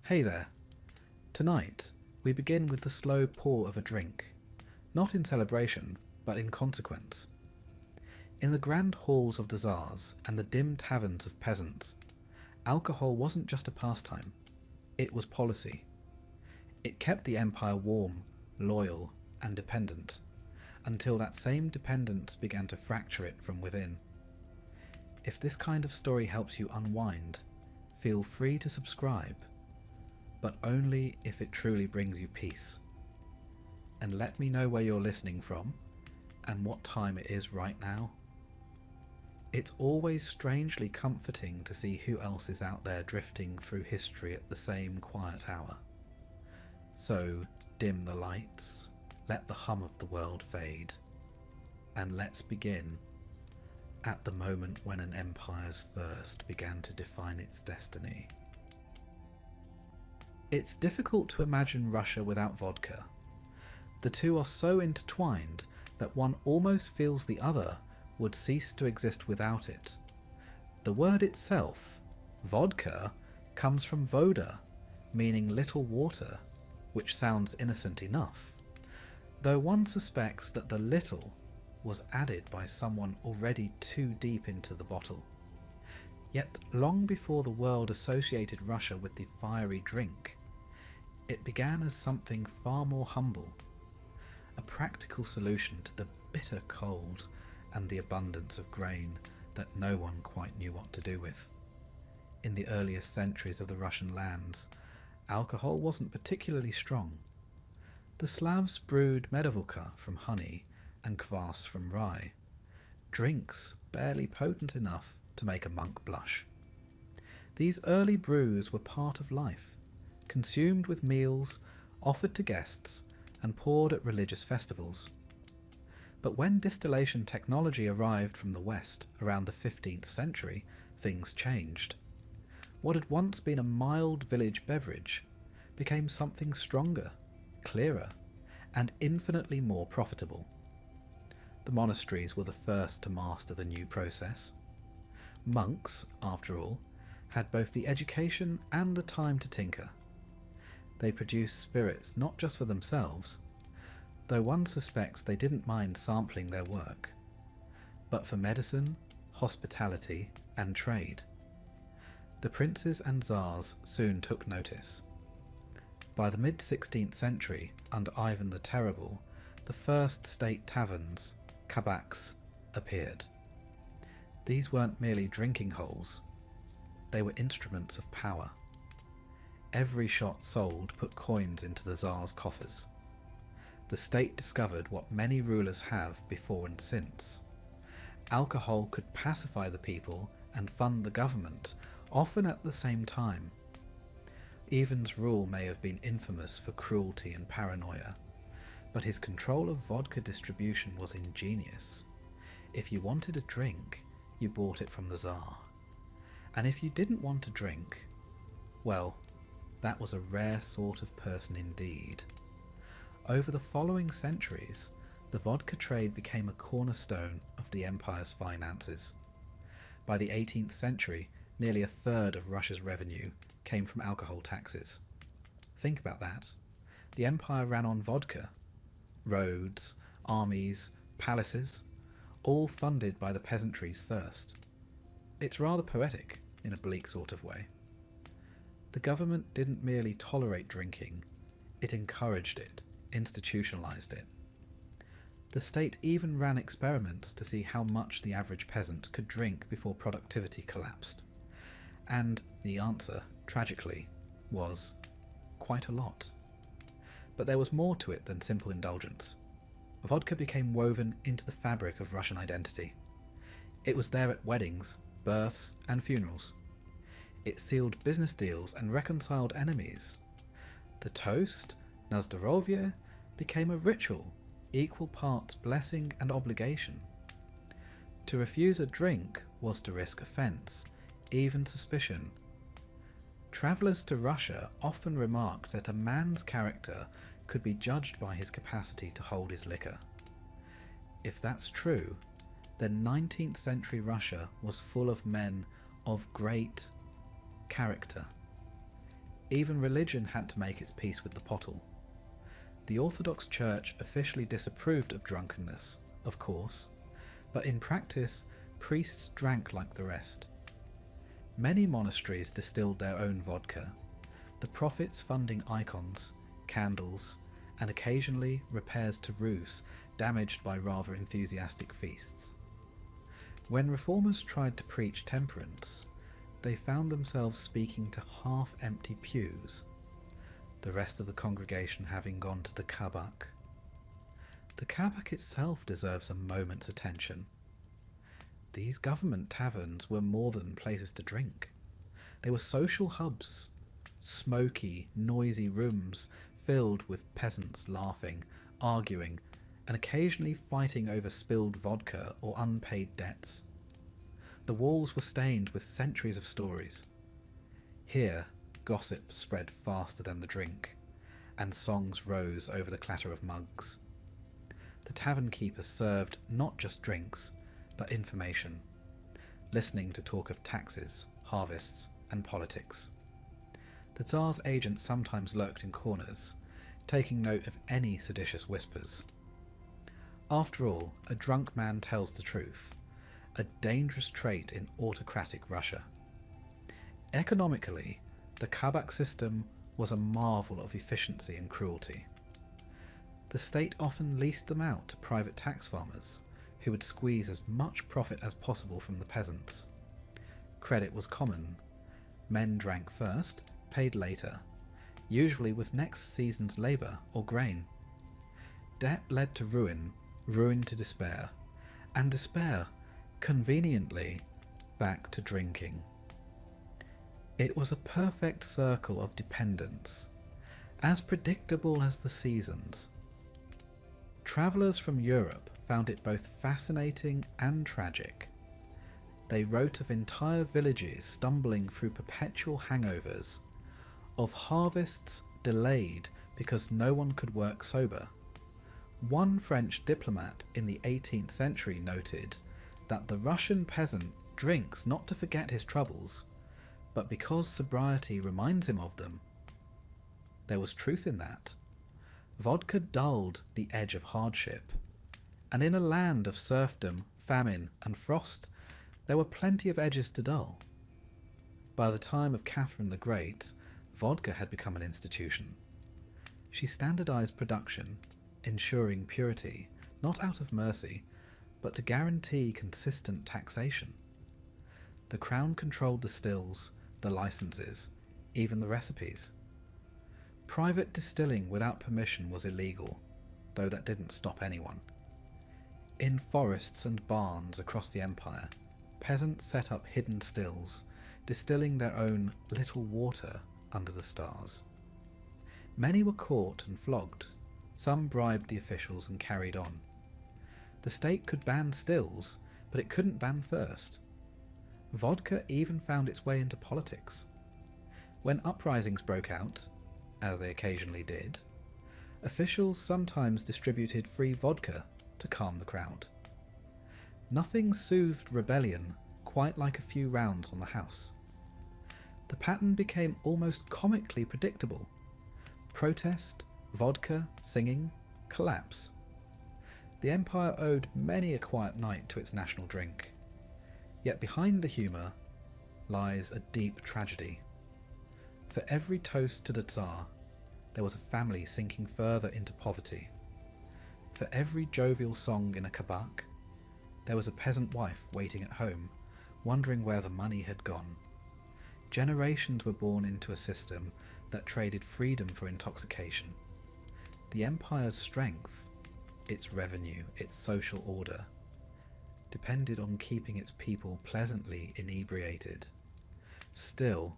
Hey there. Tonight, we begin with the slow pour of a drink, not in celebration, but in consequence. In the grand halls of the Tsars and the dim taverns of peasants, alcohol wasn't just a pastime, it was policy. It kept the empire warm, loyal, and dependent, until that same dependence began to fracture it from within. If this kind of story helps you unwind, feel free to subscribe, but only if it truly brings you peace. And let me know where you're listening from, and what time it is right now. It's always strangely comforting to see who else is out there drifting through history at the same quiet hour. So dim the lights, let the hum of the world fade, and let's begin at the moment when an empire's thirst began to define its destiny. It's difficult to imagine Russia without vodka. The two are so intertwined that one almost feels the other would cease to exist without it. The word itself, vodka, comes from voda, meaning little water, which sounds innocent enough, though one suspects that the little was added by someone already too deep into the bottle. Yet long before the world associated Russia with the fiery drink, it began as something far more humble, a practical solution to the bitter cold and the abundance of grain that no one quite knew what to do with. In the earliest centuries of the Russian lands, alcohol wasn't particularly strong. The Slavs brewed medovka from honey and kvass from rye, drinks barely potent enough to make a monk blush. These early brews were part of life, consumed with meals, offered to guests, and poured at religious festivals. But when distillation technology arrived from the West around the 15th century, things changed. What had once been a mild village beverage became something stronger, clearer, and infinitely more profitable. The monasteries were the first to master the new process. Monks, after all, had both the education and the time to tinker. They produced spirits not just for themselves, though one suspects they didn't mind sampling their work, but for medicine, hospitality, and trade. The princes and tsars soon took notice. By the mid-16th century, under Ivan the Terrible, the first state taverns, kabaks, appeared. These weren't merely drinking holes, they were instruments of power. Every shot sold put coins into the Tsar's coffers. The state discovered what many rulers have before and since. Alcohol could pacify the people and fund the government, often at the same time. Ivan's rule may have been infamous for cruelty and paranoia, but his control of vodka distribution was ingenious. If you wanted a drink, you bought it from the Tsar. And if you didn't want a drink, well, that was a rare sort of person indeed. Over the following centuries, the vodka trade became a cornerstone of the empire's finances. By the 18th century, nearly a third of Russia's revenue came from alcohol taxes. Think about that. The empire ran on vodka. Roads, armies, palaces, all funded by the peasantry's thirst. It's rather poetic, in a bleak sort of way. The government didn't merely tolerate drinking, it encouraged it, institutionalized it. The state even ran experiments to see how much the average peasant could drink before productivity collapsed. And the answer, tragically, was quite a lot. But there was more to it than simple indulgence. Vodka became woven into the fabric of Russian identity. It was there at weddings, births, and funerals. It sealed business deals and reconciled enemies. The toast, na zdrowie, became a ritual, equal parts blessing and obligation. To refuse a drink was to risk offence, even suspicion. Travellers to Russia often remarked that a man's character could be judged by his capacity to hold his liquor. If that's true, then 19th century Russia was full of men of great character. Even religion had to make its peace with the pottle. The Orthodox Church officially disapproved of drunkenness, of course, but in practice, priests drank like the rest. Many monasteries distilled their own vodka, the profits funding icons, candles, and occasionally repairs to roofs damaged by rather enthusiastic feasts. When reformers tried to preach temperance, they found themselves speaking to half-empty pews, the rest of the congregation having gone to the kabak. The kabak itself deserves a moment's attention. These government taverns were more than places to drink. They were social hubs, smoky, noisy rooms filled with peasants laughing, arguing, and occasionally fighting over spilled vodka or unpaid debts. The walls were stained with centuries of stories. Here, gossip spread faster than the drink, and songs rose over the clatter of mugs. The tavern keeper served not just drinks, but information, listening to talk of taxes, harvests, and politics. The Tsar's agents sometimes lurked in corners, taking note of any seditious whispers. After all, a drunk man tells the truth, a dangerous trait in autocratic Russia. Economically, the kabak system was a marvel of efficiency and cruelty. The state often leased them out to private tax farmers, who would squeeze as much profit as possible from the peasants. Credit was common. Men drank first, paid later, usually with next season's labour or grain. Debt led to ruin, ruin to despair, and despair, conveniently, back to drinking. It was a perfect circle of dependence, as predictable as the seasons. Travellers from Europe found it both fascinating and tragic. They wrote of entire villages stumbling through perpetual hangovers, of harvests delayed because no one could work sober. One French diplomat in the 18th century noted that the Russian peasant drinks not to forget his troubles, but because sobriety reminds him of them. There was truth in that. Vodka dulled the edge of hardship, and in a land of serfdom, famine, and frost, there were plenty of edges to dull. By the time of Catherine the Great, vodka had become an institution. She standardized production, ensuring purity, not out of mercy, but to guarantee consistent taxation. The crown controlled the stills, the licenses, even the recipes. Private distilling without permission was illegal, though that didn't stop anyone. In forests and barns across the empire, peasants set up hidden stills, distilling their own little water under the stars. Many were caught and flogged. Some bribed the officials and carried on. The state could ban stills, but it couldn't ban thirst. Vodka even found its way into politics. When uprisings broke out, as they occasionally did, officials sometimes distributed free vodka to calm the crowd. Nothing soothed rebellion quite like a few rounds on the house. The pattern became almost comically predictable. Protest, vodka, singing, collapse. The empire owed many a quiet night to its national drink. Yet behind the humour lies a deep tragedy. For every toast to the Tsar, there was a family sinking further into poverty. For every jovial song in a kabak, there was a peasant wife waiting at home, wondering where the money had gone. Generations were born into a system that traded freedom for intoxication. The empire's strength, its revenue, its social order, depended on keeping its people pleasantly inebriated. Still,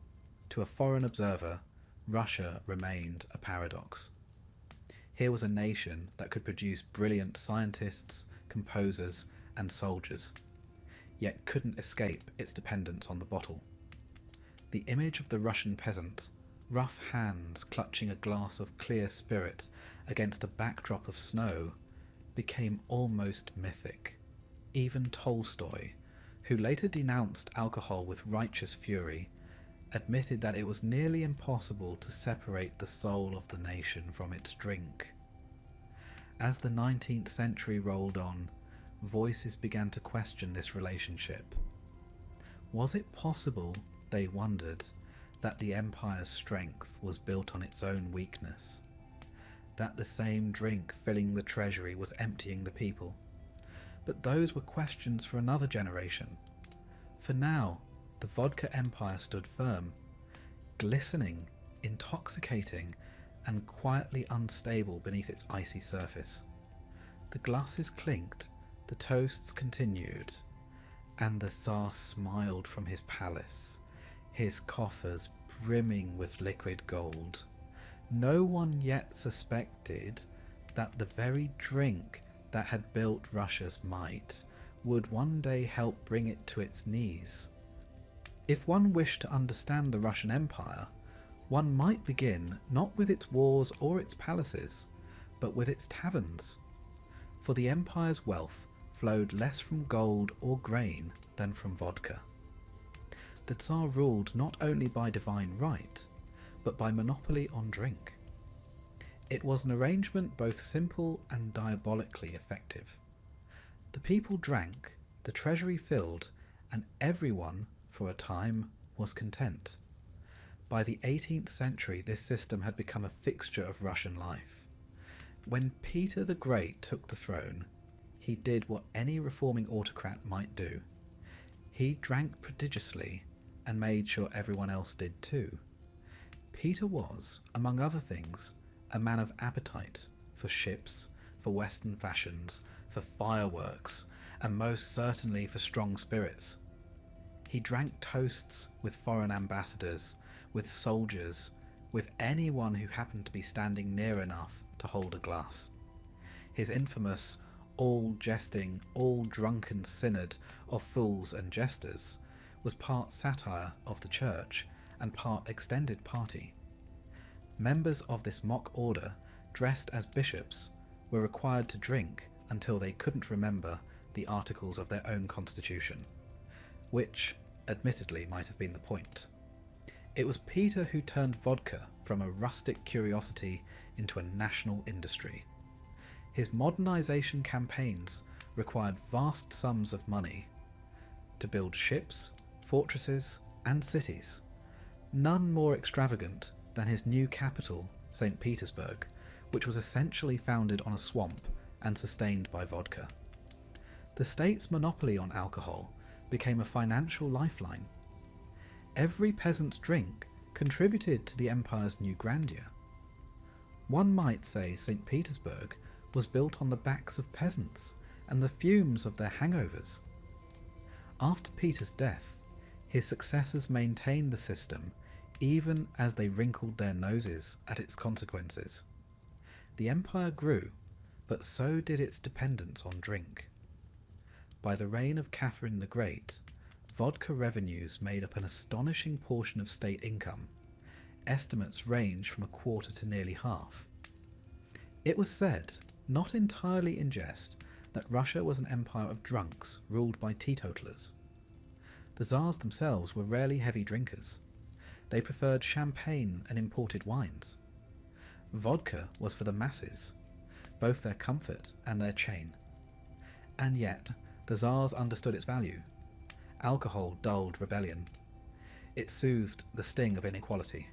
to a foreign observer, Russia remained a paradox. Here was a nation that could produce brilliant scientists, composers, and soldiers, yet couldn't escape its dependence on the bottle. The image of the Russian peasant, rough hands clutching a glass of clear spirit against a backdrop of snow, became almost mythic. Even Tolstoy, who later denounced alcohol with righteous fury, admitted that it was nearly impossible to separate the soul of the nation from its drink. As the 19th century rolled on, voices began to question this relationship. Was it possible, they wondered, that the empire's strength was built on its own weakness? That the same drink filling the treasury was emptying the people? But those were questions for another generation. For now, the vodka empire stood firm, glistening, intoxicating, and quietly unstable beneath its icy surface. The glasses clinked, the toasts continued, and the Tsar smiled from his palace, his coffers brimming with liquid gold. No one yet suspected that the very drink that had built Russia's might would one day help bring it to its knees. If one wished to understand the Russian Empire, one might begin not with its wars or its palaces, but with its taverns. For the empire's wealth flowed less from gold or grain than from vodka. The Tsar ruled not only by divine right, but by monopoly on drink. It was an arrangement both simple and diabolically effective. The people drank, the treasury filled, and everyone, for a time, was content. By the 18th century, this system had become a fixture of Russian life. When Peter the Great took the throne, he did what any reforming autocrat might do. He drank prodigiously and made sure everyone else did too. Peter was, among other things, a man of appetite for ships, for Western fashions, for fireworks, and most certainly for strong spirits. He drank toasts with foreign ambassadors, with soldiers, with anyone who happened to be standing near enough to hold a glass. His infamous all jesting, all drunken synod of fools and jesters was part satire of the church and part extended party. Members of this mock order, dressed as bishops, were required to drink until they couldn't remember the articles of their own constitution, which admittedly might have been the point. It was Peter who turned vodka from a rustic curiosity into a national industry. His modernization campaigns required vast sums of money to build ships, fortresses, and cities, none more extravagant than his new capital, St. Petersburg, which was essentially founded on a swamp and sustained by vodka. The state's monopoly on alcohol became a financial lifeline. Every peasant's drink contributed to the empire's new grandeur. One might say St. Petersburg was built on the backs of peasants and the fumes of their hangovers. After Peter's death, his successors maintained the system even as they wrinkled their noses at its consequences. The empire grew, but so did its dependence on drink. By the reign of Catherine the Great, vodka revenues made up an astonishing portion of state income. Estimates range from a quarter to nearly half. It was said, not entirely in jest, that Russia was an empire of drunks ruled by teetotalers. The Tsars themselves were rarely heavy drinkers. They preferred champagne and imported wines. Vodka was for the masses, both their comfort and their chain. And yet, the Tsars understood its value. Alcohol dulled rebellion. It soothed the sting of inequality.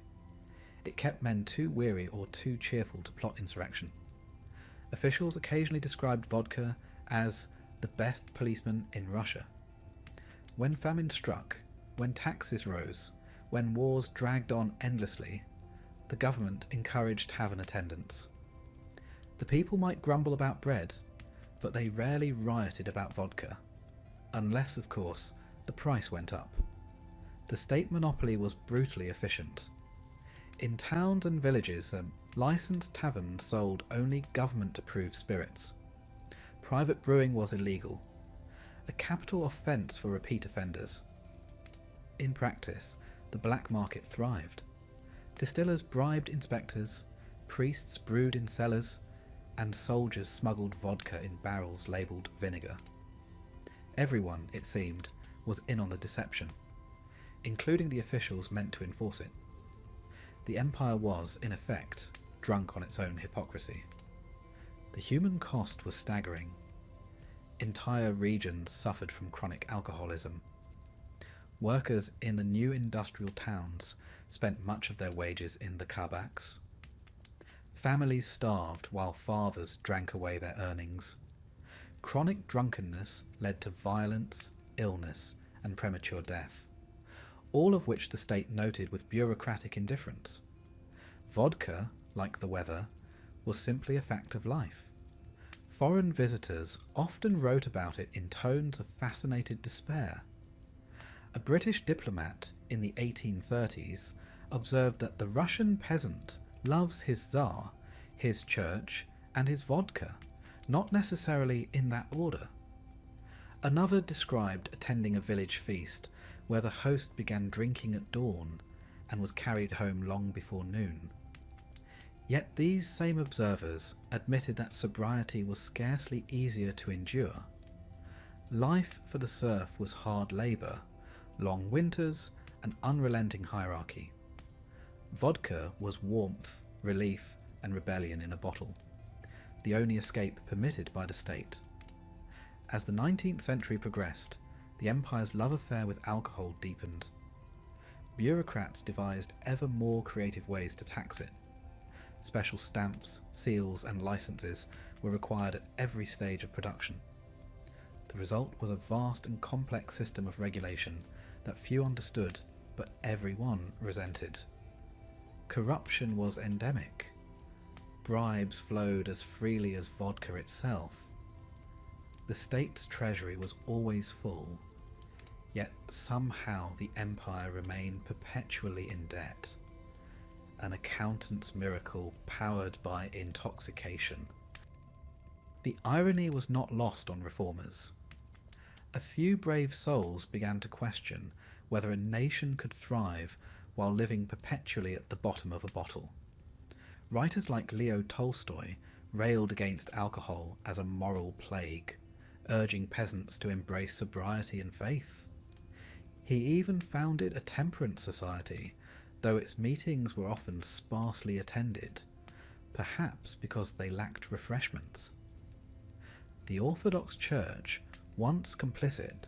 It kept men too weary or too cheerful to plot insurrection. Officials occasionally described vodka as the best policeman in Russia. When famine struck, when taxes rose, when wars dragged on endlessly, the government encouraged tavern attendance. The people might grumble about bread, but they rarely rioted about vodka, unless, of course, the price went up. The state monopoly was brutally efficient. In towns and villages, a licensed tavern sold only government-approved spirits. Private brewing was illegal, a capital offence for repeat offenders. In practice, the black market thrived. Distillers bribed inspectors, priests brewed in cellars, and soldiers smuggled vodka in barrels labelled vinegar. Everyone, it seemed, was in on the deception. including the officials meant to enforce it. The empire was, in effect, drunk on its own hypocrisy. The human cost was staggering. Entire regions suffered from chronic alcoholism. Workers in the new industrial towns spent much of their wages in the kabaks. Families starved while fathers drank away their earnings. Chronic drunkenness led to violence, illness, and premature death, all of which the state noted with bureaucratic indifference. Vodka, like the weather, was simply a fact of life. Foreign visitors often wrote about it in tones of fascinated despair. A British diplomat in the 1830s observed that the Russian peasant loves his Tsar, his church, and his vodka, not necessarily in that order. Another described attending a village feast where the host began drinking at dawn and was carried home long before noon. Yet these same observers admitted that sobriety was scarcely easier to endure. Life for the serf was hard labour, long winters, and unrelenting hierarchy. Vodka was warmth, relief, and rebellion in a bottle, the only escape permitted by the state. As the 19th century progressed, the empire's love affair with alcohol deepened. Bureaucrats devised ever more creative ways to tax it. Special stamps, seals, and licenses were required at every stage of production. The result was a vast and complex system of regulation that few understood, but everyone resented. Corruption was endemic. Bribes flowed as freely as vodka itself. The state's treasury was always full, yet somehow the empire remained perpetually in debt. An accountant's miracle powered by intoxication. The irony was not lost on reformers. A few brave souls began to question whether a nation could thrive while living perpetually at the bottom of a bottle. Writers like Leo Tolstoy railed against alcohol as a moral plague, urging peasants to embrace sobriety and faith. He even founded a temperance society, though its meetings were often sparsely attended, perhaps because they lacked refreshments. The Orthodox Church, once complicit,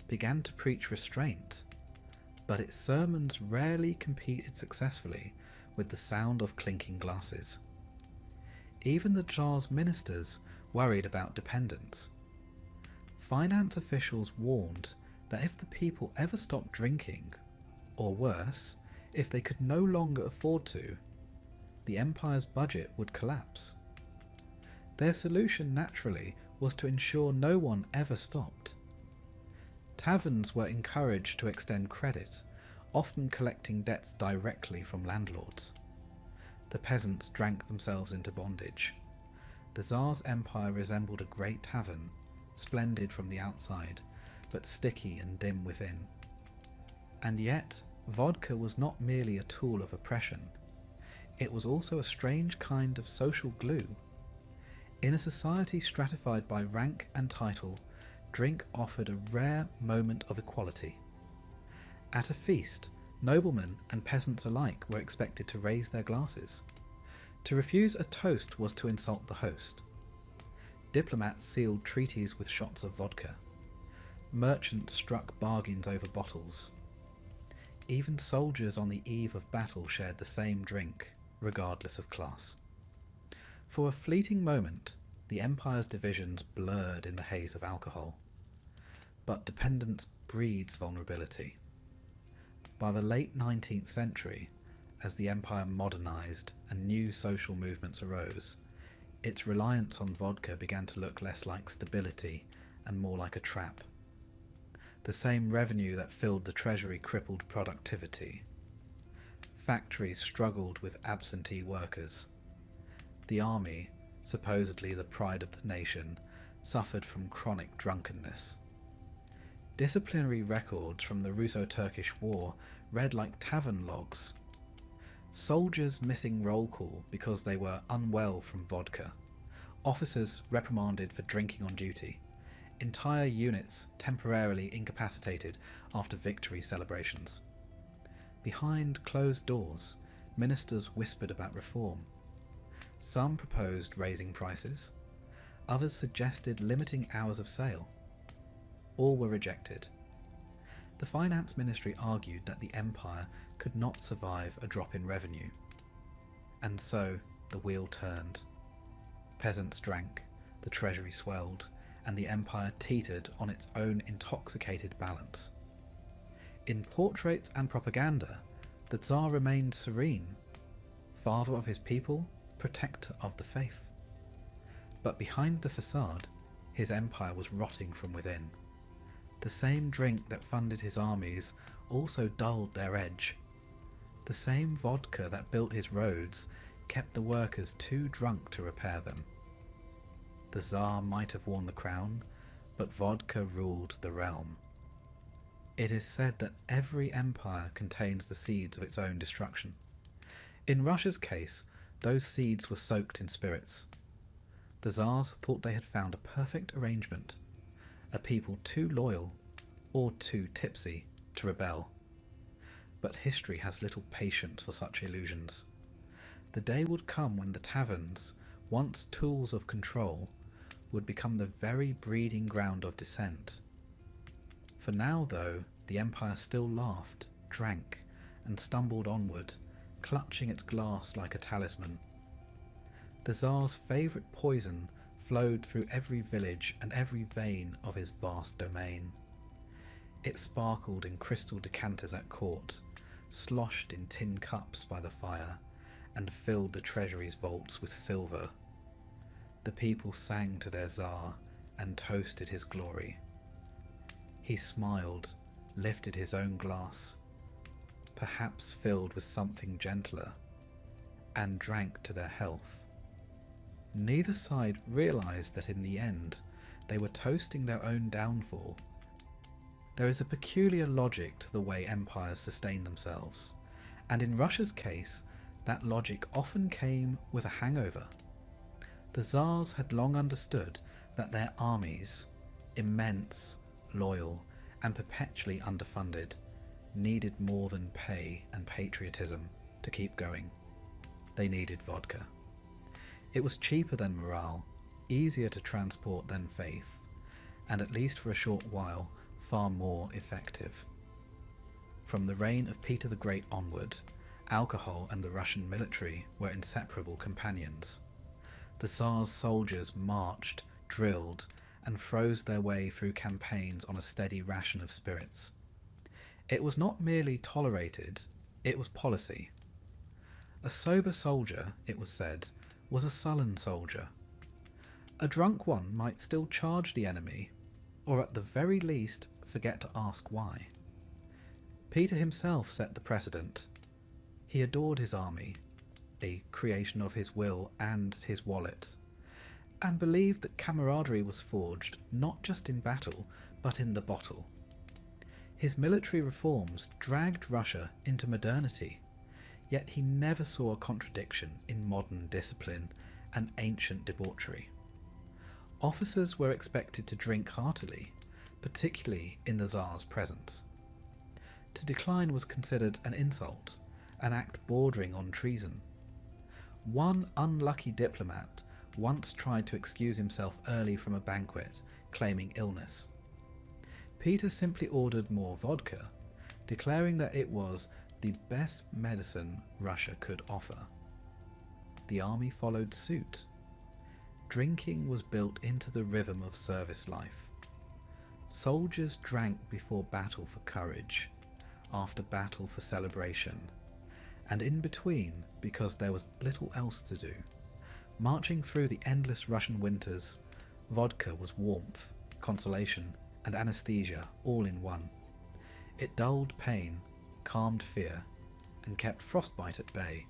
began to preach restraint, but its sermons rarely competed successfully with the sound of clinking glasses. Even the Tsar's ministers worried about dependence. Finance officials warned that if the people ever stopped drinking, or worse, if they could no longer afford to, the empire's budget would collapse. Their solution, naturally, was to ensure no one ever stopped. Taverns were encouraged to extend credit, often collecting debts directly from landlords. The peasants drank themselves into bondage. The Tsar's empire resembled a great tavern, splendid from the outside, but sticky and dim within. And yet, vodka was not merely a tool of oppression. It was also a strange kind of social glue. In a society stratified by rank and title, drink offered a rare moment of equality. At a feast, noblemen and peasants alike were expected to raise their glasses. To refuse a toast was to insult the host. Diplomats sealed treaties with shots of vodka. Merchants struck bargains over bottles. Even soldiers on the eve of battle shared the same drink, regardless of class. For a fleeting moment, the empire's divisions blurred in the haze of alcohol. But dependence breeds vulnerability. By the late 19th century, as the empire modernized and new social movements arose, its reliance on vodka began to look less like stability and more like a trap. The same revenue that filled the treasury crippled productivity. Factories struggled with absentee workers. The army, supposedly the pride of the nation, suffered from chronic drunkenness. Disciplinary records from the Russo-Turkish War read like tavern logs. Soldiers missing roll call because they were unwell from vodka. Officers reprimanded for drinking on duty. Entire units temporarily incapacitated after victory celebrations. Behind closed doors, ministers whispered about reform. Some proposed raising prices, others suggested limiting hours of sale. All were rejected. The finance ministry argued that the empire could not survive a drop in revenue. And so the wheel turned. Peasants drank, the treasury swelled, and the empire teetered on its own intoxicated balance. In portraits and propaganda, the Tsar remained serene, father of his people, protector of the faith. But behind the facade, his empire was rotting from within. The same drink that funded his armies also dulled their edge. The same vodka that built his roads kept the workers too drunk to repair them. The Tsar might have worn the crown, but vodka ruled the realm. It is said that every empire contains the seeds of its own destruction. In Russia's case, those seeds were soaked in spirits. The Tsars thought they had found a perfect arrangement, a people too loyal or too tipsy to rebel. But history has little patience for such illusions. The day would come when the taverns, once tools of control, would become the very breeding ground of dissent. For now, though, the empire still laughed, drank, and stumbled onward, clutching its glass like a talisman. The Tsar's favourite poison flowed through every village and every vein of his vast domain. It sparkled in crystal decanters at court, sloshed in tin cups by the fire, and filled the treasury's vaults with silver. The people sang to their Tsar and toasted his glory. He smiled, lifted his own glass, perhaps filled with something gentler, and drank to their health. Neither side realized that in the end they were toasting their own downfall. There is a peculiar logic to the way empires sustain themselves, and in Russia's case, that logic often came with a hangover. The Tsars had long understood that their armies, immense, loyal, and perpetually underfunded, needed more than pay and patriotism to keep going. They needed vodka. It was cheaper than morale, easier to transport than faith, and at least for a short while, far more effective. From the reign of Peter the Great onward, alcohol and the Russian military were inseparable companions. The Tsar's soldiers marched, drilled, and froze their way through campaigns on a steady ration of spirits. It was not merely tolerated, it was policy. A sober soldier, it was said, was a sullen soldier. A drunk one might still charge the enemy, or at the very least forget to ask why. Peter himself set the precedent. He adored his army, a creation of his will and his wallet, and believed that camaraderie was forged not just in battle, but in the bottle. His military reforms dragged Russia into modernity, yet he never saw a contradiction in modern discipline and ancient debauchery. Officers were expected to drink heartily, particularly in the Tsar's presence. To decline was considered an insult, an act bordering on treason. One unlucky diplomat once tried to excuse himself early from a banquet, claiming illness. Peter simply ordered more vodka, declaring that it was the best medicine Russia could offer. The army followed suit. Drinking was built into the rhythm of service life. Soldiers drank before battle for courage, after battle for celebration, and in between because there was little else to do. Marching through the endless Russian winters, vodka was warmth, consolation, and anesthesia all in one. It dulled pain, calmed fear, and kept frostbite at bay,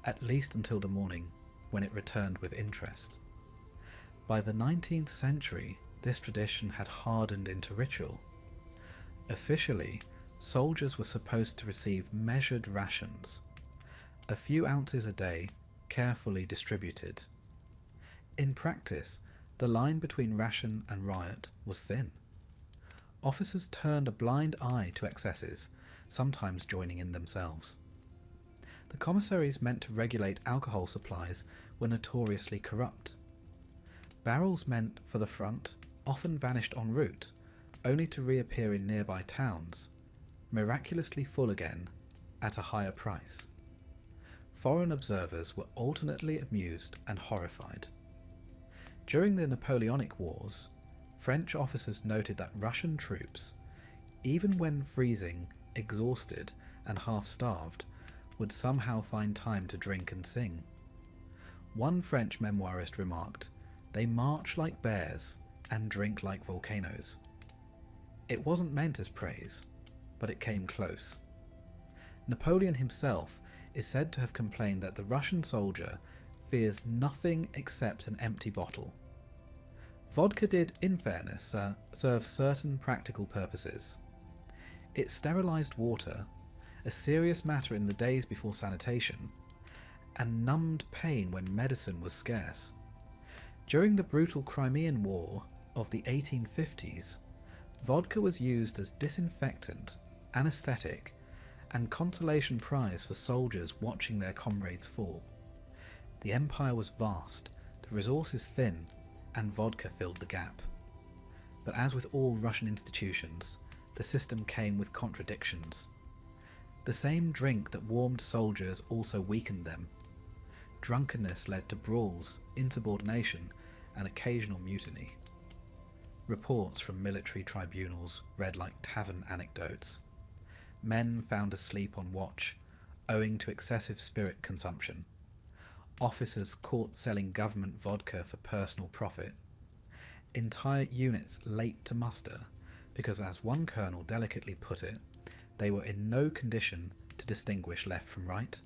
at least until the morning, when it returned with interest. By the 19th century, this tradition had hardened into ritual. Officially, soldiers were supposed to receive measured rations, a few ounces a day, carefully distributed. In practice, the line between ration and riot was thin. Officers turned a blind eye to excesses, sometimes joining in themselves. The commissaries meant to regulate alcohol supplies were notoriously corrupt. Barrels meant for the front often vanished en route, only to reappear in nearby towns, miraculously full again, at a higher price. Foreign observers were alternately amused and horrified. During the Napoleonic Wars, French officers noted that Russian troops, even when freezing, exhausted, and half-starved, would somehow find time to drink and sing. One French memoirist remarked, "They march like bears and drink like volcanoes." It wasn't meant as praise, but it came close. Napoleon himself is said to have complained that the Russian soldier fears nothing except an empty bottle. Vodka did, in fairness, serve certain practical purposes. It sterilised water, a serious matter in the days before sanitation, and numbed pain when medicine was scarce. During the brutal Crimean War of the 1850s, vodka was used as disinfectant, anaesthetic, and consolation prize for soldiers watching their comrades fall. The empire was vast, the resources thin, and vodka filled the gap. But as with all Russian institutions, the system came with contradictions. The same drink that warmed soldiers also weakened them. Drunkenness led to brawls, insubordination, and occasional mutiny. Reports from military tribunals read like tavern anecdotes. Men found asleep on watch, owing to excessive spirit consumption. Officers caught selling government vodka for personal profit. Entire units late to muster, because as one colonel delicately put it, they were in no condition to distinguish left from right.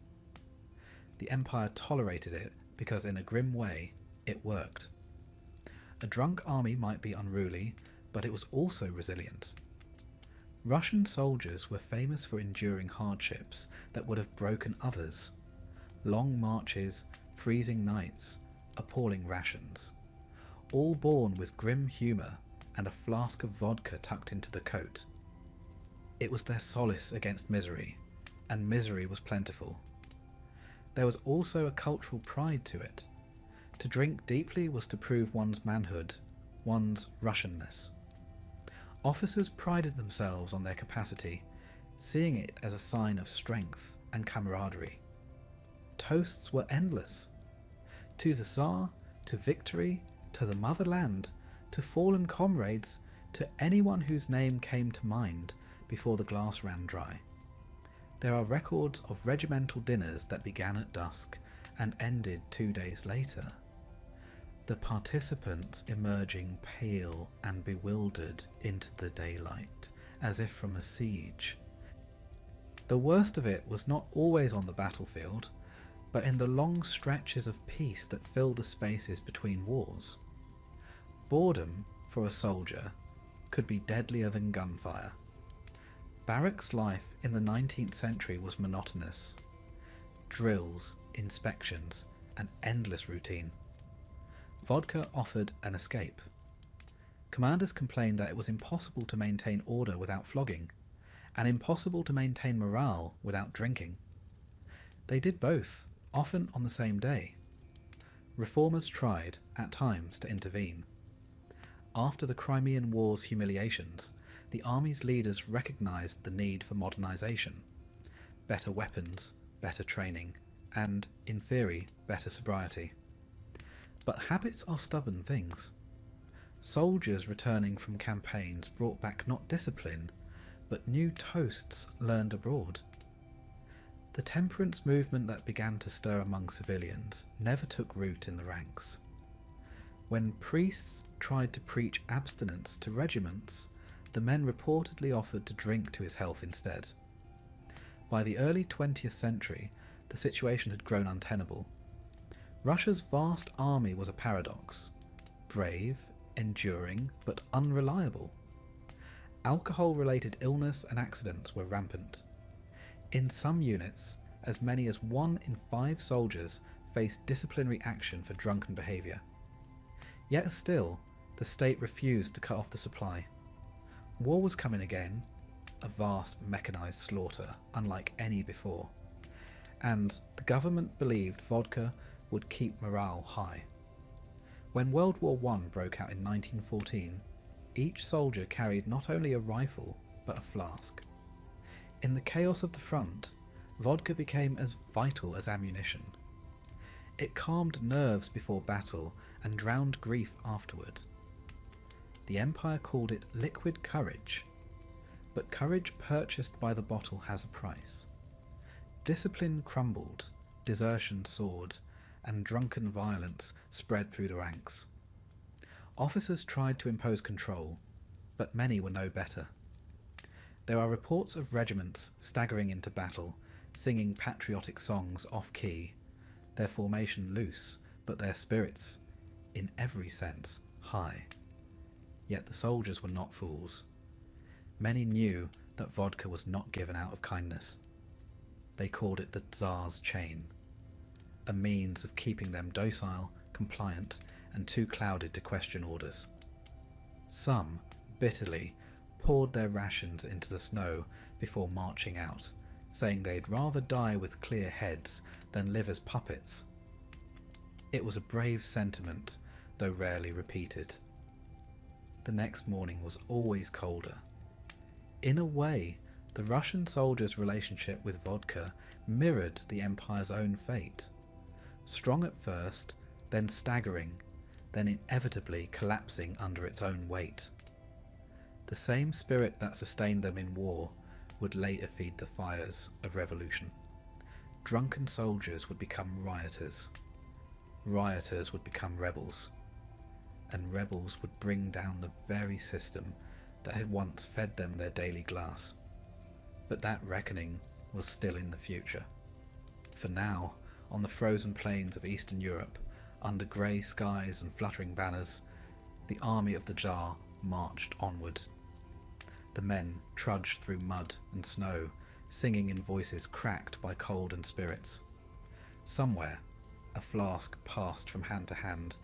The empire tolerated it because in a grim way it worked. A drunk army might be unruly, but it was also resilient. Russian soldiers were famous for enduring hardships that would have broken others. Long marches, freezing nights, appalling rations. All borne with grim humour and a flask of vodka tucked into the coat. It was their solace against misery, and misery was plentiful. There was also a cultural pride to it. To drink deeply was to prove one's manhood, one's Russianness. Officers prided themselves on their capacity, seeing it as a sign of strength and camaraderie. Toasts were endless. To the Tsar, to victory, to the motherland, to fallen comrades, to anyone whose name came to mind before the glass ran dry. There are records of regimental dinners that began at dusk and ended 2 days later. The participants emerging pale and bewildered into the daylight, as if from a siege. The worst of it was not always on the battlefield, but in the long stretches of peace that filled the spaces between wars. Boredom, for a soldier, could be deadlier than gunfire. Barracks life in the 19th century was monotonous. Drills, inspections, and endless routine. Vodka offered an escape. Commanders complained that it was impossible to maintain order without flogging, and impossible to maintain morale without drinking. They did both, often on the same day. Reformers tried, at times, to intervene. After the Crimean War's humiliations, the army's leaders recognised the need for modernisation. Better weapons, better training, and, in theory, better sobriety. But habits are stubborn things. Soldiers returning from campaigns brought back not discipline, but new toasts learned abroad. The temperance movement that began to stir among civilians never took root in the ranks. When priests tried to preach abstinence to regiments, the men reportedly offered to drink to his health instead. By the early 20th century, the situation had grown untenable. Russia's vast army was a paradox. Brave, enduring, but unreliable. Alcohol-related illness and accidents were rampant. In some units, as many as 1 in 5 soldiers faced disciplinary action for drunken behaviour. Yet still, the state refused to cut off the supply. War was coming again. a vast mechanised slaughter unlike any before, and the government believed vodka would keep morale high. When World War I broke out in 1914, each soldier carried not only a rifle but a flask. In the chaos of the front, vodka became as vital as ammunition. It calmed nerves before battle and drowned grief afterward. The Empire called it liquid courage, but courage purchased by the bottle has a price. Discipline crumbled, desertion soared, and drunken violence spread through the ranks. Officers tried to impose control, but many were no better. There are reports of regiments staggering into battle, singing patriotic songs off-key, their formation loose, but their spirits, in every sense, high. Yet the soldiers were not fools. Many knew that vodka was not given out of kindness. They called it the Tsar's chain, a means of keeping them docile, compliant, and too clouded to question orders. Some, bitterly, poured their rations into the snow before marching out, saying they'd rather die with clear heads than live as puppets. It was a brave sentiment, though rarely repeated. The next morning was always colder. In a way, the Russian soldiers' relationship with vodka mirrored the Empire's own fate. Strong at first, then staggering, then inevitably collapsing under its own weight. The same spirit that sustained them in war would later feed the fires of revolution. Drunken soldiers would become rioters. Rioters would become rebels. And rebels would bring down the very system that had once fed them their daily glass. But that reckoning was still in the future. For now, on the frozen plains of Eastern Europe, under grey skies and fluttering banners, the army of the Tsar marched onward. The men trudged through mud and snow, singing in voices cracked by cold and spirits. Somewhere, a flask passed from hand to hand,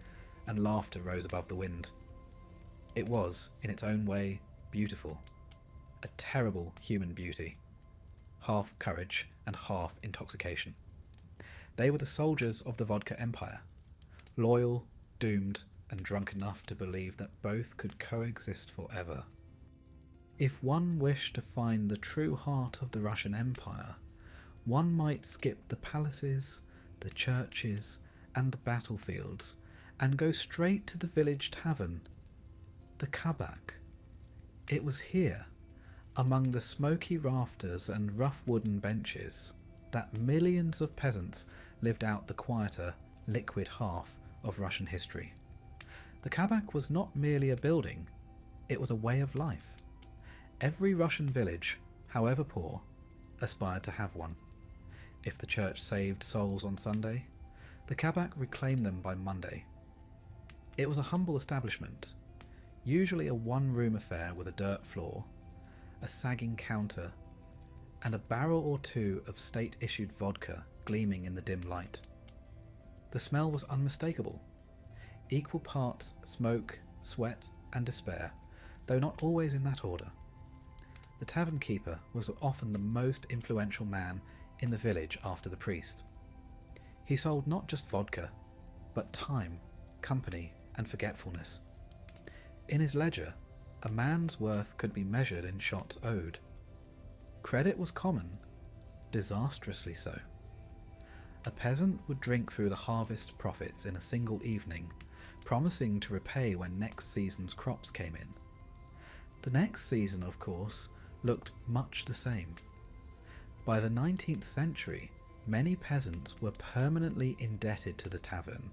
and laughter rose above the wind. It was, in its own way, beautiful. A terrible human beauty. Half courage and half intoxication. They were the soldiers of the vodka empire, loyal, doomed, and drunk enough to believe that both could coexist forever. If one wished to find the true heart of the Russian Empire, one might skip the palaces, the churches, and the battlefields, and go straight to the village tavern, the Kabak. It was here, among the smoky rafters and rough wooden benches, that millions of peasants lived out the quieter, liquid half of Russian history. The Kabak was not merely a building, it was a way of life. Every Russian village, however poor, aspired to have one. If the church saved souls on Sunday, the Kabak reclaimed them by Monday. It was a humble establishment, usually a one-room affair with a dirt floor, a sagging counter, and a barrel or two of state-issued vodka gleaming in the dim light. The smell was unmistakable, equal parts smoke, sweat, and despair, though not always in that order. The tavern keeper was often the most influential man in the village after the priest. He sold not just vodka, but time, company, and forgetfulness. In his ledger, a man's worth could be measured in shots owed. Credit was common, disastrously so. A peasant would drink through the harvest profits in a single evening, promising to repay when next season's crops came in. The next season, of course, looked much the same. By the 19th century, many peasants were permanently indebted to the tavern,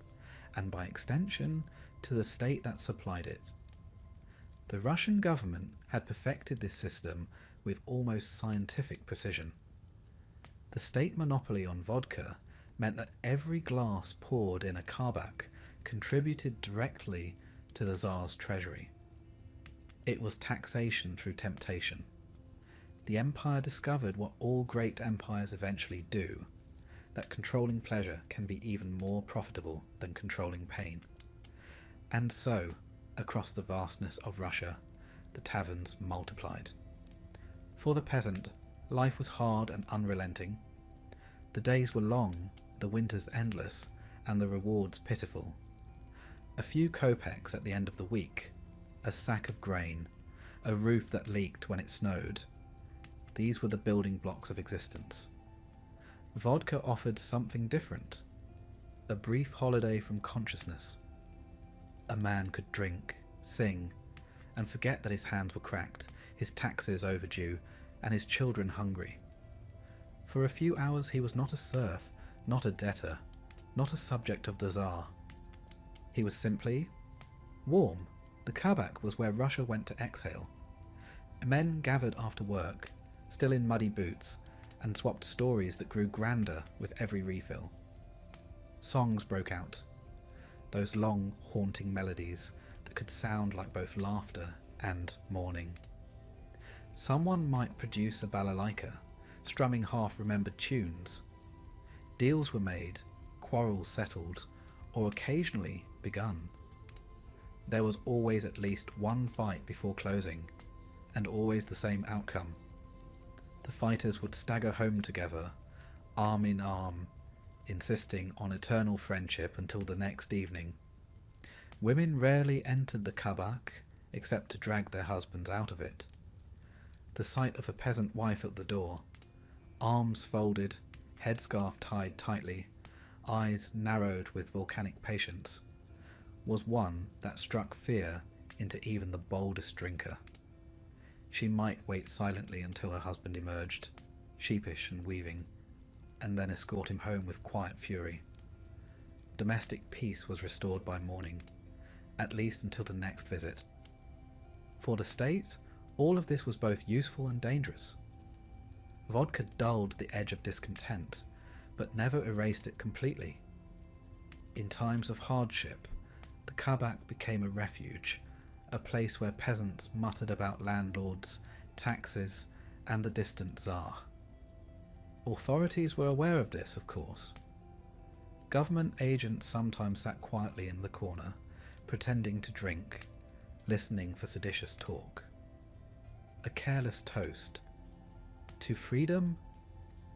and by extension, to the state that supplied it. The Russian government had perfected this system with almost scientific precision. The state monopoly on vodka meant that every glass poured in a Kabak contributed directly to the Tsar's treasury. It was taxation through temptation. The empire discovered what all great empires eventually do, that controlling pleasure can be even more profitable than controlling pain. And so, across the vastness of Russia, the taverns multiplied. For the peasant, life was hard and unrelenting. The days were long, the winters endless, and the rewards pitiful. A few kopecks at the end of the week, a sack of grain, a roof that leaked when it snowed. These were the building blocks of existence. Vodka offered something different, a brief holiday from consciousness. A man could drink, sing, and forget that his hands were cracked, his taxes overdue, and his children hungry. For a few hours he was not a serf, not a debtor, not a subject of the Tsar. He was simply warm. The kabak was where Russia went to exhale. Men gathered after work, still in muddy boots, and swapped stories that grew grander with every refill. Songs broke out, those long, haunting melodies that could sound like both laughter and mourning. Someone might produce a balalaika, strumming half-remembered tunes. Deals were made, quarrels settled, or occasionally begun. There was always at least one fight before closing, and always the same outcome. The fighters would stagger home together, arm in arm, insisting on eternal friendship until the next evening. Women rarely entered the kabak except to drag their husbands out of it. The sight of a peasant wife at the door, arms folded, headscarf tied tightly, eyes narrowed with volcanic patience, was one that struck fear into even the boldest drinker. She might wait silently until her husband emerged, sheepish and weaving, and then escort him home with quiet fury. Domestic peace was restored by morning, at least until the next visit. For the state, all of this was both useful and dangerous. Vodka dulled the edge of discontent, but never erased it completely. In times of hardship, the kabak became a refuge, a place where peasants muttered about landlords, taxes, and the distant Tsar. Authorities were aware of this, of course. Government agents sometimes sat quietly in the corner, pretending to drink, listening for seditious talk. A careless toast to freedom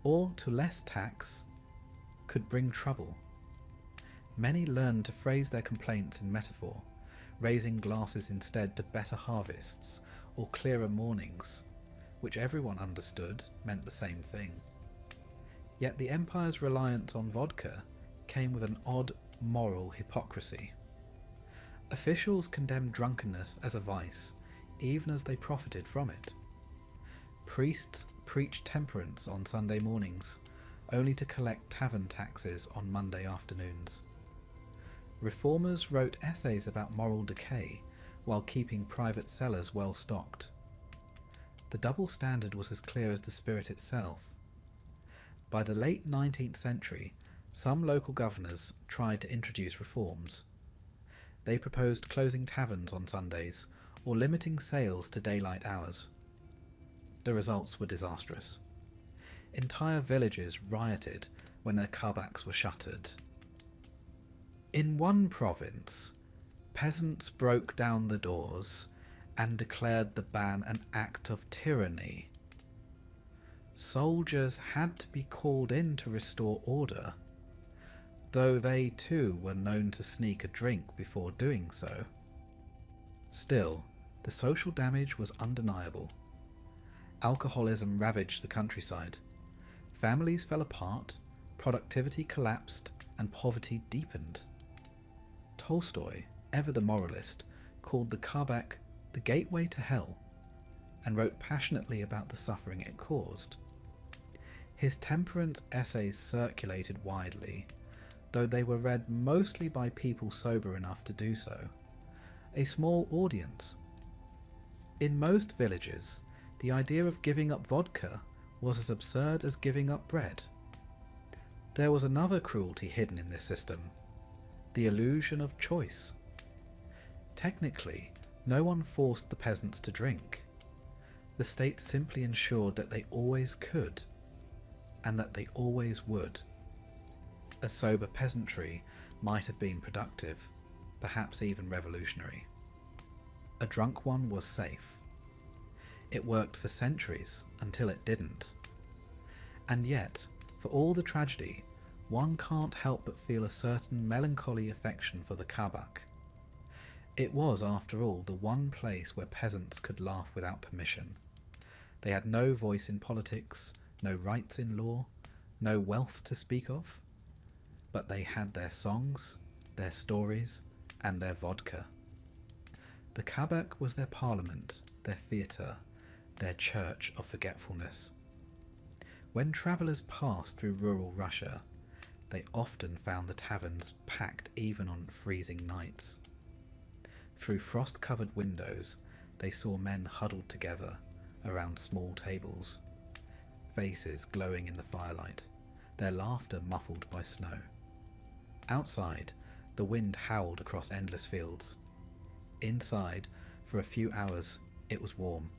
or to less tax could bring trouble. Many learned to phrase their complaints in metaphor, raising glasses instead to better harvests or clearer mornings, which everyone understood meant the same thing. Yet the empire's reliance on vodka came with an odd moral hypocrisy. Officials condemned drunkenness as a vice, even as they profited from it. Priests preached temperance on Sunday mornings, only to collect tavern taxes on Monday afternoons. Reformers wrote essays about moral decay while keeping private cellars well stocked. The double standard was as clear as the spirit itself. By the late 19th century, some local governors tried to introduce reforms. They proposed closing taverns on Sundays or limiting sales to daylight hours. The results were disastrous. Entire villages rioted when their kabaks were shuttered. In one province, peasants broke down the doors and declared the ban an act of tyranny. Soldiers had to be called in to restore order, though they too were known to sneak a drink before doing so. Still, the social damage was undeniable. Alcoholism ravaged the countryside. Families fell apart, productivity collapsed, and poverty deepened. Tolstoy, ever the moralist, called the kabak the gateway to hell, and wrote passionately about the suffering it caused. His temperance essays circulated widely, though they were read mostly by people sober enough to do so. A small audience. In most villages, the idea of giving up vodka was as absurd as giving up bread. There was another cruelty hidden in this system, the illusion of choice. Technically, no one forced the peasants to drink. The state simply ensured that they always could, and that they always would. A sober peasantry might have been productive, perhaps even revolutionary. A drunk one was safe. It worked for centuries until it didn't. And yet, for all the tragedy, one can't help but feel a certain melancholy affection for the kabak. It was, after all, the one place where peasants could laugh without permission. They had no voice in politics, no rights in law, no wealth to speak of, but they had their songs, their stories, and their vodka. The kabak was their parliament, their theatre, their church of forgetfulness. When travellers passed through rural Russia, they often found the taverns packed even on freezing nights. Through frost-covered windows, they saw men huddled together around small tables, faces glowing in the firelight, their laughter muffled by snow. Outside, the wind howled across endless fields. Inside, for a few hours, it was warm.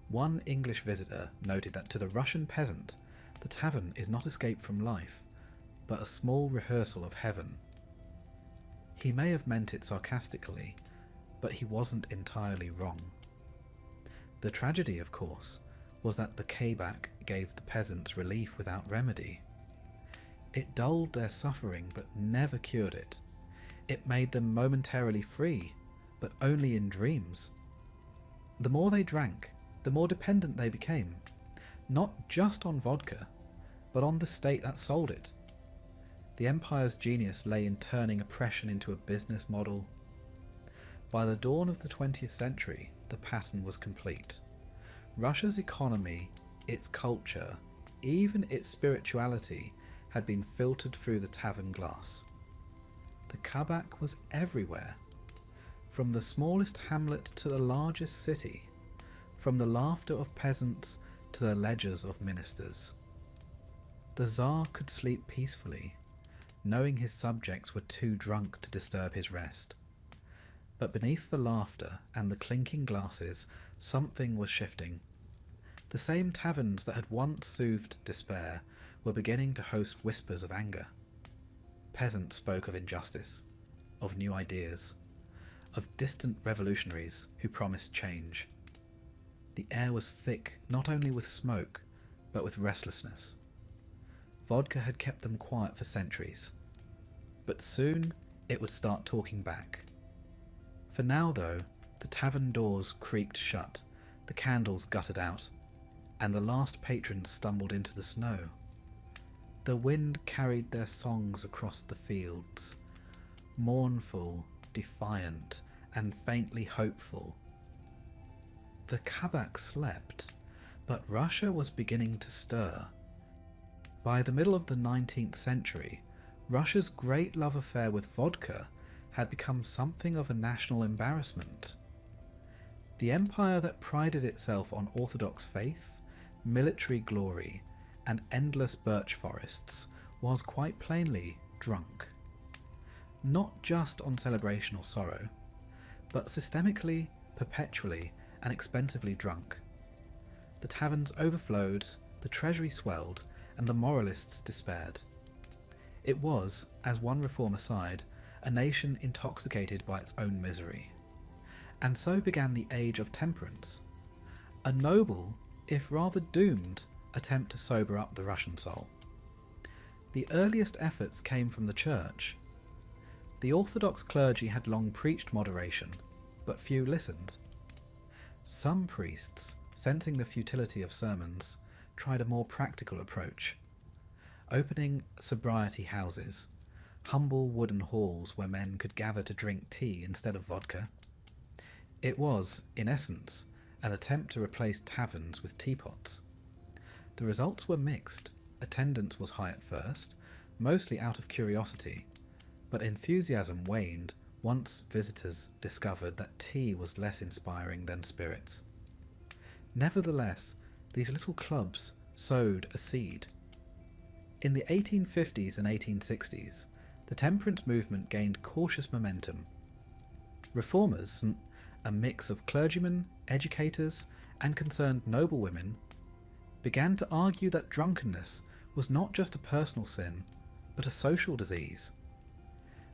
One English visitor noted that to the Russian peasant, the tavern is not escape from life, but a small rehearsal of heaven. He may have meant it sarcastically, but he wasn't entirely wrong. The tragedy, of course, was that the kabak gave the peasants relief without remedy. It dulled their suffering but never cured it. It made them momentarily free, but only in dreams. The more they drank, the more dependent they became, not just on vodka, but on the state that sold it. The empire's genius lay in turning oppression into a business model. By the dawn of the 20th century, the pattern was complete. Russia's economy, its culture, even its spirituality had been filtered through the tavern glass. The kabak was everywhere, from the smallest hamlet to the largest city, from the laughter of peasants to the ledgers of ministers. The Tsar could sleep peacefully, knowing his subjects were too drunk to disturb his rest. But beneath the laughter and the clinking glasses, something was shifting. The same taverns that had once soothed despair were beginning to host whispers of anger. Peasants spoke of injustice, of new ideas, of distant revolutionaries who promised change. The air was thick not only with smoke, but with restlessness. Vodka had kept them quiet for centuries, but soon it would start talking back. For now, though, the tavern doors creaked shut, the candles guttered out, and the last patrons stumbled into the snow. The wind carried their songs across the fields, mournful, defiant, and faintly hopeful. The kabak slept, but Russia was beginning to stir. By the middle of the 19th century, Russia's great love affair with vodka had become something of a national embarrassment. The empire that prided itself on orthodox faith, military glory, and endless birch forests was quite plainly drunk. Not just on celebration or sorrow, but systemically, perpetually, and expensively drunk. The taverns overflowed, the treasury swelled, and the moralists despaired. It was, as one reformer sighed, a nation intoxicated by its own misery. And so began the age of temperance, a noble, if rather doomed, attempt to sober up the Russian soul. The earliest efforts came from the church. The Orthodox clergy had long preached moderation, but few listened. Some priests, sensing the futility of sermons, tried a more practical approach, opening sobriety houses, humble wooden halls where men could gather to drink tea instead of vodka. It was, in essence, an attempt to replace taverns with teapots. The results were mixed. Attendance was high at first, mostly out of curiosity, but enthusiasm waned once visitors discovered that tea was less inspiring than spirits. Nevertheless, these little clubs sowed a seed. In the 1850s and 1860s, the temperance movement gained cautious momentum. Reformers, a mix of clergymen, educators, and concerned noblewomen, began to argue that drunkenness was not just a personal sin, but a social disease.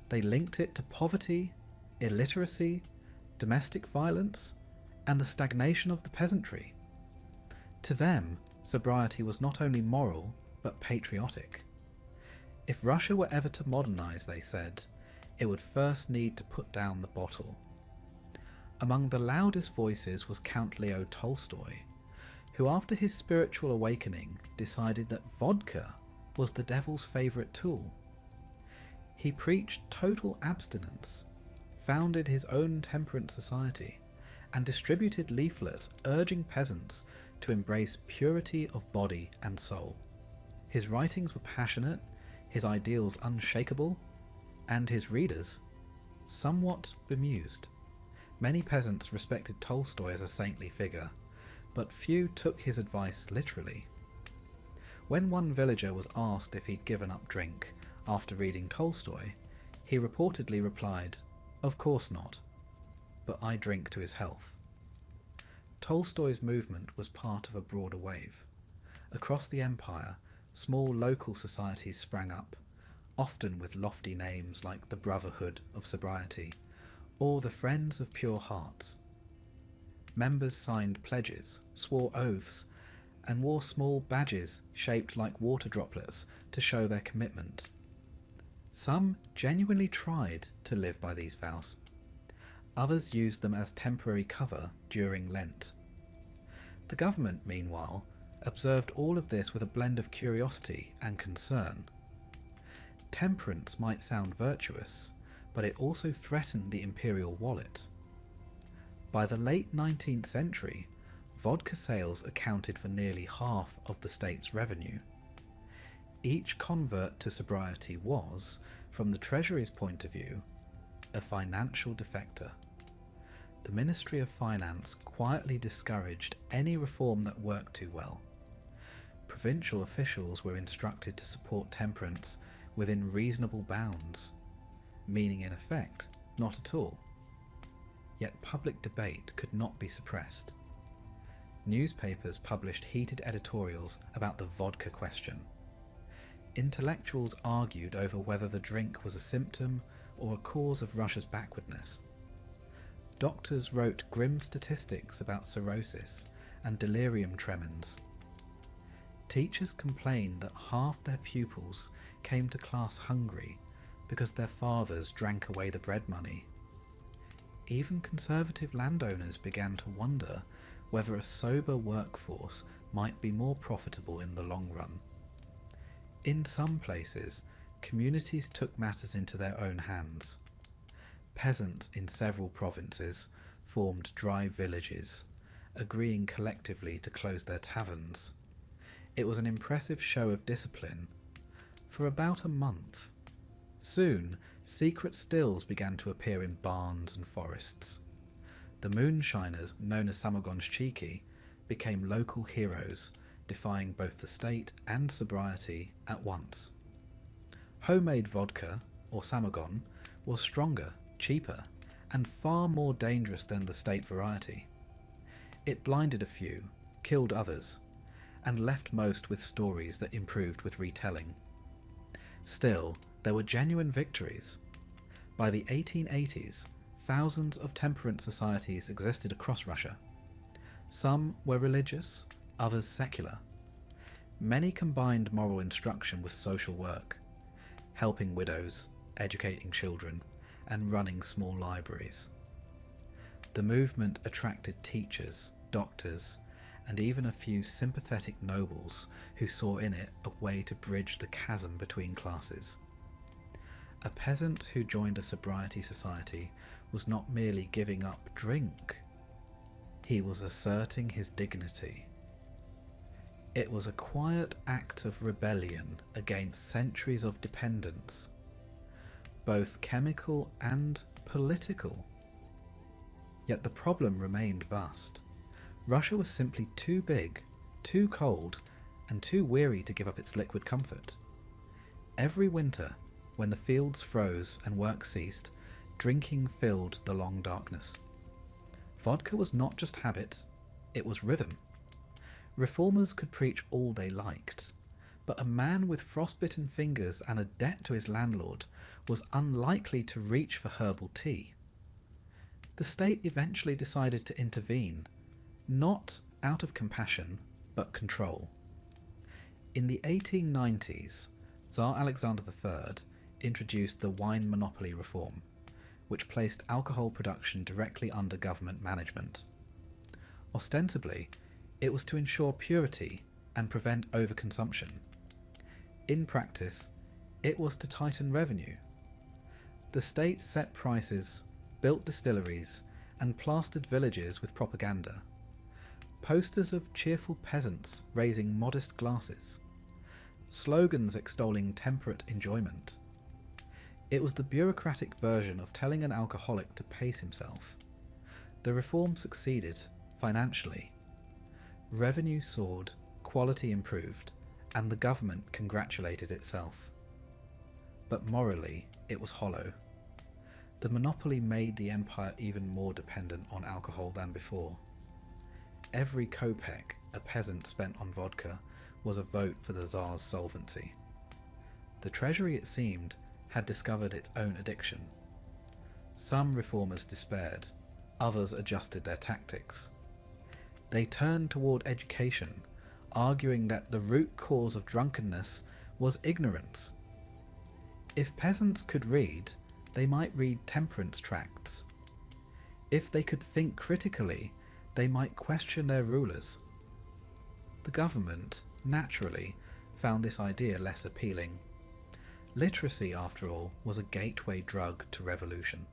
They linked it to poverty, illiteracy, domestic violence, and the stagnation of the peasantry. To them, sobriety was not only moral, but patriotic. If Russia were ever to modernise, they said, it would first need to put down the bottle. Among the loudest voices was Count Leo Tolstoy, who after his spiritual awakening decided that vodka was the devil's favourite tool. He preached total abstinence, founded his own temperance society, and distributed leaflets urging peasants to embrace purity of body and soul. His writings were passionate, his ideals unshakable, and his readers somewhat bemused. Many peasants respected Tolstoy as a saintly figure, but few took his advice literally. When one villager was asked if he'd given up drink after reading Tolstoy, he reportedly replied, "Of course not, but I drink to his health." Tolstoy's movement was part of a broader wave. Across the empire, small local societies sprang up, often with lofty names like the Brotherhood of Sobriety or the Friends of Pure Hearts. Members signed pledges, swore oaths, and wore small badges shaped like water droplets to show their commitment. Some genuinely tried to live by these vows. Others used them as temporary cover during Lent. The government, meanwhile, observed all of this with a blend of curiosity and concern. Temperance might sound virtuous, but it also threatened the imperial wallet. By the late 19th century, vodka sales accounted for nearly half of the state's revenue. Each convert to sobriety was, from the Treasury's point of view, a financial defector. The Ministry of Finance quietly discouraged any reform that worked too well. Provincial officials were instructed to support temperance within reasonable bounds, meaning in effect, not at all. Yet public debate could not be suppressed. Newspapers published heated editorials about the vodka question. Intellectuals argued over whether the drink was a symptom or a cause of Russia's backwardness. Doctors wrote grim statistics about cirrhosis and delirium tremens. Teachers complained that half their pupils came to class hungry because their fathers drank away the bread money. Even conservative landowners began to wonder whether a sober workforce might be more profitable in the long run. In some places, communities took matters into their own hands. Peasants in several provinces formed dry villages, agreeing collectively to close their taverns. It was an impressive show of discipline for about a month. Soon, secret stills began to appear in barns and forests. The moonshiners, known as samogonshchiki, became local heroes, defying both the state and sobriety at once. Homemade vodka, or samogon, was stronger, cheaper, and far more dangerous than the state variety. It blinded a few, killed others, and left most with stories that improved with retelling. Still, there were genuine victories. By the 1880s, thousands of temperance societies existed across Russia. Some were religious, others secular. Many combined moral instruction with social work, helping widows, educating children, and running small libraries. The movement attracted teachers, doctors, and even a few sympathetic nobles who saw in it a way to bridge the chasm between classes. A peasant who joined a sobriety society was not merely giving up drink, he was asserting his dignity. It was a quiet act of rebellion against centuries of dependence, both chemical and political. Yet the problem remained vast. Russia was simply too big, too cold, and too weary to give up its liquid comfort. Every winter, when the fields froze and work ceased, drinking filled the long darkness. Vodka was not just habit, it was rhythm. Reformers could preach all they liked, but a man with frostbitten fingers and a debt to his landlord was unlikely to reach for herbal tea. The state eventually decided to intervene, not out of compassion, but control. In the 1890s, Tsar Alexander III introduced the wine monopoly reform, which placed alcohol production directly under government management. Ostensibly, it was to ensure purity and prevent overconsumption. In practice, it was to tighten revenue. The state set prices, built distilleries, and plastered villages with propaganda. Posters of cheerful peasants raising modest glasses. Slogans extolling temperate enjoyment. It was the bureaucratic version of telling an alcoholic to pace himself. The reform succeeded, financially. Revenue soared, quality improved, and the government congratulated itself. But morally, it was hollow. The monopoly made the empire even more dependent on alcohol than before. Every kopeck a peasant spent on vodka was a vote for the Tsar's solvency. The treasury, it seemed, had discovered its own addiction. Some reformers despaired, others adjusted their tactics. They turned toward education, arguing that the root cause of drunkenness was ignorance. If peasants could read, they might read temperance tracts. If they could think critically, they might question their rulers. The government, naturally, found this idea less appealing. Literacy, after all, was a gateway drug to revolution.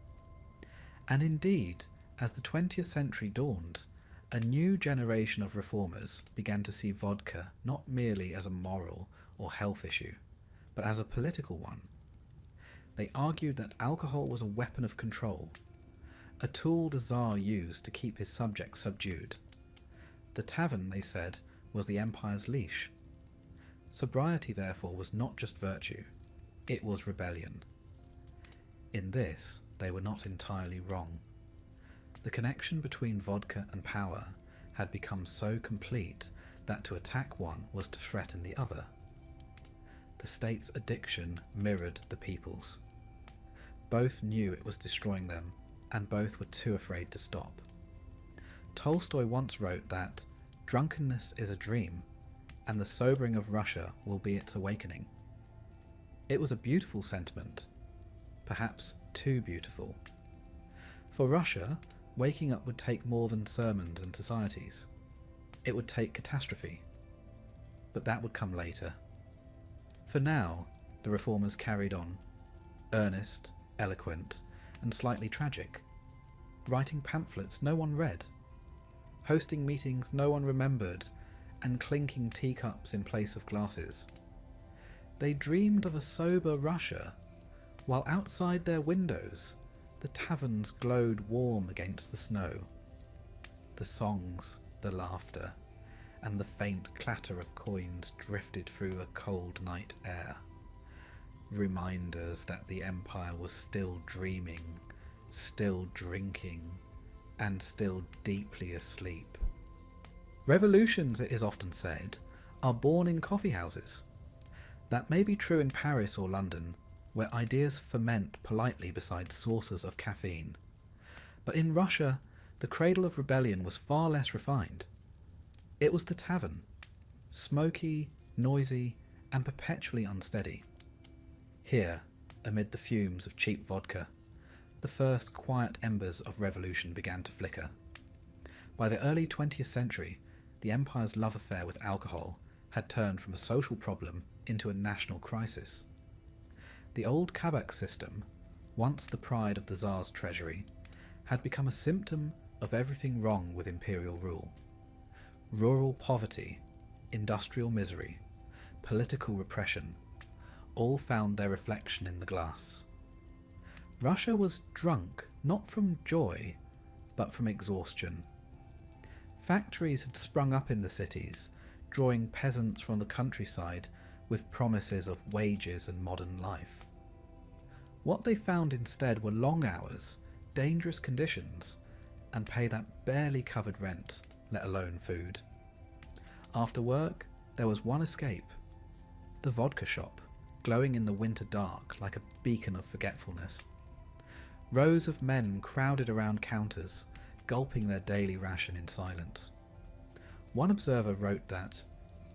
And indeed, as the 20th century dawned, a new generation of reformers began to see vodka not merely as a moral or health issue, but as a political one. They argued that alcohol was a weapon of control, a tool the Tsar used to keep his subjects subdued. The tavern, they said, was the empire's leash. Sobriety, therefore, was not just virtue, it was rebellion. In this, they were not entirely wrong. The connection between vodka and power had become so complete that to attack one was to threaten the other. The state's addiction mirrored the people's. Both knew it was destroying them, and both were too afraid to stop. Tolstoy once wrote that drunkenness is a dream, and the sobering of Russia will be its awakening. It was a beautiful sentiment, perhaps too beautiful. For Russia, waking up would take more than sermons and societies. It would take catastrophe. But that would come later. For now, the reformers carried on, earnest, eloquent, and slightly tragic, writing pamphlets no one read, hosting meetings no one remembered, and clinking teacups in place of glasses. They dreamed of a sober Russia, while outside their windows the taverns glowed warm against the snow. The songs, the laughter, and the faint clatter of coins drifted through a cold night air. Reminders that the empire was still dreaming, still drinking, and still deeply asleep. Revolutions, it is often said, are born in coffee houses. That may be true in Paris or London, where ideas ferment politely beside saucers of caffeine. But in Russia, the cradle of rebellion was far less refined. It was the tavern, smoky, noisy, and perpetually unsteady. Here, amid the fumes of cheap vodka, the first quiet embers of revolution began to flicker. By the early 20th century, the empire's love affair with alcohol had turned from a social problem into a national crisis. The old kabak system, once the pride of the Tsar's treasury, had become a symptom of everything wrong with imperial rule. Rural poverty, industrial misery, political repression, all found their reflection in the glass. Russia was drunk not from joy, but from exhaustion. Factories had sprung up in the cities, drawing peasants from the countryside with promises of wages and modern life. What they found instead were long hours, dangerous conditions, and pay that barely covered rent, let alone food. After work, there was one escape: the vodka shop, glowing in the winter dark like a beacon of forgetfulness. Rows of men crowded around counters, gulping their daily ration in silence. One observer wrote that,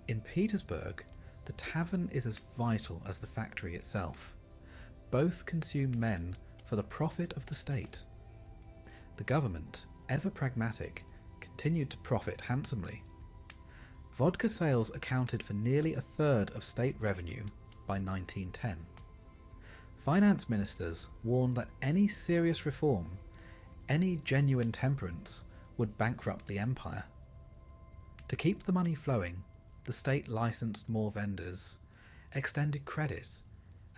"In Petersburg, the tavern is as vital as the factory itself. Both consume men for the profit of the state." The government, ever pragmatic, continued to profit handsomely. Vodka sales accounted for nearly a third of state revenue by 1910. Finance ministers warned that any serious reform, any genuine temperance, would bankrupt the empire. To keep the money flowing, the state licensed more vendors, extended credit,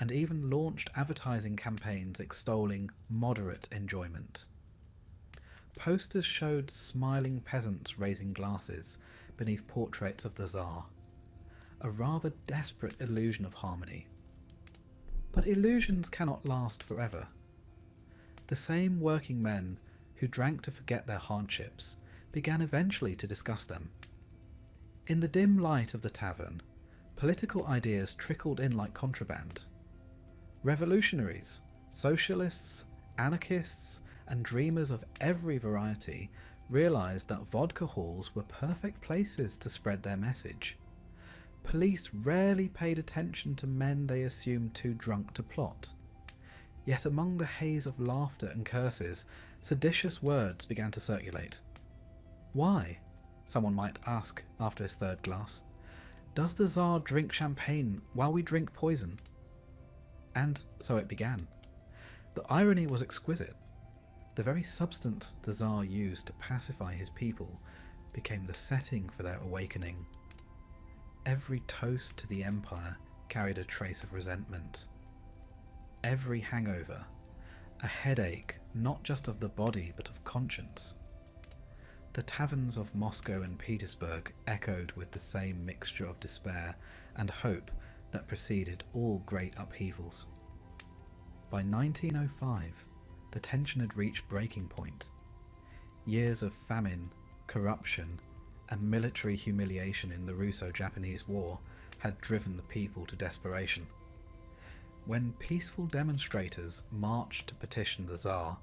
and even launched advertising campaigns extolling moderate enjoyment. Posters showed smiling peasants raising glasses beneath portraits of the Tsar, a rather desperate illusion of harmony. But illusions cannot last forever. The same working men who drank to forget their hardships began eventually to discuss them. In the dim light of the tavern, political ideas trickled in like contraband. Revolutionaries, socialists, anarchists, and dreamers of every variety realised that vodka halls were perfect places to spread their message. Police rarely paid attention to men they assumed too drunk to plot. Yet among the haze of laughter and curses, seditious words began to circulate. "Why?" someone might ask after his third glass. "Does the Tsar drink champagne while we drink poison?" And so it began. The irony was exquisite. The very substance the Tsar used to pacify his people became the setting for their awakening. Every toast to the empire carried a trace of resentment. Every hangover, a headache not just of the body but of conscience. The taverns of Moscow and Petersburg echoed with the same mixture of despair and hope that preceded all great upheavals. By 1905, the tension had reached breaking point. Years of famine, corruption, and military humiliation in the Russo-Japanese War had driven the people to desperation. When peaceful demonstrators marched to petition the Tsar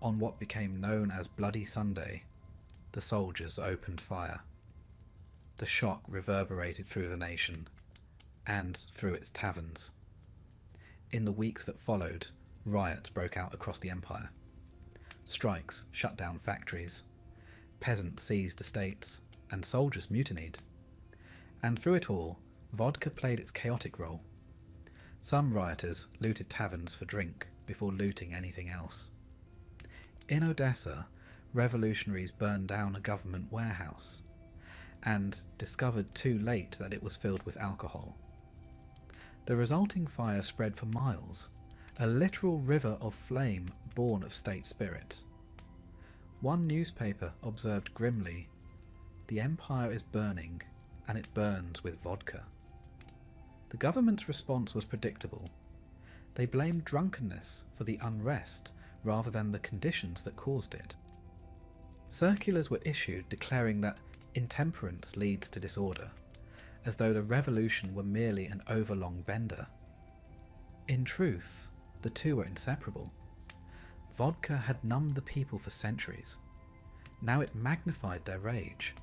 on what became known as Bloody Sunday, the soldiers opened fire. The shock reverberated through the nation, and through its taverns. In the weeks that followed, riots broke out across the empire. Strikes shut down factories, peasants seized estates, and soldiers mutinied. And through it all, vodka played its chaotic role. Some rioters looted taverns for drink before looting anything else. In Odessa, revolutionaries burned down a government warehouse and discovered too late that it was filled with alcohol. The resulting fire spread for miles, a literal river of flame born of state spirit. One newspaper observed grimly, "The empire is burning, and it burns with vodka." The government's response was predictable. They blamed drunkenness for the unrest rather than the conditions that caused it. Circulars were issued declaring that intemperance leads to disorder, as though the revolution were merely an overlong bender. In truth, the two were inseparable. Vodka had numbed the people for centuries. Now it magnified their rage.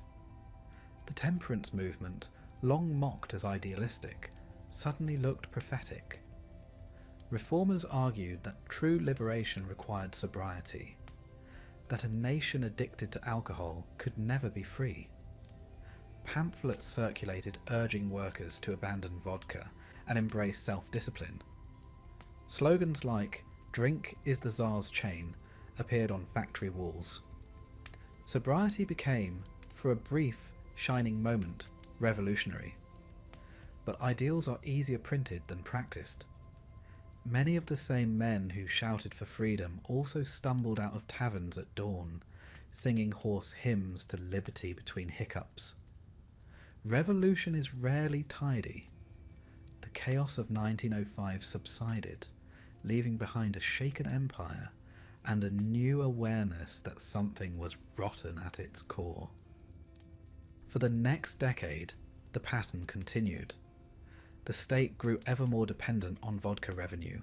The temperance movement, long mocked as idealistic, suddenly looked prophetic. Reformers argued that true liberation required sobriety, that a nation addicted to alcohol could never be free. Pamphlets circulated urging workers to abandon vodka and embrace self-discipline. Slogans like "Drink is the Tsar's chain" appeared on factory walls. Sobriety became, for a brief, shining moment, revolutionary. But ideals are easier printed than practiced. Many of the same men who shouted for freedom also stumbled out of taverns at dawn, singing hoarse hymns to liberty between hiccups. Revolution is rarely tidy. The chaos of 1905 subsided, leaving behind a shaken empire and a new awareness that something was rotten at its core. For the next decade, the pattern continued. The state grew ever more dependent on vodka revenue,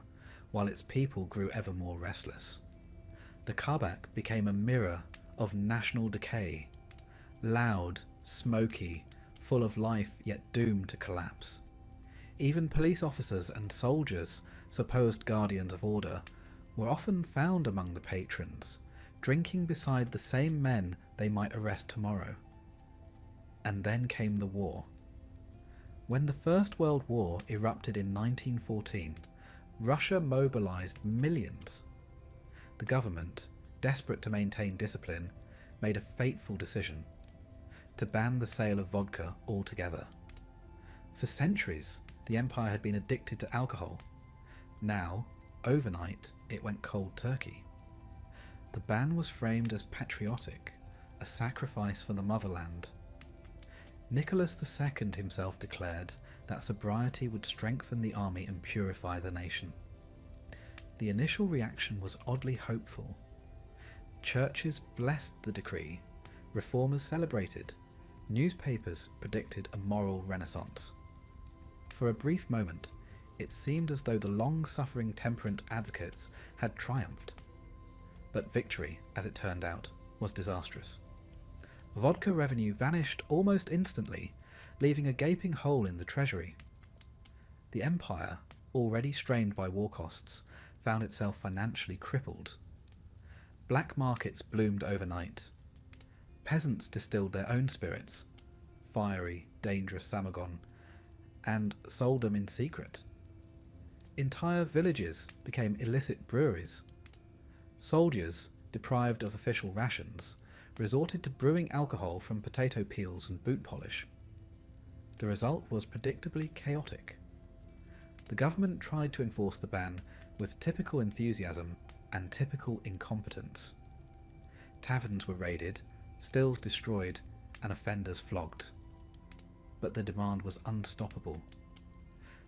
while its people grew ever more restless. The Kabak became a mirror of national decay, loud, smoky, full of life yet doomed to collapse. Even police officers and soldiers, supposed guardians of order, were often found among the patrons, drinking beside the same men they might arrest tomorrow. And then came the war. When the First World War erupted in 1914, Russia mobilized millions. The government, desperate to maintain discipline, made a fateful decision: to ban the sale of vodka altogether. For centuries, the empire had been addicted to alcohol. Now, overnight, it went cold turkey. The ban was framed as patriotic, a sacrifice for the motherland. Nicholas II himself declared that sobriety would strengthen the army and purify the nation. The initial reaction was oddly hopeful. Churches blessed the decree, reformers celebrated, newspapers predicted a moral renaissance. For a brief moment, it seemed as though the long-suffering temperance advocates had triumphed. But victory, as it turned out, was disastrous. Vodka revenue vanished almost instantly, leaving a gaping hole in the treasury. The empire, already strained by war costs, found itself financially crippled. Black markets bloomed overnight. Peasants distilled their own spirits, fiery, dangerous samagon, and sold them in secret. Entire villages became illicit breweries. Soldiers, deprived of official rations, resorted to brewing alcohol from potato peels and boot polish. The result was predictably chaotic. The government tried to enforce the ban with typical enthusiasm and typical incompetence. Taverns were raided, stills destroyed, and offenders flogged. But the demand was unstoppable.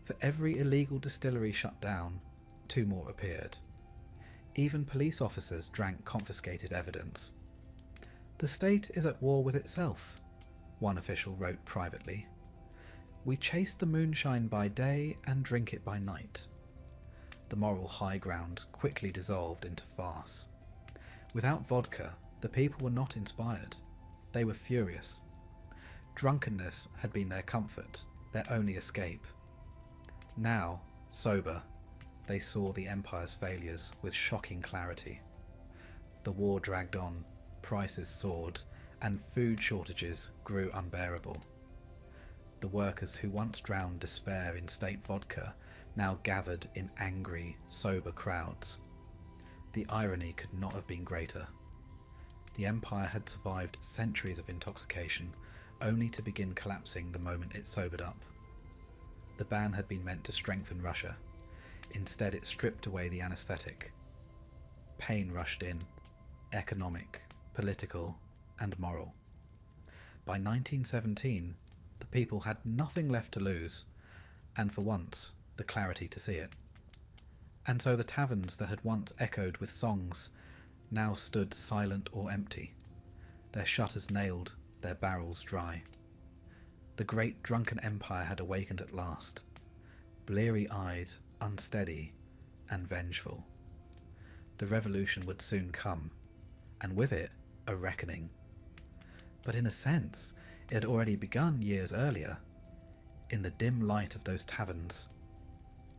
For every illegal distillery shut down, 2 more appeared. Even police officers drank confiscated evidence. "The state is at war with itself," one official wrote privately. "We chase the moonshine by day and drink it by night." The moral high ground quickly dissolved into farce. Without vodka, the people were not inspired. They were furious. Drunkenness had been their comfort, their only escape. Now, sober, they saw the empire's failures with shocking clarity. The war dragged on, prices soared, and food shortages grew unbearable. The workers who once drowned despair in state vodka now gathered in angry, sober crowds. The irony could not have been greater. The empire had survived centuries of intoxication, only to begin collapsing the moment it sobered up. The ban had been meant to strengthen Russia. Instead, it stripped away the anesthetic. Pain rushed in, economic, political, and moral. By 1917, the people had nothing left to lose, and for once, the clarity to see it. And so the taverns that had once echoed with songs now stood silent or empty, their shutters nailed, their barrels dry. The great drunken empire had awakened at last, bleary-eyed, unsteady, and vengeful. The revolution would soon come, and with it, a reckoning. But in a sense, it had already begun years earlier, in the dim light of those taverns,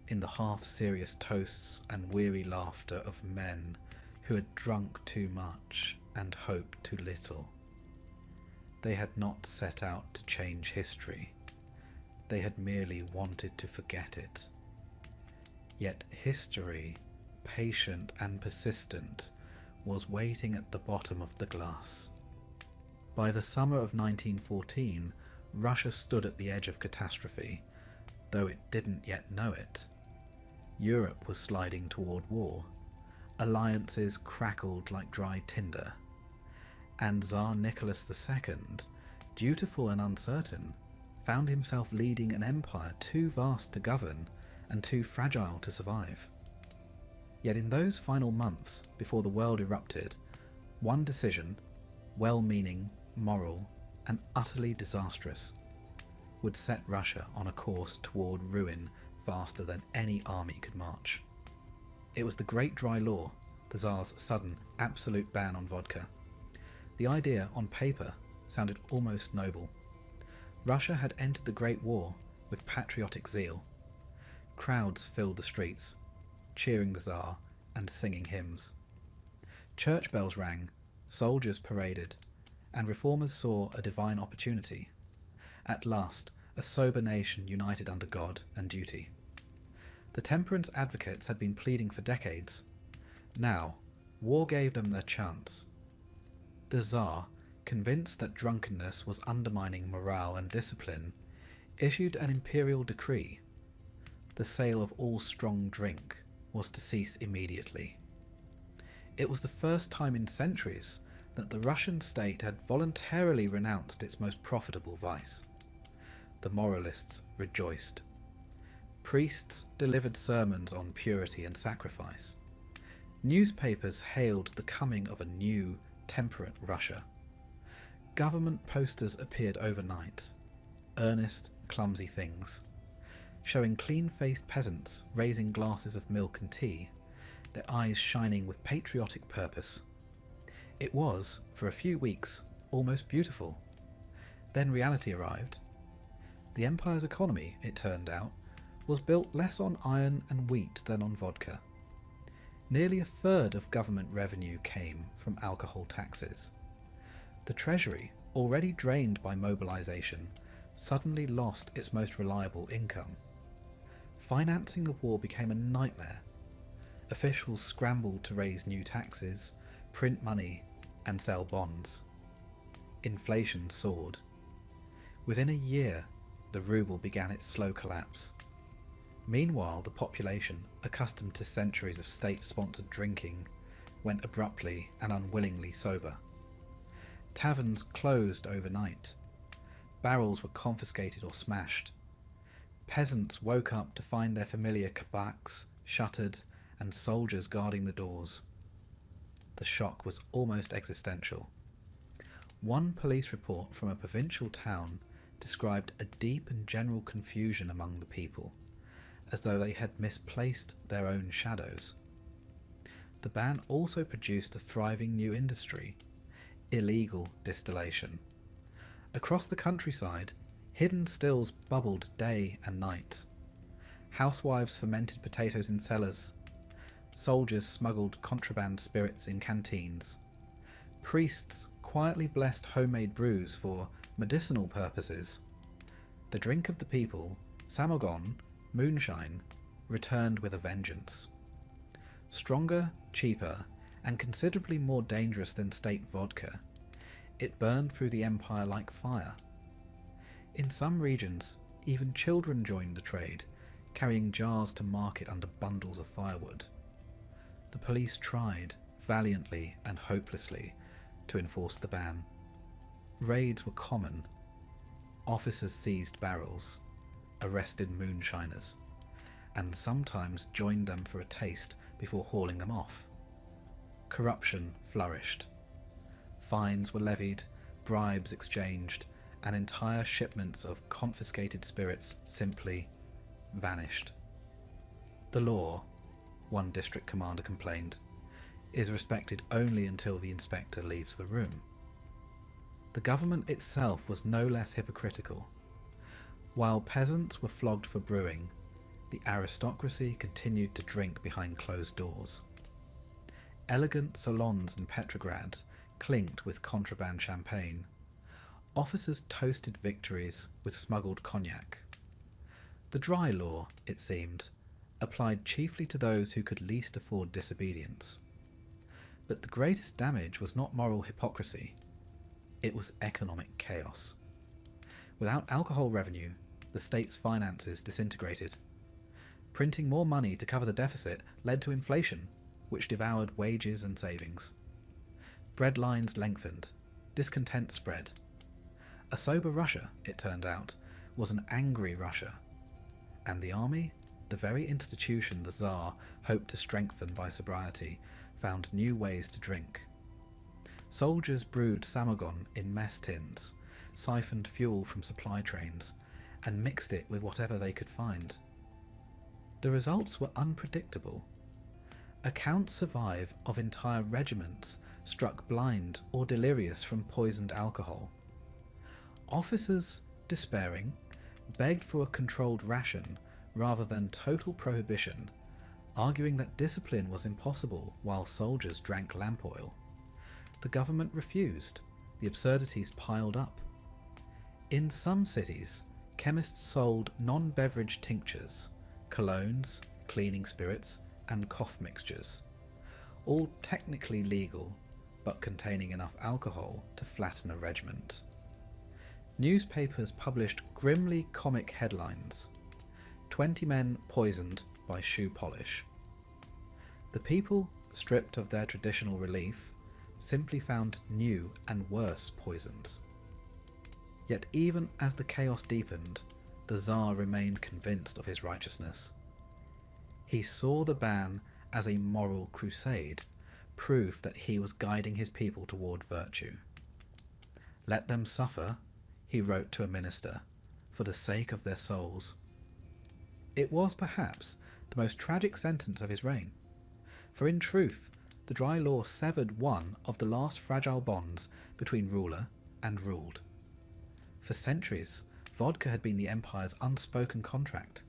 in the half-serious toasts and weary laughter of men who had drunk too much and hoped too little. They had not set out to change history. They had merely wanted to forget it. Yet history, patient and persistent, was waiting at the bottom of the glass. By the summer of 1914, Russia stood at the edge of catastrophe, though it didn't yet know it. Europe was sliding toward war. Alliances crackled like dry tinder. And Tsar Nicholas II, dutiful and uncertain, found himself leading an empire too vast to govern and too fragile to survive. Yet in those final months before the world erupted, one decision, well-meaning, moral, and utterly disastrous, would set Russia on a course toward ruin faster than any army could march. It was the Great Dry Law, the Tsar's sudden, absolute ban on vodka. The idea, on paper, sounded almost noble. Russia had entered the Great War with patriotic zeal. Crowds filled the streets, cheering the Tsar and singing hymns. Church bells rang, soldiers paraded, and reformers saw a divine opportunity. At last, a sober nation united under God and duty. The temperance advocates had been pleading for decades. Now, war gave them their chance. The Tsar, convinced that drunkenness was undermining morale and discipline, issued an imperial decree. The sale of all strong drink was to cease immediately. It was the first time in centuries that the Russian state had voluntarily renounced its most profitable vice. The moralists rejoiced. Priests delivered sermons on purity and sacrifice. Newspapers hailed the coming of a new, temperate Russia. Government posters appeared overnight, earnest, clumsy things, showing clean-faced peasants raising glasses of milk and tea, their eyes shining with patriotic purpose. It was, for a few weeks, almost beautiful. Then reality arrived. The empire's economy, it turned out, was built less on iron and wheat than on vodka. Nearly a third of government revenue came from alcohol taxes. The treasury, already drained by mobilization, suddenly lost its most reliable income. Financing the war became a nightmare. Officials scrambled to raise new taxes, print money, and sell bonds. Inflation soared. Within a year, the ruble began its slow collapse. Meanwhile, the population, accustomed to centuries of state-sponsored drinking, went abruptly and unwillingly sober. Taverns closed overnight. Barrels were confiscated or smashed. Peasants woke up to find their familiar kabaks shuttered and soldiers guarding the doors. The shock was almost existential. One police report from a provincial town described a deep and general confusion among the people, as though they had misplaced their own shadows. The ban also produced a thriving new industry: illegal distillation. Across the countryside, hidden stills bubbled day and night. Housewives fermented potatoes in cellars. Soldiers smuggled contraband spirits in canteens. Priests quietly blessed homemade brews for medicinal purposes. The drink of the people, samogon, moonshine, returned with a vengeance. Stronger, cheaper, and considerably more dangerous than state vodka, it burned through the empire like fire. In some regions, even children joined the trade, carrying jars to market under bundles of firewood. The police tried, valiantly and hopelessly, to enforce the ban. Raids were common. Officers seized barrels, arrested moonshiners, and sometimes joined them for a taste before hauling them off. Corruption flourished. Fines were levied, bribes exchanged, and entire shipments of confiscated spirits simply vanished. The law, one district commander complained, is respected only until the inspector leaves the room. The government itself was no less hypocritical. While peasants were flogged for brewing, the aristocracy continued to drink behind closed doors. Elegant salons in Petrograd clinked with contraband champagne. Officers toasted victories with smuggled cognac. The dry law, it seemed, applied chiefly to those who could least afford disobedience. But the greatest damage was not moral hypocrisy. It was economic chaos. Without alcohol revenue, the state's finances disintegrated. Printing more money to cover the deficit led to inflation, which devoured wages and savings. Bread lines lengthened. Discontent spread. A sober Russia, it turned out, was an angry Russia. And the army, the very institution the Tsar hoped to strengthen by sobriety, found new ways to drink. Soldiers brewed samogon in mess tins, siphoned fuel from supply trains, and mixed it with whatever they could find. The results were unpredictable. Accounts survive of entire regiments struck blind or delirious from poisoned alcohol. Officers, despairing, begged for a controlled ration rather than total prohibition, arguing that discipline was impossible while soldiers drank lamp oil. The government refused. The absurdities piled up. In some cities, chemists sold non-beverage tinctures, colognes, cleaning spirits, and cough mixtures, all technically legal but containing enough alcohol to flatten a regiment. Newspapers published grimly comic headlines: 20 men poisoned by shoe polish. The people, stripped of their traditional relief, simply found new and worse poisons. Yet even as the chaos deepened, the Tsar remained convinced of his righteousness. He saw the ban as a moral crusade, proof that he was guiding his people toward virtue. "Let them suffer," he wrote to a minister, "for the sake of their souls." It was perhaps the most tragic sentence of his reign, for in truth the dry law severed one of the last fragile bonds between ruler and ruled. For centuries, vodka had been the empire's unspoken contract.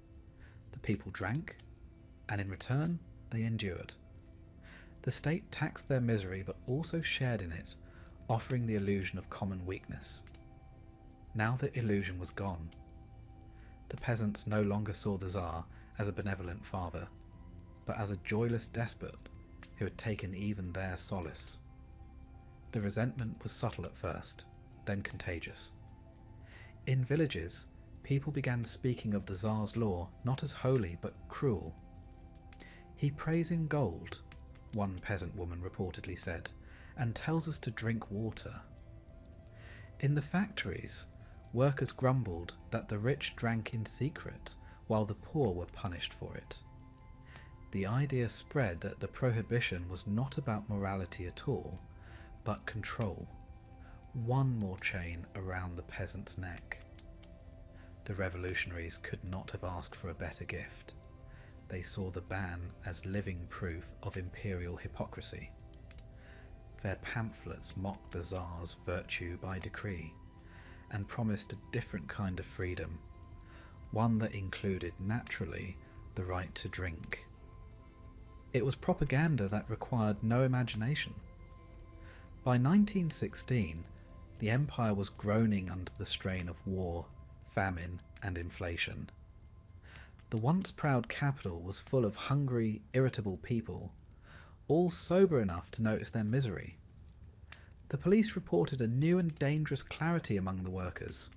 The people drank, and in return they endured. The state taxed their misery but also shared in it, offering the illusion of common weakness. Now the illusion was gone. The peasants no longer saw the Tsar as a benevolent father, but as a joyless despot who had taken even their solace. The resentment was subtle at first, then contagious. In villages, people began speaking of the Tsar's law not as holy but cruel. "He prays in gold," one peasant woman reportedly said, "and tells us to drink water." In the factories, workers grumbled that the rich drank in secret while the poor were punished for it. The idea spread that the prohibition was not about morality at all, but control. One more chain around the peasant's neck. The revolutionaries could not have asked for a better gift. They saw the ban as living proof of imperial hypocrisy. Their pamphlets mocked the Tsar's virtue by decree, and promised a different kind of freedom, one that included, naturally, the right to drink. It was propaganda that required no imagination. By 1916, the empire was groaning under the strain of war, famine, and inflation. The once proud capital was full of hungry, irritable people, all sober enough to notice their misery. The police reported a new and dangerous clarity among the workers.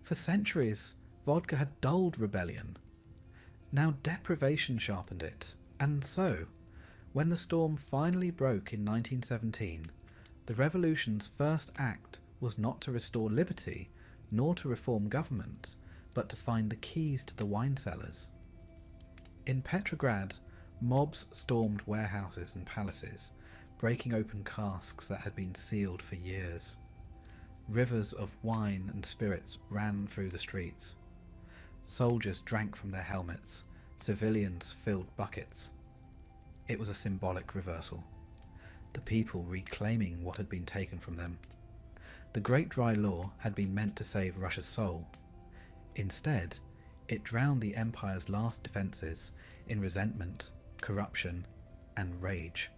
For centuries, vodka had dulled rebellion. Now deprivation sharpened it, and so, when the storm finally broke in 1917, the revolution's first act was not to restore liberty, nor to reform government, but to find the keys to the wine cellars. In Petrograd, mobs stormed warehouses and palaces, breaking open casks that had been sealed for years. Rivers of wine and spirits ran through the streets. Soldiers drank from their helmets, civilians filled buckets. It was a symbolic reversal, the people reclaiming what had been taken from them. The Great Dry Law had been meant to save Russia's soul. Instead, it drowned the empire's last defences in resentment, corruption, and rage.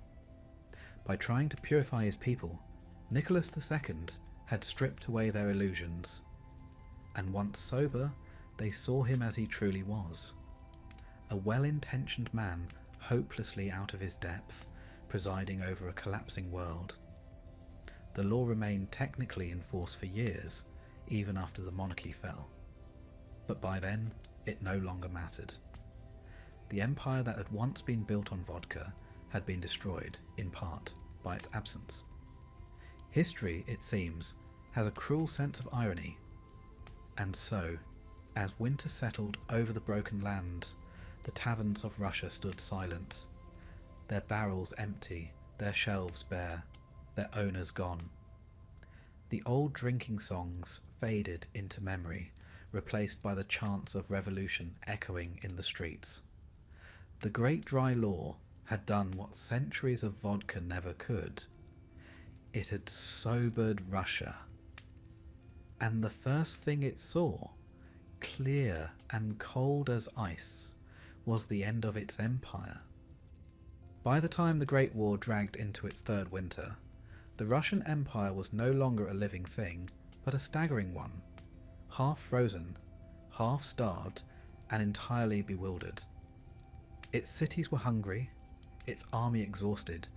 By trying to purify his people, Nicholas II had stripped away their illusions, and once sober, they saw him as he truly was. A well-intentioned man hopelessly out of his depth, presiding over a collapsing world. The law remained technically in force for years, even after the monarchy fell. But by then, it no longer mattered. The empire that had once been built on vodka had been destroyed, in part, by its absence. History, it seems, has a cruel sense of irony. And so, as winter settled over the broken lands, the taverns of Russia stood silent, their barrels empty, their shelves bare, their owners gone. The old drinking songs faded into memory, replaced by the chants of revolution echoing in the streets. The Great Dry Law had done what centuries of vodka never could. It had sobered Russia. And the first thing it saw, clear and cold as ice, was the end of its empire. By the time the Great War dragged into its third winter, the Russian Empire was no longer a living thing, but a staggering one, half frozen, half starved, and entirely bewildered. Its cities were hungry, its army exhausted,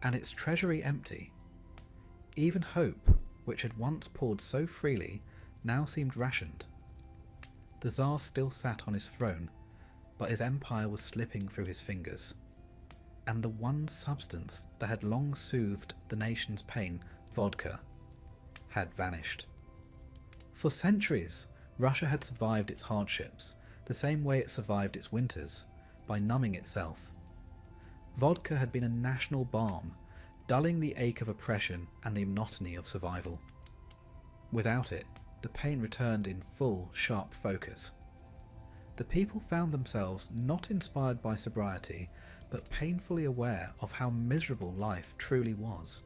and its treasury empty. Even hope, which had once poured so freely, now seemed rationed. The Tsar still sat on his throne, but his empire was slipping through his fingers, and the one substance that had long soothed the nation's pain, vodka, had vanished. For centuries, Russia had survived its hardships the same way it survived its winters, by numbing itself. Vodka had been a national balm, dulling the ache of oppression and the monotony of survival. Without it, the pain returned in full, sharp focus. The people found themselves not inspired by sobriety, but painfully aware of how miserable life truly was.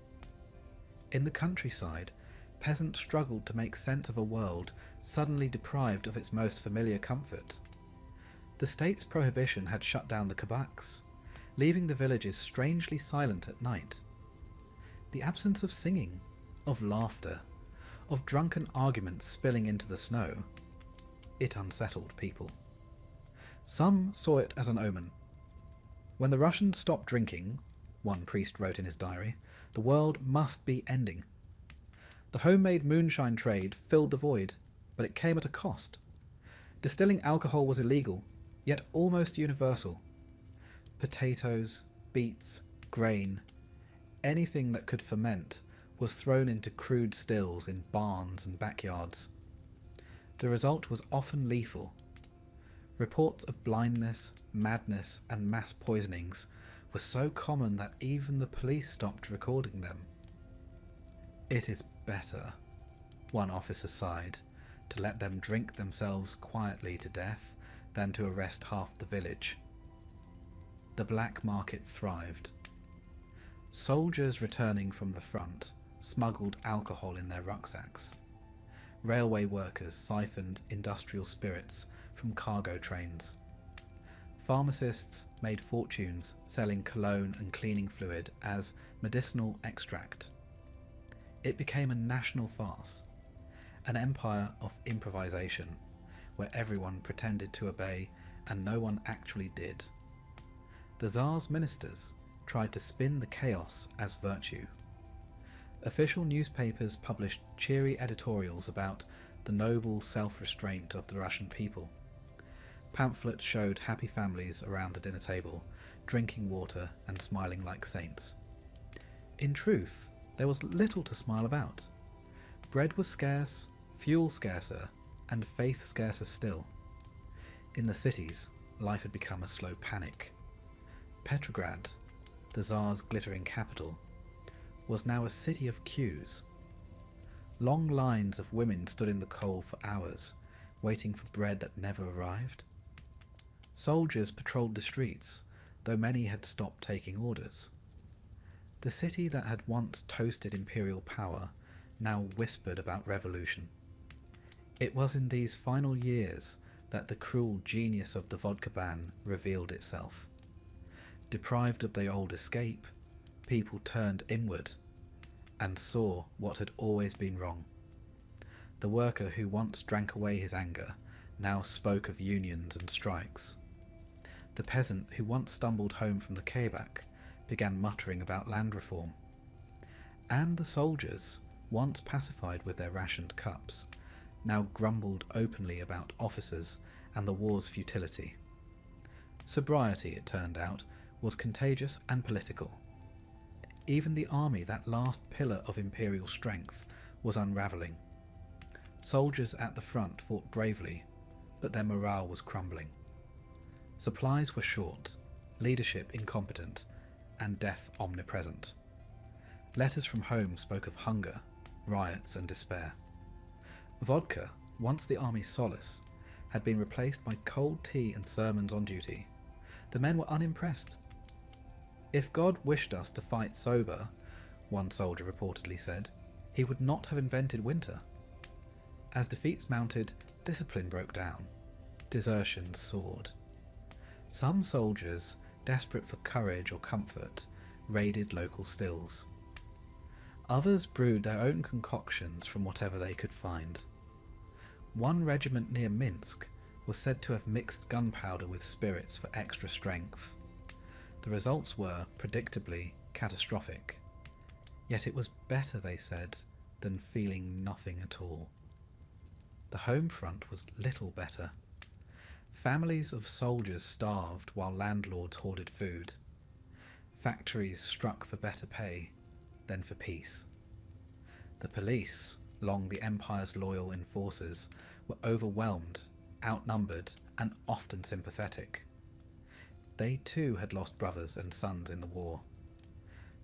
In the countryside, peasants struggled to make sense of a world suddenly deprived of its most familiar comfort. The state's prohibition had shut down the kabaks, leaving the villages strangely silent at night. The absence of singing, of laughter, of drunken arguments spilling into the snow, it unsettled people. Some saw it as an omen. When the Russians stopped drinking, one priest wrote in his diary, the world must be ending. The homemade moonshine trade filled the void, but it came at a cost. Distilling alcohol was illegal, yet almost universal. Potatoes, beets, grain, anything that could ferment was thrown into crude stills in barns and backyards. The result was often lethal. Reports of blindness, madness, and mass poisonings were so common that even the police stopped recording them. It is better, one officer sighed, to let them drink themselves quietly to death than to arrest half the village. The black market thrived. Soldiers returning from the front smuggled alcohol in their rucksacks. Railway workers siphoned industrial spirits from cargo trains. Pharmacists made fortunes selling cologne and cleaning fluid as medicinal extract. It became a national farce, an empire of improvisation, where everyone pretended to obey and no one actually did. The Tsar's ministers tried to spin the chaos as virtue. Official newspapers published cheery editorials about the noble self-restraint of the Russian people. Pamphlets showed happy families around the dinner table, drinking water and smiling like saints. In truth, there was little to smile about. Bread was scarce, fuel scarcer, and faith scarcer still. In the cities, life had become a slow panic. Petrograd, the Tsar's glittering capital, was now a city of queues. Long lines of women stood in the cold for hours, waiting for bread that never arrived. Soldiers patrolled the streets, though many had stopped taking orders. The city that had once toasted imperial power now whispered about revolution. It was in these final years that the cruel genius of the vodka ban revealed itself. Deprived of their old escape, people turned inward and saw what had always been wrong. The worker who once drank away his anger now spoke of unions and strikes. The peasant who once stumbled home from the Kabak began muttering about land reform. And the soldiers, once pacified with their rationed cups, now grumbled openly about officers and the war's futility. Sobriety, it turned out, was contagious and political. Even the army, that last pillar of imperial strength, was unraveling. Soldiers at the front fought bravely, but their morale was crumbling. Supplies were short, leadership incompetent, and death omnipresent. Letters from home spoke of hunger, riots, and despair. Vodka, once the army's solace, had been replaced by cold tea and sermons on duty. The men were unimpressed. "If God wished us to fight sober," one soldier reportedly said, "he would not have invented winter." As defeats mounted, discipline broke down. Desertions soared. Some soldiers, desperate for courage or comfort, raided local stills. Others brewed their own concoctions from whatever they could find. One regiment near Minsk was said to have mixed gunpowder with spirits for extra strength. The results were, predictably, catastrophic. Yet it was better, they said, than feeling nothing at all. The home front was little better. Families of soldiers starved while landlords hoarded food. Factories struck for better pay, then for peace. The police, long the Empire's loyal enforcers, were overwhelmed, outnumbered, and often sympathetic. They too had lost brothers and sons in the war.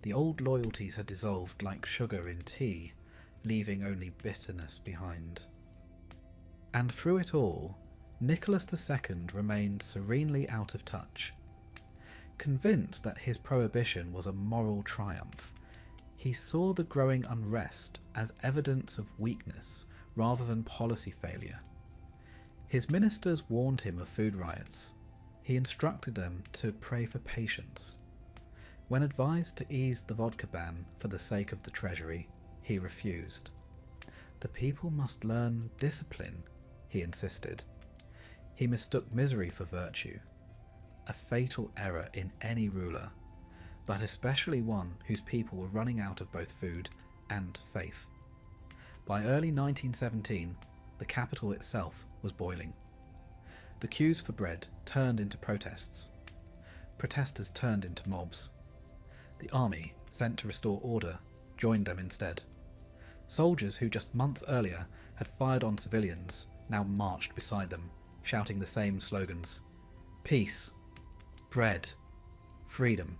The old loyalties had dissolved like sugar in tea, leaving only bitterness behind. And through it all, Nicholas II remained serenely out of touch. Convinced that his prohibition was a moral triumph, he saw the growing unrest as evidence of weakness rather than policy failure. His ministers warned him of food riots. He instructed them to pray for patience. When advised to ease the vodka ban for the sake of the treasury, he refused. The people must learn discipline, he insisted. He mistook misery for virtue, a fatal error in any ruler, but especially one whose people were running out of both food and faith. By early 1917, the capital itself was boiling. The queues for bread turned into protests. Protesters turned into mobs. The army, sent to restore order, joined them instead. Soldiers who just months earlier had fired on civilians now marched beside them, shouting the same slogans: peace, bread, freedom.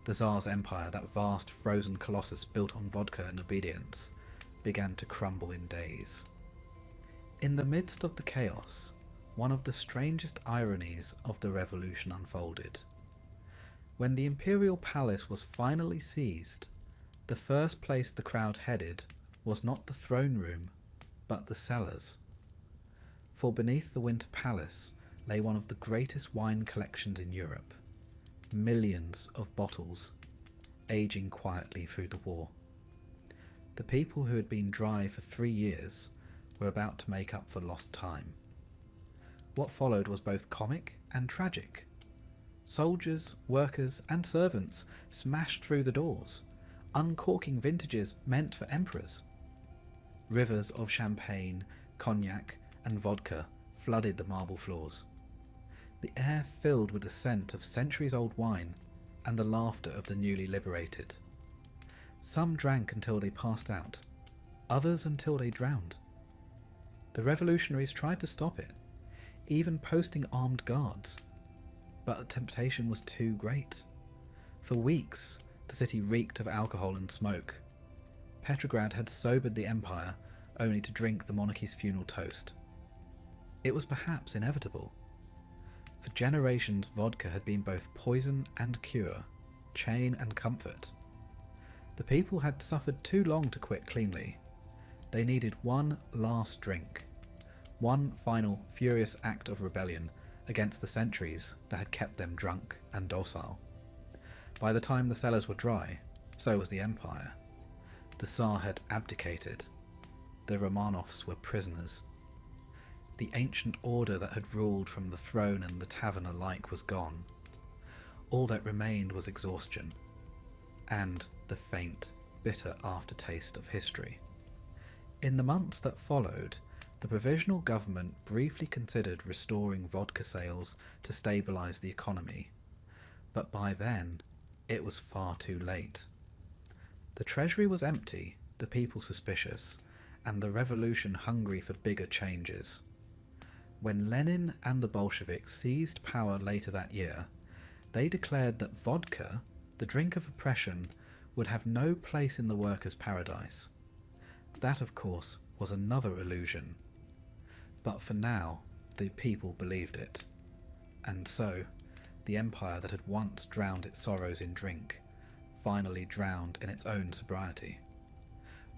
The Tsar's empire, that vast frozen colossus built on vodka and obedience, began to crumble in days. In the midst of the chaos, one of the strangest ironies of the revolution unfolded. When the Imperial Palace was finally seized, the first place the crowd headed was not the throne room, but the cellars. For beneath the Winter Palace lay one of the greatest wine collections in Europe. Millions of bottles, aging quietly through the war. The people who had been dry for 3 years were about to make up for lost time. What followed was both comic and tragic. Soldiers, workers, and servants smashed through the doors, uncorking vintages meant for emperors. Rivers of champagne, cognac, and vodka flooded the marble floors. The air filled with the scent of centuries-old wine and the laughter of the newly liberated. Some drank until they passed out, others until they drowned. The revolutionaries tried to stop it, even posting armed guards. But the temptation was too great. For weeks, the city reeked of alcohol and smoke. Petrograd had sobered the empire only to drink the monarchy's funeral toast. It was perhaps inevitable. For generations, vodka had been both poison and cure, chain and comfort. The people had suffered too long to quit cleanly. They needed one last drink, one final furious act of rebellion against the centuries that had kept them drunk and docile. By the time the cellars were dry, so was the empire. The Tsar had abdicated. The Romanovs were prisoners. The ancient order that had ruled from the throne and the tavern alike was gone. All that remained was exhaustion, and the faint, bitter aftertaste of history. In the months that followed, the provisional government briefly considered restoring vodka sales to stabilise the economy, but by then it was far too late. The treasury was empty, the people suspicious, and the revolution hungry for bigger changes. When Lenin and the Bolsheviks seized power later that year, they declared that vodka, the drink of oppression, would have no place in the workers' paradise. That, of course, was another illusion. But for now, the people believed it. And so, the empire that had once drowned its sorrows in drink, finally drowned in its own sobriety.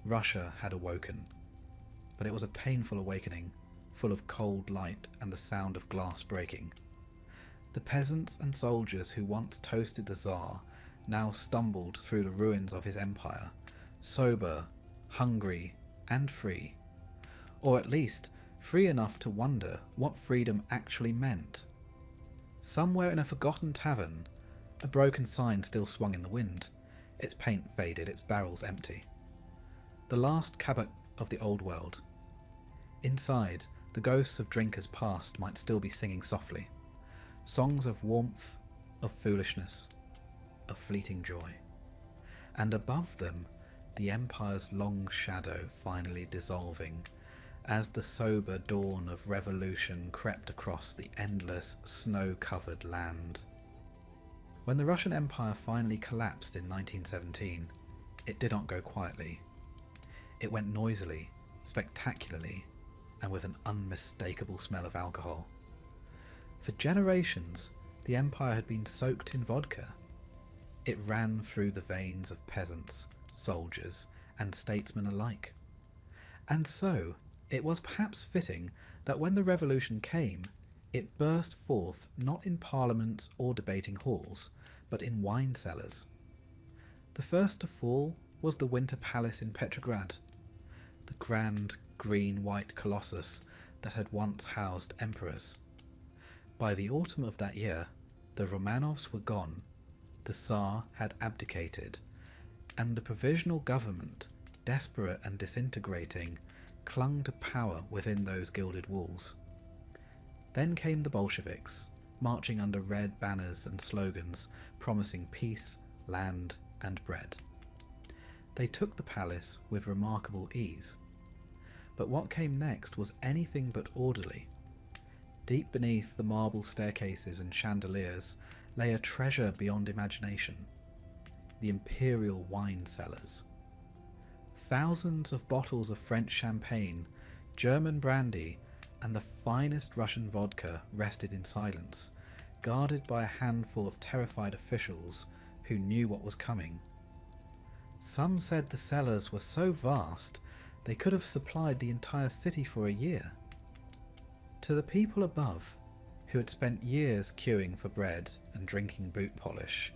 Russia had awoken, but it was a painful awakening, full of cold light and the sound of glass breaking. The peasants and soldiers who once toasted the Tsar now stumbled through the ruins of his empire, sober, hungry, and free, or at least free enough to wonder what freedom actually meant. Somewhere in a forgotten tavern, a broken sign still swung in the wind, its paint faded, its barrels empty. The last cabot of the old world. Inside, the ghosts of drinkers past might still be singing softly, songs of warmth, of foolishness, of fleeting joy. And above them, the empire's long shadow finally dissolving, as the sober dawn of revolution crept across the endless, snow-covered land. When the Russian Empire finally collapsed in 1917, it did not go quietly. It went noisily, spectacularly, and with an unmistakable smell of alcohol. For generations, the empire had been soaked in vodka. It ran through the veins of peasants, soldiers, and statesmen alike. And so, it was perhaps fitting that when the revolution came, it burst forth not in parliaments or debating halls, but in wine cellars. The first to fall was the Winter Palace in Petrograd, the grand green-white colossus that had once housed emperors. By the autumn of that year, the Romanovs were gone, the Tsar had abdicated, and the provisional government, desperate and disintegrating, clung to power within those gilded walls. Then came the Bolsheviks, marching under red banners and slogans promising peace, land, and bread. They took the palace with remarkable ease. But what came next was anything but orderly. Deep beneath the marble staircases and chandeliers lay a treasure beyond imagination: the Imperial wine cellars. Thousands of bottles of French champagne, German brandy, and the finest Russian vodka rested in silence, guarded by a handful of terrified officials who knew what was coming. Some said the cellars were so vast they could have supplied the entire city for a year. To the people above, who had spent years queuing for bread and drinking boot polish,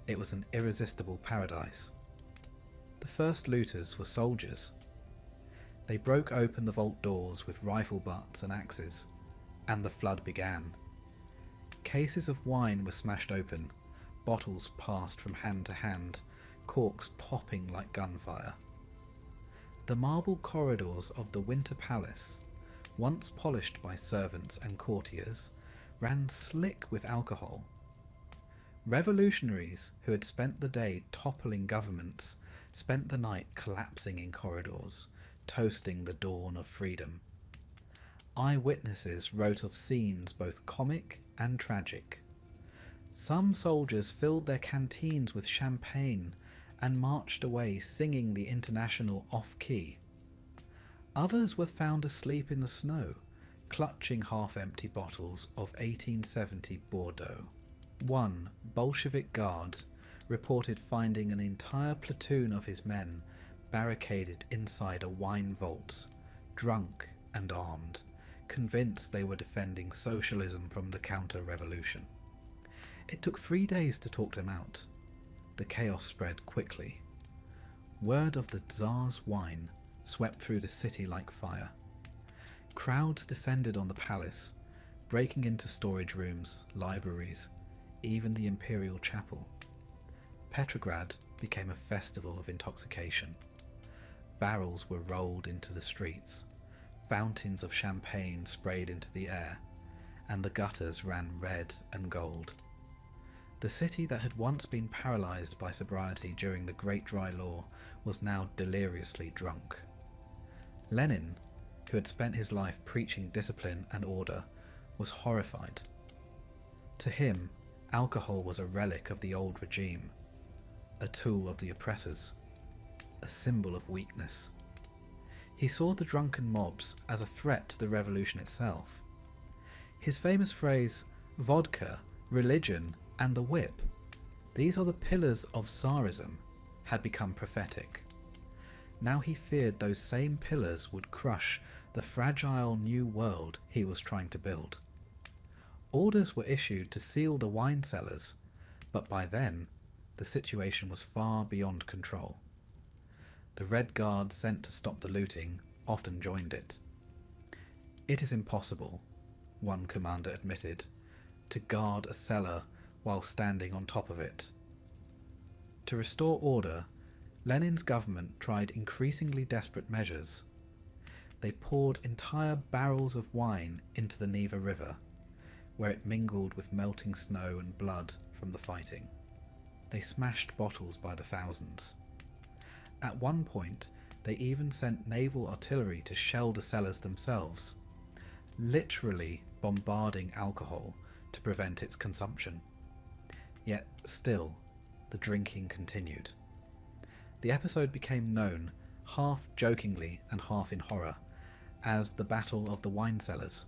it was an irresistible paradise. The first looters were soldiers. They broke open the vault doors with rifle butts and axes, and the flood began. Cases of wine were smashed open, bottles passed from hand to hand, corks popping like gunfire. The marble corridors of the Winter Palace, once polished by servants and courtiers, ran slick with alcohol. Revolutionaries who had spent the day toppling governments spent the night collapsing in corridors, toasting the dawn of freedom. Eyewitnesses wrote of scenes both comic and tragic. Some soldiers filled their canteens with champagne and marched away singing the International off-key. Others were found asleep in the snow, clutching half-empty bottles of 1870 Bordeaux. One Bolshevik guard reported finding an entire platoon of his men barricaded inside a wine vault, drunk and armed, convinced they were defending socialism from the counter-revolution. It took 3 days to talk them out. The chaos spread quickly. Word of the Tsar's wine swept through the city like fire. Crowds descended on the palace, breaking into storage rooms, libraries, even the Imperial Chapel. Petrograd became a festival of intoxication. Barrels were rolled into the streets, fountains of champagne sprayed into the air, and the gutters ran red and gold. The city that had once been paralysed by sobriety during the Great Dry Law was now deliriously drunk. Lenin, who had spent his life preaching discipline and order, was horrified. To him, alcohol was a relic of the old regime, a tool of the oppressors, a symbol of weakness. He saw the drunken mobs as a threat to the revolution itself. His famous phrase, "Vodka, religion, and the whip, these are the pillars of Tsarism, had become prophetic. Now he feared those same pillars would crush the fragile new world he was trying to build. Orders were issued to seal the wine cellars, but by then the situation was far beyond control. The Red Guard sent to stop the looting often joined it. It is impossible, one commander admitted, to guard a cellar while standing on top of it. To restore order, Lenin's government tried increasingly desperate measures. They poured entire barrels of wine into the Neva River, where it mingled with melting snow and blood from the fighting. They smashed bottles by the thousands. At one point, they even sent naval artillery to shell the cellars themselves, literally bombarding alcohol to prevent its consumption. Yet still, the drinking continued. The episode became known, half jokingly and half in horror, as the Battle of the Wine Cellars.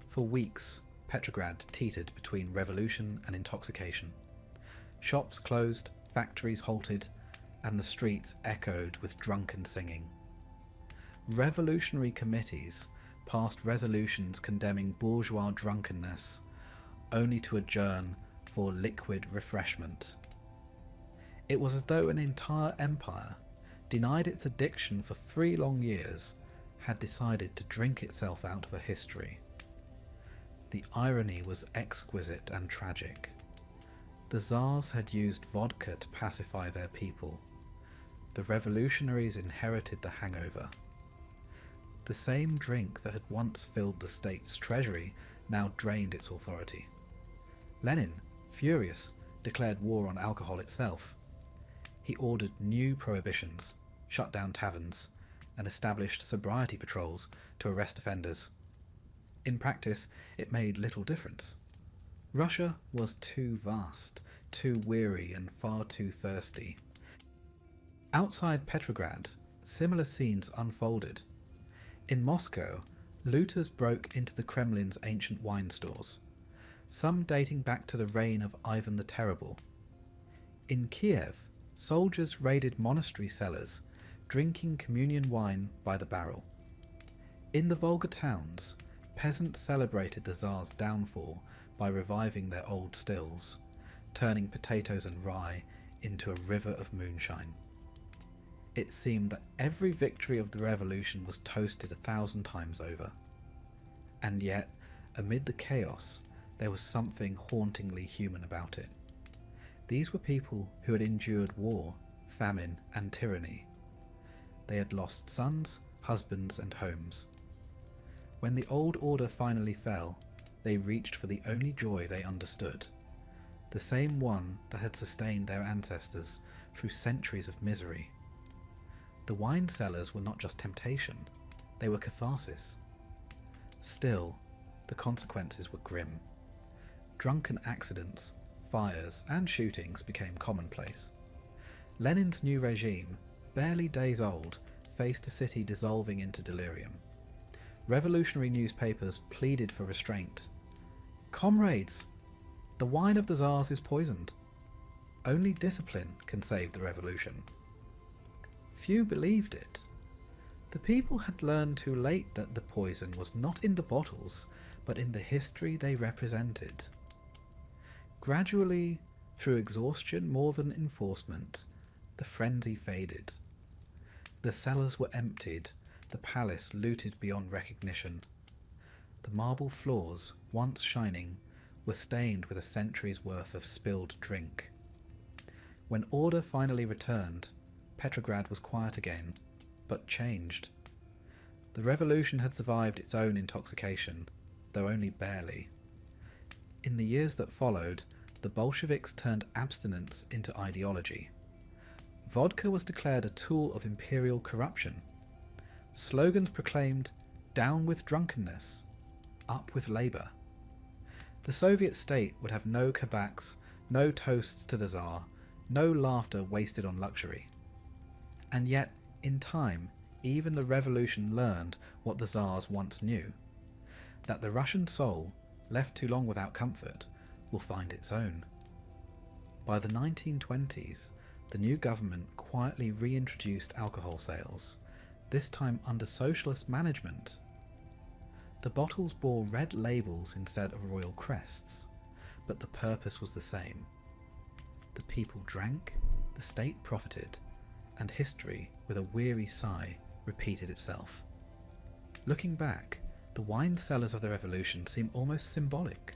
For weeks, Petrograd teetered between revolution and intoxication. Shops closed, factories halted, and the streets echoed with drunken singing. Revolutionary committees passed resolutions condemning bourgeois drunkenness, only to adjourn for liquid refreshment. It was as though an entire empire, denied its addiction for 3 long years, had decided to drink itself out of a history. The irony was exquisite and tragic. The Tsars had used vodka to pacify their people. The revolutionaries inherited the hangover. The same drink that had once filled the state's treasury now drained its authority. Lenin, furious, declared war on alcohol itself. He ordered new prohibitions, shut down taverns, and established sobriety patrols to arrest offenders. In practice, it made little difference. Russia was too vast, too weary, and far too thirsty. Outside Petrograd, similar scenes unfolded. In Moscow, looters broke into the Kremlin's ancient wine stores, some dating back to the reign of Ivan the Terrible. In Kiev, soldiers raided monastery cellars, drinking communion wine by the barrel. In the Volga towns, peasants celebrated the Tsar's downfall by reviving their old stills, turning potatoes and rye into a river of moonshine. It seemed that every victory of the revolution was toasted 1,000 times over. And yet, amid the chaos, there was something hauntingly human about it. These were people who had endured war, famine, and tyranny. They had lost sons, husbands, and homes. When the old order finally fell, they reached for the only joy they understood, the same one that had sustained their ancestors through centuries of misery. The wine cellars were not just temptation, they were catharsis. Still, the consequences were grim. Drunken accidents, fires, and shootings became commonplace. Lenin's new regime, barely days old, faced a city dissolving into delirium. Revolutionary newspapers pleaded for restraint. "Comrades, the wine of the Tsars is poisoned. Only discipline can save the revolution." Few believed it. The people had learned too late that the poison was not in the bottles, but in the history they represented. Gradually, through exhaustion more than enforcement, the frenzy faded. The cellars were emptied, the palace looted beyond recognition. The marble floors, once shining, were stained with a century's worth of spilled drink. When order finally returned, Petrograd was quiet again, but changed. The revolution had survived its own intoxication, though only barely. In the years that followed, the Bolsheviks turned abstinence into ideology. Vodka was declared a tool of imperial corruption. Slogans proclaimed, "Down with drunkenness," "Up with labour." The Soviet state would have no kabaks, no toasts to the Tsar, no laughter wasted on luxury. And yet, in time, even the revolution learned what the Tsars once knew, that the Russian soul, left too long without comfort, will find its own. By the 1920s, the new government quietly reintroduced alcohol sales, this time under socialist management. The bottles bore red labels instead of royal crests, but the purpose was the same. The people drank, the state profited, and history, with a weary sigh, repeated itself. Looking back, the wine cellars of the revolution seem almost symbolic,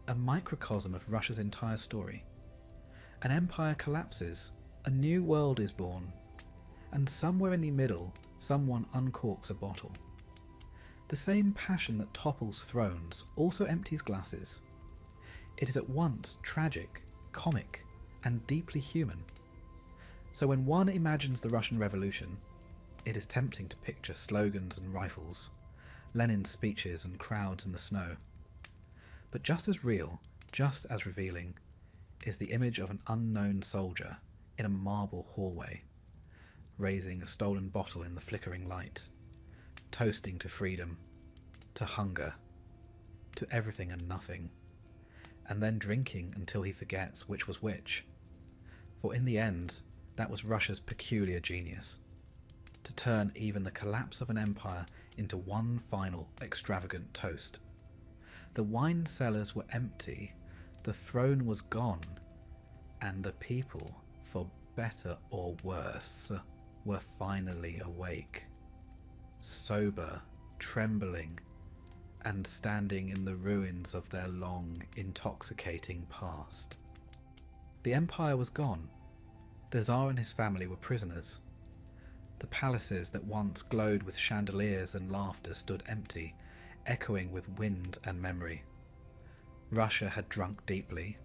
a microcosm of Russia's entire story. An empire collapses, a new world is born, and somewhere in the middle, someone uncorks a bottle. The same passion that topples thrones also empties glasses. It is at once tragic, comic, and deeply human. So when one imagines the Russian Revolution, it is tempting to picture slogans and rifles, Lenin's speeches and crowds in the snow. But just as real, just as revealing, is the image of an unknown soldier in a marble hallway, raising a stolen bottle in the flickering light, toasting to freedom, to hunger, to everything and nothing, and then drinking until he forgets which was which. For in the end, that was Russia's peculiar genius, to turn even the collapse of an empire into one final extravagant toast. The wine cellars were empty, the throne was gone, and the people, for better or worse, were finally awake, sober, trembling, and standing in the ruins of their long, intoxicating past. The empire was gone. The Tsar and his family were prisoners. The palaces that once glowed with chandeliers and laughter stood empty, echoing with wind and memory. Russia had drunk deeply,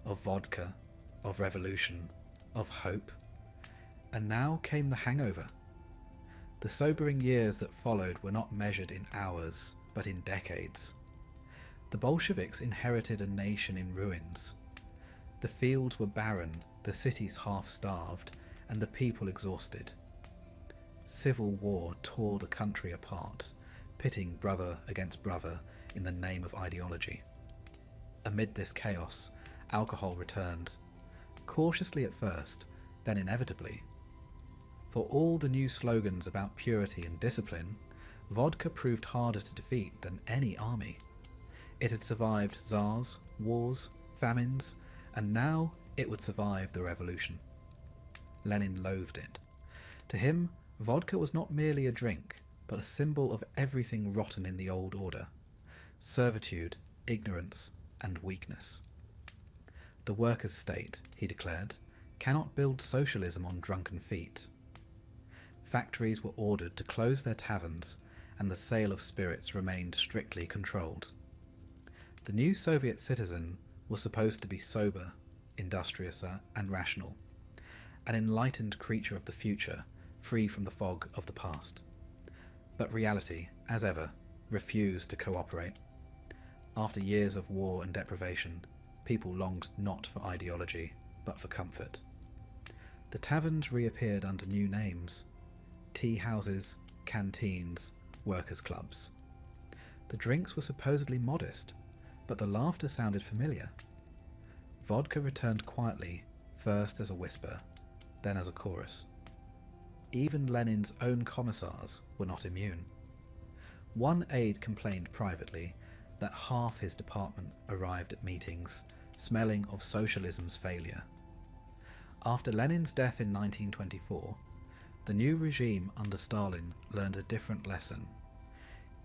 of vodka, of revolution, of hope, and now came the hangover. The sobering years that followed were not measured in hours, but in decades. The Bolsheviks inherited a nation in ruins. The fields were barren, the cities half-starved, and the people exhausted. Civil war tore the country apart, pitting brother against brother in the name of ideology. Amid this chaos, alcohol returned, cautiously at first, then inevitably. For all the new slogans about purity and discipline, vodka proved harder to defeat than any army. It had survived tsars, wars, famines, and now it would survive the revolution. Lenin loathed it. To him, vodka was not merely a drink, but a symbol of everything rotten in the old order: servitude, ignorance, and weakness. The workers' state, he declared, cannot build socialism on drunken feet. Factories were ordered to close their taverns, and the sale of spirits remained strictly controlled. The new Soviet citizen was supposed to be sober, industrious, and rational, an enlightened creature of the future, free from the fog of the past. But reality, as ever, refused to cooperate. After years of war and deprivation, people longed not for ideology, but for comfort. The taverns reappeared under new names: tea houses, canteens, workers' clubs. The drinks were supposedly modest, but the laughter sounded familiar. Vodka returned quietly, first as a whisper, then as a chorus. Even Lenin's own commissars were not immune. One aide complained privately that half his department arrived at meetings smelling of socialism's failure. After Lenin's death in 1924, the new regime under Stalin learned a different lesson.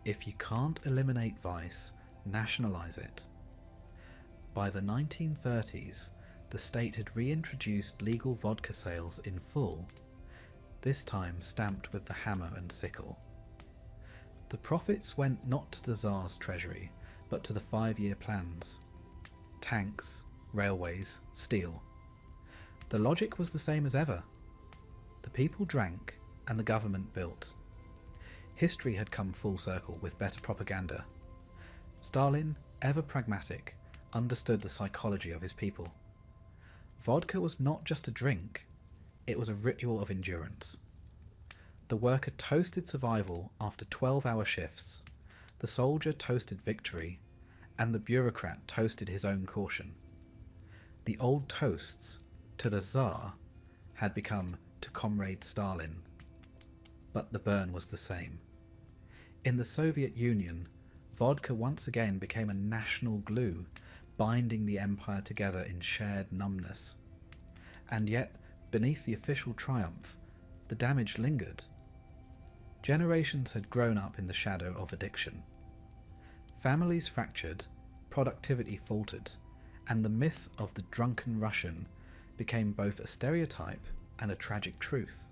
If you can't eliminate vice, nationalize it. By the 1930s, the state had reintroduced legal vodka sales in full, this time stamped with the hammer and sickle. The profits went not to the Tsar's treasury, but to the 5-year plans: tanks, railways, steel. The logic was the same as ever. The people drank, and the government built. History had come full circle with better propaganda. Stalin, ever pragmatic, understood the psychology of his people. Vodka was not just a drink, it was a ritual of endurance. The worker toasted survival after 12-hour shifts. The soldier toasted victory, and the bureaucrat toasted his own caution. The old toasts to the Tsar had become to Comrade Stalin, but the burn was the same. In the Soviet Union, vodka once again became a national glue, binding the empire together in shared numbness. And yet, beneath the official triumph, the damage lingered. Generations had grown up in the shadow of addiction. Families fractured, productivity faltered, and the myth of the drunken Russian became both a stereotype and a tragic truth.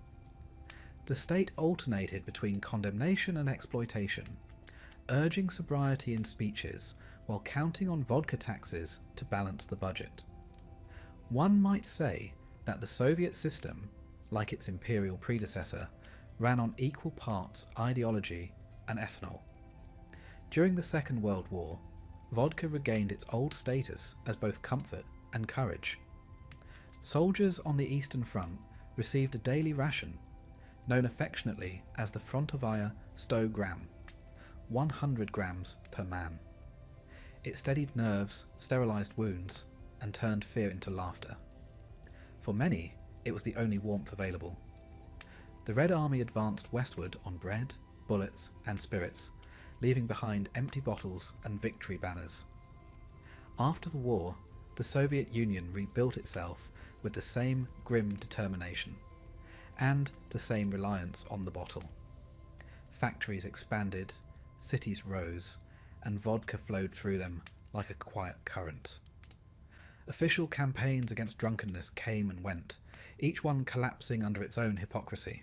The state alternated between condemnation and exploitation, urging sobriety in speeches while counting on vodka taxes to balance the budget. One might say that the Soviet system, like its imperial predecessor, ran on equal parts ideology and ethanol. During the Second World War, vodka regained its old status as both comfort and courage. Soldiers on the Eastern Front received a daily ration, known affectionately as the Frontovaya 100 gram, 100 grams per man. It steadied nerves, sterilised wounds, and turned fear into laughter. For many, it was the only warmth available. The Red Army advanced westward on bread, bullets, and spirits, leaving behind empty bottles and victory banners. After the war, the Soviet Union rebuilt itself with the same grim determination, and the same reliance on the bottle. Factories expanded, cities rose, and vodka flowed through them like a quiet current. Official campaigns against drunkenness came and went, each one collapsing under its own hypocrisy.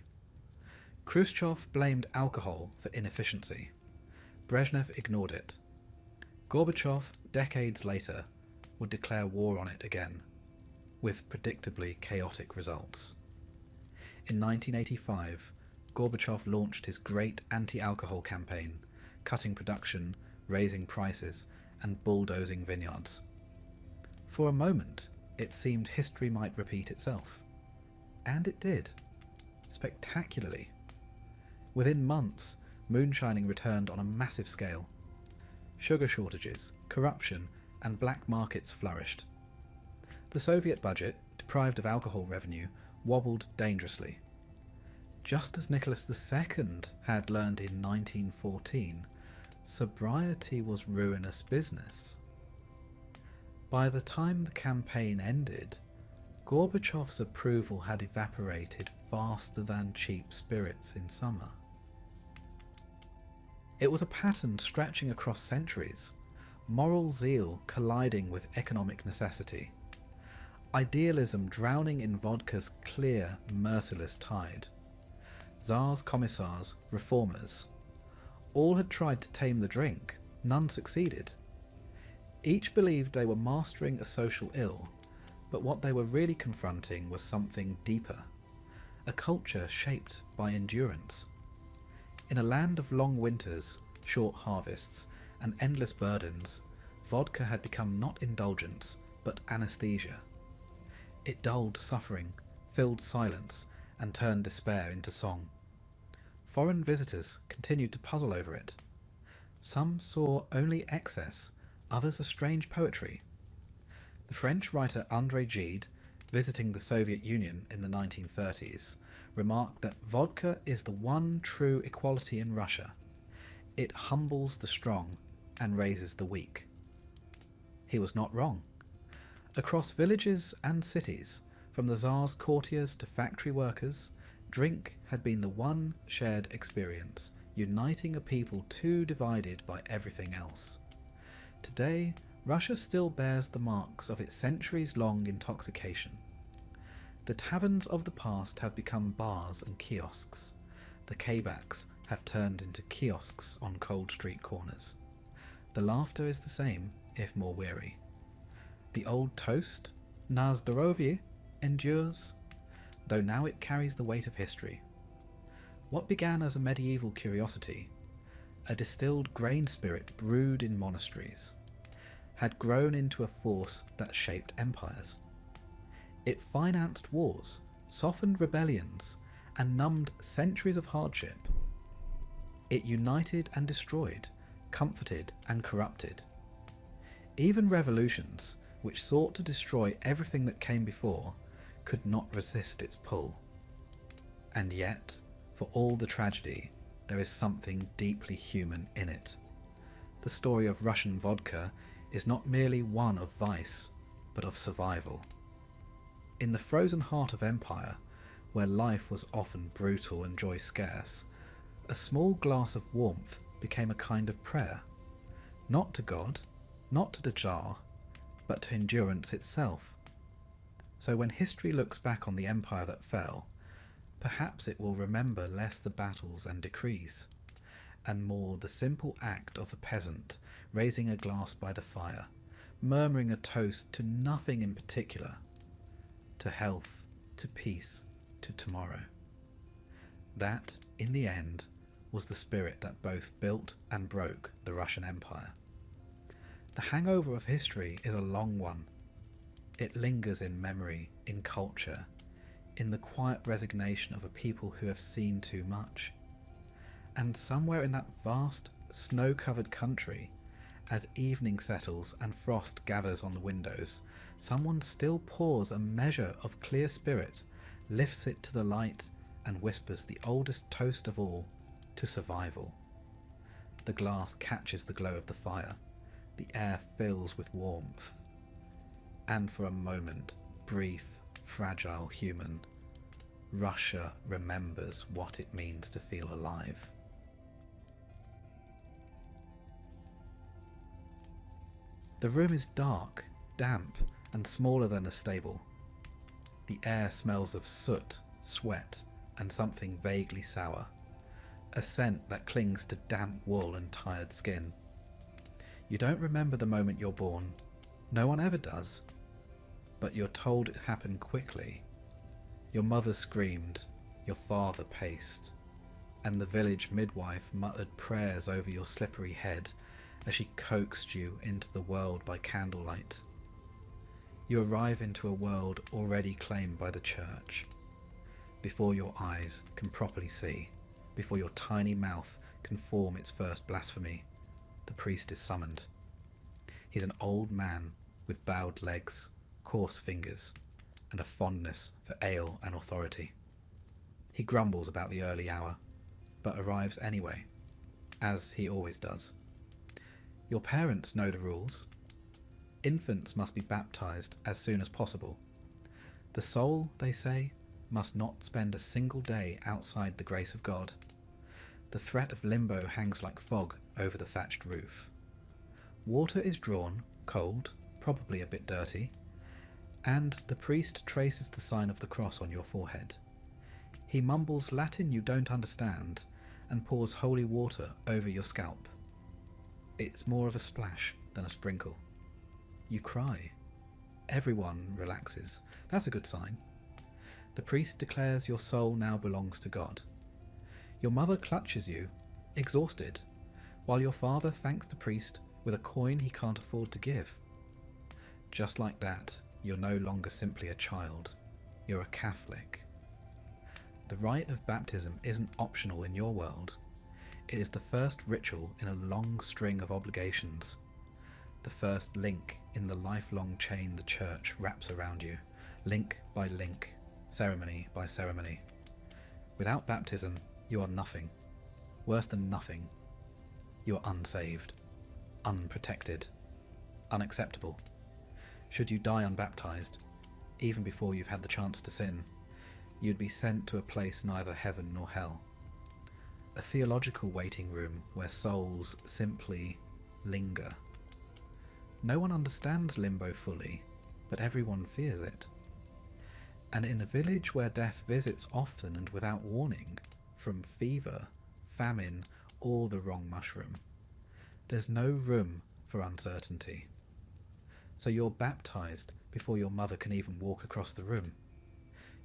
Khrushchev blamed alcohol for inefficiency. Brezhnev ignored it. Gorbachev, decades later, would declare war on it again, with predictably chaotic results. In 1985, Gorbachev launched his great anti-alcohol campaign, cutting production, raising prices, and bulldozing vineyards. For a moment, it seemed history might repeat itself. And it did. Spectacularly. Within months, moonshining returned on a massive scale. Sugar shortages, corruption, and black markets flourished. The Soviet budget, deprived of alcohol revenue, wobbled dangerously. Just as Nicholas II had learned in 1914, sobriety was ruinous business. By the time the campaign ended, Gorbachev's approval had evaporated faster than cheap spirits in summer. It was a pattern stretching across centuries, moral zeal colliding with economic necessity, idealism drowning in vodka's clear, merciless tide. Tsars, commissars, reformers, all had tried to tame the drink, none succeeded. Each believed they were mastering a social ill, but what they were really confronting was something deeper, a culture shaped by endurance. In a land of long winters, short harvests, and endless burdens, vodka had become not indulgence, but anesthesia. It dulled suffering, filled silence, and turned despair into song. Foreign visitors continued to puzzle over it. Some saw only excess, others a strange poetry. The French writer André Gide, visiting the Soviet Union in the 1930s, remarked that vodka is the one true equality in Russia. It humbles the strong and raises the weak. He was not wrong. Across villages and cities, from the Tsar's courtiers to factory workers, drink had been the one shared experience, uniting a people too divided by everything else. Today, Russia still bears the marks of its centuries-long intoxication. The taverns of the past have become bars and kiosks. The K-backs have turned into kiosks on cold street corners. The laughter is the same, if more weary. The old toast, Na Zdorovye, endures, though now it carries the weight of history. What began as a medieval curiosity, a distilled grain spirit brewed in monasteries, had grown into a force that shaped empires. It financed wars, softened rebellions, and numbed centuries of hardship. It united and destroyed, comforted and corrupted. Even revolutions, which sought to destroy everything that came before, could not resist its pull. And yet, for all the tragedy, there is something deeply human in it. The story of Russian vodka is not merely one of vice, but of survival. In the frozen heart of empire, where life was often brutal and joy scarce, a small glass of warmth became a kind of prayer, not to God, not to the Tsar, but to endurance itself. So when history looks back on the empire that fell, perhaps it will remember less the battles and decrees, and more the simple act of a peasant raising a glass by the fire, murmuring a toast to nothing in particular, to health, to peace, to tomorrow. That, in the end, was the spirit that both built and broke the Russian Empire. The hangover of history is a long one. It lingers in memory, in culture, in the quiet resignation of a people who have seen too much. And somewhere in that vast, snow-covered country, as evening settles and frost gathers on the windows, someone still pours a measure of clear spirit, lifts it to the light, and whispers the oldest toast of all, to survival. The glass catches the glow of the fire. The air fills with warmth. And for a moment, brief, fragile human, Russia remembers what it means to feel alive. The room is dark, damp, and smaller than a stable. The air smells of soot, sweat, and something vaguely sour, a scent that clings to damp wool and tired skin. You don't remember the moment you're born. No one ever does. But you're told it happened quickly. Your mother screamed, your father paced, and the village midwife muttered prayers over your slippery head as she coaxed you into the world by candlelight. You arrive into a world already claimed by the church. Before your eyes can properly see, before your tiny mouth can form its first blasphemy, the priest is summoned. He's an old man with bowed legs, coarse fingers, and a fondness for ale and authority. He grumbles about the early hour, but arrives anyway, as he always does. Your parents know the rules. Infants must be baptized as soon as possible. The soul, they say, must not spend a single day outside the grace of God. The threat of limbo hangs like fog over the thatched roof. Water is drawn, cold, probably a bit dirty, and the priest traces the sign of the cross on your forehead. He mumbles Latin you don't understand and pours holy water over your scalp. It's more of a splash than a sprinkle. You cry. Everyone relaxes. That's a good sign. The priest declares your soul now belongs to God. Your mother clutches you, exhausted, while your father thanks the priest with a coin he can't afford to give. Just like that, you're no longer simply a child. You're a Catholic. The rite of baptism isn't optional in your world. It is the first ritual in a long string of obligations. The first link in the lifelong chain the church wraps around you, link by link, ceremony by ceremony. Without baptism, you are nothing. Worse than nothing. You are unsaved, unprotected, unacceptable. Should you die unbaptized, even before you've had the chance to sin, you'd be sent to a place neither heaven nor hell. A theological waiting room where souls simply linger. No one understands limbo fully, but everyone fears it. And in a village where death visits often and without warning, from fever, famine, or the wrong mushroom, there's no room for uncertainty. So you're baptized before your mother can even walk across the room.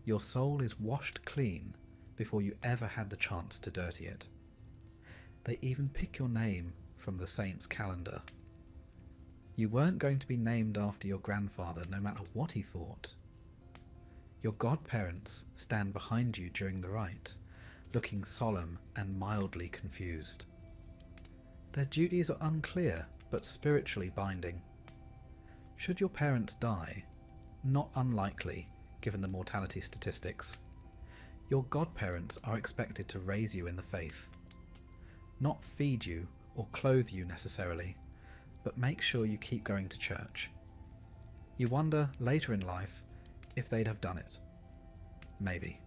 Your soul is washed clean before you ever had the chance to dirty it. They even pick your name from the saint's calendar. You weren't going to be named after your grandfather no matter what he thought. Your godparents stand behind you during the rite, looking solemn and mildly confused. Their duties are unclear but spiritually binding. Should your parents die, not unlikely given the mortality statistics, your godparents are expected to raise you in the faith. Not feed you or clothe you necessarily, but make sure you keep going to church. You wonder later in life if they'd have done it. Maybe.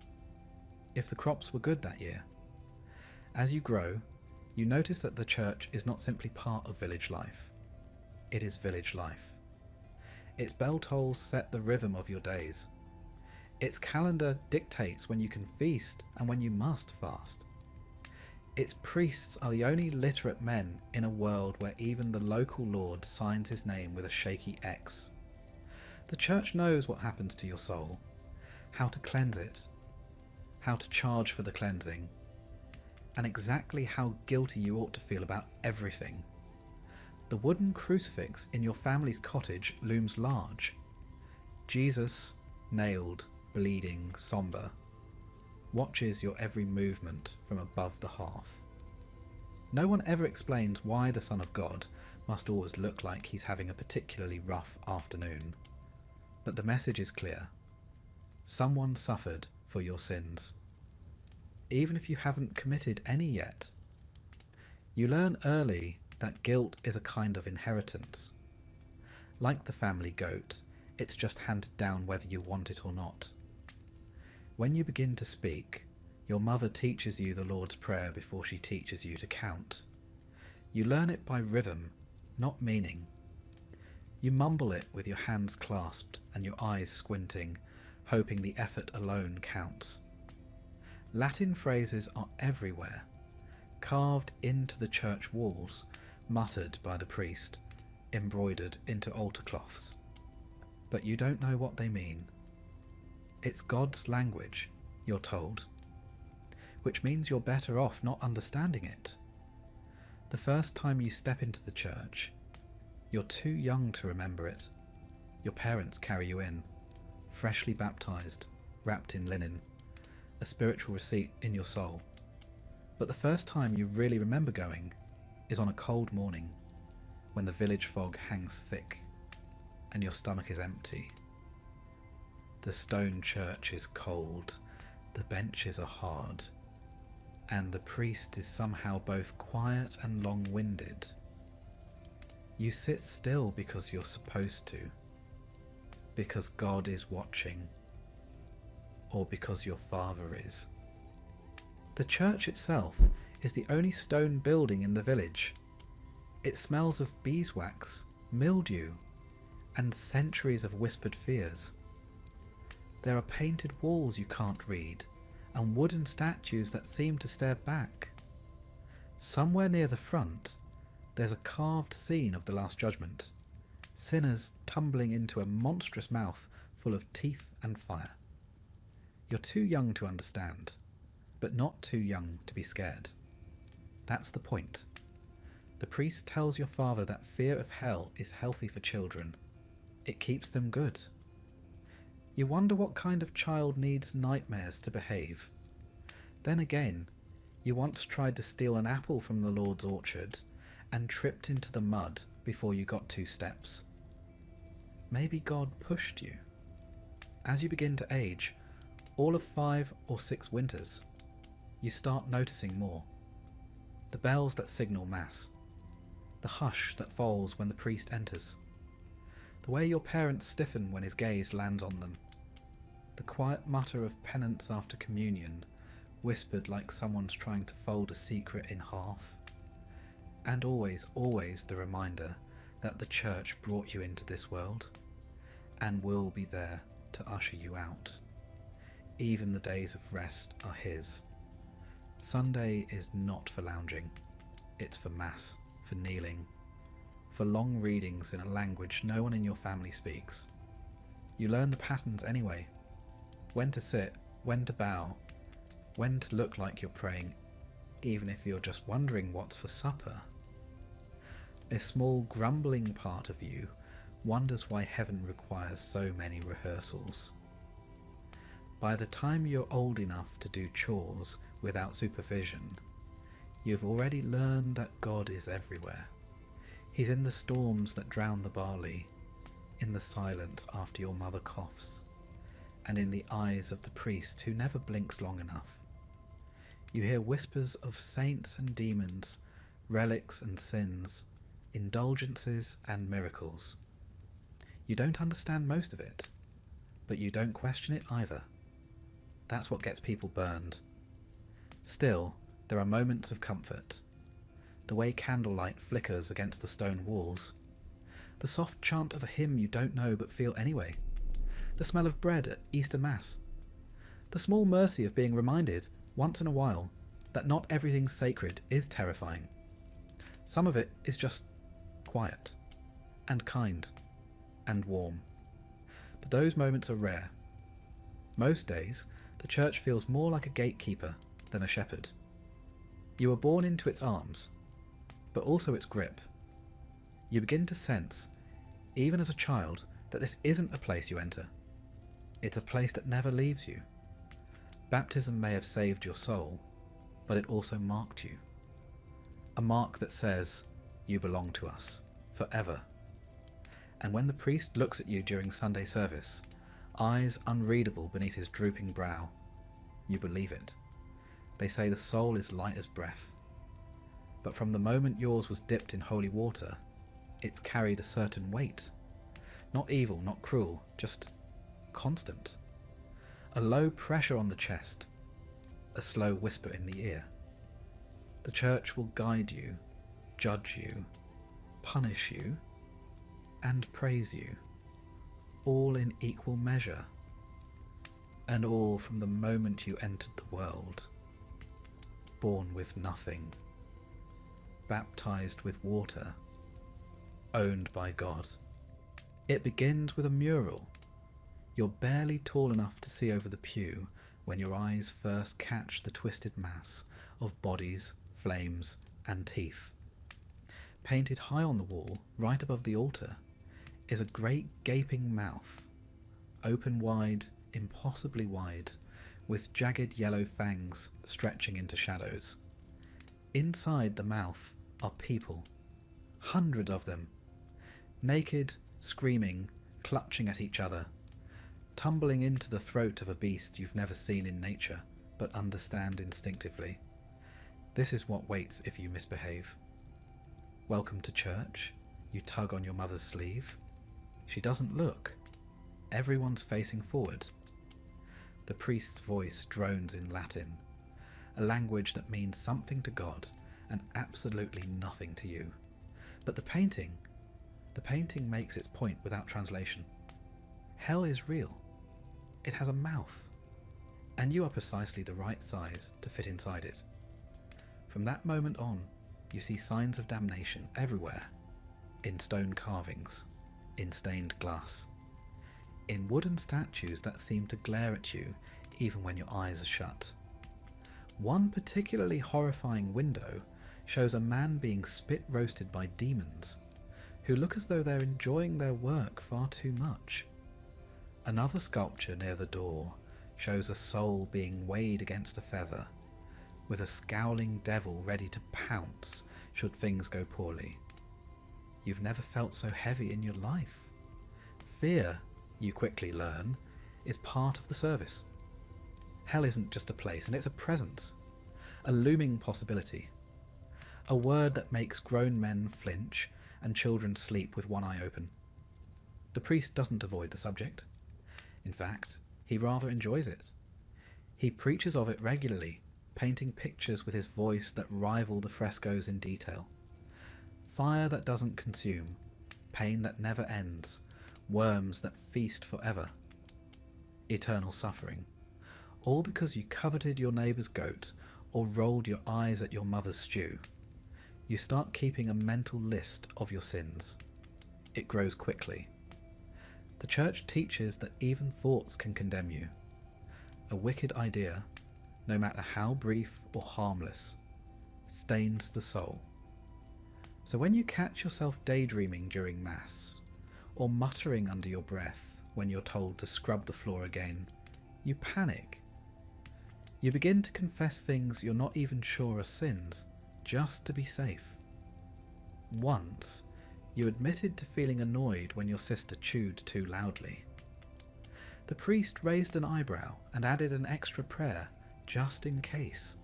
If the crops were good that year. As you grow, you notice that the church is not simply part of village life. It is village life. Its bell tolls set the rhythm of your days. Its calendar dictates when you can feast and when you must fast. Its priests are the only literate men in a world where even the local lord signs his name with a shaky X. The church knows what happens to your soul, how to cleanse it, how to charge for the cleansing, and exactly how guilty you ought to feel about everything. The wooden crucifix in your family's cottage looms large. Jesus, nailed, bleeding, sombre, watches your every movement from above the hearth. No one ever explains why the Son of God must always look like he's having a particularly rough afternoon. But the message is clear. Someone suffered for your sins, even if you haven't committed any yet. You learn early that guilt is a kind of inheritance. Like the family goat, it's just handed down whether you want it or not. When you begin to speak, your mother teaches you the Lord's Prayer before she teaches you to count. You learn it by rhythm, not meaning. You mumble it with your hands clasped and your eyes squinting, hoping the effort alone counts. Latin phrases are everywhere, carved into the church walls, muttered by the priest, embroidered into altar cloths. But you don't know what they mean. It's God's language, you're told, which means you're better off not understanding it. The first time you step into the church, you're too young to remember it. Your parents carry you in, freshly baptized, wrapped in linen, a spiritual receipt in your soul. But the first time you really remember going is on a cold morning, when the village fog hangs thick and your stomach is empty. The stone church is cold, the benches are hard, and the priest is somehow both quiet and long-winded. You sit still because you're supposed to, because God is watching, or because your father is. The church itself is the only stone building in the village. It smells of beeswax, mildew, and centuries of whispered fears. There are painted walls you can't read, and wooden statues that seem to stare back. Somewhere near the front, there's a carved scene of the Last Judgment, sinners tumbling into a monstrous mouth full of teeth and fire. You're too young to understand, but not too young to be scared. That's the point. The priest tells your father that fear of hell is healthy for children. It keeps them good. You wonder what kind of child needs nightmares to behave. Then again, you once tried to steal an apple from the Lord's orchard and tripped into the mud before you got 2 steps. Maybe God pushed you. As you begin to age, all of 5 or 6 winters, you start noticing more. The bells that signal Mass, the hush that falls when the priest enters, the way your parents stiffen when his gaze lands on them, the quiet mutter of penance after communion, whispered like someone's trying to fold a secret in half, and always, always the reminder that the church brought you into this world and will be there to usher you out. Even the days of rest are his. Sunday is not for lounging, it's for Mass, for kneeling, for long readings in a language no one in your family speaks. You learn the patterns anyway. When to sit, when to bow, when to look like you're praying, even if you're just wondering what's for supper. A small grumbling part of you wonders why heaven requires so many rehearsals. By the time you're old enough to do chores without supervision, you've already learned that God is everywhere. He's in the storms that drown the barley, in the silence after your mother coughs, and in the eyes of the priest who never blinks long enough. You hear whispers of saints and demons, relics and sins, indulgences and miracles. You don't understand most of it, but you don't question it either. That's what gets people burned. Still, there are moments of comfort. The way candlelight flickers against the stone walls. The soft chant of a hymn you don't know but feel anyway. The smell of bread at Easter Mass. The small mercy of being reminded, once in a while, that not everything sacred is terrifying. Some of it is just quiet, and kind, and warm. But those moments are rare. Most days, the church feels more like a gatekeeper than a shepherd. You are born into its arms, but also its grip. You begin to sense, even as a child, that this isn't a place you enter. It's a place that never leaves you. Baptism may have saved your soul, but it also marked you. A mark that says, you belong to us, forever. And when the priest looks at you during Sunday service, eyes unreadable beneath his drooping brow, you believe it. They say the soul is light as breath. But from the moment yours was dipped in holy water, it's carried a certain weight. Not evil, not cruel, just constant. A low pressure on the chest, a slow whisper in the ear. The church will guide you, judge you, punish you, and praise you, all in equal measure, and all from the moment you entered the world, born with nothing, baptized with water, owned by God. It begins with a mural. You're barely tall enough to see over the pew when your eyes first catch the twisted mass of bodies, flames, and teeth. Painted high on the wall, right above the altar, is a great gaping mouth, open wide, impossibly wide, with jagged yellow fangs stretching into shadows. Inside the mouth are people, hundreds of them, naked, screaming, clutching at each other, tumbling into the throat of a beast you've never seen in nature, but understand instinctively. This is what waits if you misbehave. Welcome to church. You tug on your mother's sleeve. She doesn't look. Everyone's facing forward. The priest's voice drones in Latin, a language that means something to God and absolutely nothing to you. But the painting makes its point without translation. Hell is real. It has a mouth, and you are precisely the right size to fit inside it. From that moment on, you see signs of damnation everywhere, in stone carvings, in stained glass, in wooden statues that seem to glare at you even when your eyes are shut. One particularly horrifying window shows a man being spit roasted by demons, who look as though they're enjoying their work far too much. Another sculpture near the door shows a soul being weighed against a feather, with a scowling devil ready to pounce should things go poorly. You've never felt so heavy in your life. Fear, you quickly learn, is part of the service. Hell isn't just a place, and it's a presence, a looming possibility, a word that makes grown men flinch and children sleep with one eye open. The priest doesn't avoid the subject. In fact, he rather enjoys it. He preaches of it regularly, painting pictures with his voice that rival the frescoes in detail. Fire that doesn't consume, pain that never ends, worms that feast forever. Eternal suffering. All because you coveted your neighbour's goat or rolled your eyes at your mother's stew. You start keeping a mental list of your sins. It grows quickly. The church teaches that even thoughts can condemn you. A wicked idea, no matter how brief or harmless, stains the soul. So when you catch yourself daydreaming during Mass, or muttering under your breath when you're told to scrub the floor again, you panic. You begin to confess things you're not even sure are sins, just to be safe. Once, You admitted to feeling annoyed when your sister chewed too loudly. The priest raised an eyebrow and added an extra prayer, just in case.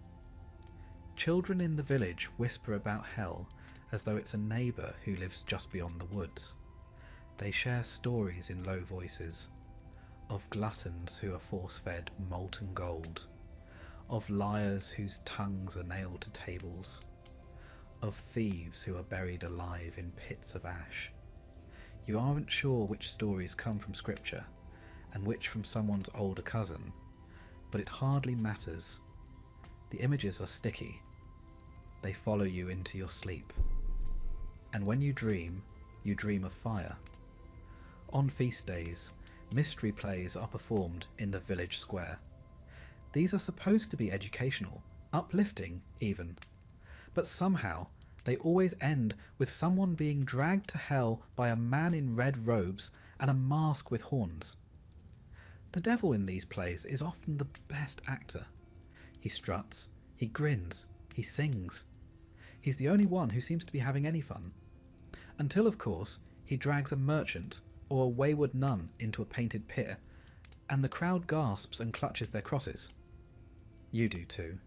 Children in the village whisper about hell as though it's a neighbour who lives just beyond the woods. They share stories in low voices, of gluttons who are force-fed molten gold, of liars whose tongues are nailed to tables, of thieves who are buried alive in pits of ash. You aren't sure which stories come from scripture and which from someone's older cousin, but it hardly matters. The images are sticky. They follow you into your sleep. And when you dream of fire. On feast days, mystery plays are performed in the village square. These are supposed to be educational, uplifting even, but somehow they always end with someone being dragged to hell by a man in red robes and a mask with horns. The devil in these plays is often the best actor. He struts, he grins, he sings. He's the only one who seems to be having any fun. Until, of course, he drags a merchant or a wayward nun into a painted pit, and the crowd gasps and clutches their crosses. You do too.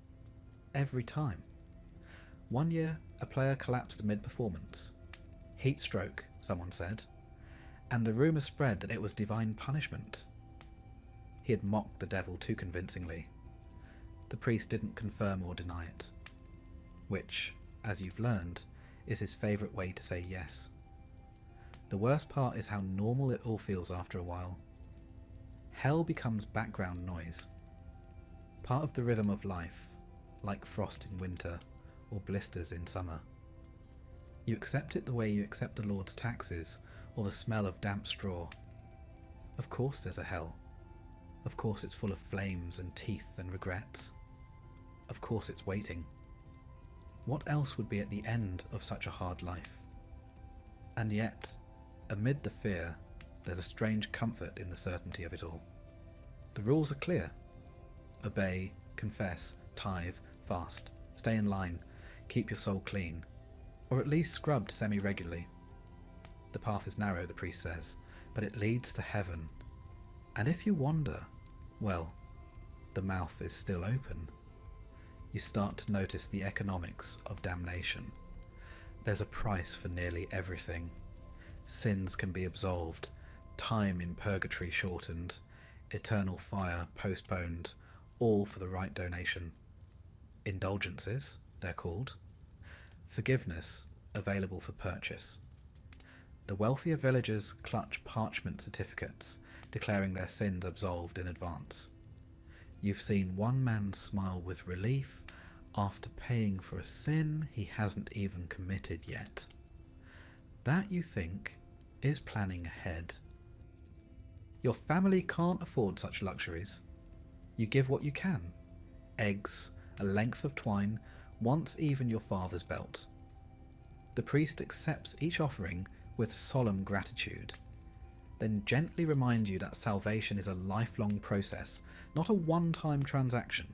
Every time. One year, a player collapsed mid-performance. Heat stroke, someone said, and the rumour spread that it was divine punishment. He had mocked the devil too convincingly. The priest didn't confirm or deny it, which, as you've learned, is his favourite way to say yes. The worst part is how normal it all feels after a while. Hell becomes background noise, part of the rhythm of life, like frost in winter or blisters in summer. You accept it the way you accept the Lord's taxes or the smell of damp straw. Of course there's a hell. Of course it's full of flames and teeth and regrets. Of course it's waiting. What else would be at the end of such a hard life? And yet, amid the fear, there's a strange comfort in the certainty of it all. The rules are clear. Obey, confess, tithe, fast, stay in line, keep your soul clean, or at least scrubbed semi-regularly. The path is narrow, the priest says, but it leads to heaven. And if you wander, well, the mouth is still open. You start to notice the economics of damnation. There's a price for nearly everything. Sins can be absolved, time in purgatory shortened, eternal fire postponed, all for the right donation. Indulgences, they're called. Forgiveness, available for purchase. The wealthier villagers clutch parchment certificates, declaring their sins absolved in advance. You've seen one man smile with relief after paying for a sin he hasn't even committed yet. That, you think, is planning ahead. Your family can't afford such luxuries. You give what you can. Eggs, a length of twine, once even your father's belt. The priest accepts each offering with solemn gratitude, then gently remind you that salvation is a lifelong process, not a one-time transaction.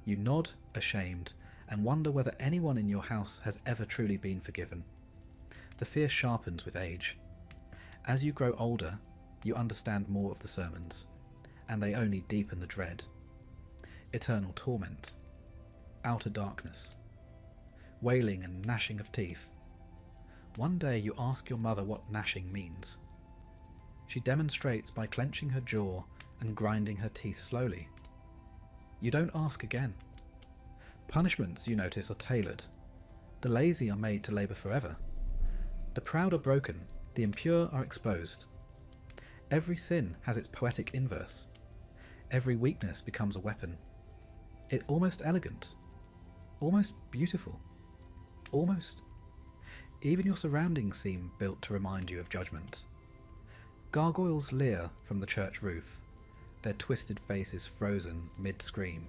You nod, ashamed, and wonder whether anyone in your house has ever truly been forgiven. The fear sharpens with age. As you grow older, you understand more of the sermons, and they only deepen the dread. Eternal torment, outer darkness, wailing and gnashing of teeth. One day you ask your mother what gnashing means. She demonstrates by clenching her jaw and grinding her teeth slowly. You don't ask again. Punishments, you notice, are tailored. The lazy are made to labour forever. The proud are broken, the impure are exposed. Every sin has its poetic inverse. Every weakness becomes a weapon. It's almost elegant, almost beautiful, almost. Even your surroundings seem built to remind you of judgment. Gargoyles leer from the church roof, their twisted faces frozen mid-scream.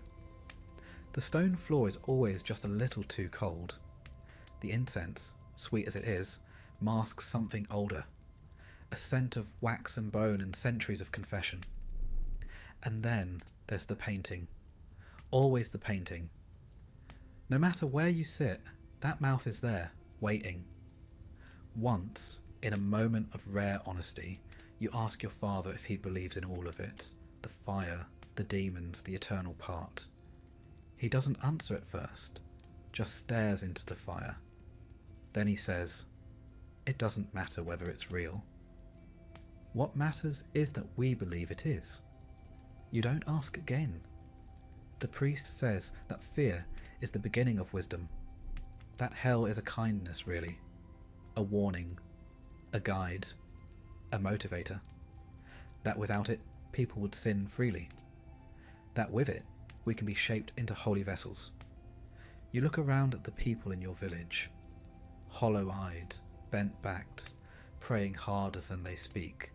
The stone floor is always just a little too cold. The incense, sweet as it is, masks something older, a scent of wax and bone and centuries of confession. And then there's the painting. Always the painting. No matter where you sit, that mouth is there, waiting. Once, in a moment of rare honesty, you ask your father if he believes in all of it, the fire, the demons, the eternal part. He doesn't answer at first, just stares into the fire. Then he says, "It doesn't matter whether it's real. What matters is that we believe it is." You don't ask again. The priest says that fear is the beginning of wisdom, that hell is a kindness really, a warning, a guide, a motivator, that without it people would sin freely, that with it we can be shaped into holy vessels. You look around at the people in your village, hollow-eyed, bent-backed, praying harder than they speak,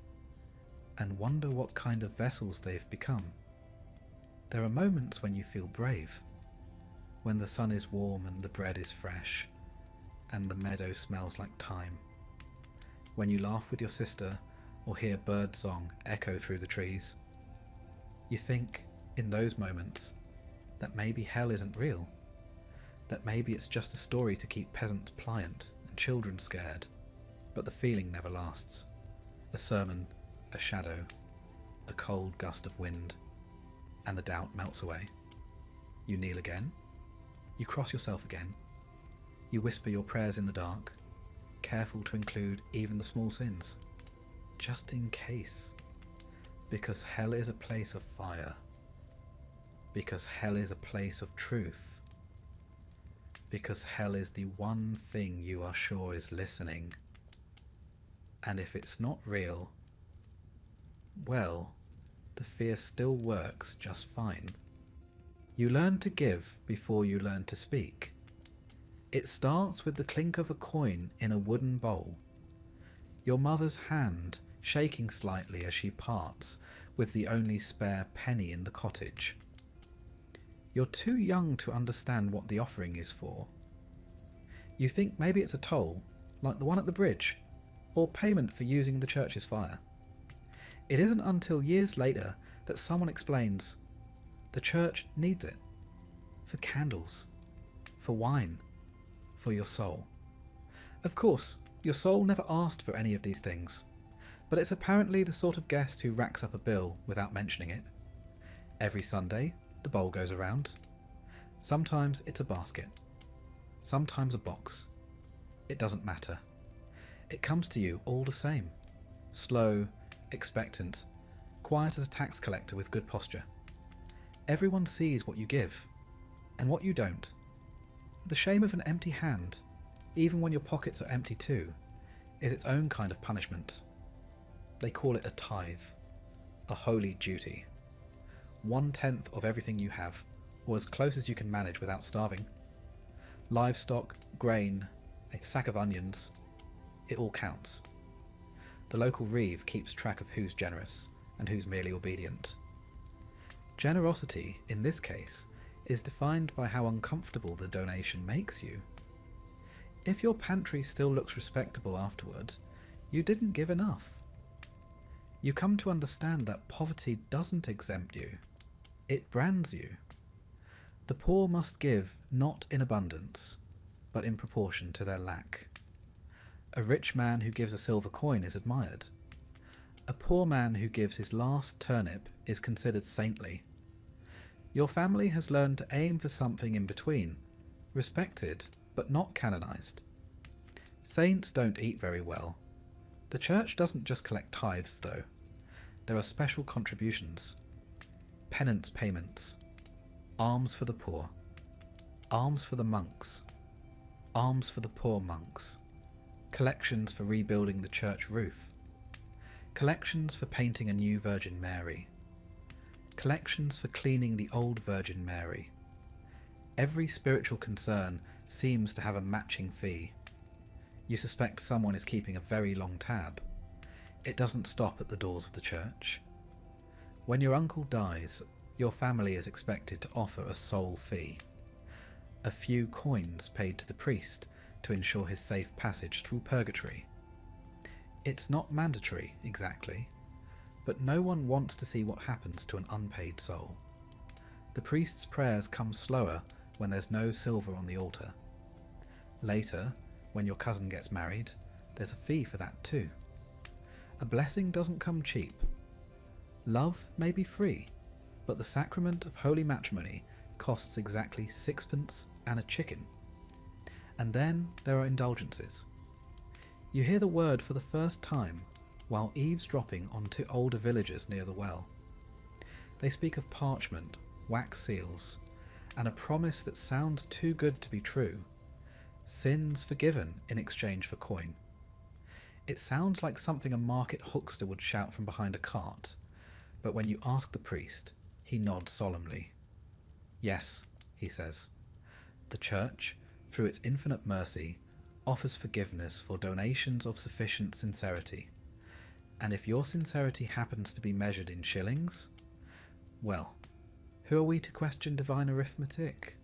and wonder what kind of vessels they've become. There are moments when you feel brave, when the sun is warm and the bread is fresh, and the meadow smells like thyme, when you laugh with your sister or hear bird song echo through the trees. You think, in those moments, that maybe hell isn't real, that maybe it's just a story to keep peasants pliant and children scared, but the feeling never lasts. A sermon, a shadow, a cold gust of wind, and the doubt melts away. You kneel again, you cross yourself again, you whisper your prayers in the dark, careful to include even the small sins, just in case, because hell is a place of fire, because hell is a place of truth, because hell is the one thing you are sure is listening, and if it's not real, well, the fear still works just fine. You learn to give before you learn to speak. It starts with the clink of a coin in a wooden bowl, your mother's hand shaking slightly as she parts with the only spare penny in the cottage. You're too young to understand what the offering is for. You think maybe it's a toll, like the one at the bridge, or payment for using the church's fire. It isn't until years later that someone explains, the church needs it. For candles, for wine, for your soul. Of course, your soul never asked for any of these things, but it's apparently the sort of guest who racks up a bill without mentioning it. Every Sunday, the bowl goes around. Sometimes it's a basket, sometimes a box. It doesn't matter. It comes to you all the same, slow, expectant, quiet as a tax collector with good posture. Everyone sees what you give, and what you don't. The shame of an empty hand, even when your pockets are empty too, is its own kind of punishment. They call it a tithe, a holy duty. 1/10 of everything you have, or as close as you can manage without starving. Livestock, grain, a sack of onions, it all counts. The local reeve keeps track of who's generous and who's merely obedient. Generosity, in this case, is defined by how uncomfortable the donation makes you. If your pantry still looks respectable afterward, you didn't give enough. You come to understand that poverty doesn't exempt you, it brands you. The poor must give not in abundance, but in proportion to their lack. A rich man who gives a silver coin is admired. A poor man who gives his last turnip is considered saintly. Your family has learned to aim for something in between, respected but not canonized. Saints don't eat very well. The church doesn't just collect tithes though. There are special contributions, penance payments, alms for the poor, alms for the monks, alms for the poor monks, collections for rebuilding the church roof, collections for painting a new Virgin Mary, collections for cleaning the old Virgin Mary. Every spiritual concern seems to have a matching fee. You suspect someone is keeping a very long tab. It doesn't stop at the doors of the church. When your uncle dies, your family is expected to offer a soul fee, a few coins paid to the priest to ensure his safe passage through purgatory. It's not mandatory, exactly, but no one wants to see what happens to an unpaid soul. The priest's prayers come slower when there's no silver on the altar. Later, when your cousin gets married, there's a fee for that too. A blessing doesn't come cheap. Love may be free, but the sacrament of holy matrimony costs exactly sixpence and a chicken. And then there are indulgences. You hear the word for the first time while eavesdropping onto older villagers near the well. They speak of parchment, wax seals, and a promise that sounds too good to be true. Sins forgiven in exchange for coin. It sounds like something a market huckster would shout from behind a cart, but when you ask the priest, he nods solemnly. Yes, he says, the Church, through its infinite mercy, offers forgiveness for donations of sufficient sincerity. And if your sincerity happens to be measured in shillings, well, who are we to question divine arithmetic?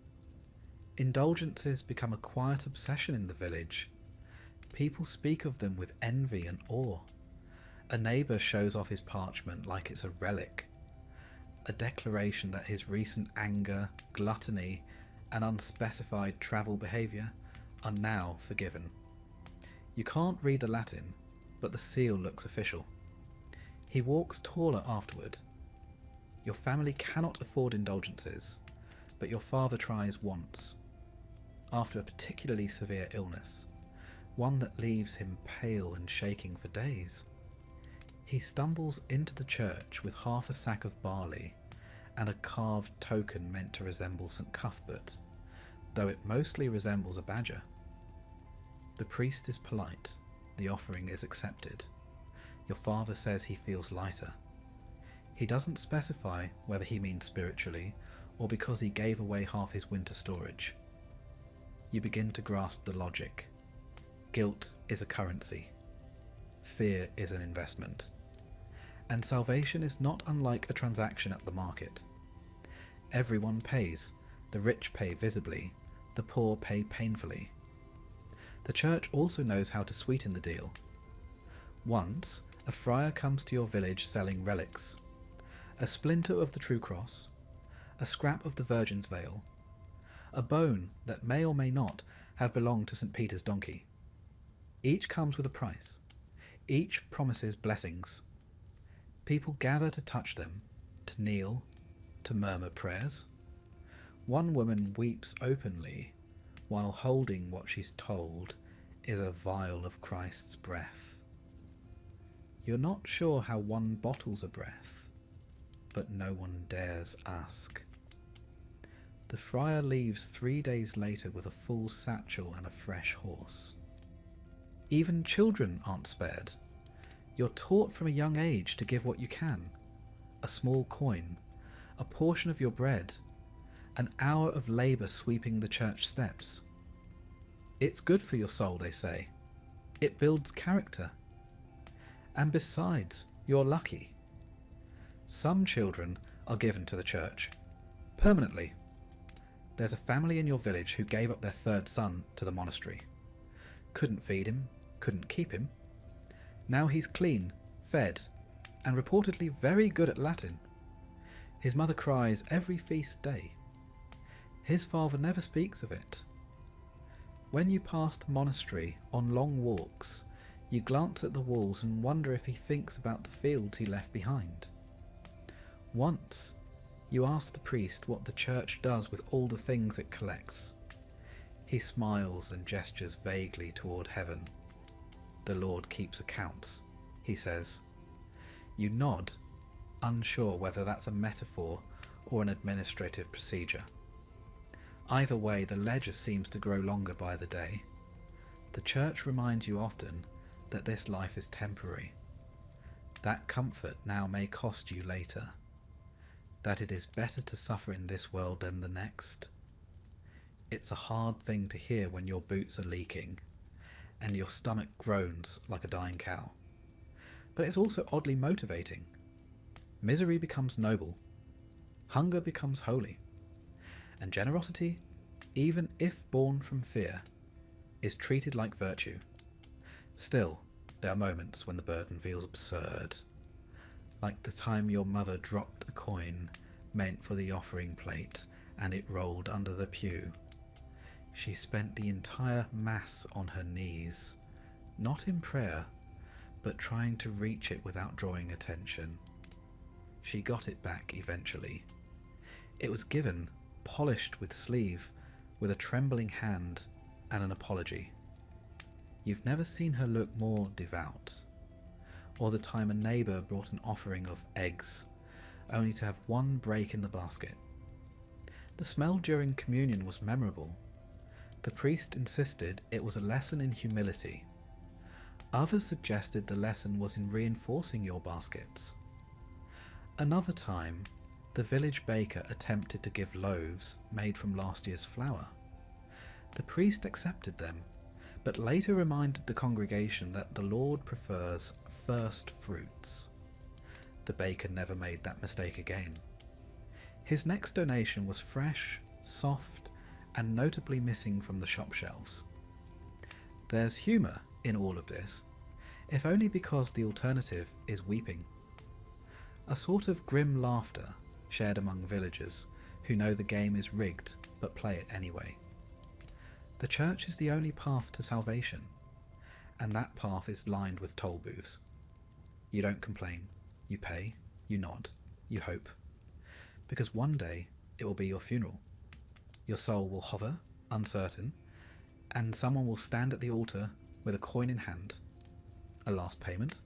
Indulgences become a quiet obsession in the village. People speak of them with envy and awe. A neighbour shows off his parchment like it's a relic, a declaration that his recent anger, gluttony, and unspecified travel behaviour are now forgiven. You can't read the Latin, but the seal looks official. He walks taller afterward. Your family cannot afford indulgences, but your father tries once, after a particularly severe illness, one that leaves him pale and shaking for days. He stumbles into the church with half a sack of barley and a carved token meant to resemble St. Cuthbert, though it mostly resembles a badger. The priest is polite. The offering is accepted. Your father says he feels lighter. He doesn't specify whether he means spiritually or because he gave away half his winter storage. You begin to grasp the logic. Guilt is a currency. Fear is an investment. And salvation is not unlike a transaction at the market. Everyone pays. The rich pay visibly. The poor pay painfully. The Church also knows how to sweeten the deal. Once, a friar comes to your village selling relics. A splinter of the true cross, a scrap of the Virgin's veil, a bone that may or may not have belonged to St. Peter's donkey. Each comes with a price. Each promises blessings. People gather to touch them, to kneel, to murmur prayers. One woman weeps openly while holding what she's told is a vial of Christ's breath. You're not sure how one bottles a breath, but no one dares ask. The friar leaves 3 days later with a full satchel and a fresh horse. Even children aren't spared. You're taught from a young age to give what you can. A small coin, a portion of your bread, an hour of labour sweeping the church steps. It's good for your soul, they say. It builds character. And besides, you're lucky. Some children are given to the church, permanently. There's a family in your village who gave up their third son to the monastery. Couldn't feed him, couldn't keep him. Now he's clean, fed, and reportedly very good at Latin. His mother cries every feast day. His father never speaks of it. When you pass the monastery on long walks, you glance at the walls and wonder if he thinks about the fields he left behind. Once, you ask the priest what the church does with all the things it collects. He smiles and gestures vaguely toward heaven. The Lord keeps accounts, he says. You nod, unsure whether that's a metaphor or an administrative procedure. Either way, the ledger seems to grow longer by the day. The church reminds you often that this life is temporary. That comfort now may cost you later. That it is better to suffer in this world than the next. It's a hard thing to hear when your boots are leaking and your stomach groans like a dying cow. But it's also oddly motivating. Misery becomes noble. Hunger becomes holy. And generosity, even if born from fear, is treated like virtue. Still, there are moments when the burden feels absurd, like the time your mother dropped a coin meant for the offering plate and it rolled under the pew. She spent the entire Mass on her knees, not in prayer, but trying to reach it without drawing attention. She got it back eventually. It was given, polished with sleeve, with a trembling hand and an apology. You've never seen her look more devout, or the time a neighbour brought an offering of eggs, only to have one break in the basket. The smell during communion was memorable. The priest insisted it was a lesson in humility. Others suggested the lesson was in reinforcing your baskets. Another time, the village baker attempted to give loaves made from last year's flour. The priest accepted them, but later reminded the congregation that the Lord prefers first fruits. The baker never made that mistake again. His next donation was fresh, soft, and notably missing from the shop shelves. There's humour in all of this, if only because the alternative is weeping. A sort of grim laughter shared among villagers who know the game is rigged but play it anyway. The church is the only path to salvation, and that path is lined with toll booths. You don't complain, you pay, you nod, you hope, because one day it will be your funeral. Your soul will hover, uncertain, and someone will stand at the altar with a coin in hand, a last payment,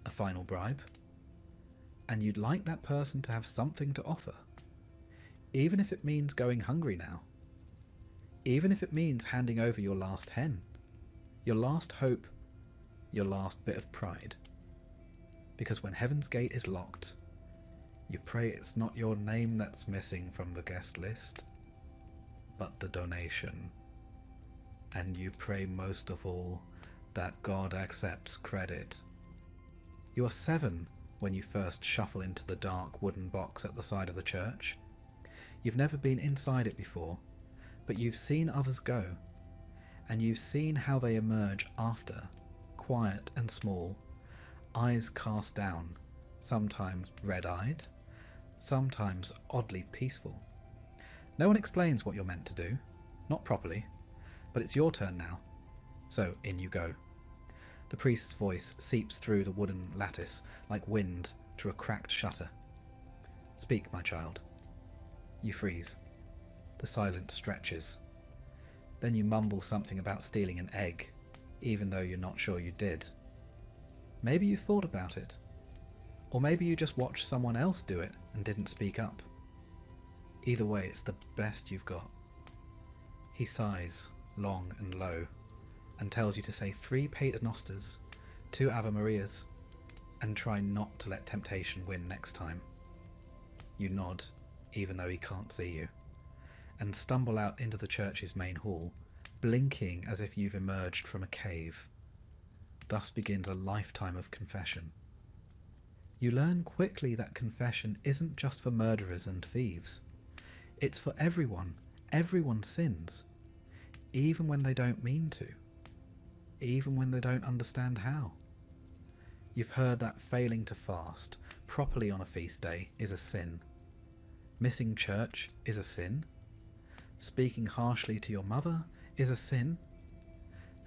a final bribe, and you'd like that person to have something to offer, even if it means going hungry now, even if it means handing over your last hen, your last hope, your last bit of pride. Because when heaven's gate is locked, you pray it's not your name that's missing from the guest list, but the donation. And you pray most of all that God accepts credit. You are 7 when you first shuffle into the dark wooden box at the side of the church. You've never been inside it before, but you've seen others go, and you've seen how they emerge after, quiet and small, eyes cast down, sometimes red-eyed, sometimes oddly peaceful. No one explains what you're meant to do, not properly, but it's your turn now, so in you go. The priest's voice seeps through the wooden lattice like wind through a cracked shutter. Speak, my child. You freeze. The silence stretches. Then you mumble something about stealing an egg, even though you're not sure you did. Maybe you thought about it. Or maybe you just watched someone else do it and didn't speak up. Either way, it's the best you've got. He sighs, long and low, and tells you to say 3 paternosters, 2 Ave Marias, and try not to let temptation win next time. You nod, even though he can't see you, and stumble out into the church's main hall, blinking as if you've emerged from a cave. Thus begins a lifetime of confession. You learn quickly that confession isn't just for murderers and thieves. It's for everyone. Everyone sins, even when they don't mean to, even when they don't understand how. You've heard that failing to fast properly on a feast day is a sin. Missing church is a sin. Speaking harshly to your mother is a sin.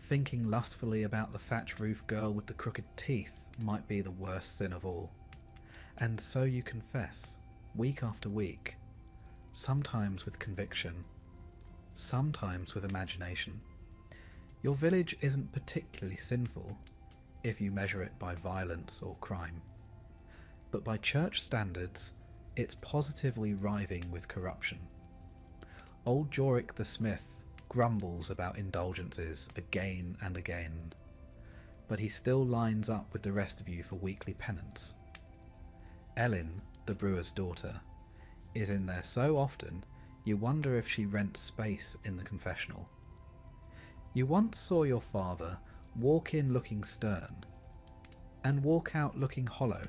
Thinking lustfully about the thatch roof girl with the crooked teeth might be the worst sin of all. And so you confess, week after week, sometimes with conviction, sometimes with imagination. Your village isn't particularly sinful if you measure it by violence or crime, but by church standards, it's positively writhing with corruption. Old Jorik the Smith grumbles about indulgences again and again, but he still lines up with the rest of you for weekly penance. Ellen, the brewer's daughter, is in there so often you wonder if she rents space in the confessional. You once saw your father walk in looking stern and walk out looking hollow,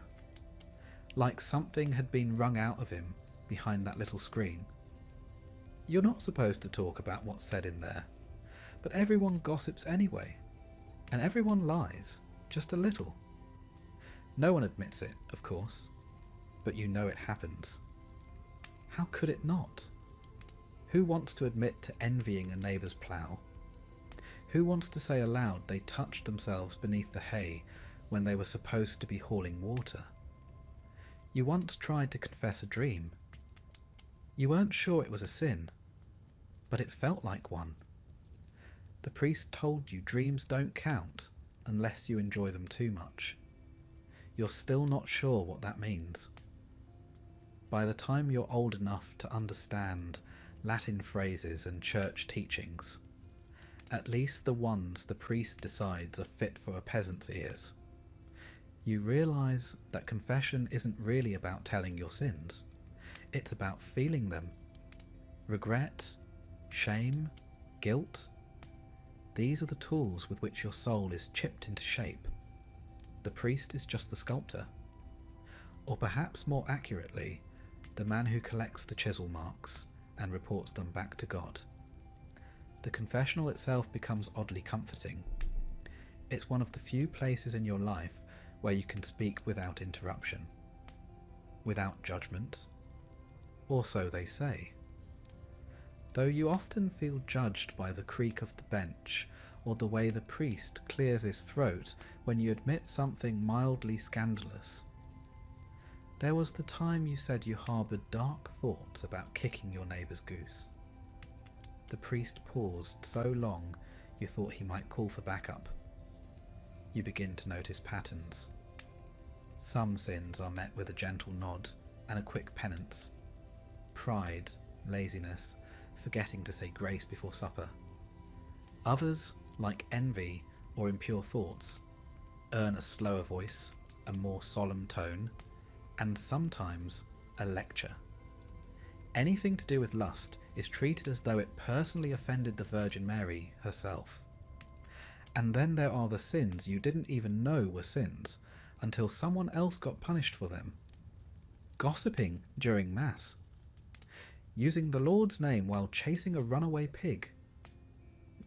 like something had been wrung out of him behind that little screen. You're not supposed to talk about what's said in there, but everyone gossips anyway, and everyone lies, just a little. No one admits it, of course, but you know it happens. How could it not? Who wants to admit to envying a neighbour's plough? Who wants to say aloud they touched themselves beneath the hay when they were supposed to be hauling water? You once tried to confess a dream. You weren't sure it was a sin, but it felt like one. The priest told you dreams don't count unless you enjoy them too much. You're still not sure what that means. By the time you're old enough to understand Latin phrases and church teachings, at least the ones the priest decides are fit for a peasant's ears, you realise that confession isn't really about telling your sins. It's about feeling them. Regret, shame, guilt. These are the tools with which your soul is chipped into shape. The priest is just the sculptor. Or perhaps more accurately, the man who collects the chisel marks and reports them back to God. The confessional itself becomes oddly comforting. It's one of the few places in your life where you can speak without interruption, without judgment, or so they say. Though you often feel judged by the creak of the bench or the way the priest clears his throat when you admit something mildly scandalous. There was the time you said you harboured dark thoughts about kicking your neighbour's goose. The priest paused so long you thought he might call for backup. You begin to notice patterns. Some sins are met with a gentle nod and a quick penance. Pride, laziness, forgetting to say grace before supper. Others, like envy or impure thoughts, earn a slower voice, a more solemn tone, and sometimes a lecture. Anything to do with lust is treated as though it personally offended the Virgin Mary herself. And then there are the sins you didn't even know were sins until someone else got punished for them. Gossiping during Mass. Using the Lord's name while chasing a runaway pig.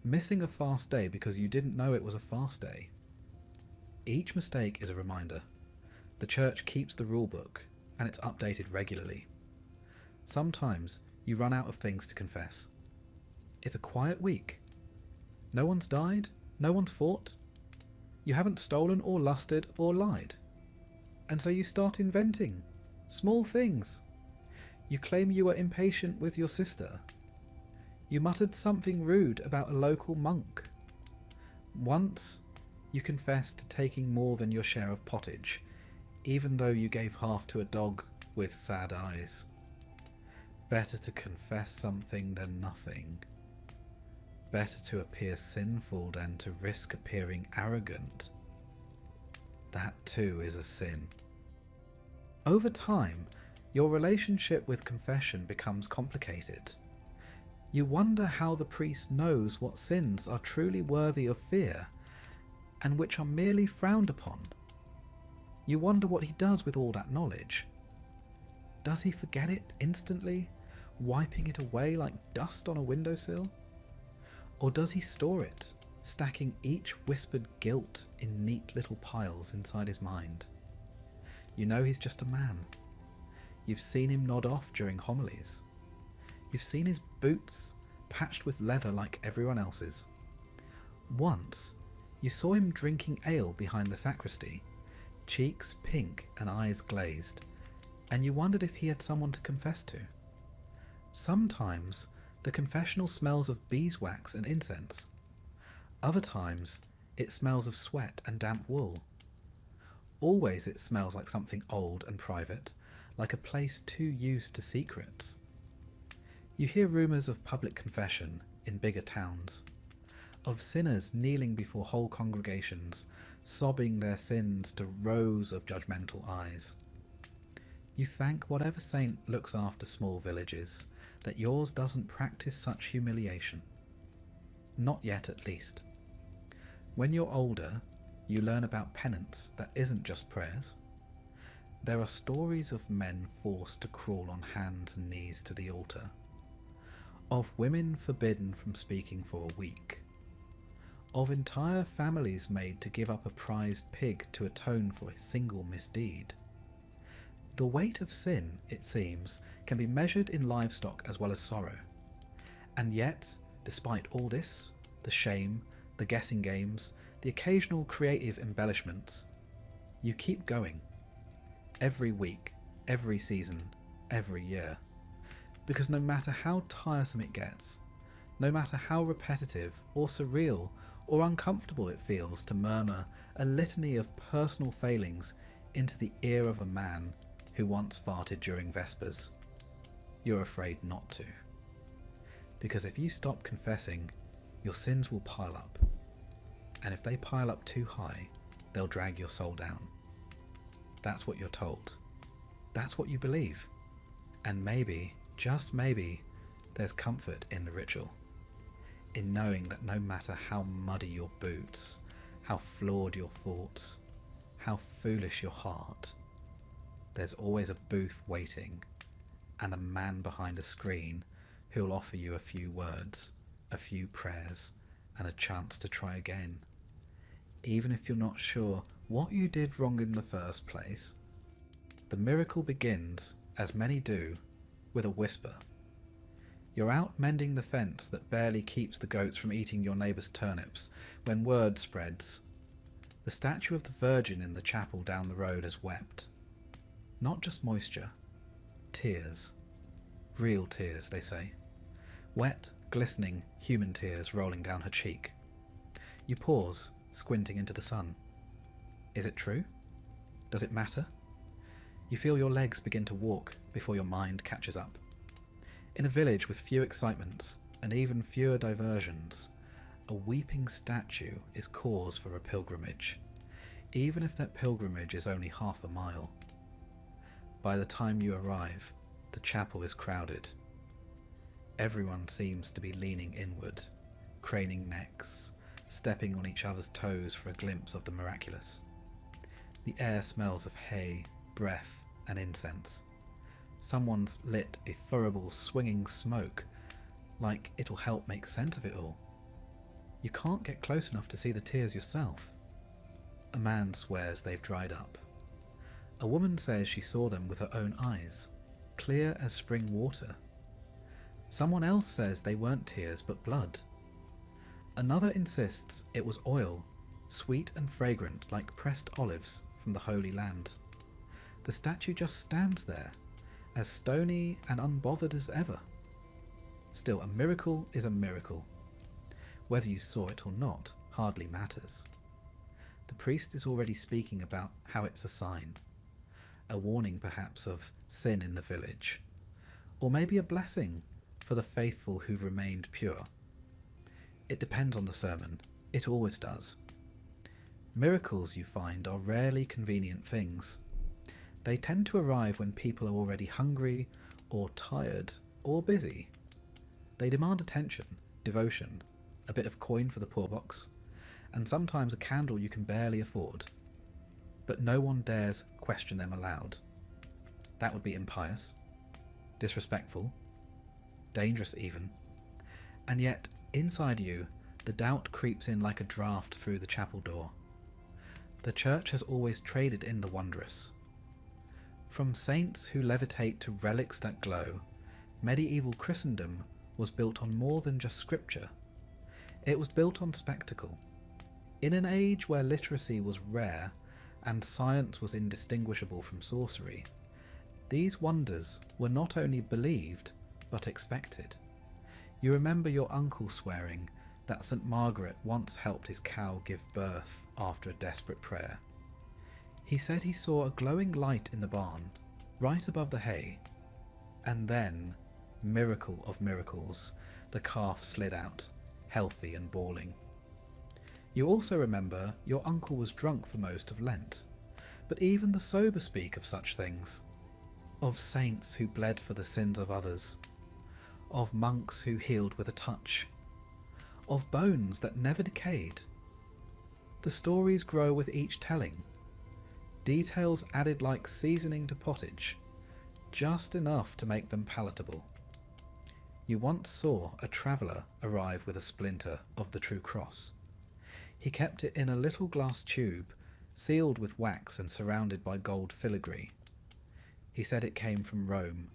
Missing a fast day because you didn't know it was a fast day. Each mistake is a reminder. The Church keeps the rule book, and it's updated regularly. Sometimes you run out of things to confess. It's a quiet week. No one's died, no one's fought. You haven't stolen or lusted or lied. And so you start inventing small things. You claim you were impatient with your sister. You muttered something rude about a local monk. Once, you confessed to taking more than your share of pottage, even though you gave half to a dog with sad eyes. Better to confess something than nothing. Better to appear sinful than to risk appearing arrogant. That too is a sin. Over time, your relationship with confession becomes complicated. You wonder how the priest knows what sins are truly worthy of fear and which are merely frowned upon. You wonder what he does with all that knowledge. Does he forget it instantly, wiping it away like dust on a windowsill? Or does he store it, stacking each whispered guilt in neat little piles inside his mind? You know he's just a man. You've seen him nod off during homilies. You've seen his boots patched with leather like everyone else's. Once, you saw him drinking ale behind the sacristy, cheeks pink and eyes glazed, and you wondered if he had someone to confess to. Sometimes, the confessional smells of beeswax and incense. Other times, it smells of sweat and damp wool. Always it smells like something old and private, like a place too used to secrets. You hear rumours of public confession in bigger towns, of sinners kneeling before whole congregations, sobbing their sins to rows of judgmental eyes. You thank whatever saint looks after small villages that yours doesn't practice such humiliation. Not yet, at least. When you're older, you learn about penance that isn't just prayers. There are stories of men forced to crawl on hands and knees to the altar, of women forbidden from speaking for a week, of entire families made to give up a prized pig to atone for a single misdeed. The weight of sin, it seems, can be measured in livestock as well as sorrow. And yet, despite all this, the shame, the guessing games, the occasional creative embellishments. You keep going. Every week, every season, every year. Because no matter how tiresome it gets, no matter how repetitive or surreal or uncomfortable it feels to murmur a litany of personal failings into the ear of a man who once farted during Vespers, you're afraid not to. Because if you stop confessing, your sins will pile up. And if they pile up too high, they'll drag your soul down. That's what you're told. That's what you believe. And maybe, just maybe, there's comfort in the ritual. In knowing that no matter how muddy your boots, how flawed your thoughts, how foolish your heart, there's always a booth waiting and a man behind a screen who'll offer you a few words, a few prayers, and a chance to try again. Even if you're not sure what you did wrong in the first place. The miracle begins, as many do, with a whisper. You're out mending the fence that barely keeps the goats from eating your neighbour's turnips when word spreads. The statue of the Virgin in the chapel down the road has wept. Not just moisture. Tears. Real tears, they say. Wet, glistening, human tears rolling down her cheek. You pause, squinting into the sun. Is it true? Does it matter? You feel your legs begin to walk before your mind catches up. In a village with few excitements and even fewer diversions, a weeping statue is cause for a pilgrimage, even if that pilgrimage is only half a mile. By the time you arrive, the chapel is crowded. Everyone seems to be leaning inward, craning necks, stepping on each other's toes for a glimpse of the miraculous. The air smells of hay, breath, and incense. Someone's lit a thurible swinging smoke, like it'll help make sense of it all. You can't get close enough to see the tears yourself. A man swears they've dried up. A woman says she saw them with her own eyes, clear as spring water. Someone else says they weren't tears but blood. Another insists it was oil, sweet and fragrant like pressed olives from the Holy Land. The statue just stands there, as stony and unbothered as ever. Still, a miracle is a miracle. Whether you saw it or not hardly matters. The priest is already speaking about how it's a sign. A warning perhaps of sin in the village, or maybe a blessing for the faithful who've remained pure. It depends on the sermon, it always does. Miracles, you find, are rarely convenient things. They tend to arrive when people are already hungry, or tired, or busy. They demand attention, devotion, a bit of coin for the poor box, and sometimes a candle you can barely afford. But no one dares question them aloud. That would be impious, disrespectful, dangerous even. And yet, inside you, the doubt creeps in like a draft through the chapel door. The church has always traded in the wondrous. From saints who levitate to relics that glow, medieval Christendom was built on more than just scripture. It was built on spectacle. In an age where literacy was rare and science was indistinguishable from sorcery, these wonders were not only believed, but expected. You remember your uncle swearing that St. Margaret once helped his cow give birth after a desperate prayer. He said he saw a glowing light in the barn, right above the hay, and then, miracle of miracles, the calf slid out, healthy and bawling. You also remember your uncle was drunk for most of Lent, but even the sober speak of such things, of saints who bled for the sins of others, of monks who healed with a touch, of bones that never decayed. The stories grow with each telling, details added like seasoning to pottage, just enough to make them palatable. You once saw a traveller arrive with a splinter of the true cross. He kept it in a little glass tube, sealed with wax and surrounded by gold filigree. He said it came from Rome,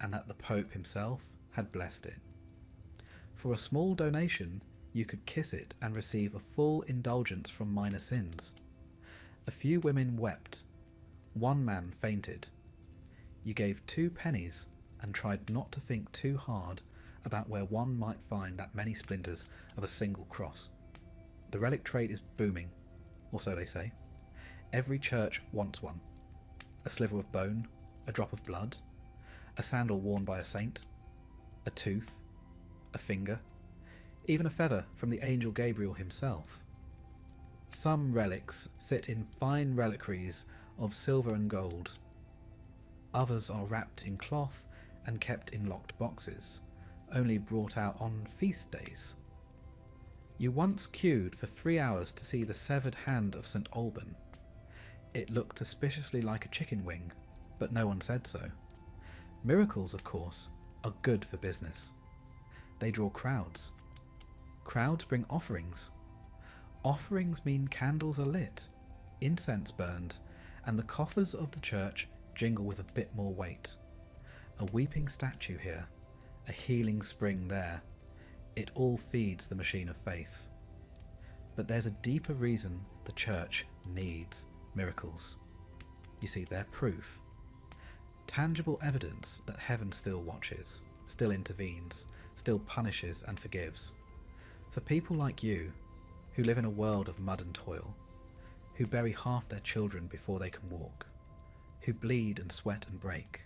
and that the Pope himself had blessed it. For a small donation, you could kiss it and receive a full indulgence from minor sins. A few women wept. One man fainted. You gave 2 pennies and tried not to think too hard about where one might find that many splinters of a single cross. The relic trade is booming, or so they say. Every church wants one. A sliver of bone, a drop of blood, a sandal worn by a saint, a tooth, a finger, even a feather from the angel Gabriel himself. Some relics sit in fine reliquaries of silver and gold. Others are wrapped in cloth and kept in locked boxes, only brought out on feast days. You once queued for 3 hours to see the severed hand of St. Alban. It looked suspiciously like a chicken wing, but no one said so. Miracles, of course, are good for business. They draw crowds. Crowds bring offerings. Offerings mean candles are lit, incense burned, and the coffers of the church jingle with a bit more weight. A weeping statue here, a healing spring there. It all feeds the machine of faith. But there's a deeper reason the church needs miracles. You see, they're proof. Tangible evidence that heaven still watches, still intervenes, still punishes and forgives. For people like you, who live in a world of mud and toil, who bury half their children before they can walk, who bleed and sweat and break,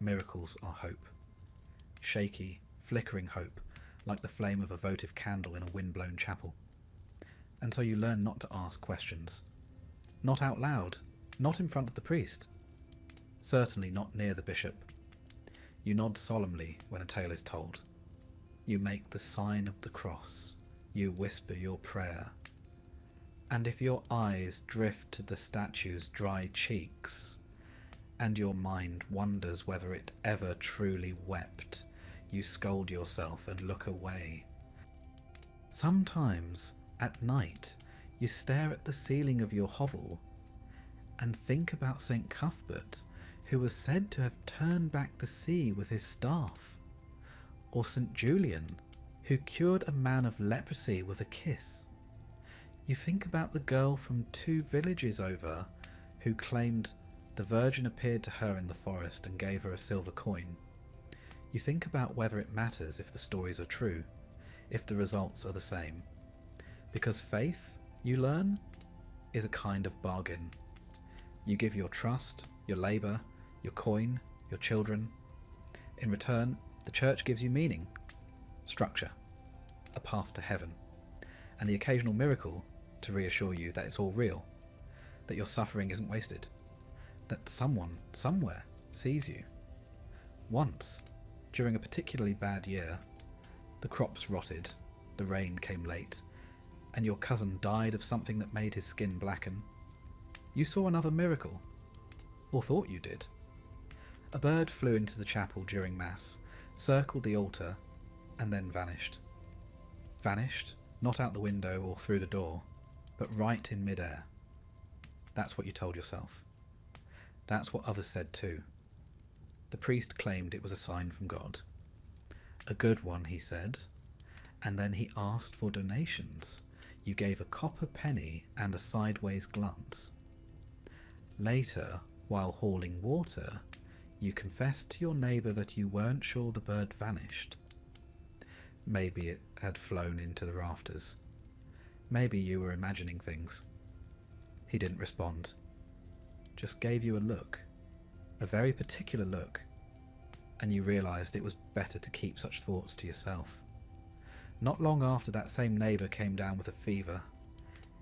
miracles are hope. Shaky, flickering hope, like the flame of a votive candle in a wind-blown chapel. And so you learn not to ask questions. Not out loud, not in front of the priest. Certainly not near the bishop. You nod solemnly when a tale is told. You make the sign of the cross. You whisper your prayer. And if your eyes drift to the statue's dry cheeks, and your mind wonders whether it ever truly wept, you scold yourself and look away. Sometimes, at night, you stare at the ceiling of your hovel and think about St. Cuthbert, who was said to have turned back the sea with his staff, or St. Julian, who cured a man of leprosy with a kiss. You think about the girl from 2 villages over who claimed the Virgin appeared to her in the forest and gave her a silver coin. You think about whether it matters if the stories are true, if the results are the same. Because faith, you learn, is a kind of bargain. You give your trust, your labour, your coin, your children. In return, the church gives you meaning, structure, a path to heaven, and the occasional miracle to reassure you that it's all real, that your suffering isn't wasted, that someone, somewhere, sees you. Once, during a particularly bad year, the crops rotted, the rain came late, and your cousin died of something that made his skin blacken. You saw another miracle, or thought you did. A bird flew into the chapel during Mass, circled the altar, and then vanished. Vanished, not out the window or through the door, but right in mid-air. That's what you told yourself. That's what others said too. The priest claimed it was a sign from God. A good one, he said, and then he asked for donations. You gave a copper penny and a sideways glance. Later, while hauling water, you confessed to your neighbour that you weren't sure the bird vanished. Maybe it had flown into the rafters. Maybe you were imagining things. He didn't respond. Just gave you a look. A very particular look. And you realised it was better to keep such thoughts to yourself. Not long after, that same neighbour came down with a fever.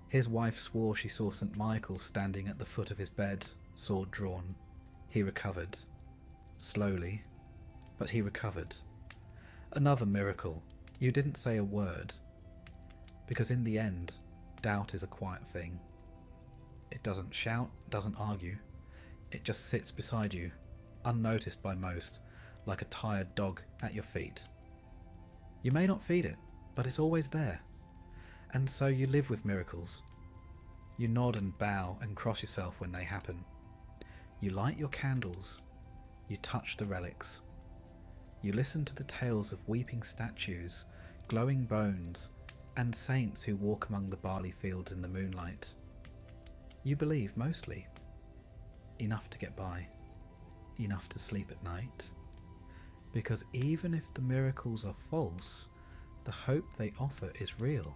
His wife swore she saw St. Michael standing at the foot of his bed, sword drawn. He recovered. Slowly, but he recovered. Another miracle. You didn't say a word. Because in the end, doubt is a quiet thing. It doesn't shout, doesn't argue. It just sits beside you, unnoticed by most, like a tired dog at your feet. You may not feed it, but it's always there. And so you live with miracles. You nod and bow and cross yourself when they happen. You light your candles. You touch the relics. You listen to the tales of weeping statues, glowing bones, and saints who walk among the barley fields in the moonlight. You believe mostly. Enough to get by. Enough to sleep at night. Because even if the miracles are false, the hope they offer is real.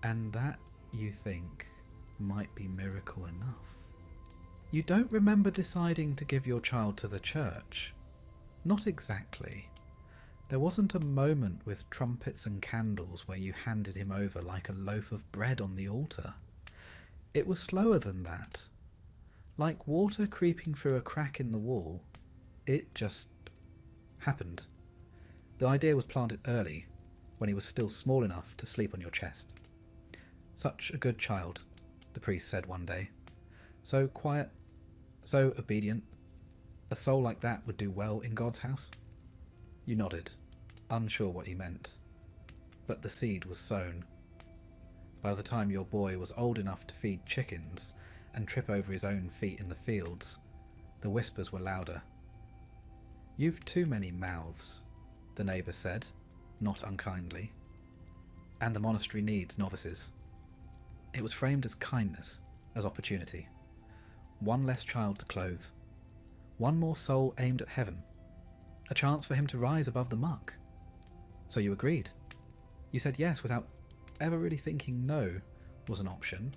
And that, you think, might be miracle enough. You don't remember deciding to give your child to the church. Not exactly. There wasn't a moment with trumpets and candles where you handed him over like a loaf of bread on the altar. It was slower than that. Like water creeping through a crack in the wall, it just happened. The idea was planted early, when he was still small enough to sleep on your chest. Such a good child, the priest said one day. So quiet, so obedient. A soul like that would do well in God's house. You nodded, unsure what he meant. But the seed was sown. By the time your boy was old enough to feed chickens and trip over his own feet in the fields, the whispers were louder. "You've too many mouths," the neighbour said, not unkindly. "And the monastery needs novices." It was framed as kindness, as opportunity. One less child to clothe. One more soul aimed at heaven. A chance for him to rise above the muck. So you agreed. You said yes without ever really thinking no was an option.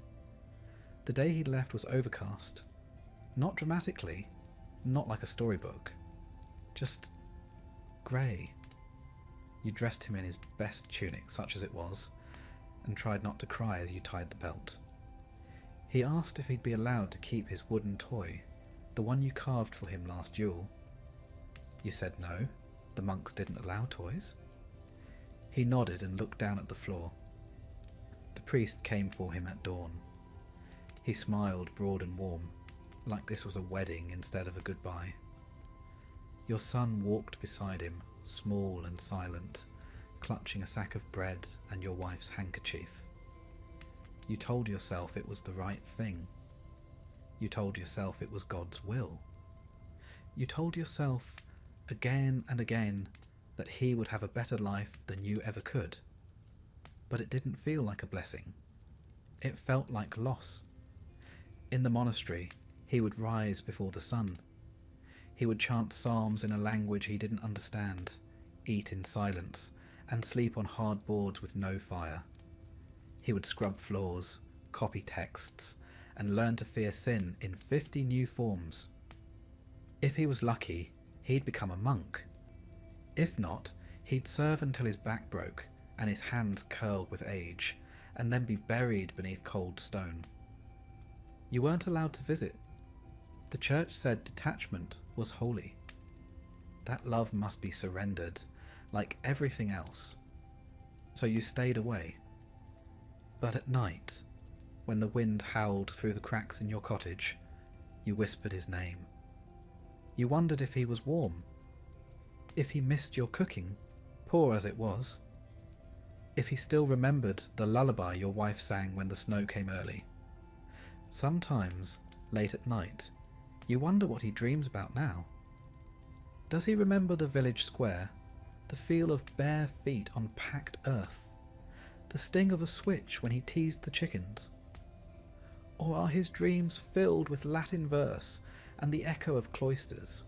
The day he left was overcast. Not dramatically, not like a storybook. Just grey. You dressed him in his best tunic, such as it was, and tried not to cry as you tied the belt. He asked if he'd be allowed to keep his wooden toy, the one you carved for him last Yule. You said no, the monks didn't allow toys. He nodded and looked down at the floor. The priest came for him at dawn. He smiled broad and warm, like this was a wedding instead of a goodbye. Your son walked beside him, small and silent, clutching a sack of bread and your wife's handkerchief. You told yourself it was the right thing. You told yourself it was God's will. You told yourself again and again that he would have a better life than you ever could. But it didn't feel like a blessing. It felt like loss. In the monastery, he would rise before the sun. He would chant psalms in a language he didn't understand, eat in silence, and sleep on hard boards with no fire. He would scrub floors, copy texts, and learn to fear sin in 50 new forms. If he was lucky, he'd become a monk. If not, he'd serve until his back broke and his hands curled with age, and then be buried beneath cold stone. You weren't allowed to visit. The church said detachment was holy. That love must be surrendered, like everything else. So you stayed away. But at night, when the wind howled through the cracks in your cottage, you whispered his name. You wondered if he was warm, if he missed your cooking, poor as it was, if he still remembered the lullaby your wife sang when the snow came early. Sometimes, late at night, you wonder what he dreams about now. Does he remember the village square, the feel of bare feet on packed earth, the sting of a switch when he teased the chickens? Or are his dreams filled with Latin verse and the echo of cloisters,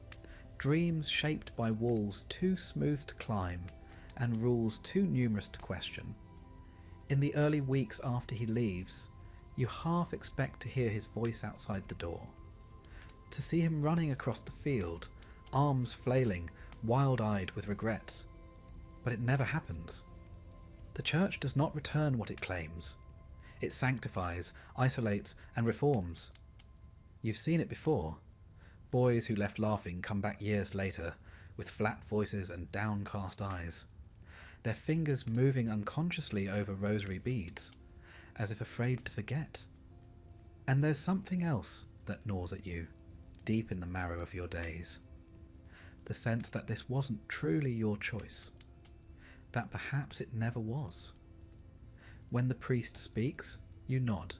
dreams shaped by walls too smooth to climb and rules too numerous to question? In the early weeks after he leaves, you half expect to hear his voice outside the door, to see him running across the field, arms flailing, wild-eyed with regret. But it never happens. The church does not return what it claims. It sanctifies, isolates, and reforms. You've seen it before. Boys who left laughing come back years later, with flat voices and downcast eyes, their fingers moving unconsciously over rosary beads, as if afraid to forget. And there's something else that gnaws at you, deep in the marrow of your days. The sense that this wasn't truly your choice, that perhaps it never was. When the priest speaks, you nod.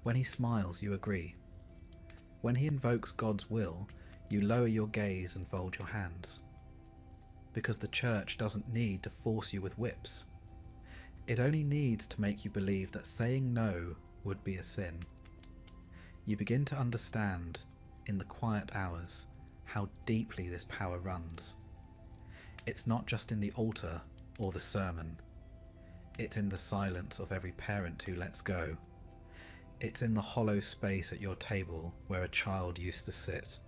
When he smiles, you agree. When he invokes God's will, you lower your gaze and fold your hands. Because the church doesn't need to force you with whips. It only needs to make you believe that saying no would be a sin. You begin to understand, in the quiet hours, how deeply this power runs. It's not just in the altar or the sermon. It's in the silence of every parent who lets go. It's in the hollow space at your table where a child used to sit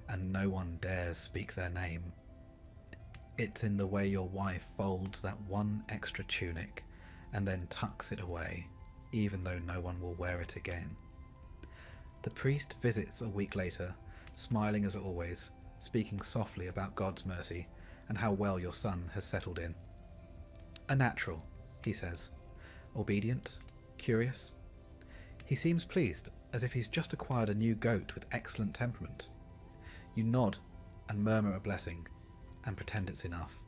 and no one dares speak their name. It's in the way your wife folds that one extra tunic and then tucks it away, even though no one will wear it again. The priest visits a week later, smiling as always, speaking softly about God's mercy and how well your son has settled in. A natural, he says. Obedient, curious. He seems pleased, as if he's just acquired a new goat with excellent temperament. You nod and murmur a blessing, and pretend it's enough.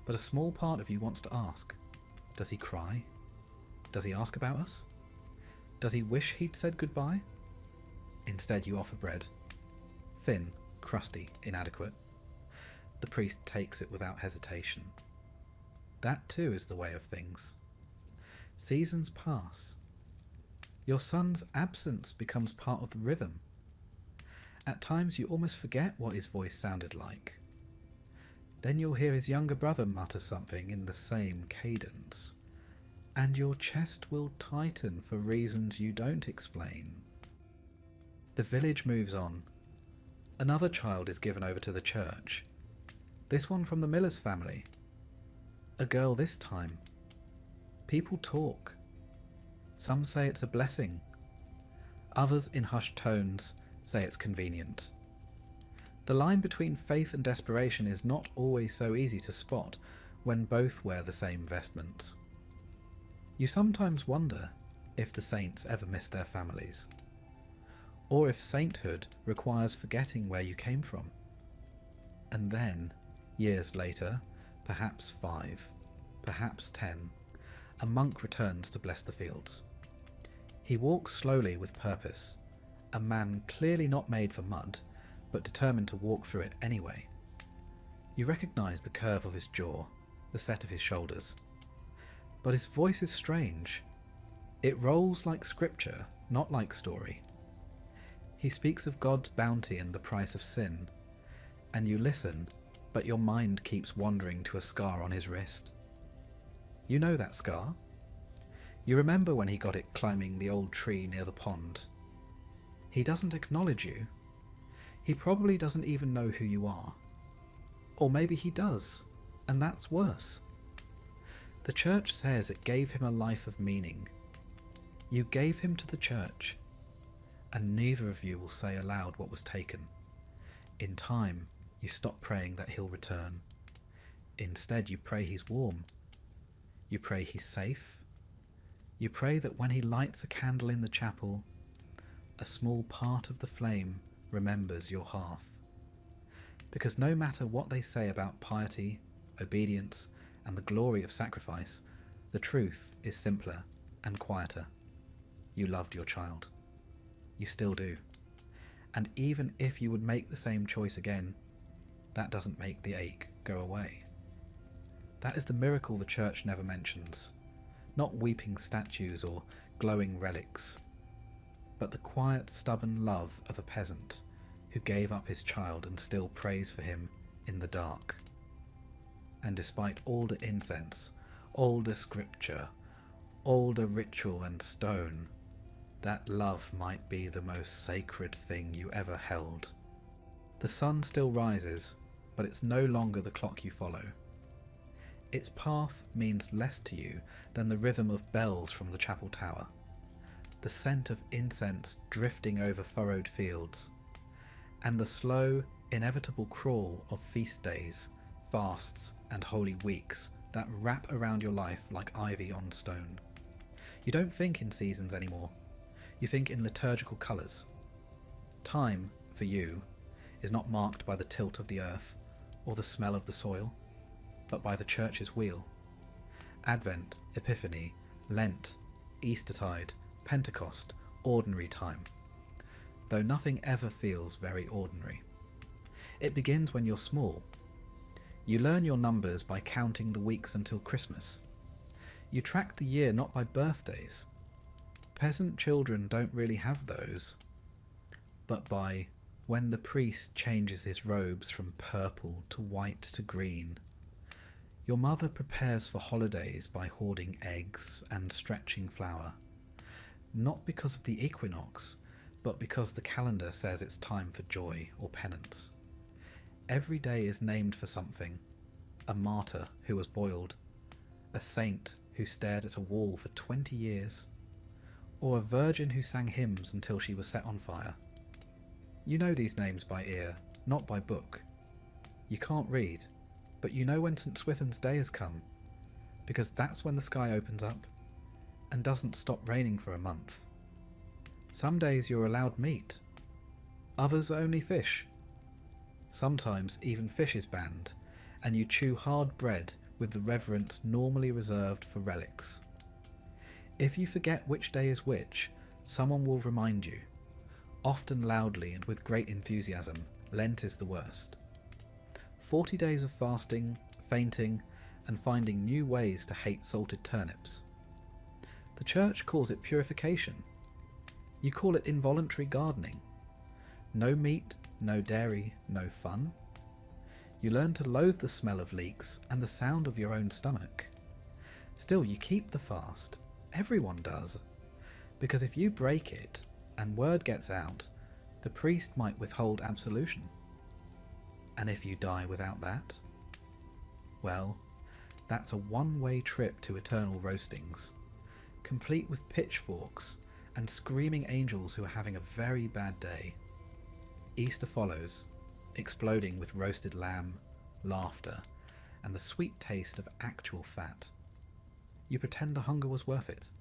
But a small part of you wants to ask, does he cry? Does he ask about us? Does he wish he'd said goodbye? Instead you offer bread. Thin, crusty, inadequate. The priest takes it without hesitation. That too is the way of things. Seasons pass. Your son's absence becomes part of the rhythm. At times you almost forget what his voice sounded like. Then you'll hear his younger brother mutter something in the same cadence, and your chest will tighten for reasons you don't explain. The village moves on. Another child is given over to the church. This one from the miller's family. A girl this time. People talk. Some say it's a blessing. Others, in hushed tones, say it's convenient. The line between faith and desperation is not always so easy to spot when both wear the same vestments. You sometimes wonder if the saints ever miss their families, or if sainthood requires forgetting where you came from. And then, years later, perhaps 5, perhaps 10, a monk returns to bless the fields. He walks slowly with purpose, a man clearly not made for mud, but determined to walk through it anyway. You recognise the curve of his jaw, the set of his shoulders. But his voice is strange. It rolls like scripture, not like story. He speaks of God's bounty and the price of sin, and you listen, but your mind keeps wandering to a scar on his wrist. You know that scar. You remember when he got it climbing the old tree near the pond. He doesn't acknowledge you. He probably doesn't even know who you are. Or maybe he does, and that's worse. The church says it gave him a life of meaning. You gave him to the church, and neither of you will say aloud what was taken. In time, you stop praying that he'll return. Instead, you pray he's warm. You pray he's safe. You pray that when he lights a candle in the chapel, a small part of the flame remembers your hearth. Because no matter what they say about piety, obedience, and the glory of sacrifice, the truth is simpler and quieter. You loved your child. You still do. And even if you would make the same choice again, that doesn't make the ache go away. That is the miracle the church never mentions. Not weeping statues or glowing relics, but the quiet, stubborn love of a peasant who gave up his child and still prays for him in the dark. And despite all the incense, all the scripture, all the ritual and stone, that love might be the most sacred thing you ever held. The sun still rises, but it's no longer the clock you follow. Its path means less to you than the rhythm of bells from the chapel tower, the scent of incense drifting over furrowed fields, and the slow, inevitable crawl of feast days, fasts, and holy weeks that wrap around your life like ivy on stone. You don't think in seasons anymore. You think in liturgical colours. Time, for you, is not marked by the tilt of the earth or the smell of the soil, but by the church's wheel. Advent, Epiphany, Lent, Eastertide, Pentecost, ordinary time. Though nothing ever feels very ordinary. It begins when you're small. You learn your numbers by counting the weeks until Christmas. You track the year not by birthdays. Peasant children don't really have those, but by when the priest changes his robes from purple to white to green. Your mother prepares for holidays by hoarding eggs and stretching flour, not because of the equinox, but because the calendar says it's time for joy or penance. Every day is named for something: a martyr who was boiled, a saint who stared at a wall for 20 years, or a virgin who sang hymns until she was set on fire. You know these names by ear, not by book. You can't read, but you know when St. Swithin's Day has come, because that's when the sky opens up and doesn't stop raining for a month. Some days you're allowed meat, others only fish. Sometimes even fish is banned, and you chew hard bread with the reverence normally reserved for relics. If you forget which day is which, someone will remind you. Often loudly and with great enthusiasm, Lent is the worst. 40 days of fasting, fainting, and finding new ways to hate salted turnips. The church calls it purification. You call it involuntary gardening. No meat, no dairy, no fun. You learn to loathe the smell of leeks and the sound of your own stomach. Still, you keep the fast. Everyone does. Because if you break it, and word gets out, the priest might withhold absolution. And if you die without that, well, that's a one-way trip to eternal roastings, complete with pitchforks and screaming angels who are having a very bad day. Easter follows, exploding with roasted lamb, laughter, and the sweet taste of actual fat. You pretend the hunger was worth it.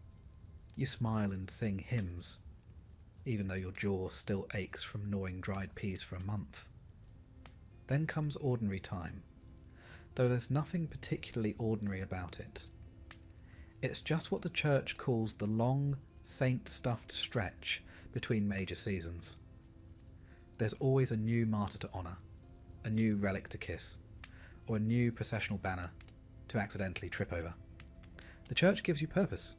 You smile and sing hymns, even though your jaw still aches from gnawing dried peas for a month. Then comes ordinary time, though there's nothing particularly ordinary about it. It's just what the church calls the long, saint-stuffed stretch between major seasons. There's always a new martyr to honour, a new relic to kiss, or a new processional banner to accidentally trip over. The church gives you purpose,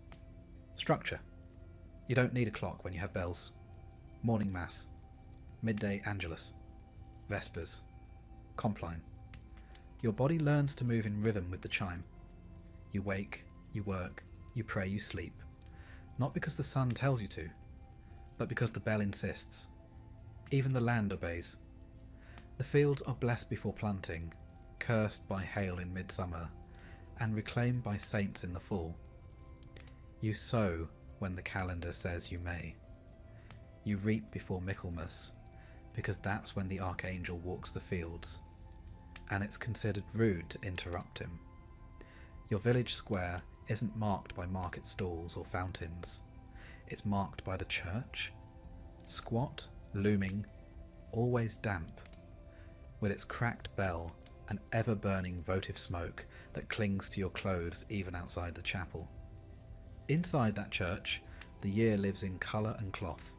structure. You don't need a clock when you have bells. Morning Mass, midday Angelus, Vespers, Compline. Your body learns to move in rhythm with the chime. You wake, you work, you pray, you sleep. Not because the sun tells you to, but because the bell insists. Even the land obeys. The fields are blessed before planting, cursed by hail in midsummer, and reclaimed by saints in the fall. You sow when the calendar says you may. You reap before Michaelmas, because that's when the archangel walks the fields, and it's considered rude to interrupt him. Your village square isn't marked by market stalls or fountains. It's marked by the church, squat, looming, always damp, with its cracked bell and ever-burning votive smoke that clings to your clothes even outside the chapel. Inside that church, the year lives in colour and cloth.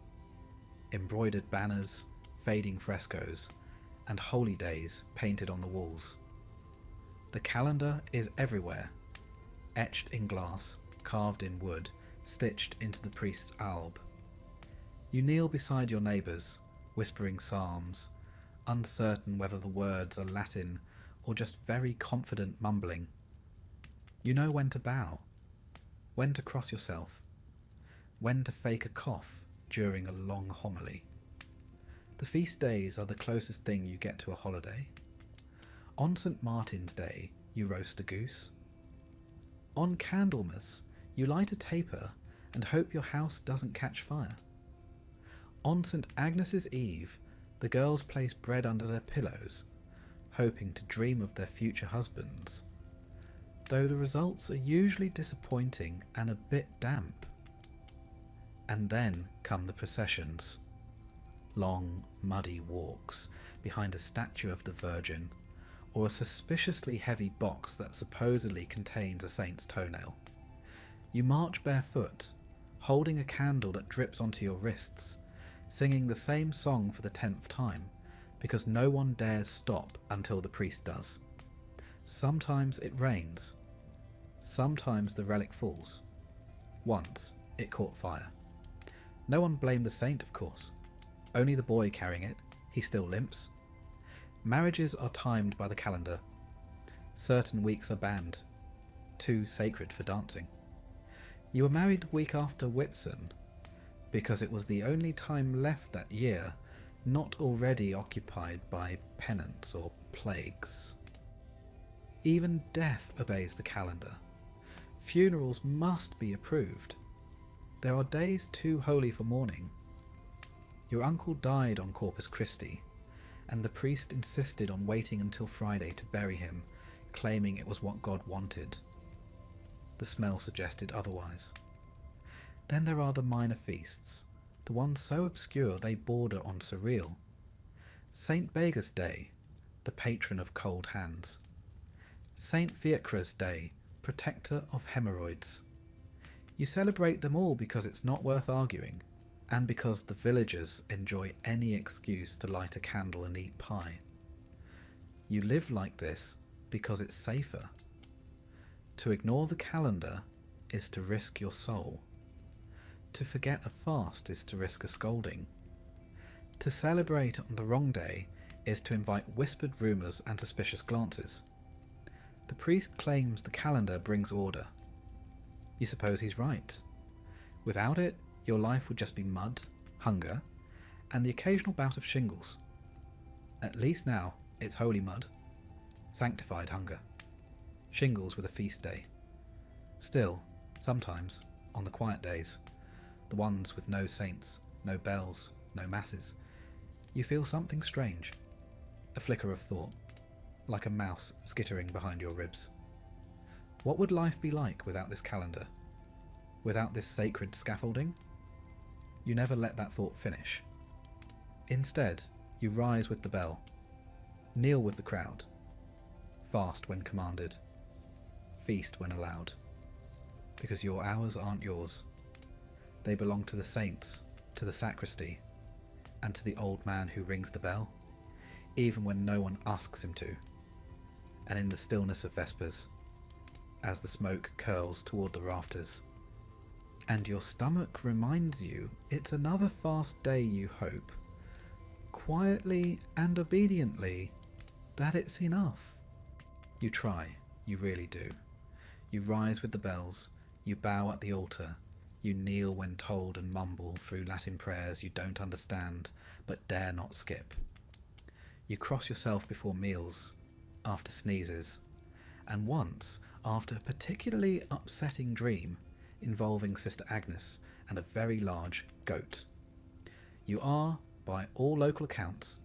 Embroidered banners, fading frescoes, and holy days painted on the walls. The calendar is everywhere, etched in glass, carved in wood, stitched into the priest's alb. You kneel beside your neighbours, whispering psalms, uncertain whether the words are Latin or just very confident mumbling. You know when to bow, when to cross yourself, when to fake a cough during a long homily. The feast days are the closest thing you get to a holiday. On St. Martin's Day, you roast a goose. On Candlemas, you light a taper and hope your house doesn't catch fire. On St. Agnes's Eve, the girls place bread under their pillows, hoping to dream of their future husbands, though the results are usually disappointing and a bit damp. And then come the processions. Long, muddy walks behind a statue of the Virgin, or a suspiciously heavy box that supposedly contains a saint's toenail. You march barefoot, holding a candle that drips onto your wrists, singing the same song for the 10th time, because no one dares stop until the priest does. Sometimes it rains. Sometimes the relic falls. Once it caught fire. No one blamed the saint, of course. Only the boy carrying it. He still limps. Marriages are timed by the calendar. Certain weeks are banned. Too sacred for dancing. You were married the week after Whitsun, because it was the only time left that year not already occupied by penance or plagues. Even death obeys the calendar. Funerals must be approved. There are days too holy for mourning. Your uncle died on Corpus Christi, and the priest insisted on waiting until Friday to bury him, claiming it was what God wanted. The smell suggested otherwise. Then there are the minor feasts, the ones so obscure they border on surreal. St. Bega's Day, the patron of cold hands. St. Fiacre's Day, protector of hemorrhoids. You celebrate them all because it's not worth arguing, and because the villagers enjoy any excuse to light a candle and eat pie. You live like this because it's safer. To ignore the calendar is to risk your soul. To forget a fast is to risk a scolding. To celebrate on the wrong day is to invite whispered rumours and suspicious glances. The priest claims the calendar brings order. You suppose he's right. Without it, your life would just be mud, hunger, and the occasional bout of shingles. At least now, it's holy mud. Sanctified hunger. Shingles with a feast day. Still, sometimes, on the quiet days, the ones with no saints, no bells, no masses, you feel something strange. A flicker of thought, like a mouse skittering behind your ribs. What would life be like without this calendar? Without this sacred scaffolding? You never let that thought finish. Instead, you rise with the bell, kneel with the crowd, fast when commanded, feast when allowed, because your hours aren't yours. They belong to the saints, to the sacristy, and to the old man who rings the bell, even when no one asks him to, and in the stillness of Vespers, as the smoke curls toward the rafters, and your stomach reminds you it's another fast day, you hope, quietly and obediently, that it's enough. You try, you really do. You rise with the bells, you bow at the altar, you kneel when told and mumble through Latin prayers you don't understand but dare not skip. You cross yourself before meals, after sneezes, and once after a particularly upsetting dream involving Sister Agnes and a very large goat. You are, by all local accounts,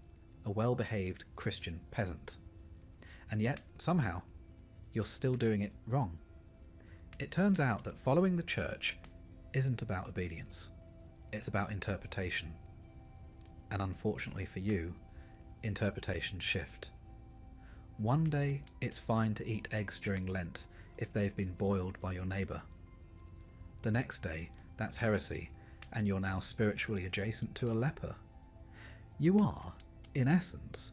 a well-behaved Christian peasant. And yet, somehow, you're still doing it wrong. It turns out that following the church isn't about obedience. It's about interpretation. And unfortunately for you, interpretations shift. One day, it's fine to eat eggs during Lent if they've been boiled by your neighbour. The next day, that's heresy, and you're now spiritually adjacent to a leper. You are, in essence,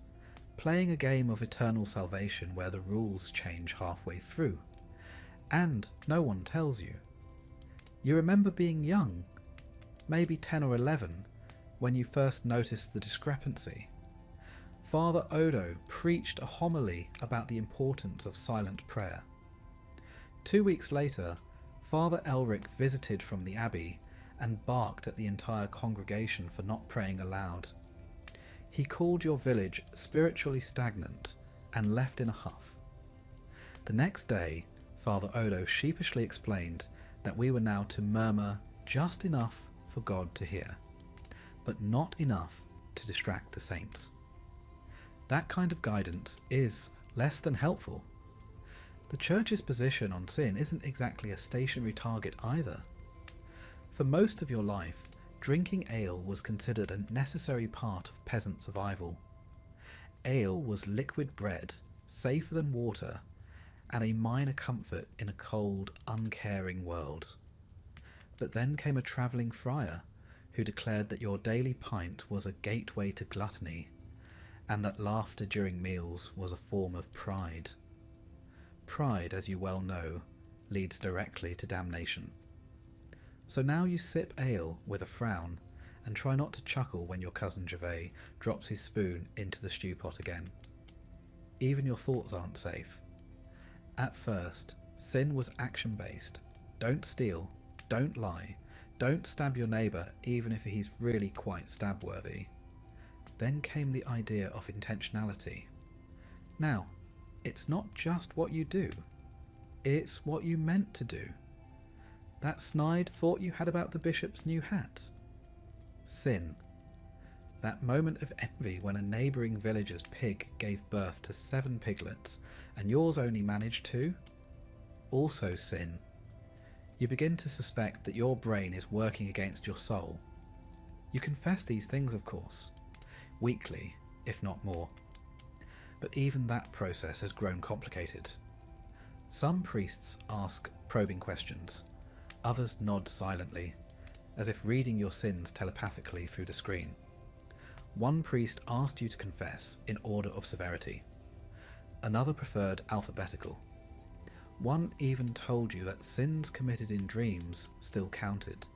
playing a game of eternal salvation where the rules change halfway through, and no one tells you. You remember being young, maybe 10 or 11, when you first noticed the discrepancy. Father Odo preached a homily about the importance of silent prayer. 2 weeks later, Father Elric visited from the abbey and barked at the entire congregation for not praying aloud. He called your village spiritually stagnant and left in a huff. The next day, Father Odo sheepishly explained that we were now to murmur just enough for God to hear, but not enough to distract the saints. That kind of guidance is less than helpful. The Church's position on sin isn't exactly a stationary target either. For most of your life, drinking ale was considered a necessary part of peasant survival. Ale was liquid bread, safer than water, and a minor comfort in a cold, uncaring world. But then came a travelling friar who declared that your daily pint was a gateway to gluttony, and that laughter during meals was a form of pride. Pride, as you well know, leads directly to damnation. So now you sip ale with a frown and try not to chuckle when your cousin Gervais drops his spoon into the stew pot again. Even your thoughts aren't safe. At first, sin was action-based. Don't steal, don't lie, don't stab your neighbour even if he's really quite stab-worthy. Then came the idea of intentionality. Now, it's not just what you do, it's what you meant to do. That snide thought you had about the bishop's new hat. Sin. That moment of envy when a neighbouring villager's pig gave birth to 7 piglets and yours only managed 2? Also sin. You begin to suspect that your brain is working against your soul. You confess these things, of course, weekly, if not more. But even that process has grown complicated. Some priests ask probing questions, others nod silently, as if reading your sins telepathically through the screen. One priest asked you to confess in order of severity. Another preferred alphabetical. One even told you that sins committed in dreams still counted,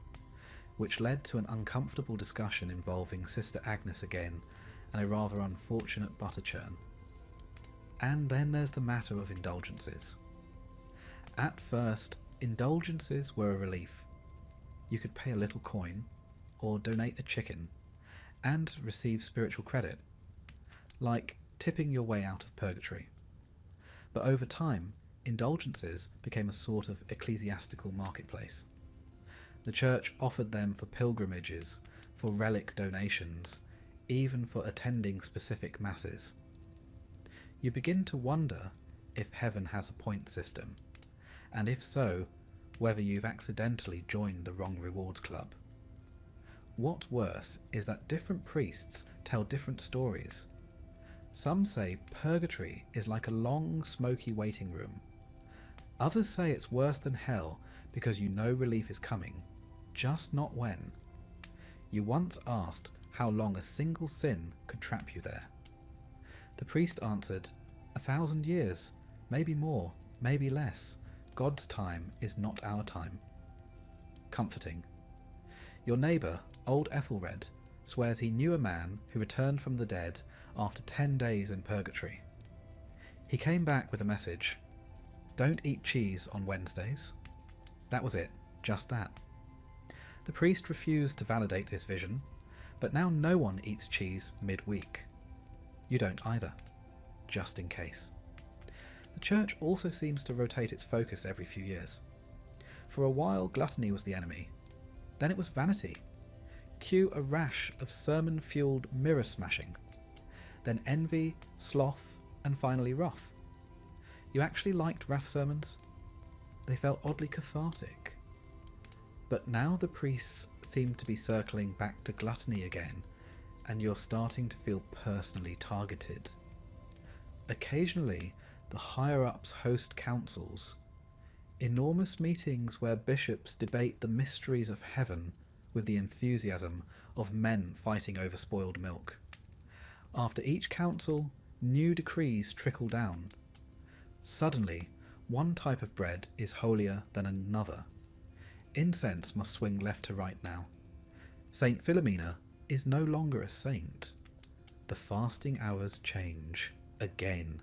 which led to an uncomfortable discussion involving Sister Agnes again and a rather unfortunate butter churn. And then there's the matter of indulgences. At first, indulgences were a relief. You could pay a little coin, or donate a chicken, and receive spiritual credit, like tipping your way out of purgatory. But over time, indulgences became a sort of ecclesiastical marketplace. The church offered them for pilgrimages, for relic donations, even for attending specific masses. You begin to wonder if heaven has a point system, and if so, whether you've accidentally joined the wrong rewards club. What's worse is that different priests tell different stories. Some say purgatory is like a long, smoky waiting room. Others say it's worse than hell because you know relief is coming, just not when. You once asked how long a single sin could trap you there. The priest answered, 1,000 years, maybe more, maybe less. God's time is not our time. Comforting. Your neighbour, old Ethelred, swears he knew a man who returned from the dead after 10 days in purgatory. He came back with a message. Don't eat cheese on Wednesdays. That was it, just that. The priest refused to validate his vision, but now no one eats cheese midweek. You don't either, just in case. The church also seems to rotate its focus every few years. For a while, gluttony was the enemy. Then it was vanity. Cue a rash of sermon-fueled mirror smashing. Then envy, sloth, and finally wrath. You actually liked wrath sermons? They felt oddly cathartic. But now the priests seem to be circling back to gluttony again, and you're starting to feel personally targeted. Occasionally, the higher-ups host councils, enormous meetings where bishops debate the mysteries of heaven with the enthusiasm of men fighting over spoiled milk. After each council, new decrees trickle down. Suddenly, one type of bread is holier than another. Incense must swing left to right now. Saint Philomena is no longer a saint. The fasting hours change again.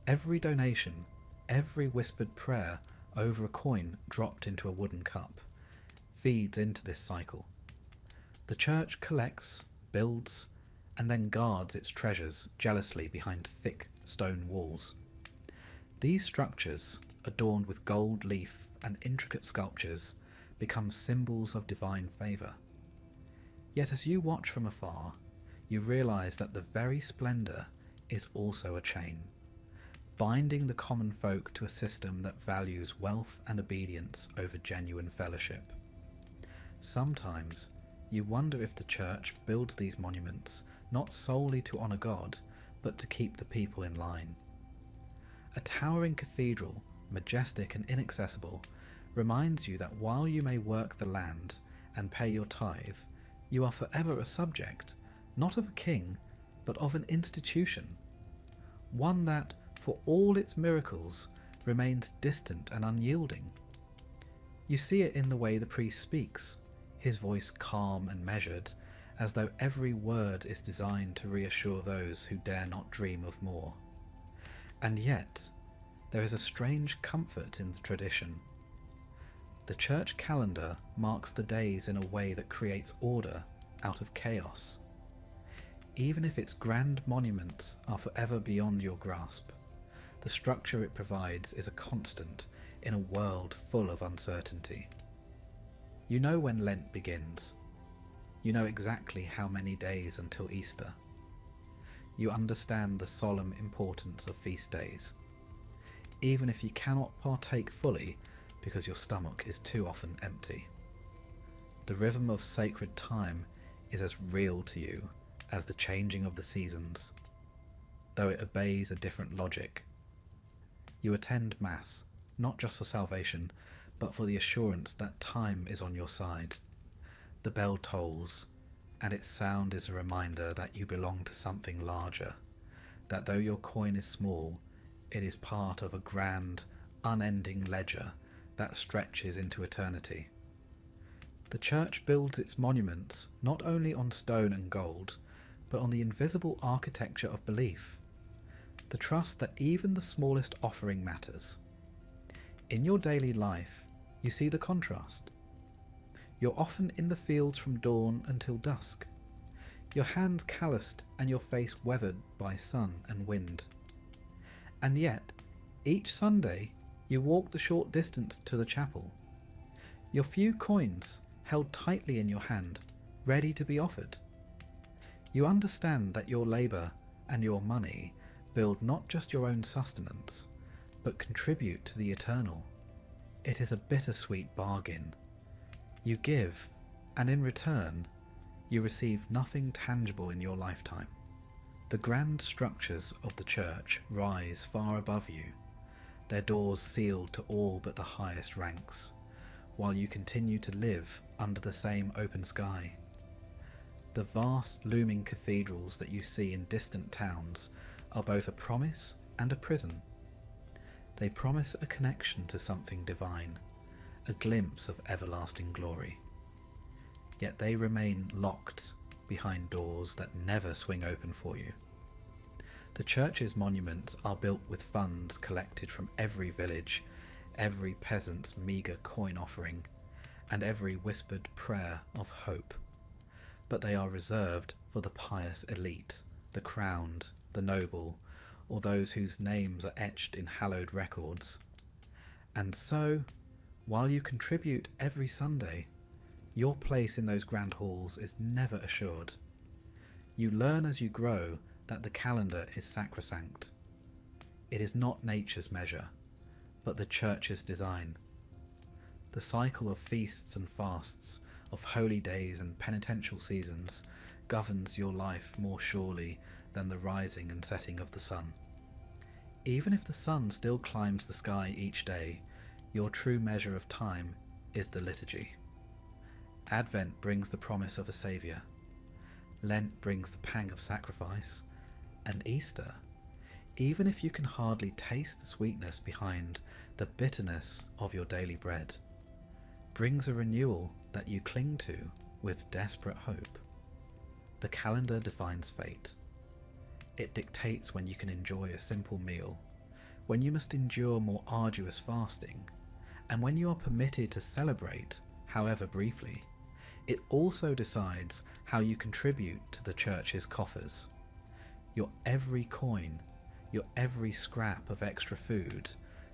Every donation, every whispered prayer over a coin dropped into a wooden cup, feeds into this cycle. The church collects, builds, and then guards its treasures jealously behind thick stone walls. These structures, adorned with gold leaf and intricate sculptures, become symbols of divine favour. Yet as you watch from afar, you realise that the very splendour is also a chain, binding the common folk to a system that values wealth and obedience over genuine fellowship. Sometimes you wonder if the church builds these monuments not solely to honour God, but to keep the people in line. A towering cathedral, majestic and inaccessible, reminds you that while you may work the land and pay your tithe, you are forever a subject, not of a king, but of an institution, one that, for all its miracles, remains distant and unyielding. You see it in the way the priest speaks, his voice calm and measured, as though every word is designed to reassure those who dare not dream of more. And yet, there is a strange comfort in the tradition. The church calendar marks the days in a way that creates order out of chaos, even if its grand monuments are forever beyond your grasp. The structure it provides is a constant in a world full of uncertainty. You know when Lent begins. You know exactly how many days until Easter. You understand the solemn importance of feast days, even if you cannot partake fully because your stomach is too often empty. The rhythm of sacred time is as real to you as the changing of the seasons, though it obeys a different logic. You attend Mass, not just for salvation, but for the assurance that time is on your side. The bell tolls, and its sound is a reminder that you belong to something larger, that though your coin is small, it is part of a grand, unending ledger that stretches into eternity. The church builds its monuments not only on stone and gold, but on the invisible architecture of belief, the trust that even the smallest offering matters. In your daily life, you see the contrast. You're often in the fields from dawn until dusk, your hands calloused and your face weathered by sun and wind. And yet, each Sunday, you walk the short distance to the chapel, your few coins held tightly in your hand, ready to be offered. You understand that your labour and your money build not just your own sustenance, but contribute to the eternal. It is a bittersweet bargain. You give, and in return, you receive nothing tangible in your lifetime. The grand structures of the church rise far above you, their doors sealed to all but the highest ranks, while you continue to live under the same open sky. The vast looming cathedrals that you see in distant towns are both a promise and a prison. They promise a connection to something divine, a glimpse of everlasting glory. Yet they remain locked behind doors that never swing open for you. The church's monuments are built with funds collected from every village, every peasant's meagre coin offering, and every whispered prayer of hope. But they are reserved for the pious elite, the crowned, the noble, or those whose names are etched in hallowed records. And so, while you contribute every Sunday, your place in those grand halls is never assured. You learn as you grow that the calendar is sacrosanct. It is not nature's measure, but the church's design. The cycle of feasts and fasts, of holy days and penitential seasons, governs your life more surely than the rising and setting of the sun. Even if the sun still climbs the sky each day, your true measure of time is the liturgy. Advent brings the promise of a Saviour. Lent brings the pang of sacrifice. And Easter, even if you can hardly taste the sweetness behind the bitterness of your daily bread, brings a renewal that you cling to with desperate hope. The calendar defines fate. It dictates when you can enjoy a simple meal, when you must endure more arduous fasting, and when you are permitted to celebrate, however briefly, it also decides how you contribute to the church's coffers. Your every coin, your every scrap of extra food,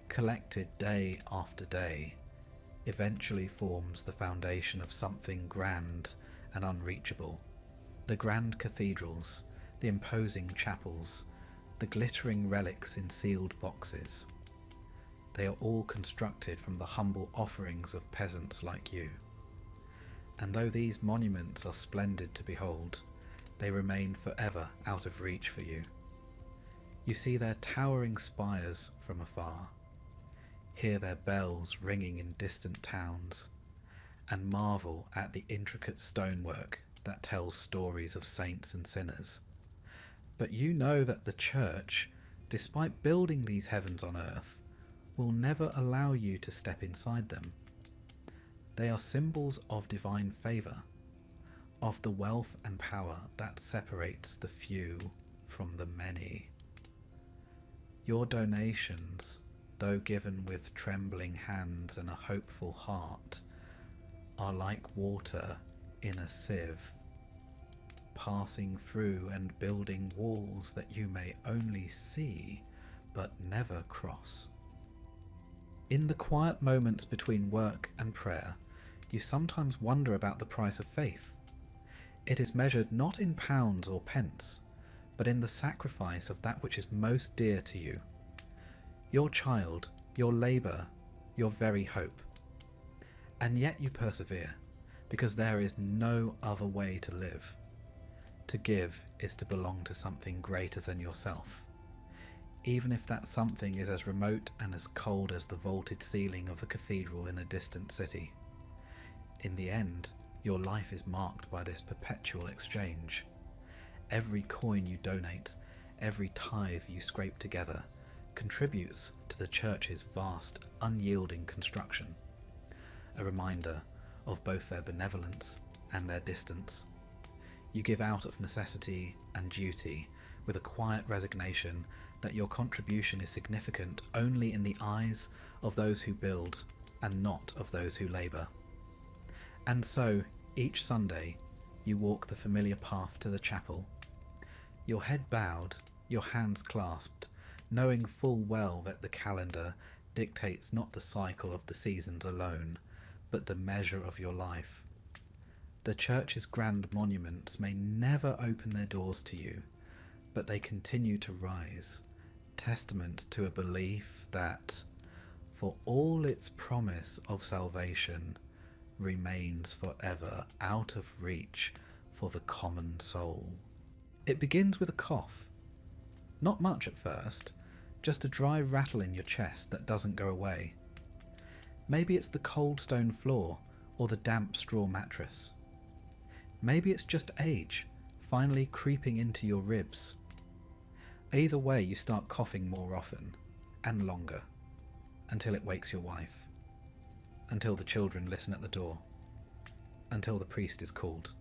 collected day after day, eventually forms the foundation of something grand and unreachable. The grand cathedrals, the imposing chapels, the glittering relics in sealed boxes. They are all constructed from the humble offerings of peasants like you. And though these monuments are splendid to behold, they remain forever out of reach for you. You see their towering spires from afar, hear their bells ringing in distant towns, and marvel at the intricate stonework that tells stories of saints and sinners. But you know that the Church, despite building these heavens on earth, will never allow you to step inside them. They are symbols of divine favour, of the wealth and power that separates the few from the many. Your donations, though given with trembling hands and a hopeful heart, are like water in a sieve, passing through and building walls that you may only see but never cross. In the quiet moments between work and prayer, you sometimes wonder about the price of faith. It is measured not in pounds or pence, but in the sacrifice of that which is most dear to you. Your child, your labour, your very hope. And yet you persevere, because there is no other way to live. To give is to belong to something greater than yourself, even if that something is as remote and as cold as the vaulted ceiling of a cathedral in a distant city. In the end, your life is marked by this perpetual exchange. Every coin you donate, every tithe you scrape together, contributes to the Church's vast, unyielding construction, a reminder of both their benevolence and their distance. You give out of necessity and duty, with a quiet resignation that your contribution is significant only in the eyes of those who build and not of those who labour. And so, each Sunday, you walk the familiar path to the chapel, your head bowed, your hands clasped, knowing full well that the calendar dictates not the cycle of the seasons alone, but the measure of your life. The Church's grand monuments may never open their doors to you, but they continue to rise, testament to a belief that, for all its promise of salvation, remains forever out of reach for the common soul. It begins with a cough. Not much at first, just a dry rattle in your chest that doesn't go away. Maybe it's the cold stone floor or the damp straw mattress. Maybe it's just age, finally creeping into your ribs. Either way, you start coughing more often and longer, until it wakes your wife, until the children listen at the door, until the priest is called.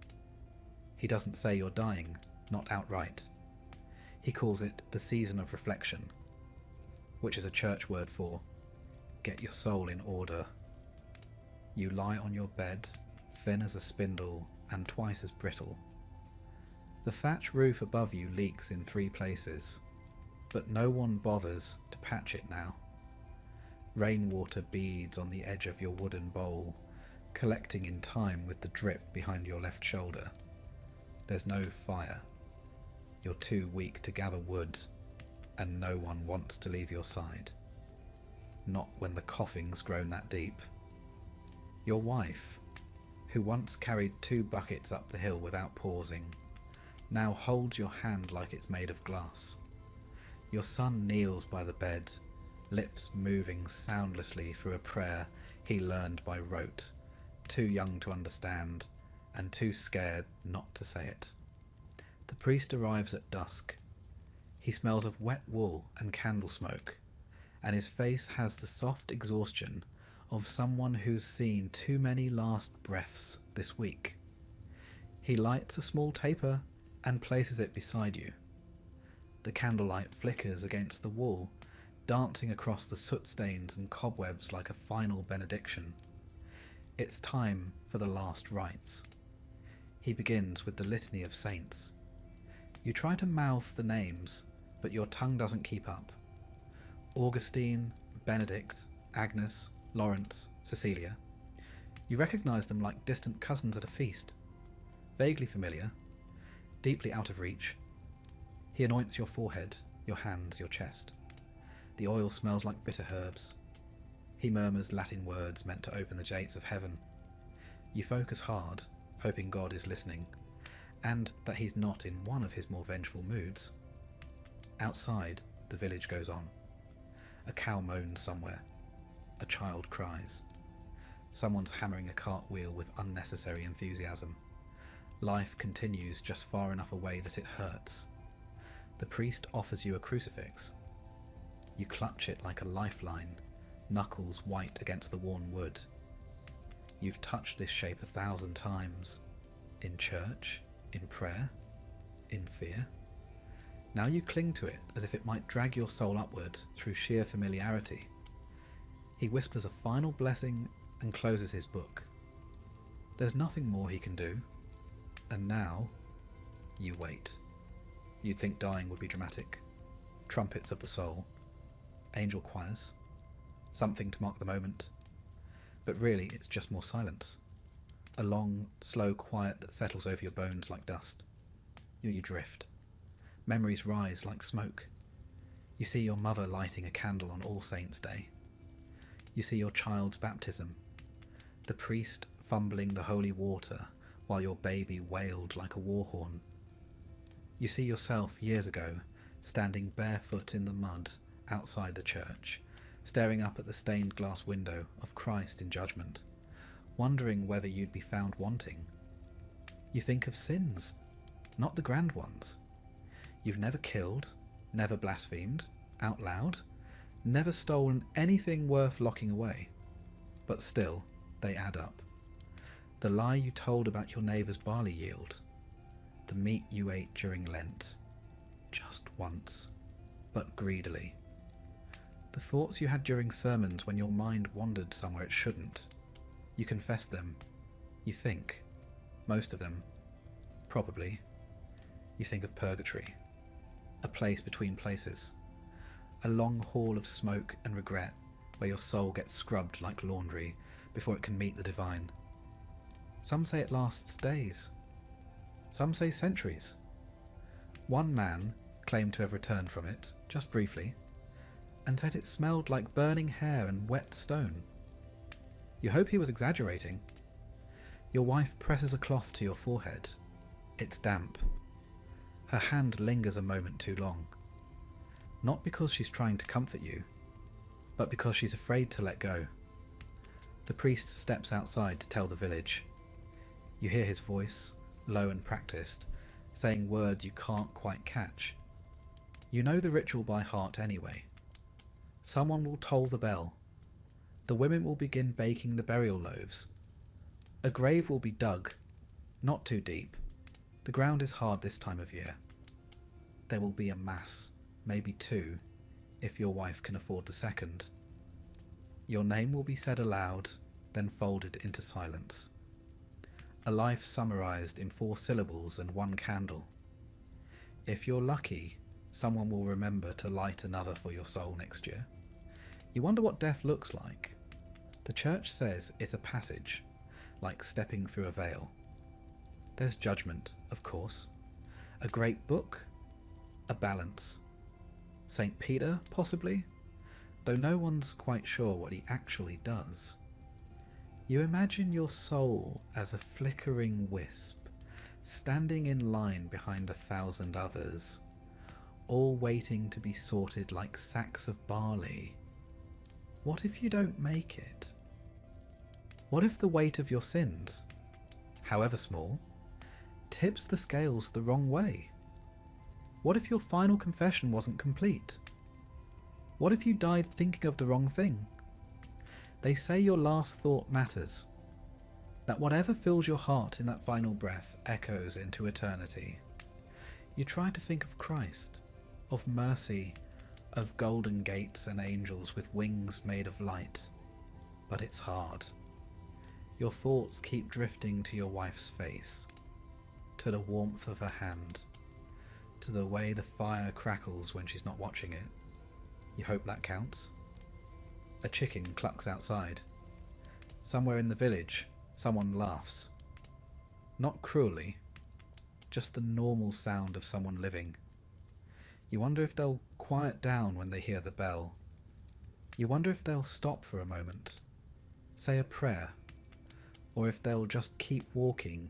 He doesn't say you're dying, not outright. He calls it the season of reflection, which is a church word for get your soul in order. You lie on your bed, thin as a spindle and twice as brittle. The thatch roof above you leaks in 3 places, but no one bothers to patch it now. Rainwater beads on the edge of your wooden bowl, collecting in time with the drip behind your left shoulder. There's no fire. You're too weak to gather wood, and no one wants to leave your side. Not when the coughing's grown that deep. Your wife, who once carried 2 buckets up the hill without pausing, now holds your hand like it's made of glass. Your son kneels by the bed, lips moving soundlessly through a prayer he learned by rote, too young to understand and too scared not to say it. The priest arrives at dusk. He smells of wet wool and candle smoke, and his face has the soft exhaustion of someone who's seen too many last breaths this week. He lights a small taper and places it beside you. The candlelight flickers against the wall, dancing across the soot stains and cobwebs like a final benediction. It's time for the last rites. He begins with the litany of saints. You try to mouth the names, but your tongue doesn't keep up. Augustine, Benedict, Agnes, Lawrence, Cecilia. You recognise them like distant cousins at a feast. Vaguely familiar, deeply out of reach. He anoints your forehead, your hands, your chest. The oil smells like bitter herbs. He murmurs Latin words meant to open the gates of heaven. You focus hard, hoping God is listening, and that he's not in one of his more vengeful moods. Outside, the village goes on. A cow moans somewhere. A child cries. Someone's hammering a cartwheel with unnecessary enthusiasm. Life continues just far enough away that it hurts. The priest offers you a crucifix. You clutch it like a lifeline, knuckles white against the worn wood. You've touched this shape 1,000 times. In church, in prayer, in fear. Now you cling to it as if it might drag your soul upward through sheer familiarity. He whispers a final blessing and closes his book. There's nothing more he can do. And now, you wait. You'd think dying would be dramatic. Trumpets of the soul. Angel choirs. Something to mark the moment. But really, it's just more silence. A long, slow quiet that settles over your bones like dust. You drift. Memories rise like smoke. You see your mother lighting a candle on All Saints' Day. You see your child's baptism. The priest fumbling the holy water while your baby wailed like a war horn. You see yourself years ago, standing barefoot in the mud outside the church, staring up at the stained glass window of Christ in judgment, wondering whether you'd be found wanting. You think of sins, not the grand ones. You've never killed, never blasphemed, out loud, never stolen anything worth locking away. But still, they add up. The lie you told about your neighbour's barley yield. The meat you ate during Lent. Just once, but greedily. The thoughts you had during sermons when your mind wandered somewhere it shouldn't. You confess them. You think. Most of them. Probably. You think of purgatory. A place between places. A long hall of smoke and regret where your soul gets scrubbed like laundry before it can meet the divine. Some say it lasts days. Some say centuries. One man claimed to have returned from it, just briefly, and said it smelled like burning hair and wet stone. You hope he was exaggerating. Your wife presses a cloth to your forehead. It's damp. Her hand lingers a moment too long. Not because she's trying to comfort you, but because she's afraid to let go. The priest steps outside to tell the village. You hear his voice, low and practiced, saying words you can't quite catch. You know the ritual by heart anyway. Someone will toll the bell. The women will begin baking the burial loaves. A grave will be dug, not too deep. The ground is hard this time of year. There will be a mass, maybe two, if your wife can afford the second. Your name will be said aloud, then folded into silence. A life summarised in 4 syllables and 1 candle. If you're lucky, someone will remember to light another for your soul next year. You wonder what death looks like. The church says it's a passage, like stepping through a veil. There's judgment, of course. A great book. A balance. St. Peter, possibly? Though no one's quite sure what he actually does. You imagine your soul as a flickering wisp, standing in line behind 1,000 others, all waiting to be sorted like sacks of barley. What if you don't make it? What if the weight of your sins, however small, tips the scales the wrong way? What if your final confession wasn't complete? What if you died thinking of the wrong thing? They say your last thought matters, that whatever fills your heart in that final breath echoes into eternity. You try to think of Christ, of mercy, of golden gates and angels with wings made of light, but it's hard. Your thoughts keep drifting to your wife's face, to the warmth of her hand, to the way the fire crackles when she's not watching it. You hope that counts? A chicken clucks outside. Somewhere in the village, someone laughs. Not cruelly, just the normal sound of someone living. You wonder if they'll quiet down when they hear the bell. You wonder if they'll stop for a moment, say a prayer, or if they'll just keep walking,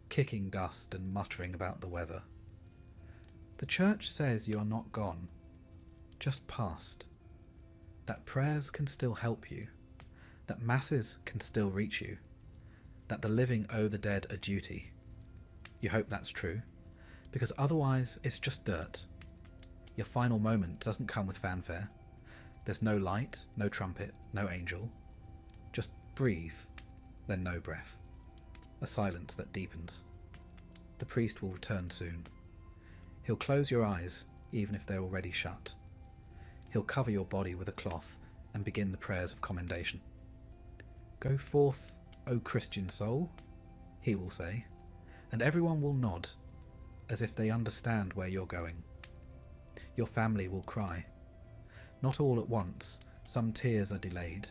kicking dust and muttering about the weather. The church says you're not gone, just past. That prayers can still help you, that masses can still reach you, that the living owe the dead a duty. You hope that's true, because otherwise it's just dirt. Your final moment doesn't come with fanfare. There's no light, no trumpet, no angel. Just breathe, then no breath. A silence that deepens. The priest will return soon. He'll close your eyes, even if they're already shut. He'll cover your body with a cloth and begin the prayers of commendation. "Go forth, O Christian soul," he will say, and everyone will nod, as if they understand where you're going. Your family will cry. Not all at once, some tears are delayed.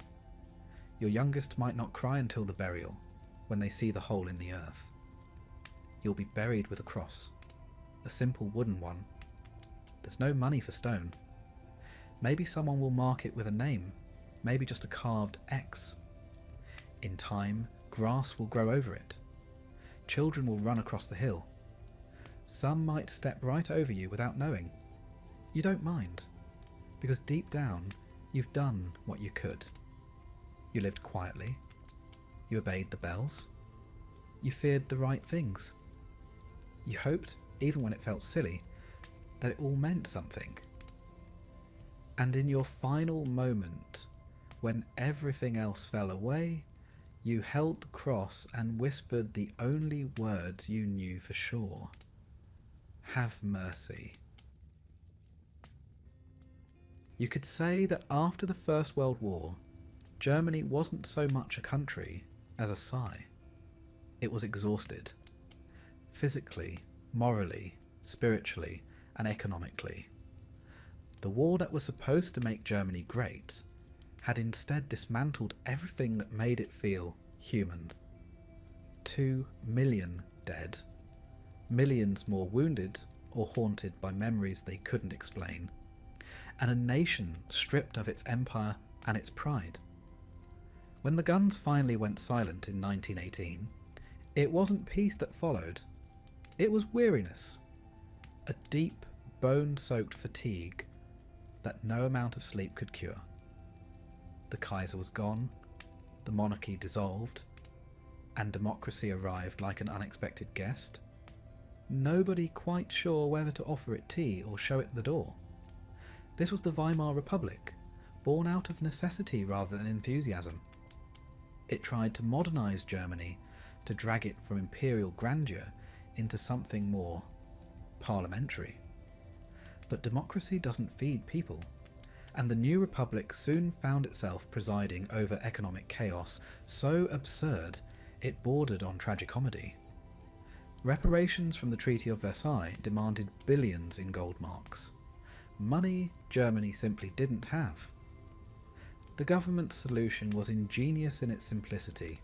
Your youngest might not cry until the burial, when they see the hole in the earth. You'll be buried with a cross, a simple wooden one. There's no money for stone. Maybe someone will mark it with a name, maybe just a carved X. In time, grass will grow over it. Children will run across the hill. Some might step right over you without knowing. You don't mind, because deep down, you've done what you could. You lived quietly. You obeyed the bells. You feared the right things. You hoped, even when it felt silly, that it all meant something. And in your final moment, when everything else fell away, you held the cross and whispered the only words you knew for sure. Have mercy. You could say that after the First World War, Germany wasn't so much a country as a sigh. It was exhausted. Physically, morally, spiritually, and economically. The war that was supposed to make Germany great had instead dismantled everything that made it feel human. 2 million dead, millions more wounded or haunted by memories they couldn't explain, and a nation stripped of its empire and its pride. When the guns finally went silent in 1918, it wasn't peace that followed, it was weariness, a deep, bone-soaked fatigue that no amount of sleep could cure. The Kaiser was gone, the monarchy dissolved, and democracy arrived like an unexpected guest. Nobody quite sure whether to offer it tea or show it the door. This was the Weimar Republic, born out of necessity rather than enthusiasm. It tried to modernise Germany, to drag it from imperial grandeur into something more parliamentary. But democracy doesn't feed people, and the new republic soon found itself presiding over economic chaos so absurd it bordered on tragicomedy. Reparations from the Treaty of Versailles demanded billions in gold marks. Money Germany simply didn't have. The government's solution was ingenious in its simplicity: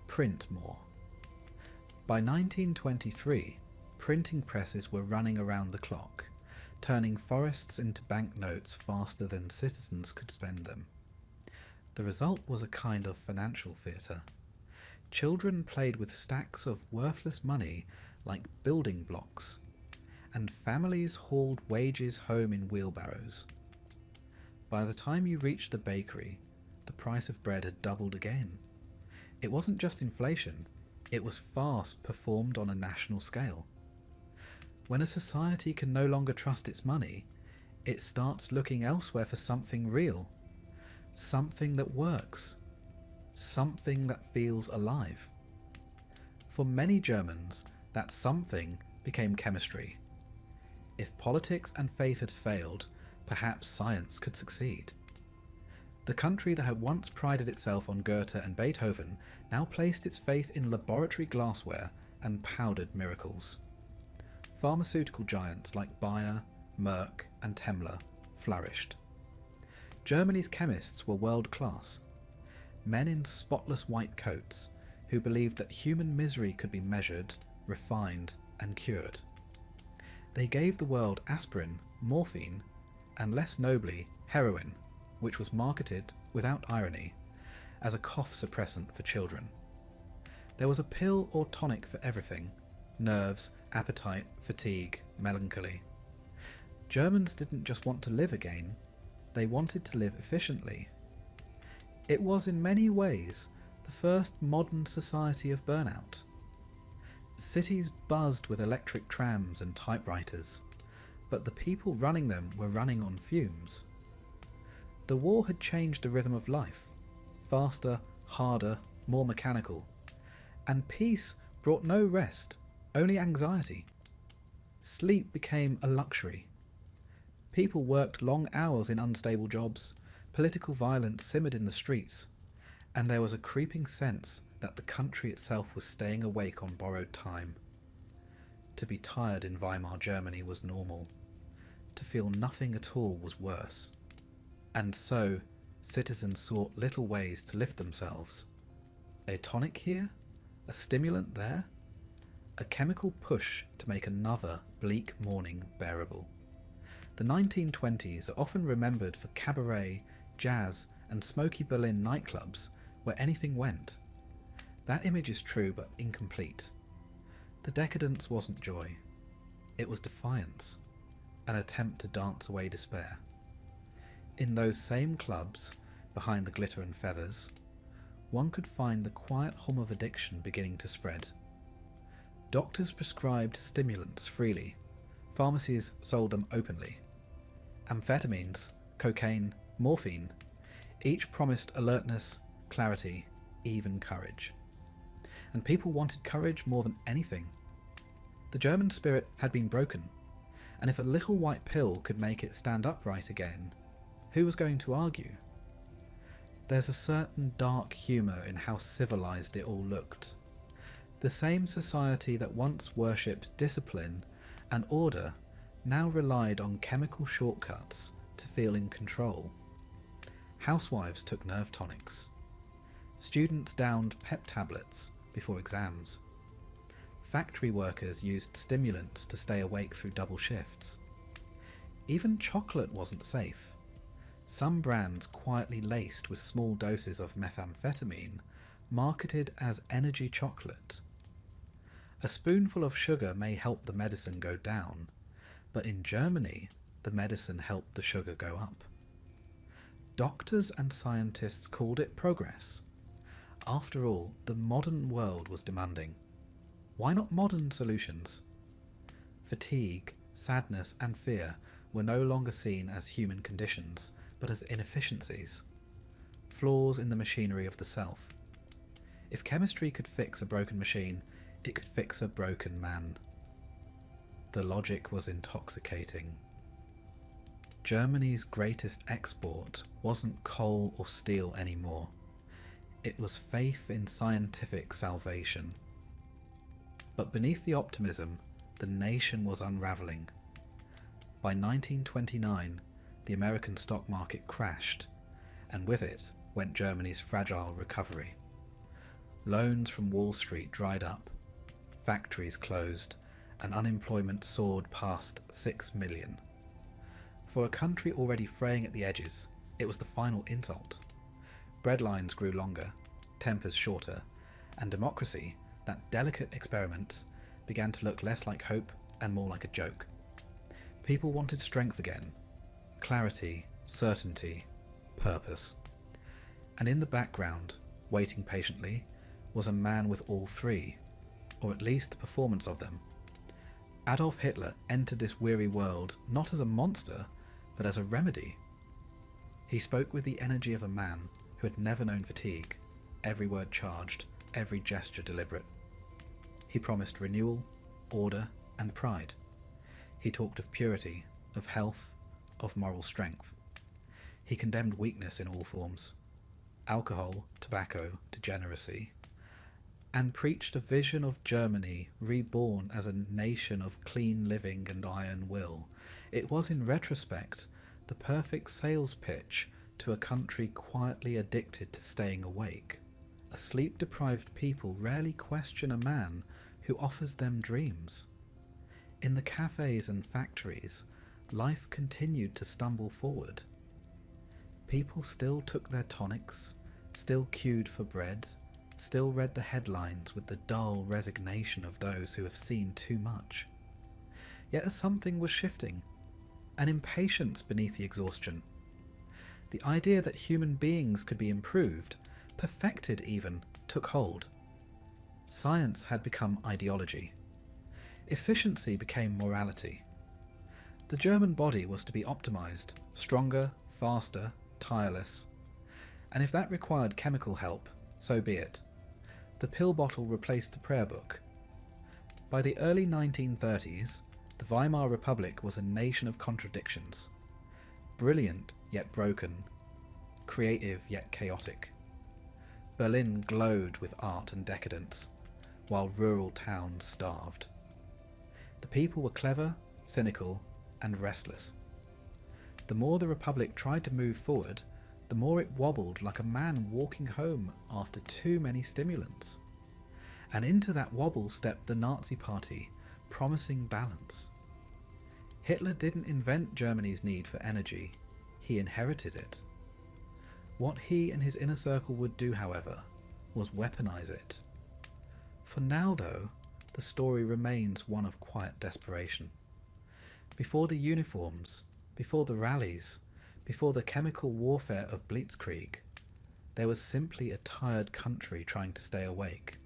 print more. By 1923, printing presses were running around the clock, turning forests into banknotes faster than citizens could spend them. The result was a kind of financial theatre. Children played with stacks of worthless money like building blocks, and families hauled wages home in wheelbarrows. By the time you reached the bakery, the price of bread had doubled again. It wasn't just inflation, it was farce performed on a national scale. When a society can no longer trust its money, it starts looking elsewhere for something real, something that works, something that feels alive. For many Germans, that something became chemistry. If politics and faith had failed, Perhaps science could succeed. The country that had once prided itself on Goethe and Beethoven now placed its faith in laboratory glassware and powdered miracles. Pharmaceutical giants like Bayer, Merck and Temmler flourished. Germany's chemists were world-class, men in spotless white coats who believed that human misery could be measured, refined and cured. They gave the world aspirin, morphine and, less nobly, heroin, which was marketed, without irony, as a cough suppressant for children. There was a pill or tonic for everything: nerves, appetite, fatigue, melancholy. Germans didn't just want to live again, they wanted to live efficiently. It was in many ways the first modern society of burnout. Cities buzzed with electric trams and typewriters, but the people running them were running on fumes. The war had changed the rhythm of life, faster, harder, more mechanical, and peace brought no rest, only anxiety. Sleep became a luxury. People worked long hours in unstable jobs, political violence simmered in the streets, and there was a creeping sense that the country itself was staying awake on borrowed time. To be tired in Weimar Germany was normal. To feel nothing at all was worse. And so, citizens sought little ways to lift themselves. A tonic here? A stimulant there? A chemical push to make another bleak morning bearable. The 1920s are often remembered for cabaret, jazz and smoky Berlin nightclubs where anything went. That image is true but incomplete. The decadence wasn't joy. It was defiance, an attempt to dance away despair. In those same clubs, behind the glitter and feathers, one could find the quiet hum of addiction beginning to spread. Doctors prescribed stimulants freely. Pharmacies sold them openly. Amphetamines, cocaine, morphine, each promised alertness, clarity, even courage. And people wanted courage more than anything. The German spirit had been broken, and if a little white pill could make it stand upright again, who was going to argue? There's a certain dark humour in how civilised it all looked. The same society that once worshipped discipline and order now relied on chemical shortcuts to feel in control. Housewives took nerve tonics. Students downed pep tablets before exams. Factory workers used stimulants to stay awake through double shifts. Even chocolate wasn't safe. Some brands quietly laced with small doses of methamphetamine, marketed as energy chocolate. A spoonful of sugar may help the medicine go down, but in Germany, the medicine helped the sugar go up. Doctors and scientists called it progress. After all, the modern world was demanding. Why not modern solutions? Fatigue, sadness and fear were no longer seen as human conditions, but as inefficiencies, flaws in the machinery of the self. If chemistry could fix a broken machine, it could fix a broken man. The logic was intoxicating. Germany's greatest export wasn't coal or steel anymore. It was faith in scientific salvation. But beneath the optimism, the nation was unraveling. By 1929, the American stock market crashed, and with it went Germany's fragile recovery. Loans from Wall Street dried up, factories closed, and unemployment soared past 6 million. For a country already fraying at the edges, it was the final insult. Breadlines grew longer, tempers shorter, and democracy, that delicate experiment, began to look less like hope and more like a joke. People wanted strength again, clarity, certainty, purpose. And in the background, waiting patiently, was a man with all three, or at least the performance of them. Adolf Hitler entered this weary world not as a monster, but as a remedy. He spoke with the energy of a man who had never known fatigue, every word charged, every gesture deliberate. He promised renewal, order, and pride. He talked of purity, of health, of moral strength. He condemned weakness in all forms, alcohol, tobacco, degeneracy, and preached a vision of Germany reborn as a nation of clean living and iron will. It was, in retrospect, the perfect sales pitch to a country quietly addicted to staying awake. A sleep-deprived people rarely question a man who offers them dreams. In the cafes and factories, life continued to stumble forward. People still took their tonics, still queued for bread, still read the headlines with the dull resignation of those who have seen too much. Yet something was shifting, an impatience beneath the exhaustion. The idea that human beings could be improved, perfected even, took hold. Science had become ideology. Efficiency became morality. The German body was to be optimized, stronger, faster, tireless. And if that required chemical help, so be it. The pill bottle replaced the prayer book. By the early 1930s, the Weimar Republic was a nation of contradictions. Brilliant yet broken, creative yet chaotic. Berlin glowed with art and decadence, while rural towns starved. The people were clever, cynical, and restless. The more the Republic tried to move forward, the more it wobbled like a man walking home after too many stimulants. And into that wobble stepped the Nazi Party, promising balance. Hitler didn't invent Germany's need for energy, he inherited it. What he and his inner circle would do, however, was weaponize it. For now, though, the story remains one of quiet desperation. Before the uniforms, before the rallies, before the chemical warfare of Blitzkrieg, there was simply a tired country trying to stay awake.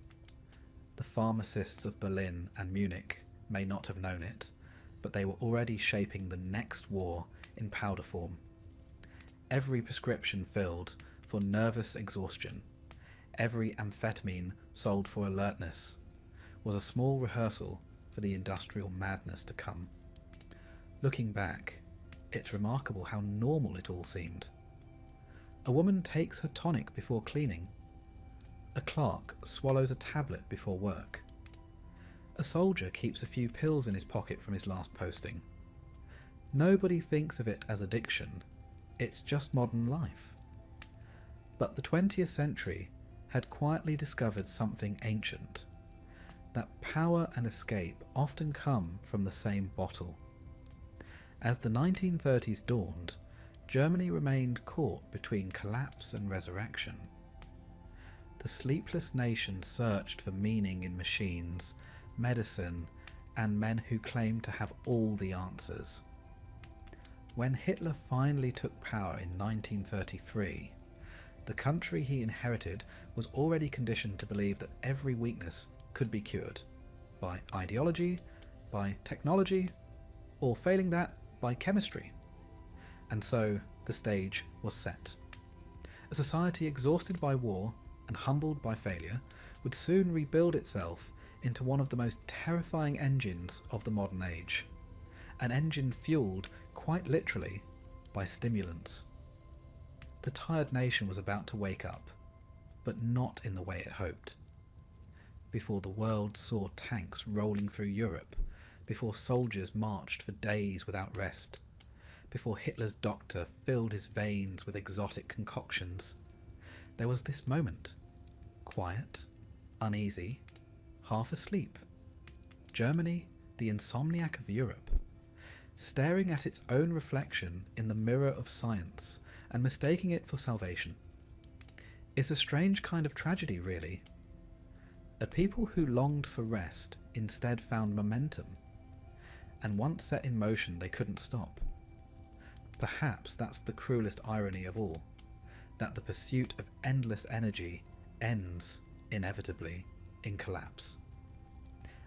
The pharmacists of Berlin and Munich may not have known it, but they were already shaping the next war in powder form. Every prescription filled for nervous exhaustion, every amphetamine sold for alertness, was a small rehearsal for the industrial madness to come. Looking back, it's remarkable how normal it all seemed. A woman takes her tonic before cleaning. A clerk swallows a tablet before work. A soldier keeps a few pills in his pocket from his last posting. Nobody thinks of it as addiction, it's just modern life. But the 20th century had quietly discovered something ancient, that power and escape often come from the same bottle. As the 1930s dawned, Germany remained caught between collapse and resurrection. The sleepless nation searched for meaning in machines, medicine, and men who claimed to have all the answers. When Hitler finally took power in 1933, the country he inherited was already conditioned to believe that every weakness could be cured by ideology, by technology, or failing that, by chemistry. And so the stage was set. A society exhausted by war and humbled by failure would soon rebuild itself into one of the most terrifying engines of the modern age. An engine fueled, quite literally, by stimulants. The tired nation was about to wake up, but not in the way it hoped. Before the world saw tanks rolling through Europe, before soldiers marched for days without rest, before Hitler's doctor filled his veins with exotic concoctions, there was this moment, quiet, uneasy, half asleep. Germany, the insomniac of Europe, staring at its own reflection in the mirror of science and mistaking it for salvation. It's a strange kind of tragedy, really. A people who longed for rest instead found momentum, and once set in motion they couldn't stop. Perhaps that's the cruelest irony of all, that the pursuit of endless energy ends, inevitably, in collapse.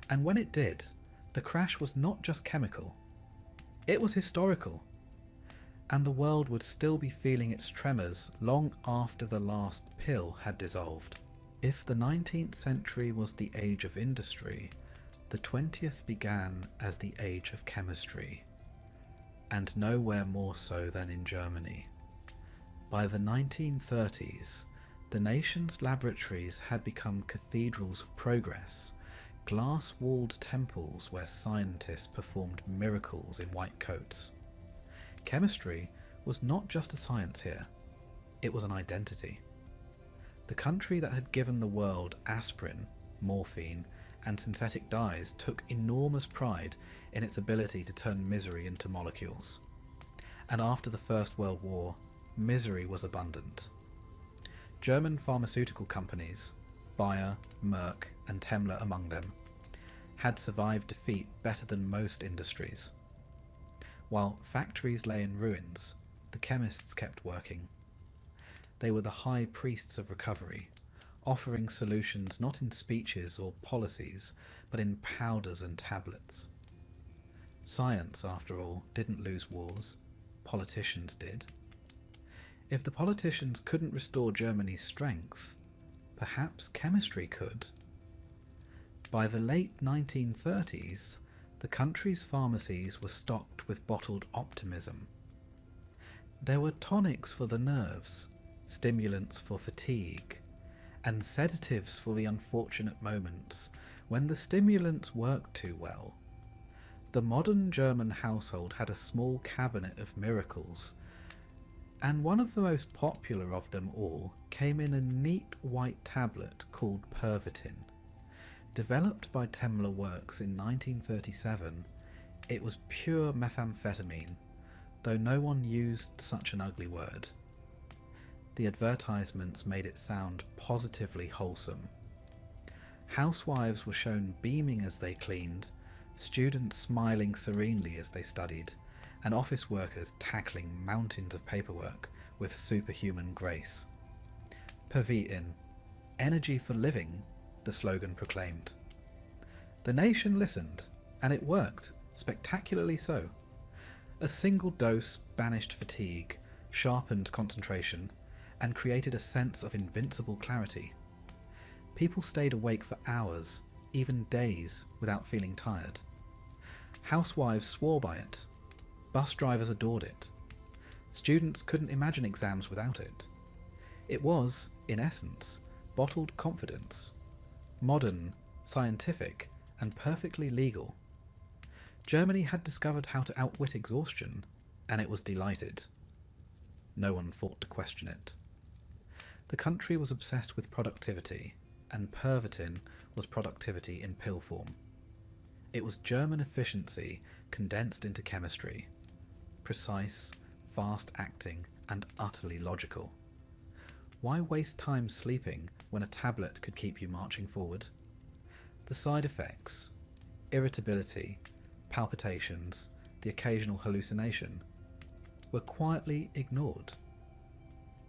And when it did, the crash was not just chemical, it was historical, and the world would still be feeling its tremors long after the last pill had dissolved. If the 19th century was the age of industry, the 20th began as the age of chemistry. and nowhere more so than in Germany. By the 1930s, the nation's laboratories had become cathedrals of progress, glass-walled temples where scientists performed miracles in white coats. Chemistry was not just a science here, it was an identity. The country that had given the world aspirin, morphine, and synthetic dyes took enormous pride in its ability to turn misery into molecules. And after the First World War, misery was abundant. German pharmaceutical companies, Bayer, Merck, and Temmler among them, had survived defeat better than most industries. While factories lay in ruins, the chemists kept working. They were the high priests of recovery, offering solutions not in speeches or policies, but in powders and tablets. Science, after all, didn't lose wars. Politicians did. If the politicians couldn't restore Germany's strength, perhaps chemistry could. By the late 1930s, the country's pharmacies were stocked with bottled optimism. There were tonics for the nerves, stimulants for fatigue, and sedatives for the unfortunate moments when the stimulants worked too well. The modern German household had a small cabinet of miracles, and one of the most popular of them all came in a neat white tablet called Pervitin. Developed by Temmler Works in 1937, it was pure methamphetamine, though no one used such an ugly word. The advertisements made it sound positively wholesome. Housewives were shown beaming as they cleaned, students smiling serenely as they studied, and office workers tackling mountains of paperwork with superhuman grace. Pervitin, energy for living, the slogan proclaimed. The nation listened, and it worked, spectacularly so. A single dose banished fatigue, sharpened concentration, and created a sense of invincible clarity. People stayed awake for hours, even days, without feeling tired. Housewives swore by it. Bus drivers adored it. Students couldn't imagine exams without it. It was, in essence, bottled confidence. Modern, scientific, and perfectly legal. Germany had discovered how to outwit exhaustion, and it was delighted. No one thought to question it. The country was obsessed with productivity, and Pervitin was productivity in pill form. It was German efficiency condensed into chemistry. Precise, fast-acting, and utterly logical. Why waste time sleeping when a tablet could keep you marching forward? The side effects, irritability, palpitations, the occasional hallucination, were quietly ignored.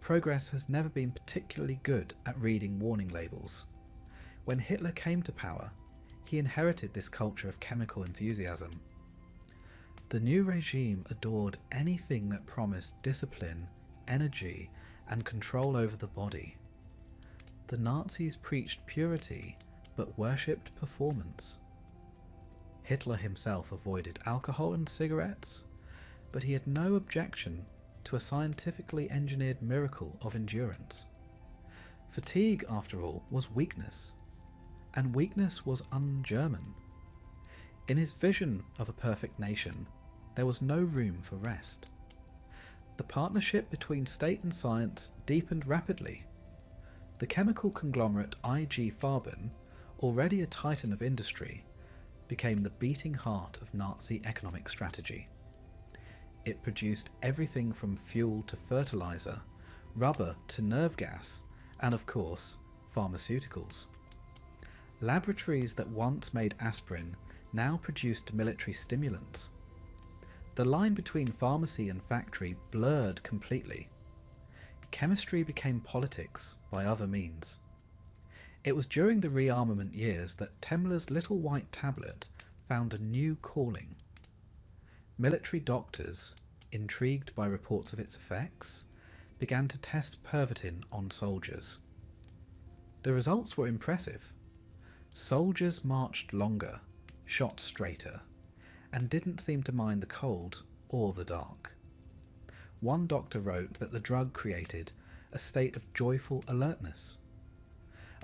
Progress has never been particularly good at reading warning labels. When Hitler came to power, he inherited this culture of chemical enthusiasm. The new regime adored anything that promised discipline, energy, and control over the body. The Nazis preached purity, but worshipped performance. Hitler himself avoided alcohol and cigarettes, but he had no objection to a scientifically engineered miracle of endurance. Fatigue, after all, was weakness, and weakness was un-German. In his vision of a perfect nation, there was no room for rest. The partnership between state and science deepened rapidly. The chemical conglomerate IG Farben, already a titan of industry, became the beating heart of Nazi economic strategy. It produced everything from fuel to fertilizer, rubber to nerve gas, and of course, pharmaceuticals. Laboratories that once made aspirin now produced military stimulants. The line between pharmacy and factory blurred completely. Chemistry became politics by other means. It was during the rearmament years that Temmler's little white tablet found a new calling. Military doctors, intrigued by reports of its effects, began to test Pervitin on soldiers. The results were impressive. Soldiers marched longer, shot straighter, and didn't seem to mind the cold or the dark. One doctor wrote that the drug created a state of joyful alertness.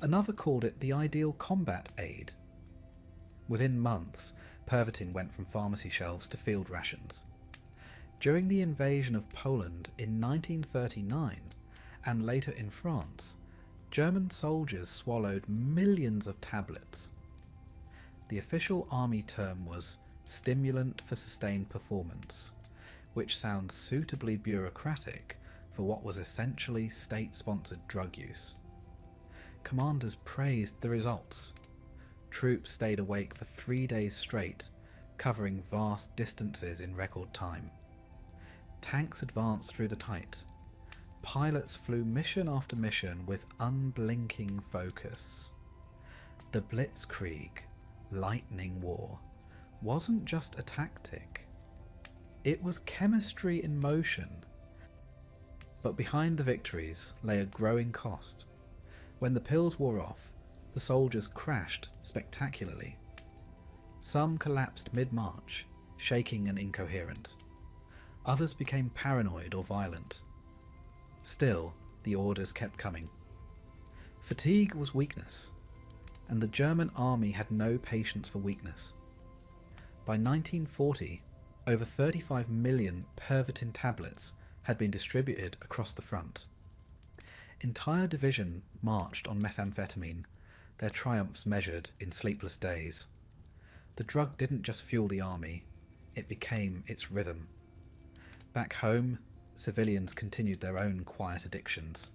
Another called it the ideal combat aid. Within months, Pervitin went from pharmacy shelves to field rations. During the invasion of Poland in 1939, and later in France, German soldiers swallowed millions of tablets. The official army term was stimulant for sustained performance, which sounds suitably bureaucratic for what was essentially state-sponsored drug use. Commanders praised the results. Troops stayed awake for 3 days straight, covering vast distances in record time. Tanks advanced through the tight. Pilots flew mission after mission with unblinking focus. The Blitzkrieg, lightning war, wasn't just a tactic. It was chemistry in motion. But behind the victories lay a growing cost. When the pills wore off, the soldiers crashed spectacularly. Some collapsed mid-march, shaking and incoherent. Others became paranoid or violent. Still, the orders kept coming. Fatigue was weakness, and the German army had no patience for weakness. By 1940, over 35 million Pervitin tablets had been distributed across the front. Entire division marched on methamphetamine, their triumphs measured in sleepless days. The drug didn't just fuel the army, it became its rhythm. Back home, civilians continued their own quiet addictions.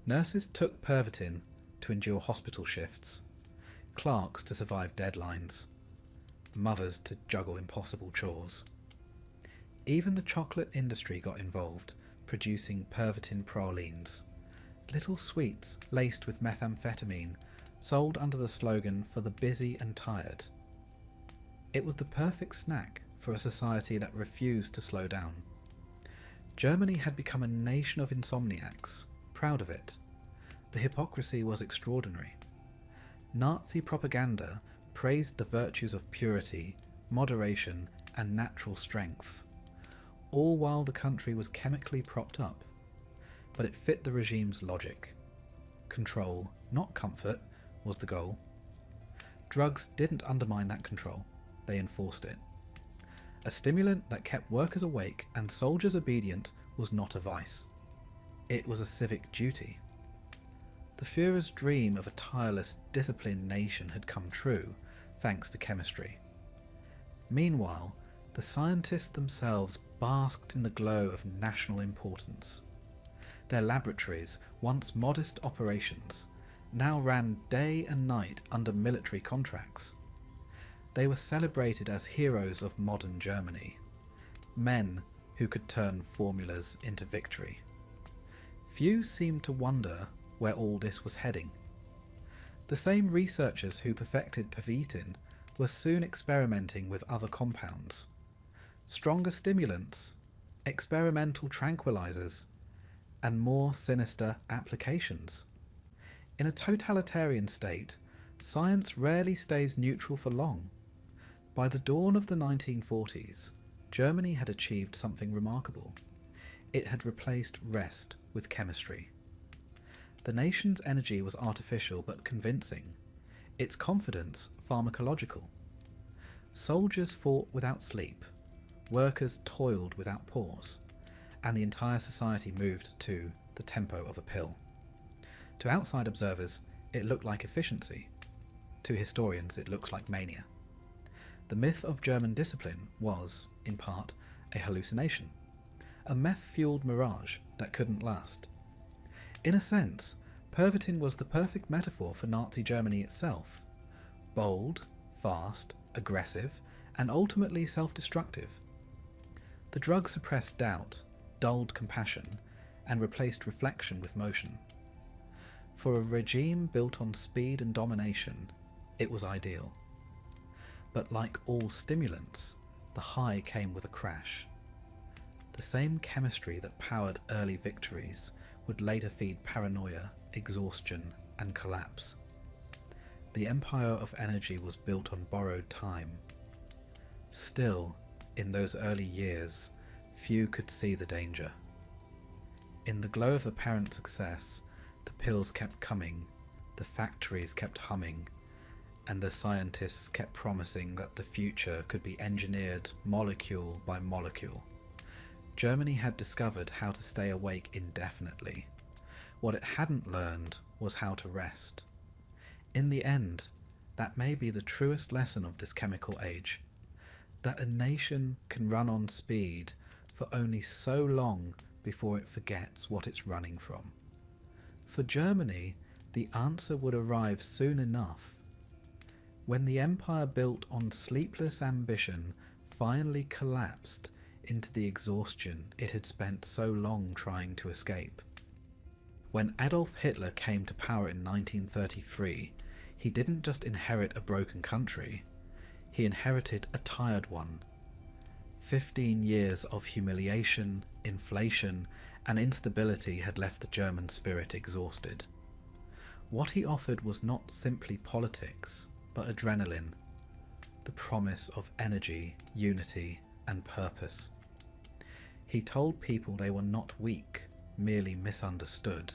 Nurses took Pervitin to endure hospital shifts, clerks to survive deadlines, mothers to juggle impossible chores. Even the chocolate industry got involved, producing Pervitin pralines, little sweets laced with methamphetamine, sold under the slogan "for the busy and tired." It was the perfect snack for a society that refused to slow down. Germany had become a nation of insomniacs, proud of it. The hypocrisy was extraordinary. Nazi propaganda praised the virtues of purity, moderation, and natural strength, all while the country was chemically propped up. But it fit the regime's logic. Control, not comfort, was the goal. Drugs didn't undermine that control, they enforced it. A stimulant that kept workers awake and soldiers obedient was not a vice. It was a civic duty. The Führer's dream of a tireless, disciplined nation had come true, thanks to chemistry. Meanwhile, the scientists themselves basked in the glow of national importance. Their laboratories, once modest operations, now ran day and night under military contracts. They were celebrated as heroes of modern Germany, men who could turn formulas into victory. Few seemed to wonder where all this was heading. The same researchers who perfected Pervitin were soon experimenting with other compounds. Stronger stimulants, experimental tranquilizers, and more sinister applications. In a totalitarian state, science rarely stays neutral for long. By the dawn of the 1940s, Germany had achieved something remarkable. It had replaced rest with chemistry. The nation's energy was artificial but convincing, its confidence pharmacological. Soldiers fought without sleep, workers toiled without pause, and the entire society moved to the tempo of a pill. To outside observers, it looked like efficiency. To historians, it looks like mania. The myth of German discipline was, in part, a hallucination, a meth-fueled mirage that couldn't last. In a sense, Pervitin was the perfect metaphor for Nazi Germany itself. Bold, fast, aggressive, and ultimately self-destructive. The drug suppressed doubt, dulled compassion, and replaced reflection with motion. For a regime built on speed and domination, it was ideal. But like all stimulants, the high came with a crash. The same chemistry that powered early victories would later feed paranoia, exhaustion, and collapse. The empire of energy was built on borrowed time. Still, in those early years, few could see the danger. In the glow of apparent success, the pills kept coming, the factories kept humming, and the scientists kept promising that the future could be engineered molecule by molecule. Germany had discovered how to stay awake indefinitely. What it hadn't learned was how to rest. In the end, that may be the truest lesson of this chemical age, that a nation can run on speed for only so long before it forgets what it's running from. For Germany, the answer would arrive soon enough. When the empire built on sleepless ambition finally collapsed into the exhaustion it had spent so long trying to escape. When Adolf Hitler came to power in 1933, he didn't just inherit a broken country, he inherited a tired one. 15 years of humiliation, inflation, and instability had left the German spirit exhausted. What he offered was not simply politics, but adrenaline, the promise of energy, unity, and purpose. He told people they were not weak, merely misunderstood.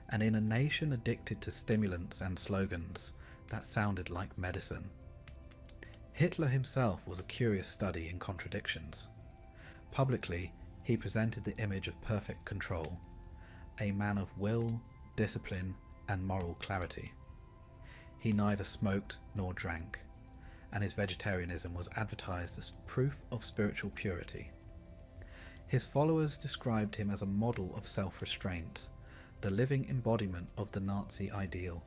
And in a nation addicted to stimulants and slogans, that sounded like medicine. Hitler himself was a curious study in contradictions. Publicly, he presented the image of perfect control, a man of will, discipline, and moral clarity. He neither smoked nor drank, and his vegetarianism was advertised as proof of spiritual purity. His followers described him as a model of self-restraint, the living embodiment of the Nazi ideal.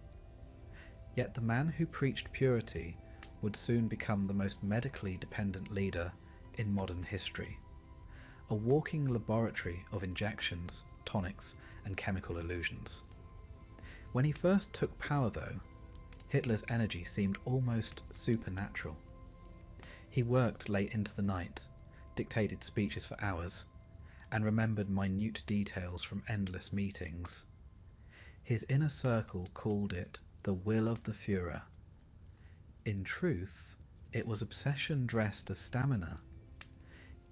Yet the man who preached purity would soon become the most medically dependent leader in modern history, a walking laboratory of injections, tonics, and chemical illusions. When he first took power, though, Hitler's energy seemed almost supernatural. He worked late into the night, dictated speeches for hours, and remembered minute details from endless meetings. His inner circle called it the will of the Führer. In truth, it was obsession dressed as stamina.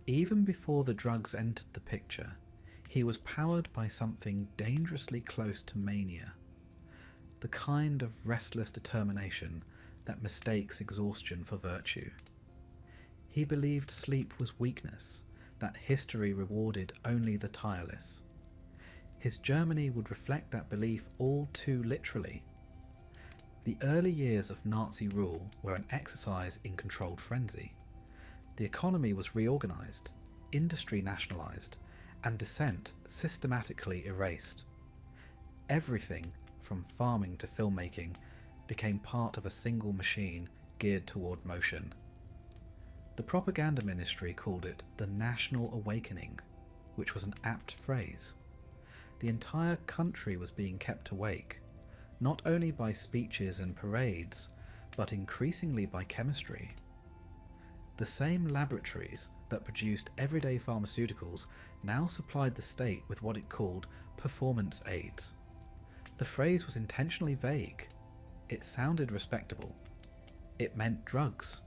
Even before the drugs entered the picture, he was powered by something dangerously close to mania, the kind of restless determination that mistakes exhaustion for virtue. He believed sleep was weakness, that history rewarded only the tireless. His Germany would reflect that belief all too literally. The early years of Nazi rule were an exercise in controlled frenzy. The economy was reorganized, industry nationalized, and dissent systematically erased. Everything, from farming to filmmaking, became part of a single machine geared toward motion. The propaganda ministry called it the National Awakening, which was an apt phrase. The entire country was being kept awake, not only by speeches and parades, but increasingly by chemistry. The same laboratories that produced everyday pharmaceuticals now supplied the state with what it called performance aids. The phrase was intentionally vague. It sounded respectable. It meant drugs.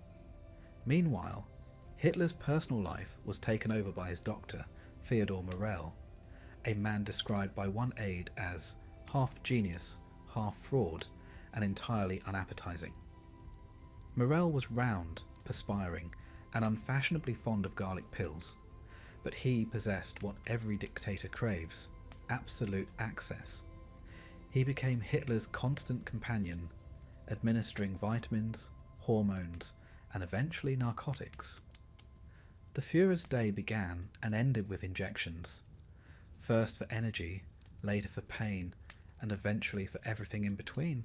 Meanwhile, Hitler's personal life was taken over by his doctor, Theodor Morell, a man described by one aide as half genius, half fraud, and entirely unappetizing. Morell was round, perspiring, and unfashionably fond of garlic pills, but he possessed what every dictator craves: absolute access. He became Hitler's constant companion, administering vitamins, hormones, and eventually narcotics. The Führer's day began and ended with injections, first for energy, later for pain, and eventually for everything in between.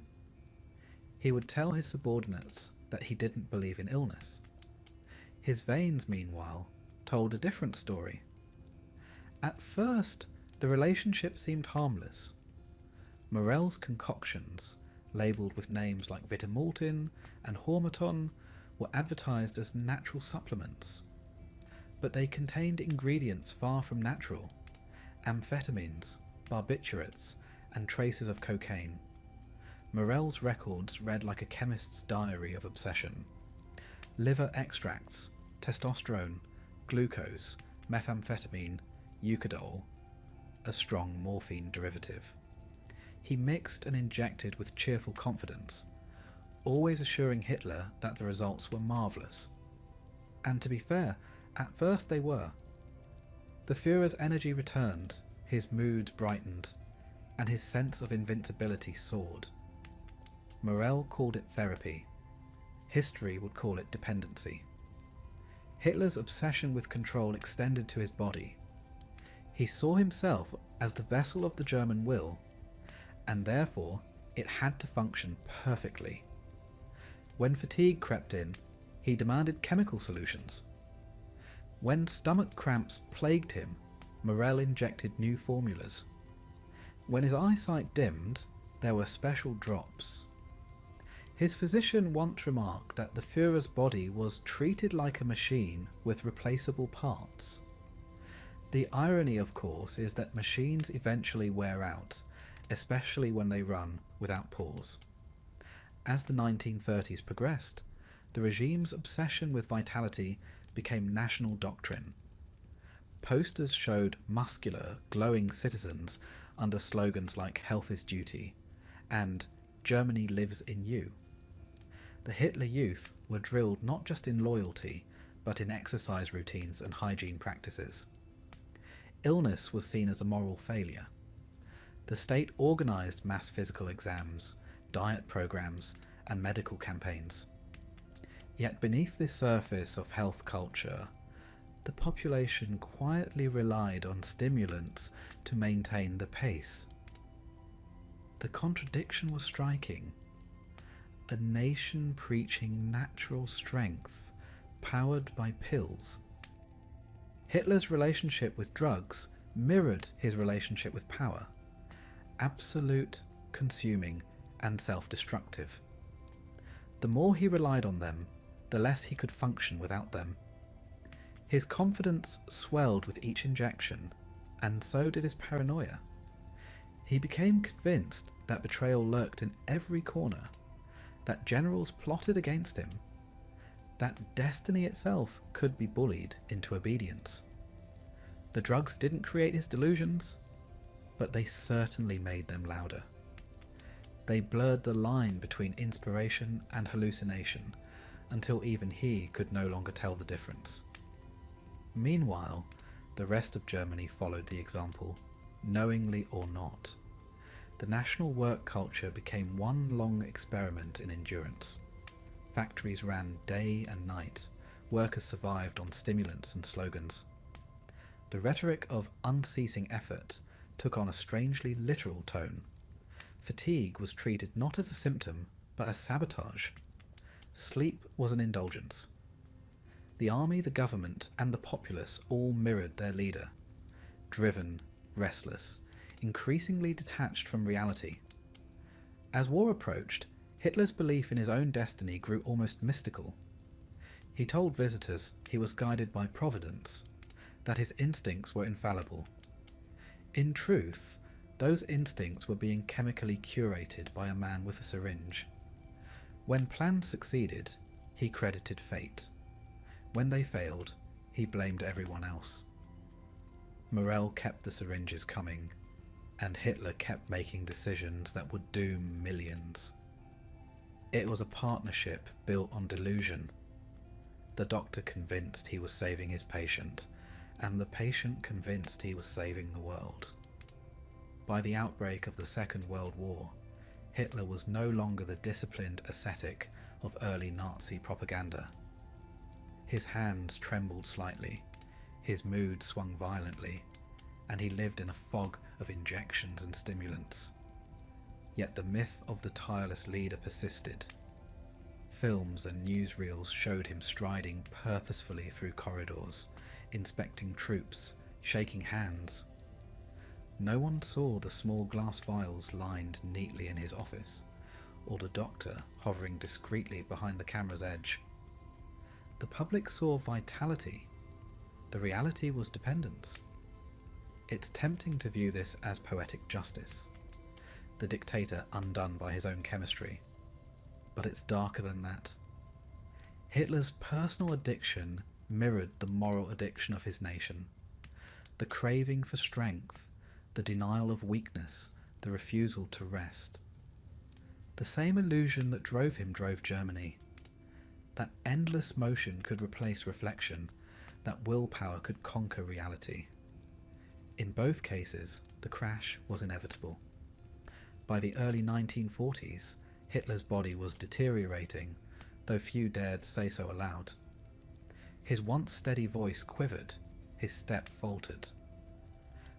He would tell his subordinates that he didn't believe in illness. His veins, meanwhile, told a different story. At first, the relationship seemed harmless. Morell's concoctions, labelled with names like Vitamultin and Hormaton, were advertised as natural supplements. But they contained ingredients far from natural: amphetamines, barbiturates, and traces of cocaine. Morell's records read like a chemist's diary of obsession. Liver extracts, testosterone, glucose, methamphetamine, eucadol, a strong morphine derivative. He mixed and injected with cheerful confidence, always assuring Hitler that the results were marvellous. And to be fair, at first they were. The Führer's energy returned, his moods brightened, and his sense of invincibility soared. Morel called it therapy. History would call it dependency. Hitler's obsession with control extended to his body. He saw himself as the vessel of the German will, and therefore it had to function perfectly. When fatigue crept in, he demanded chemical solutions. When stomach cramps plagued him, Morel injected new formulas. When his eyesight dimmed, there were special drops. His physician once remarked that the Führer's body was treated like a machine with replaceable parts. The irony, of course, is that machines eventually wear out, especially when they run without pause. As the 1930s progressed, the regime's obsession with vitality became national doctrine. Posters showed muscular, glowing citizens under slogans like "Health is Duty" and "Germany lives in you." The Hitler Youth were drilled not just in loyalty, but in exercise routines and hygiene practices. Illness was seen as a moral failure. The state organised mass physical exams, diet programs, and medical campaigns. Yet beneath this surface of health culture, the population quietly relied on stimulants to maintain the pace. The contradiction was striking. A nation preaching natural strength, powered by pills. Hitler's relationship with drugs mirrored his relationship with power. Absolute, consuming, and self-destructive. The more he relied on them, the less he could function without them. His confidence swelled with each injection, and so did his paranoia. He became convinced that betrayal lurked in every corner, that generals plotted against him, that destiny itself could be bullied into obedience. The drugs didn't create his delusions, but they certainly made them louder. They blurred the line between inspiration and hallucination, until even he could no longer tell the difference. Meanwhile, the rest of Germany followed the example, knowingly or not. The national work culture became one long experiment in endurance. Factories ran day and night, workers survived on stimulants and slogans. The rhetoric of unceasing effort took on a strangely literal tone. Fatigue was treated not as a symptom, but as sabotage. Sleep was an indulgence. The army, the government, and the populace all mirrored their leader. Driven, restless, increasingly detached from reality. As war approached, Hitler's belief in his own destiny grew almost mystical. He told visitors he was guided by providence, that his instincts were infallible. In truth, those instincts were being chemically curated by a man with a syringe. When plans succeeded, he credited fate. When they failed, he blamed everyone else. Morel kept the syringes coming, and Hitler kept making decisions that would doom millions. It was a partnership built on delusion. The doctor convinced he was saving his patient, and the patient convinced he was saving the world. By the outbreak of the Second World War, Hitler was no longer the disciplined ascetic of early Nazi propaganda. His hands trembled slightly, his mood swung violently, and he lived in a fog of injections and stimulants. Yet the myth of the tireless leader persisted. Films and newsreels showed him striding purposefully through corridors, inspecting troops, shaking hands. No one saw the small glass vials lined neatly in his office, or the doctor hovering discreetly behind the camera's edge. The public saw vitality. The reality was dependence. It's tempting to view this as poetic justice, the dictator undone by his own chemistry. But it's darker than that. Hitler's personal addiction mirrored the moral addiction of his nation. The craving for strength, the denial of weakness, the refusal to rest. The same illusion that drove him drove Germany. That endless motion could replace reflection, that willpower could conquer reality. In both cases, the crash was inevitable. By the early 1940s, Hitler's body was deteriorating, though few dared say so aloud. His once steady voice quivered, his step faltered.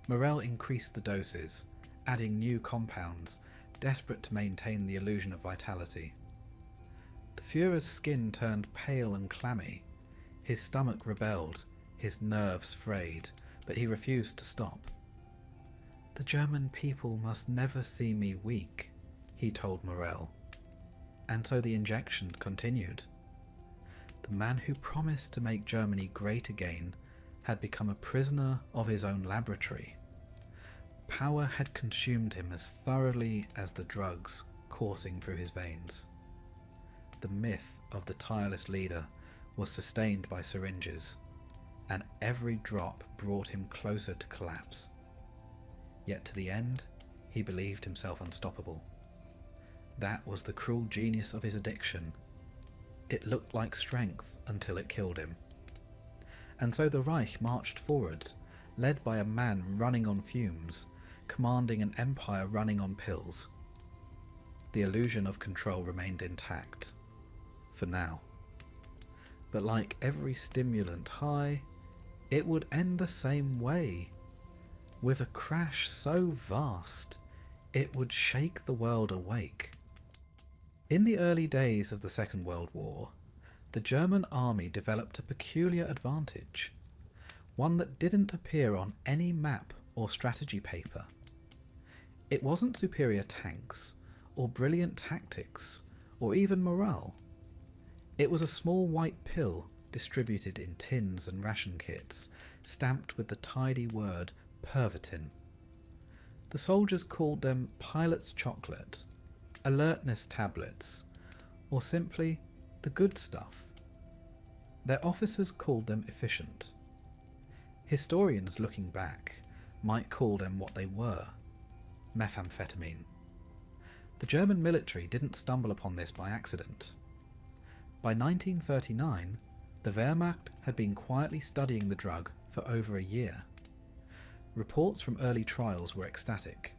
Morel increased the doses, adding new compounds, desperate to maintain the illusion of vitality. The Führer's skin turned pale and clammy. His stomach rebelled, his nerves frayed, but he refused to stop. "The German people must never see me weak," he told Morel. And so the injection continued. The man who promised to make Germany great again had become a prisoner of his own laboratory. Power had consumed him as thoroughly as the drugs coursing through his veins. The myth of the tireless leader was sustained by syringes, and every drop brought him closer to collapse. Yet to the end, he believed himself unstoppable. That was the cruel genius of his addiction. It looked like strength until it killed him. And so the Reich marched forward, led by a man running on fumes, commanding an empire running on pills. The illusion of control remained intact, for now. But like every stimulant high, it would end the same way, with a crash so vast it would shake the world awake. In the early days of the Second World War, the German army developed a peculiar advantage, one that didn't appear on any map or strategy paper. It wasn't superior tanks, or brilliant tactics, or even morale. It was a small white pill distributed in tins and ration kits, stamped with the tidy word Pervitin. The soldiers called them pilot's chocolate, alertness tablets, or simply the good stuff. Their officers called them efficient. Historians looking back might call them what they were, methamphetamine. The German military didn't stumble upon this by accident. By 1939, the Wehrmacht had been quietly studying the drug for over a year. Reports from early trials were ecstatic.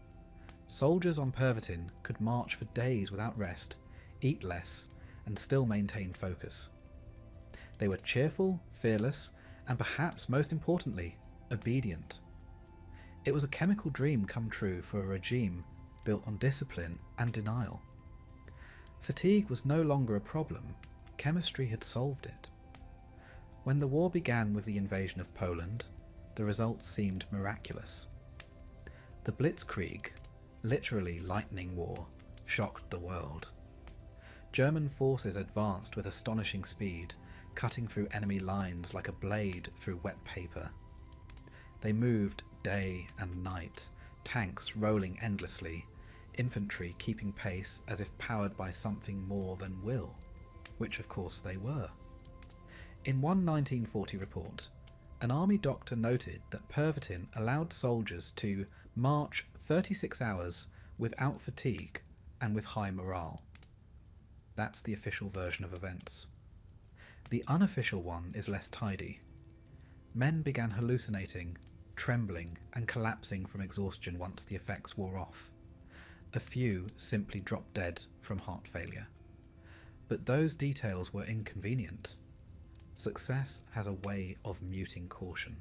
Soldiers on Pervitin could march for days without rest, eat less, and still maintain focus. They were cheerful, fearless, and perhaps most importantly, obedient. It was a chemical dream come true for a regime built on discipline and denial. Fatigue was no longer a problem. Chemistry had solved it. When the war began with the invasion of Poland, the results seemed miraculous. The Blitzkrieg, literally lightning war, shocked the world. German forces advanced with astonishing speed, cutting through enemy lines like a blade through wet paper. They moved day and night, tanks rolling endlessly, infantry keeping pace as if powered by something more than will, which of course they were. In one 1940 report, an army doctor noted that Pervitin allowed soldiers to march 36 hours without fatigue and with high morale. That's the official version of events. The unofficial one is less tidy. Men began hallucinating, trembling, and collapsing from exhaustion once the effects wore off. A few simply dropped dead from heart failure. But those details were inconvenient. Success has a way of muting caution.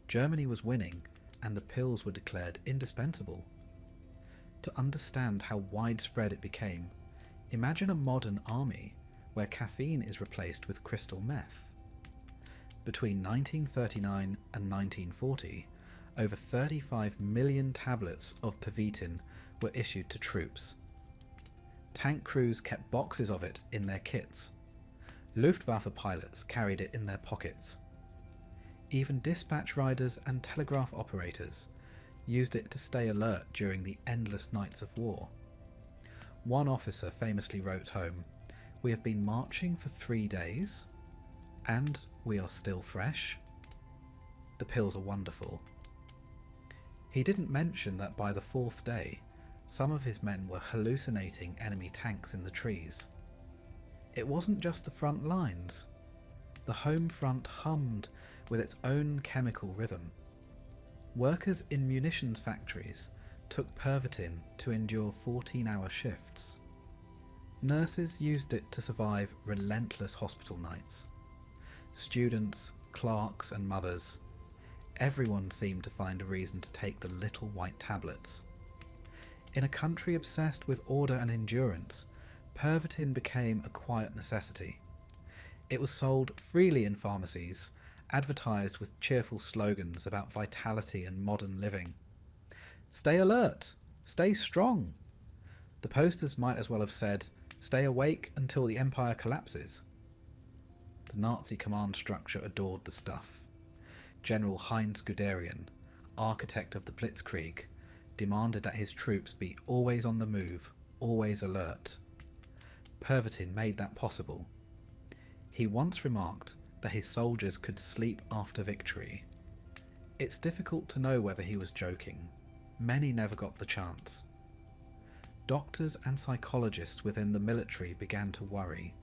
Germany was winning, and the pills were declared indispensable. To understand how widespread it became, imagine a modern army where caffeine is replaced with crystal meth. Between 1939 and 1940, over 35 million tablets of Pervitin were issued to troops. Tank crews kept boxes of it in their kits. Luftwaffe pilots carried it in their pockets. Even dispatch riders and telegraph operators used it to stay alert during the endless nights of war. One officer famously wrote home, "We have been marching for 3 days, And we are still fresh? The pills are wonderful. He didn't mention that by the 4th day, some of his men were hallucinating enemy tanks in the trees. It wasn't just the front lines. The home front hummed with its own chemical rhythm. Workers in munitions factories took Pervitin to endure 14-hour shifts. Nurses used it to survive relentless hospital nights. Students, clerks and mothers, everyone seemed to find a reason to take the little white tablets. In a country obsessed with order and endurance, Pervitin became a quiet necessity. It was sold freely in pharmacies, advertised with cheerful slogans about vitality and modern living. Stay alert! Stay strong! The posters might as well have said, stay awake until the empire collapses. The Nazi command structure adored the stuff. General Heinz Guderian, architect of the Blitzkrieg, demanded that his troops be always on the move, always alert. Pervitin made that possible. He once remarked that his soldiers could sleep after victory. It's difficult to know whether he was joking. Many never got the chance. Doctors and psychologists within the military began to worry.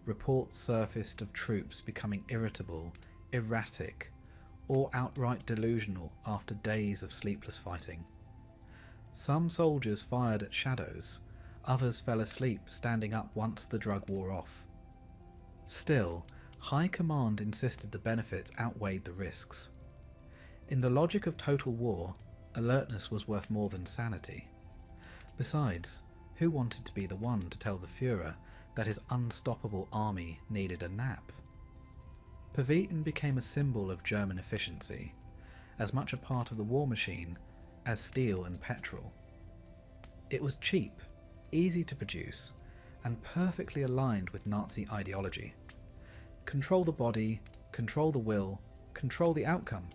Reports surfaced of troops becoming irritable, erratic, or outright delusional after days of sleepless fighting. Some soldiers fired at shadows, others fell asleep standing up once the drug wore off. Still, High Command insisted the benefits outweighed the risks. In the logic of total war, alertness was worth more than sanity. Besides, who wanted to be the one to tell the Führer that his unstoppable army needed a nap? Pervitin became a symbol of German efficiency, as much a part of the war machine as steel and petrol. It was cheap, easy to produce, and perfectly aligned with Nazi ideology. Control the body, control the will, control the outcome.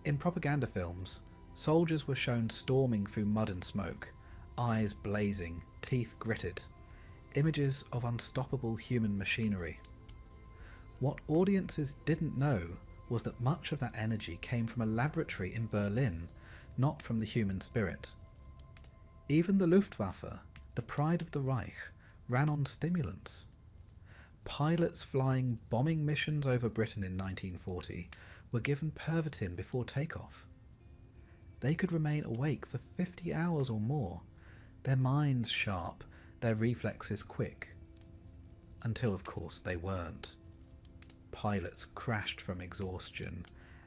In propaganda films, soldiers were shown storming through mud and smoke, eyes blazing, teeth gritted, images of unstoppable human machinery. What audiences didn't know was that much of that energy came from a laboratory in Berlin, not from the human spirit. Even the Luftwaffe, the pride of the Reich, ran on stimulants. Pilots flying bombing missions over Britain in 1940 were given Pervitin before takeoff. They could remain awake for 50 hours or more, their minds sharp, their reflexes quick. Until, of course, they weren't. Pilots crashed from exhaustion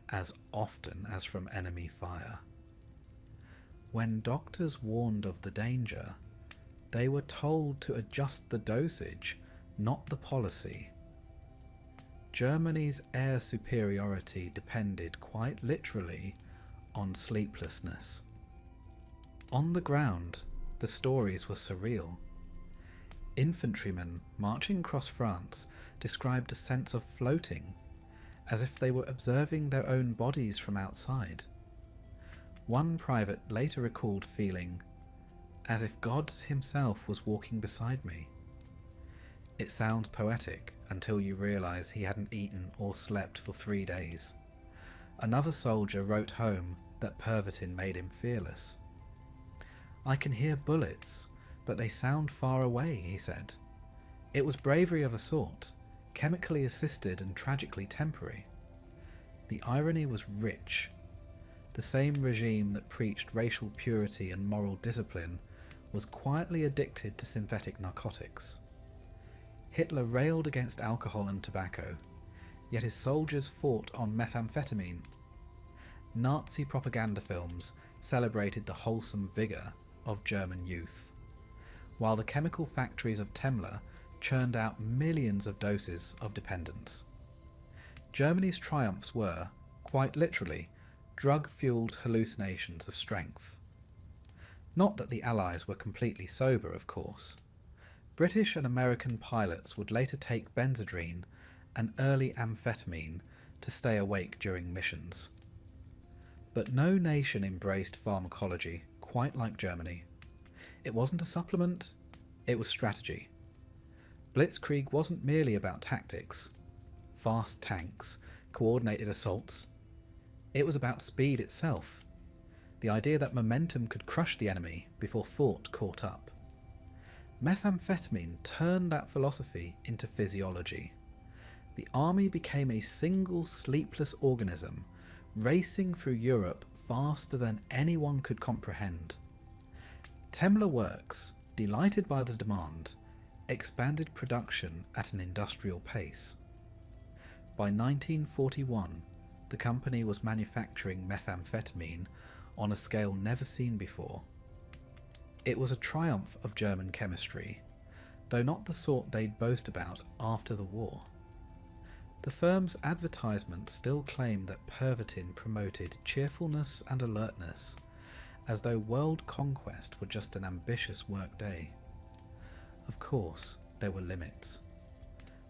as often as from enemy fire. When doctors warned of the danger, they were told to adjust the dosage, not the policy. Germany's air superiority depended quite literally on sleeplessness. On the ground, the stories were surreal. Infantrymen marching across France described a sense of floating, as if they were observing their own bodies from outside. One private later recalled feeling as if God himself was walking beside me. It sounds poetic until you realise he hadn't eaten or slept for 3 days. Another soldier wrote home that Pervitin made him fearless. I can hear bullets, but they sound far away, he said. It was bravery of a sort, chemically assisted and tragically temporary. The irony was rich. The same regime that preached racial purity and moral discipline was quietly addicted to synthetic narcotics. Hitler railed against alcohol and tobacco, yet his soldiers fought on methamphetamine. Nazi propaganda films celebrated the wholesome vigour of German youth, while the chemical factories of Temla churned out millions of doses of dependence. Germany's triumphs were, quite literally, drug-fueled hallucinations of strength. Not that the Allies were completely sober, of course. British and American pilots would later take Benzedrine, an early amphetamine, to stay awake during missions. But no nation embraced pharmacology quite like Germany. It wasn't a supplement, it was strategy. Blitzkrieg wasn't merely about tactics. fast tanks, coordinated assaults. It was about speed itself. The idea that momentum could crush the enemy before thought caught up. Methamphetamine turned that philosophy into physiology. The army became a single sleepless organism, racing through Europe faster than anyone could comprehend. Temler Works, delighted by the demand, expanded production at an industrial pace. By 1941, the company was manufacturing methamphetamine on a scale never seen before. It was a triumph of German chemistry, though not the sort they'd boast about after the war. The firm's advertisement still claimed that Pervitin promoted cheerfulness and alertness, as though world conquest were just an ambitious workday. Of course, there were limits.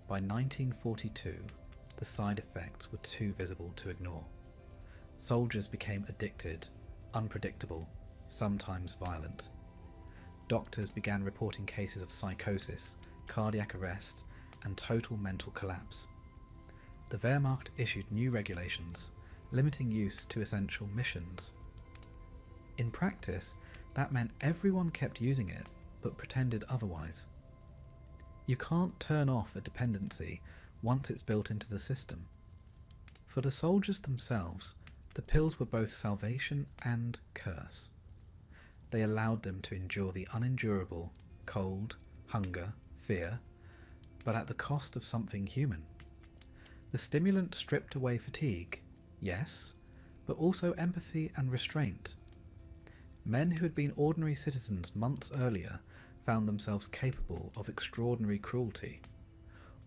By 1942, the side effects were too visible to ignore. Soldiers became addicted, unpredictable, sometimes violent. Doctors began reporting cases of psychosis, cardiac arrest, and total mental collapse. The Wehrmacht issued new regulations, limiting use to essential missions. In practice, that meant everyone kept using it, but pretended otherwise. You can't turn off a dependency once it's built into the system. For the soldiers themselves, the pills were both salvation and curse. They allowed them to endure the unendurable, cold, hunger, fear, but at the cost of something human. The stimulant stripped away fatigue, yes, but also empathy and restraint. Men who had been ordinary citizens months earlier found themselves capable of extraordinary cruelty.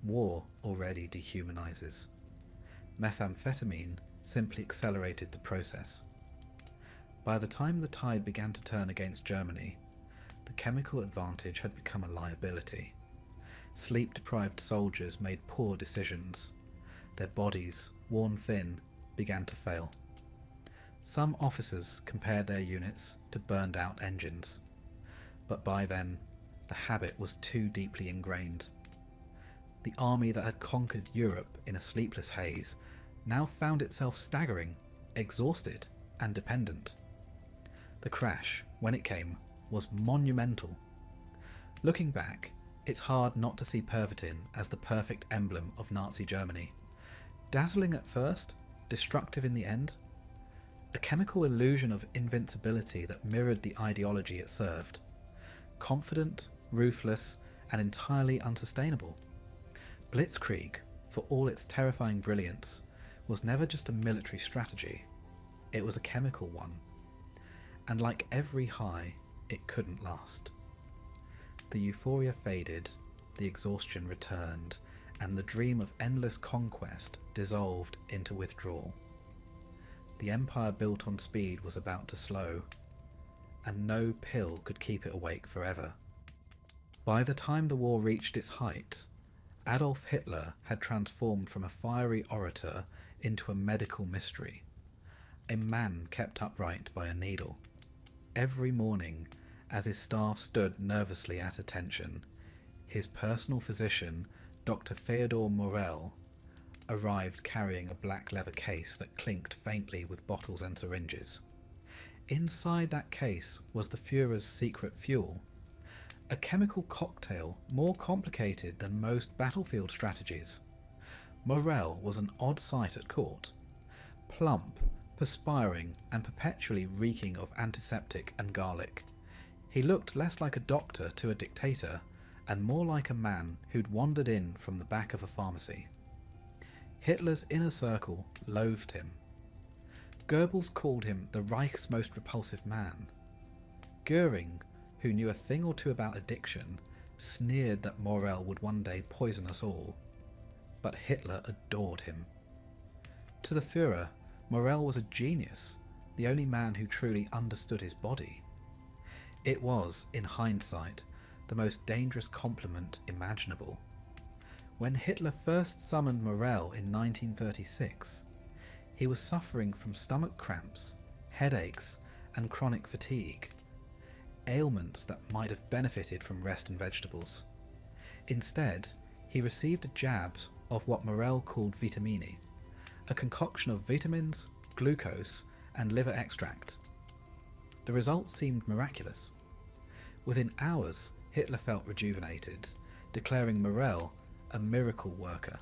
War already dehumanizes. Methamphetamine simply accelerated the process. By the time the tide began to turn against Germany, the chemical advantage had become a liability. Sleep-deprived soldiers made poor decisions. Their bodies, worn thin, began to fail. Some officers compared their units to burned-out engines, but by then, the habit was too deeply ingrained. The army that had conquered Europe in a sleepless haze now found itself staggering, exhausted, and dependent. The crash, when it came, was monumental. Looking back, it's hard not to see Pervitin as the perfect emblem of Nazi Germany. Dazzling at first, destructive in the end. A chemical illusion of invincibility that mirrored the ideology it served. Confident, ruthless, and entirely unsustainable. Blitzkrieg, for all its terrifying brilliance, was never just a military strategy. It was a chemical one. And like every high, it couldn't last. The euphoria faded, the exhaustion returned, and the dream of endless conquest dissolved into withdrawal. The empire built on speed was about to slow, and no pill could keep it awake forever. By the time the war reached its height, Adolf Hitler had transformed from a fiery orator into a medical mystery, a man kept upright by a needle. Every morning, as his staff stood nervously at attention, his personal physician, Dr. Theodor Morell, arrived carrying a black leather case that clinked faintly with bottles and syringes. Inside that case was the Führer's secret fuel, a chemical cocktail more complicated than most battlefield strategies. Morell was an odd sight at court. Plump, perspiring, and perpetually reeking of antiseptic and garlic. He looked less like a doctor to a dictator, and more like a man who'd wandered in from the back of a pharmacy. Hitler's inner circle loathed him. Goebbels called him the Reich's most repulsive man. Goering, who knew a thing or two about addiction, sneered that Morell would one day poison us all. But Hitler adored him. To the Führer, Morell was a genius, the only man who truly understood his body. It was, in hindsight, the most dangerous compliment imaginable. When Hitler first summoned Morell in 1936, he was suffering from stomach cramps, headaches, and chronic fatigue, ailments that might have benefited from rest and vegetables. Instead, he received jabs of what Morel called vitamini, a concoction of vitamins, glucose, and liver extract. The result seemed miraculous. Within hours, Hitler felt rejuvenated, declaring Morel a miracle worker.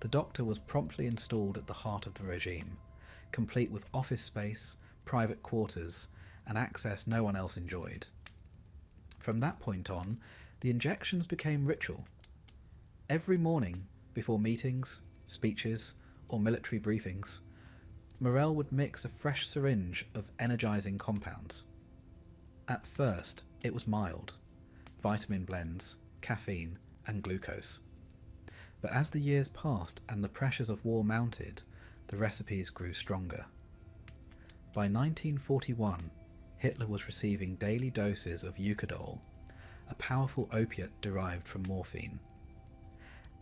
The doctor was promptly installed at the heart of the regime, complete with office space, private quarters, and access no one else enjoyed. From that point on, the injections became ritual. Every morning, before meetings, speeches, or military briefings, Morel would mix a fresh syringe of energizing compounds. At first, it was mild, vitamin blends, caffeine, and glucose. But as the years passed and the pressures of war mounted, the recipes grew stronger. By 1941, Hitler was receiving daily doses of eucadol, a powerful opiate derived from morphine.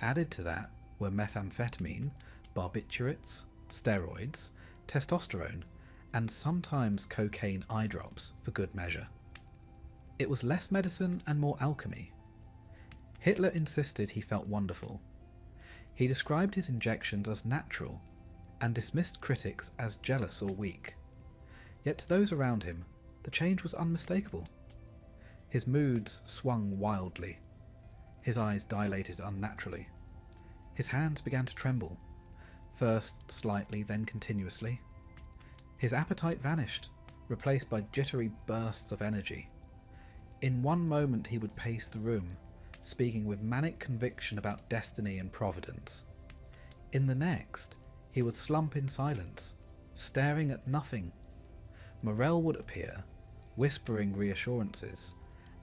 Added to that were methamphetamine, barbiturates, steroids, testosterone, and sometimes cocaine eye drops for good measure. It was less medicine and more alchemy. Hitler insisted he felt wonderful. He described his injections as natural and dismissed critics as jealous or weak. Yet to those around him, the change was unmistakable. His moods swung wildly. His eyes dilated unnaturally. His hands began to tremble, first slightly, then continuously. His appetite vanished, replaced by jittery bursts of energy. In one moment he would pace the room, speaking with manic conviction about destiny and providence. In the next, he would slump in silence, staring at nothing. Morel would appear, whispering reassurances,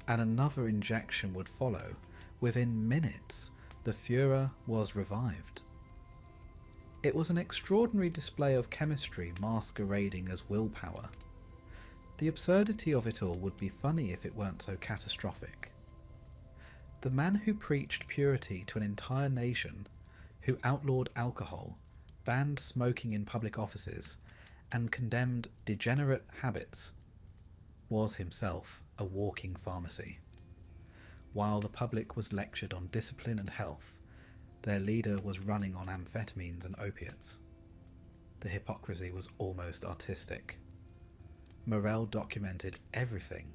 and another injection would follow. Within minutes, the Führer was revived. It was an extraordinary display of chemistry masquerading as willpower. The absurdity of it all would be funny if it weren't so catastrophic. The man who preached purity to an entire nation, who outlawed alcohol, banned smoking in public offices, and condemned degenerate habits, was himself a walking pharmacy. While the public was lectured on discipline and health, their leader was running on amphetamines and opiates. The hypocrisy was almost artistic. Morel documented everything.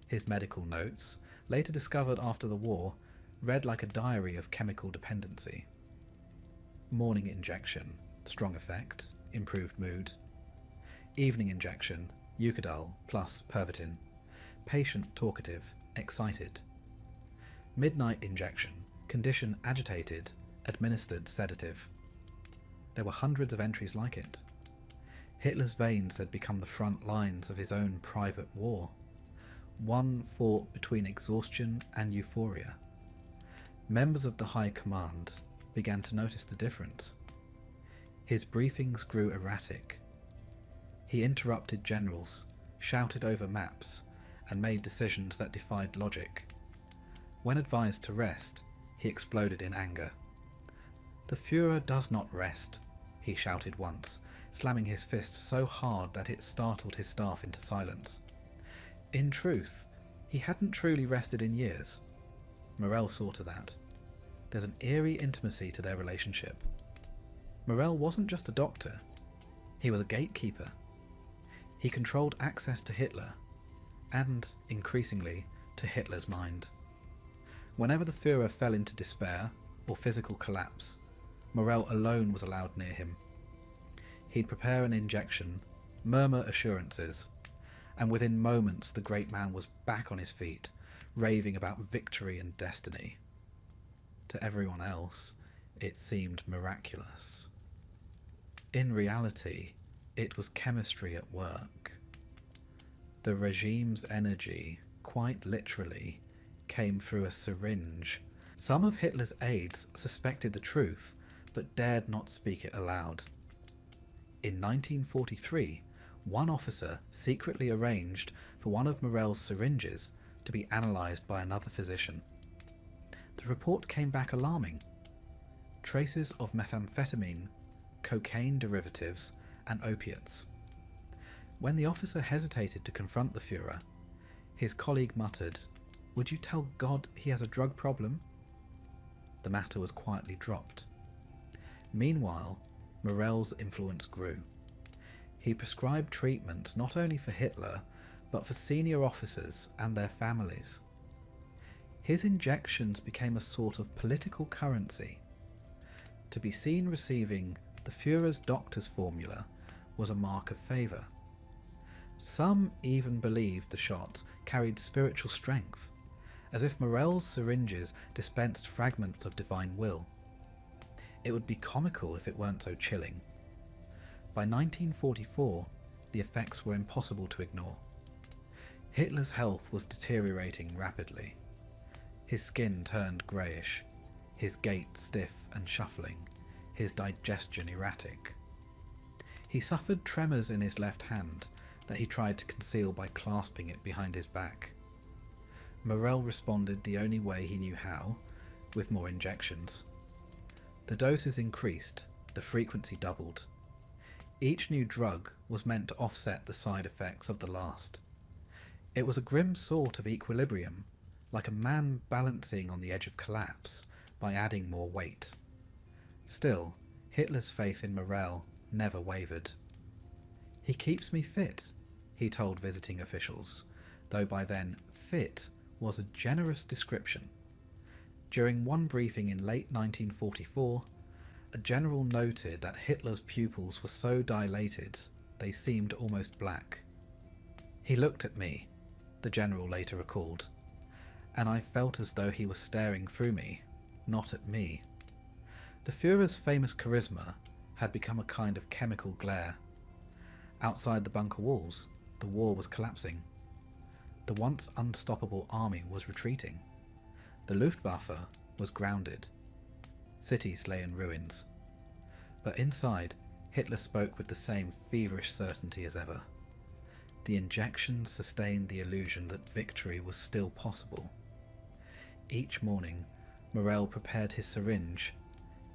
His medical notes, later discovered after the war, read like a diary of chemical dependency. Morning injection, strong effect, improved mood. Evening injection, eucadol plus Pervitin, patient talkative, excited. Midnight injection, condition agitated, administered sedative. There were hundreds of entries like it. Hitler's veins had become the front lines of his own private war. One fought between exhaustion and euphoria. Members of the High Command began to notice the difference. His briefings grew erratic. He interrupted generals, shouted over maps, and made decisions that defied logic. When advised to rest, he exploded in anger. "The Führer does not rest," he shouted once, slamming his fist so hard that it startled his staff into silence. In truth, he hadn't truly rested in years. Morel saw to that. There's an eerie intimacy to their relationship. Morel wasn't just a doctor, he was a gatekeeper. He controlled access to Hitler, and, increasingly, to Hitler's mind. Whenever the Führer fell into despair or physical collapse, Morel alone was allowed near him. He'd prepare an injection, murmur assurances, and within moments the great man was back on his feet, raving about victory and destiny. To everyone else, it seemed miraculous. In reality, it was chemistry at work. The regime's energy, quite literally, came through a syringe. Some of Hitler's aides suspected the truth, but dared not speak it aloud. In 1943, one officer secretly arranged for one of Morel's syringes to be analysed by another physician. The report came back alarming. Traces of methamphetamine, cocaine derivatives, and opiates. When the officer hesitated to confront the Führer, his colleague muttered, "Would you tell God he has a drug problem?" the matter was quietly dropped. Meanwhile, Morell's influence grew. He prescribed treatments not only for Hitler, but for senior officers and their families. His injections became a sort of political currency. To be seen receiving the Führer's doctor's formula was a mark of favour. Some even believed the shots carried spiritual strength, as if Morell's syringes dispensed fragments of divine will. It would be comical if it weren't so chilling. By 1944, the effects were impossible to ignore. Hitler's health was deteriorating rapidly. His skin turned greyish, his gait stiff and shuffling, his digestion erratic. He suffered tremors in his left hand that he tried to conceal by clasping it behind his back. Morell responded the only way he knew how, with more injections. The doses increased, the frequency doubled. Each new drug was meant to offset the side effects of the last. It was a grim sort of equilibrium, like a man balancing on the edge of collapse by adding more weight. Still, Hitler's faith in Morell never wavered. "He keeps me fit," he told visiting officials, though by then fit was a generous description. During one briefing in late 1944, a general noted that Hitler's pupils were so dilated they seemed almost black. "He looked at me," the general later recalled, "and I felt as though he was staring through me, not at me." The Führer's famous charisma had become a kind of chemical glare. Outside the bunker walls, the war was collapsing. The once unstoppable army was retreating. The Luftwaffe was grounded. Cities lay in ruins. But inside, Hitler spoke with the same feverish certainty as ever. The injections sustained the illusion that victory was still possible. Each morning, Morell prepared his syringe,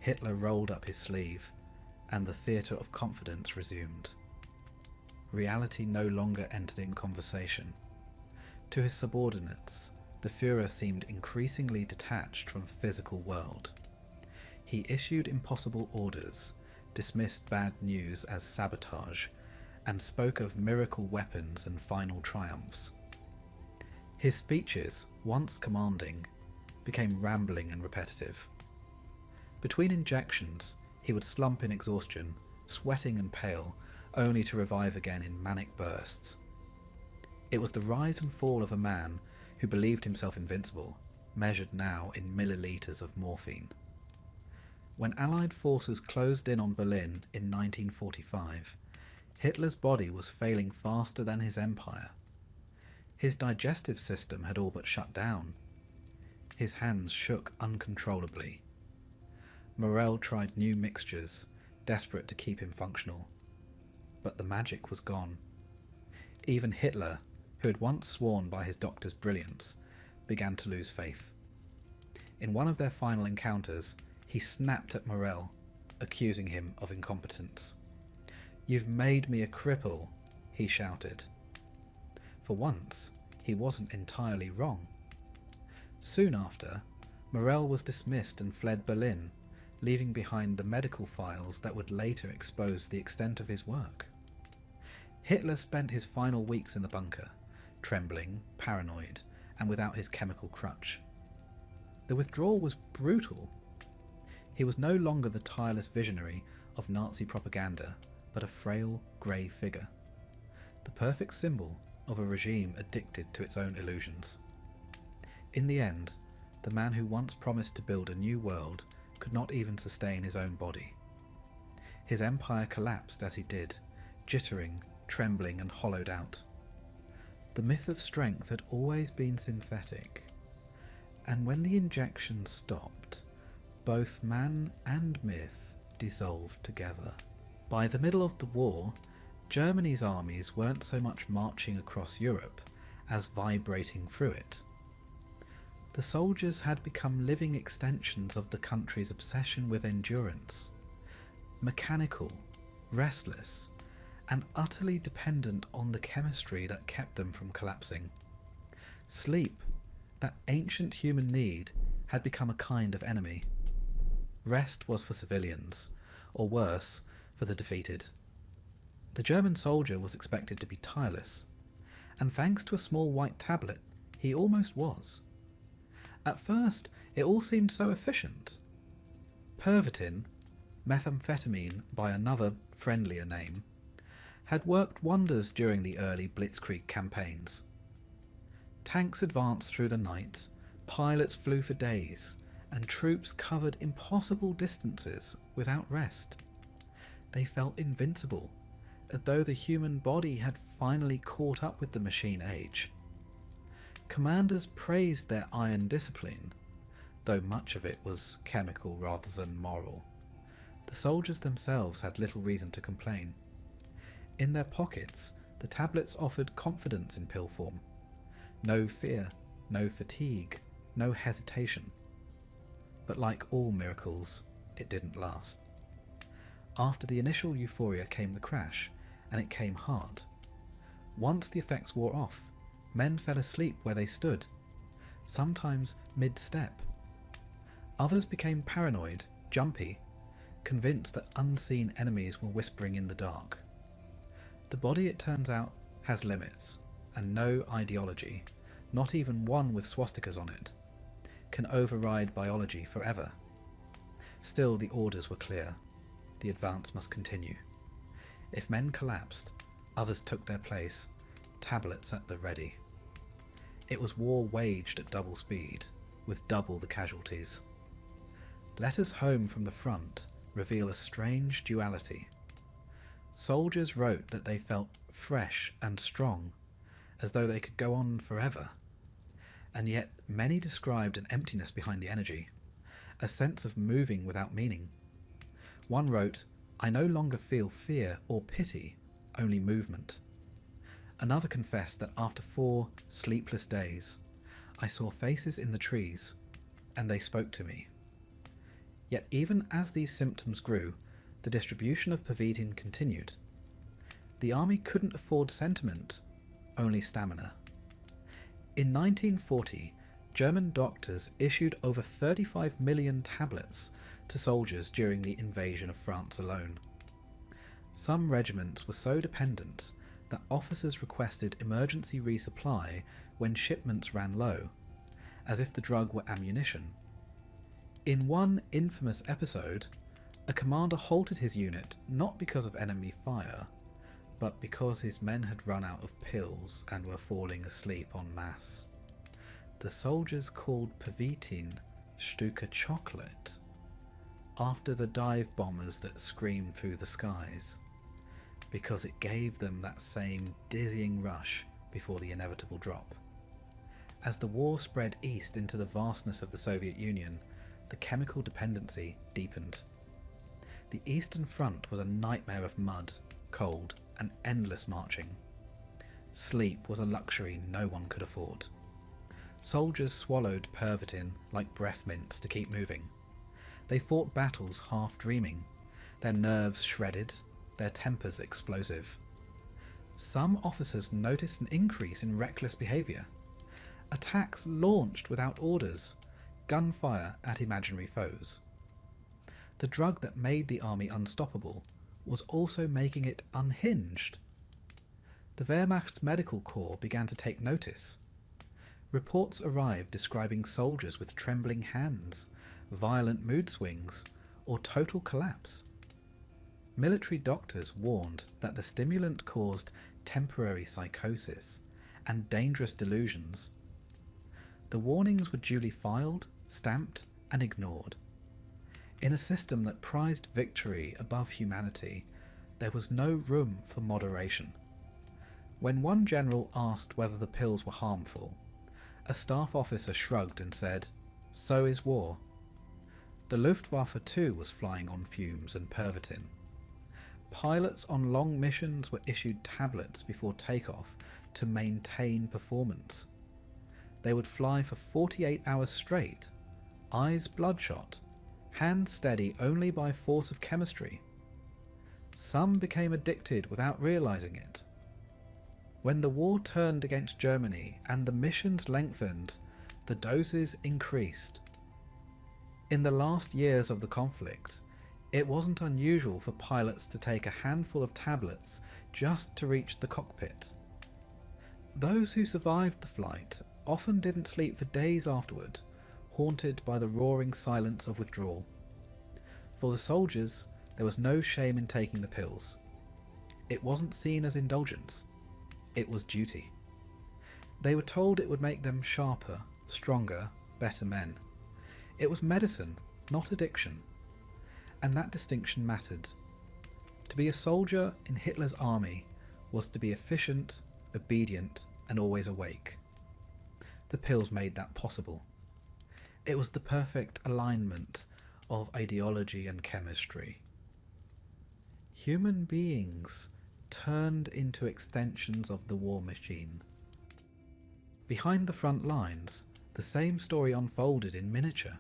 Hitler rolled up his sleeve, and the theatre of confidence resumed. Reality no longer entered in conversation. To his subordinates, the Führer seemed increasingly detached from the physical world. He issued impossible orders, dismissed bad news as sabotage, and spoke of miracle weapons and final triumphs. His speeches, once commanding, became rambling and repetitive. Between injections, he would slump in exhaustion, sweating and pale, only to revive again in manic bursts. It was the rise and fall of a man who believed himself invincible, measured now in milliliters of morphine. When Allied forces closed in on Berlin in 1945, Hitler's body was failing faster than his empire. His digestive system had all but shut down. His hands shook uncontrollably. Morell tried new mixtures, desperate to keep him functional. But the magic was gone. Even Hitler, who had once sworn by his doctor's brilliance, began to lose faith. In one of their final encounters, he snapped at Morell, accusing him of incompetence. "You've made me a cripple," he shouted. For once, he wasn't entirely wrong. Soon after, Morell was dismissed and fled Berlin, leaving behind the medical files that would later expose the extent of his work. Hitler spent his final weeks in the bunker, trembling, paranoid, and without his chemical crutch. The withdrawal was brutal. He was no longer the tireless visionary of Nazi propaganda, but a frail, grey figure. The perfect symbol of a regime addicted to its own illusions. In the end, the man who once promised to build a new world could not even sustain his own body. His empire collapsed as he did, jittering, trembling and hollowed out. The myth of strength had always been synthetic, and when the injection stopped, both man and myth dissolved together. By the middle of the war, Germany's armies weren't so much marching across Europe as vibrating through it. The soldiers had become living extensions of the country's obsession with endurance, mechanical, restless, and utterly dependent on the chemistry that kept them from collapsing. Sleep, that ancient human need, had become a kind of enemy. Rest was for civilians, or worse, for the defeated. The German soldier was expected to be tireless, and thanks to a small white tablet, he almost was. At first, it all seemed so efficient. Pervitin, methamphetamine by another, friendlier name, had worked wonders during the early Blitzkrieg campaigns. Tanks advanced through the night, pilots flew for days, and troops covered impossible distances without rest. They felt invincible, as though the human body had finally caught up with the machine age. Commanders praised their iron discipline, though much of it was chemical rather than moral. The soldiers themselves had little reason to complain. In their pockets, the tablets offered confidence in pill form. No fear, no fatigue, no hesitation. But like all miracles, it didn't last. After the initial euphoria came the crash, and it came hard. Once the effects wore off, men fell asleep where they stood, sometimes mid-step. Others became paranoid, jumpy, convinced that unseen enemies were whispering in the dark. The body, it turns out, has limits, and no ideology, not even one with swastikas on it, can override biology forever. Still, the orders were clear. The advance must continue. If men collapsed, others took their place, tablets at the ready. It was war waged at double speed, with double the casualties. Letters home from the front reveal a strange duality. Soldiers wrote that they felt fresh and strong, as though they could go on forever. And yet many described an emptiness behind the energy, a sense of moving without meaning. One wrote, "I no longer feel fear or pity, only movement." Another confessed that after 4 sleepless days, I saw faces in the trees, and they spoke to me. Yet even as these symptoms grew, the distribution of Pervitin continued. The army couldn't afford sentiment, only stamina. In 1940, German doctors issued over 35 million tablets to soldiers during the invasion of France alone. Some regiments were so dependent that officers requested emergency resupply when shipments ran low, as if the drug were ammunition. In one infamous episode, a commander halted his unit not because of enemy fire, but because his men had run out of pills and were falling asleep en masse. The soldiers called Pervitin Stücke chocolate, after the dive bombers that screamed through the skies, because it gave them that same dizzying rush before the inevitable drop. As the war spread east into the vastness of the Soviet Union, the chemical dependency deepened. The Eastern Front was a nightmare of mud, cold, and endless marching. Sleep was a luxury no one could afford. Soldiers swallowed Pervitin like breath mints to keep moving. They fought battles half dreaming, their nerves shredded, their tempers explosive. Some officers noticed an increase in reckless behaviour. Attacks launched without orders, gunfire at imaginary foes. The drug that made the army unstoppable was also making it unhinged. The Wehrmacht's medical corps began to take notice. Reports arrived describing soldiers with trembling hands, violent mood swings, or total collapse. Military doctors warned that the stimulant caused temporary psychosis and dangerous delusions. The warnings were duly filed, stamped, and ignored. In a system that prized victory above humanity, there was no room for moderation. When one general asked whether the pills were harmful, a staff officer shrugged and said, "So is war." The Luftwaffe too was flying on fumes and Pervitin. Pilots on long missions were issued tablets before takeoff to maintain performance. They would fly for 48 hours straight, eyes bloodshot, hands steady only by force of chemistry. Some became addicted without realizing it. When the war turned against Germany and the missions lengthened, the doses increased. In the last years of the conflict, it wasn't unusual for pilots to take a handful of tablets just to reach the cockpit. Those who survived the flight often didn't sleep for days afterward, haunted by the roaring silence of withdrawal. For the soldiers, there was no shame in taking the pills. It wasn't seen as indulgence. It was duty. They were told it would make them sharper, stronger, better men. It was medicine, not addiction. And that distinction mattered. To be a soldier in Hitler's army was to be efficient, obedient, and always awake. The pills made that possible. It was the perfect alignment of ideology and chemistry. Human beings turned into extensions of the war machine. Behind the front lines, the same story unfolded in miniature.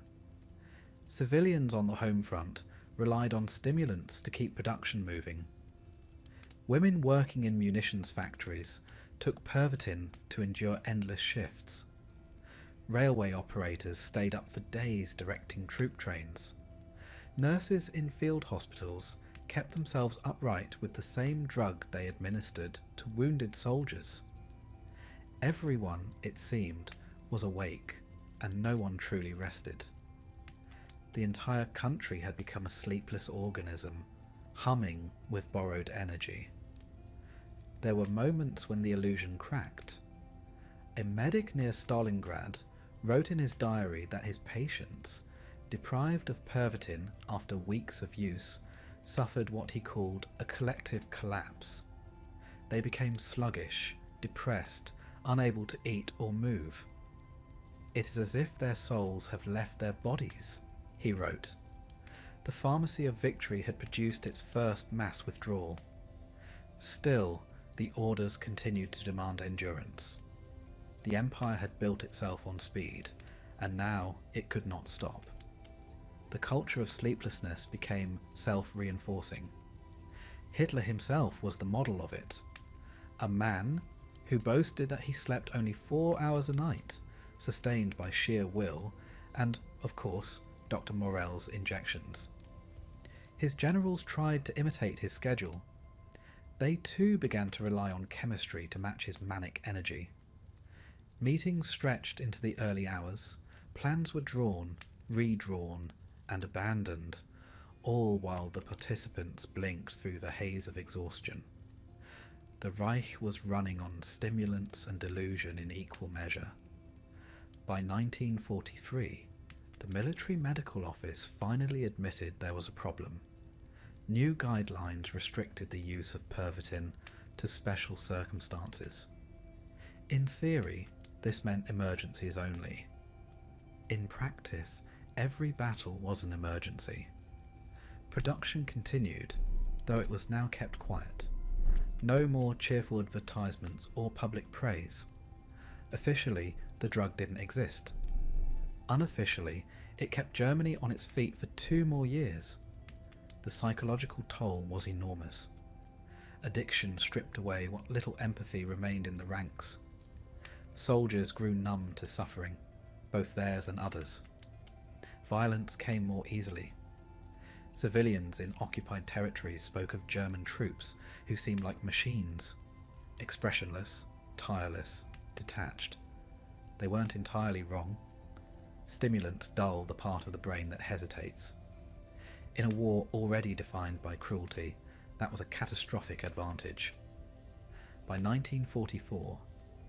Civilians on the home front relied on stimulants to keep production moving. Women working in munitions factories took Pervitin to endure endless shifts. Railway operators stayed up for days directing troop trains. Nurses in field hospitals kept themselves upright with the same drug they administered to wounded soldiers. Everyone, it seemed, was awake, and no one truly rested. The entire country had become a sleepless organism, humming with borrowed energy. There were moments when the illusion cracked. A medic near Stalingrad wrote in his diary that his patients, deprived of Pervitin after weeks of use, suffered what he called a collective collapse. They became sluggish, depressed, unable to eat or move. It is as if their souls have left their bodies, he wrote. The pharmacy of victory had produced its first mass withdrawal. Still, the orders continued to demand endurance. The empire had built itself on speed, and now it could not stop. The culture of sleeplessness became self-reinforcing. Hitler himself was the model of it. A man who boasted that he slept only 4 hours a night, sustained by sheer will, and, of course, Dr. Morell's injections. His generals tried to imitate his schedule. They too began to rely on chemistry to match his manic energy. Meetings stretched into the early hours, plans were drawn, redrawn, and abandoned, all while the participants blinked through the haze of exhaustion. The Reich was running on stimulants and delusion in equal measure. By 1943, the Military Medical Office finally admitted there was a problem. New guidelines restricted the use of Pervitin to special circumstances. In theory, this meant emergencies only. In practice, every battle was an emergency. Production continued, though it was now kept quiet. No more cheerful advertisements or public praise. Officially, the drug didn't exist. Unofficially, it kept Germany on its feet for 2 more years. The psychological toll was enormous. Addiction stripped away what little empathy remained in the ranks. Soldiers grew numb to suffering, both theirs and others. Violence came more easily. Civilians in occupied territories spoke of German troops who seemed like machines, expressionless, tireless, detached. They weren't entirely wrong. Stimulants dull the part of the brain that hesitates. In a war already defined by cruelty, that was a catastrophic advantage. By 1944,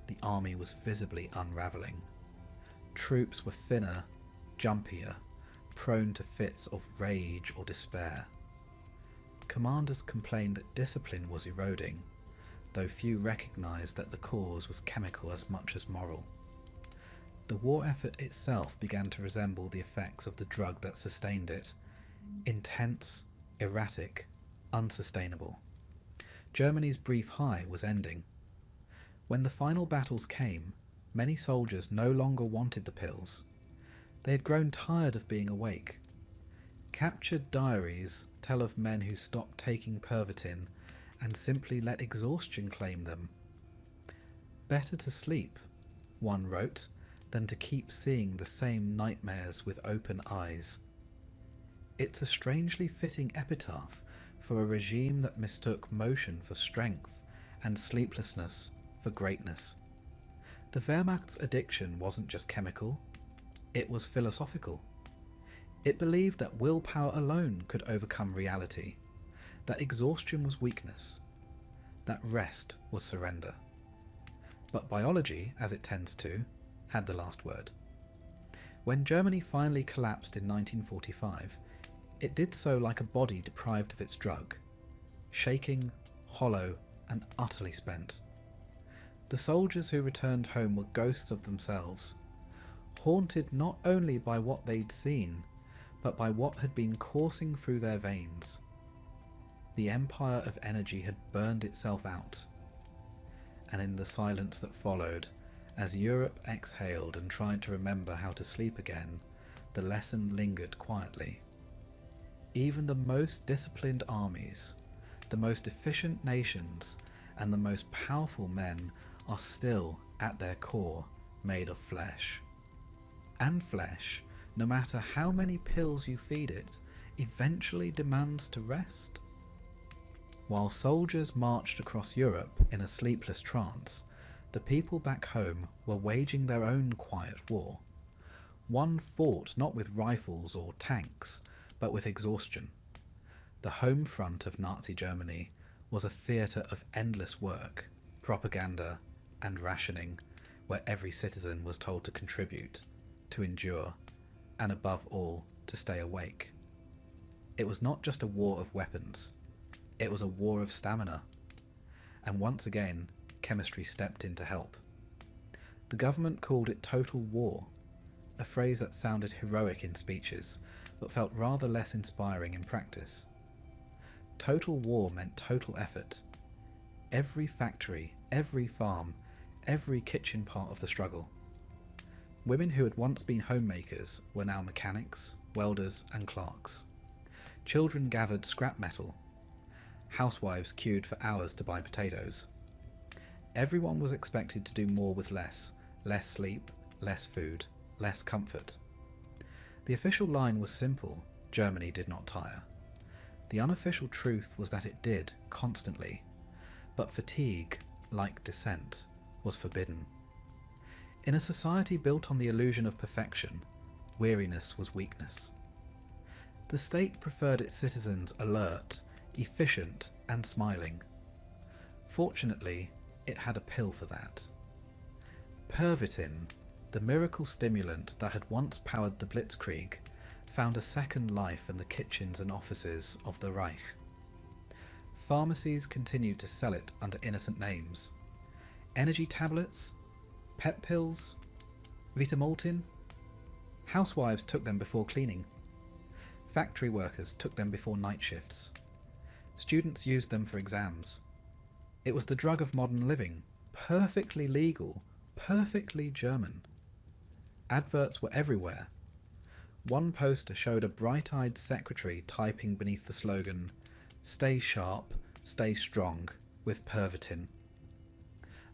the army was visibly unraveling. Troops were thinner, jumpier, prone to fits of rage or despair. Commanders complained that discipline was eroding, though few recognized that the cause was chemical as much as moral. The war effort itself began to resemble the effects of the drug that sustained it: intense, erratic, unsustainable. Germany's brief high was ending. When the final battles came, many soldiers no longer wanted the pills. They had grown tired of being awake. Captured diaries tell of men who stopped taking Pervitin and simply let exhaustion claim them. Better to sleep, one wrote, than to keep seeing the same nightmares with open eyes, It's a strangely fitting epitaph for a regime that mistook motion for strength and sleeplessness for greatness. The Wehrmacht's addiction wasn't just chemical, it was philosophical. It believed that willpower alone could overcome reality, that exhaustion was weakness, that rest was surrender. But biology, as it tends to, had the last word. When Germany finally collapsed in 1945, it did so like a body deprived of its drug, shaking, hollow, and utterly spent. The soldiers who returned home were ghosts of themselves, haunted not only by what they'd seen, but by what had been coursing through their veins. The empire of energy had burned itself out, and in the silence that followed, as Europe exhaled and tried to remember how to sleep again, the lesson lingered quietly. Even the most disciplined armies, the most efficient nations, and the most powerful men are still, at their core, made of flesh. And flesh, no matter how many pills you feed it, eventually demands to rest. While soldiers marched across Europe in a sleepless trance, the people back home were waging their own quiet war. One fought not with rifles or tanks, but with exhaustion. The home front of Nazi Germany was a theatre of endless work, propaganda, and rationing, where every citizen was told to contribute, to endure, and above all, to stay awake. It was not just a war of weapons, it was a war of stamina. And once again, chemistry stepped in to help. The government called it total war, a phrase that sounded heroic in speeches, but felt rather less inspiring in practice. Total war meant total effort. Every factory, every farm, every kitchen part of the struggle. Women who had once been homemakers were now mechanics, welders, and clerks. Children gathered scrap metal. Housewives queued for hours to buy potatoes. Everyone was expected to do more with less sleep, less food, less comfort. The official line was simple: Germany did not tire. The unofficial truth was that it did, constantly, but fatigue, like dissent, was forbidden. In a society built on the illusion of perfection, weariness was weakness. The state preferred its citizens alert, efficient, and smiling. Fortunately, it had a pill for that. Pervitin, the miracle stimulant that had once powered the Blitzkrieg, found a second life in the kitchens and offices of the Reich. Pharmacies continued to sell it under innocent names. Energy tablets, pep pills, Vitamoltin. Housewives took them before cleaning. Factory workers took them before night shifts. Students used them for exams. It was the drug of modern living, perfectly legal, perfectly German. Adverts were everywhere. One poster showed a bright-eyed secretary typing beneath the slogan, "Stay sharp, stay strong, with Pervitin."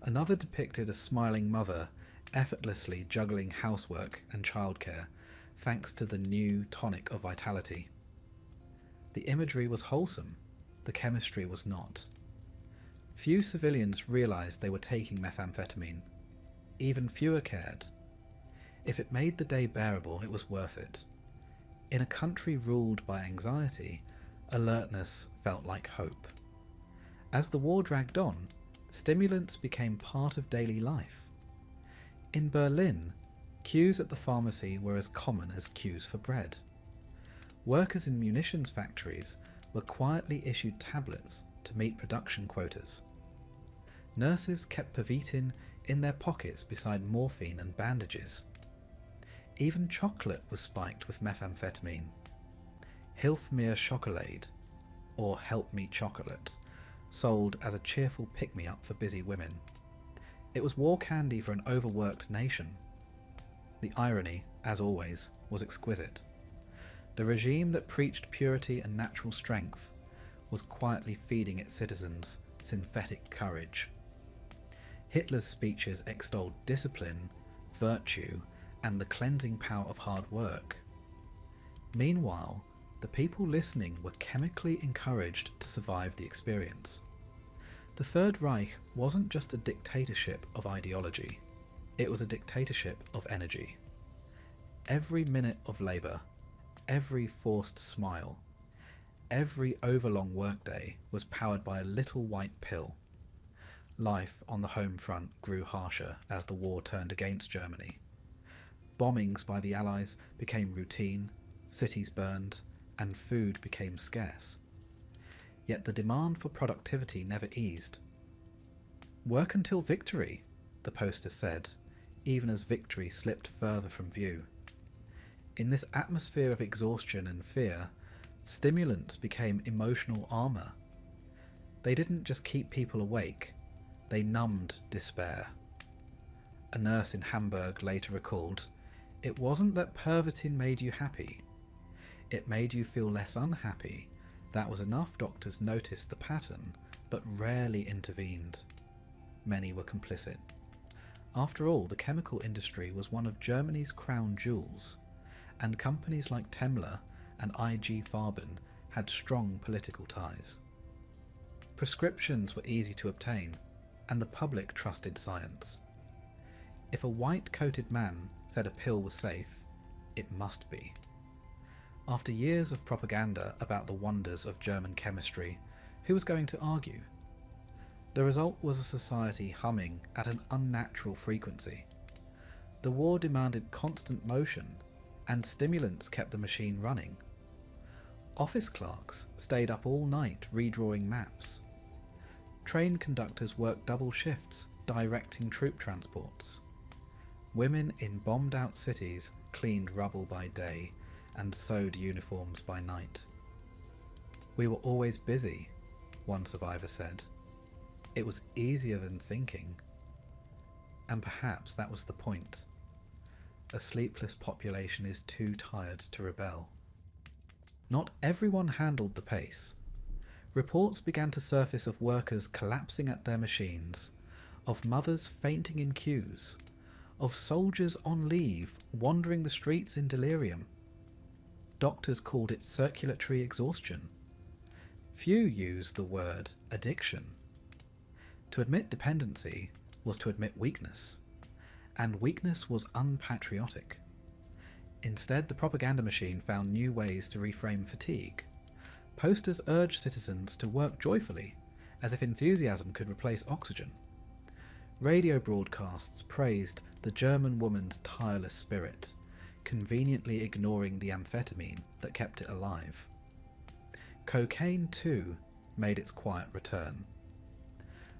Another depicted a smiling mother effortlessly juggling housework and childcare thanks to the new tonic of vitality. The imagery was wholesome, the chemistry was not. Few civilians realised they were taking methamphetamine. Even fewer cared. If it made the day bearable, it was worth it. In a country ruled by anxiety, alertness felt like hope. As the war dragged on, stimulants became part of daily life. In Berlin, queues at the pharmacy were as common as queues for bread. Workers in munitions factories were quietly issued tablets to meet production quotas. Nurses kept Pervitin in their pockets beside morphine and bandages. Even chocolate was spiked with methamphetamine. Hilf mir Schokolade, or Help Me Chocolate, sold as a cheerful pick-me-up for busy women. It was war candy for an overworked nation. The irony, as always, was exquisite. The regime that preached purity and natural strength was quietly feeding its citizens synthetic courage. Hitler's speeches extolled discipline, virtue, and the cleansing power of hard work. Meanwhile, The people listening were chemically encouraged to survive the experience. The Third Reich wasn't just a dictatorship of ideology, it was a dictatorship of energy. Every minute of labour, every forced smile, every overlong workday was powered by a little white pill. Life on the home front grew harsher as the war turned against Germany. Bombings by the Allies became routine, cities burned, and food became scarce. Yet the demand for productivity never eased. "Work until victory," the poster said, even as victory slipped further from view. In this atmosphere of exhaustion and fear, stimulants became emotional armour. They didn't just keep people awake, they numbed despair. A nurse in Hamburg later recalled, "It wasn't that Pervitin made you happy. It made you feel less unhappy. That was enough." Doctors noticed the pattern, but rarely intervened. Many were complicit. After all, the chemical industry was one of Germany's crown jewels, and companies like Temmler and IG Farben had strong political ties. Prescriptions were easy to obtain, and the public trusted science. If a white-coated man said a pill was safe, it must be. After years of propaganda about the wonders of German chemistry, who was going to argue? The result was a society humming at an unnatural frequency. The war demanded constant motion, and stimulants kept the machine running. Office clerks stayed up all night redrawing maps. Train conductors worked double shifts directing troop transports. Women in bombed-out cities cleaned rubble by day and sewed uniforms by night. "We were always busy," one survivor said. "It was easier than thinking." And perhaps that was the point. A sleepless population is too tired to rebel. Not everyone handled the pace. Reports began to surface of workers collapsing at their machines, of mothers fainting in queues, of soldiers on leave wandering the streets in delirium. Doctors called it circulatory exhaustion. Few used the word addiction. To admit dependency was to admit weakness, and weakness was unpatriotic. Instead, the propaganda machine found new ways to reframe fatigue. Posters urged citizens to work joyfully, as if enthusiasm could replace oxygen. Radio broadcasts praised the German woman's tireless spirit, conveniently ignoring the amphetamine that kept it alive. Cocaine, too, made its quiet return.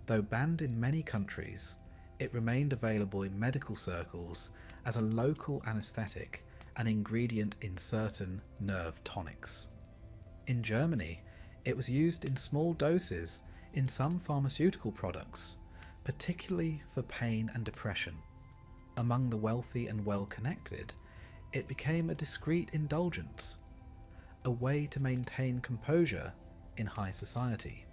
Though banned in many countries, it remained available in medical circles as a local anaesthetic, an ingredient in certain nerve tonics. In Germany, it was used in small doses in some pharmaceutical products, particularly for pain and depression. Among the wealthy and well-connected, it became a discreet indulgence, a way to maintain composure in high society.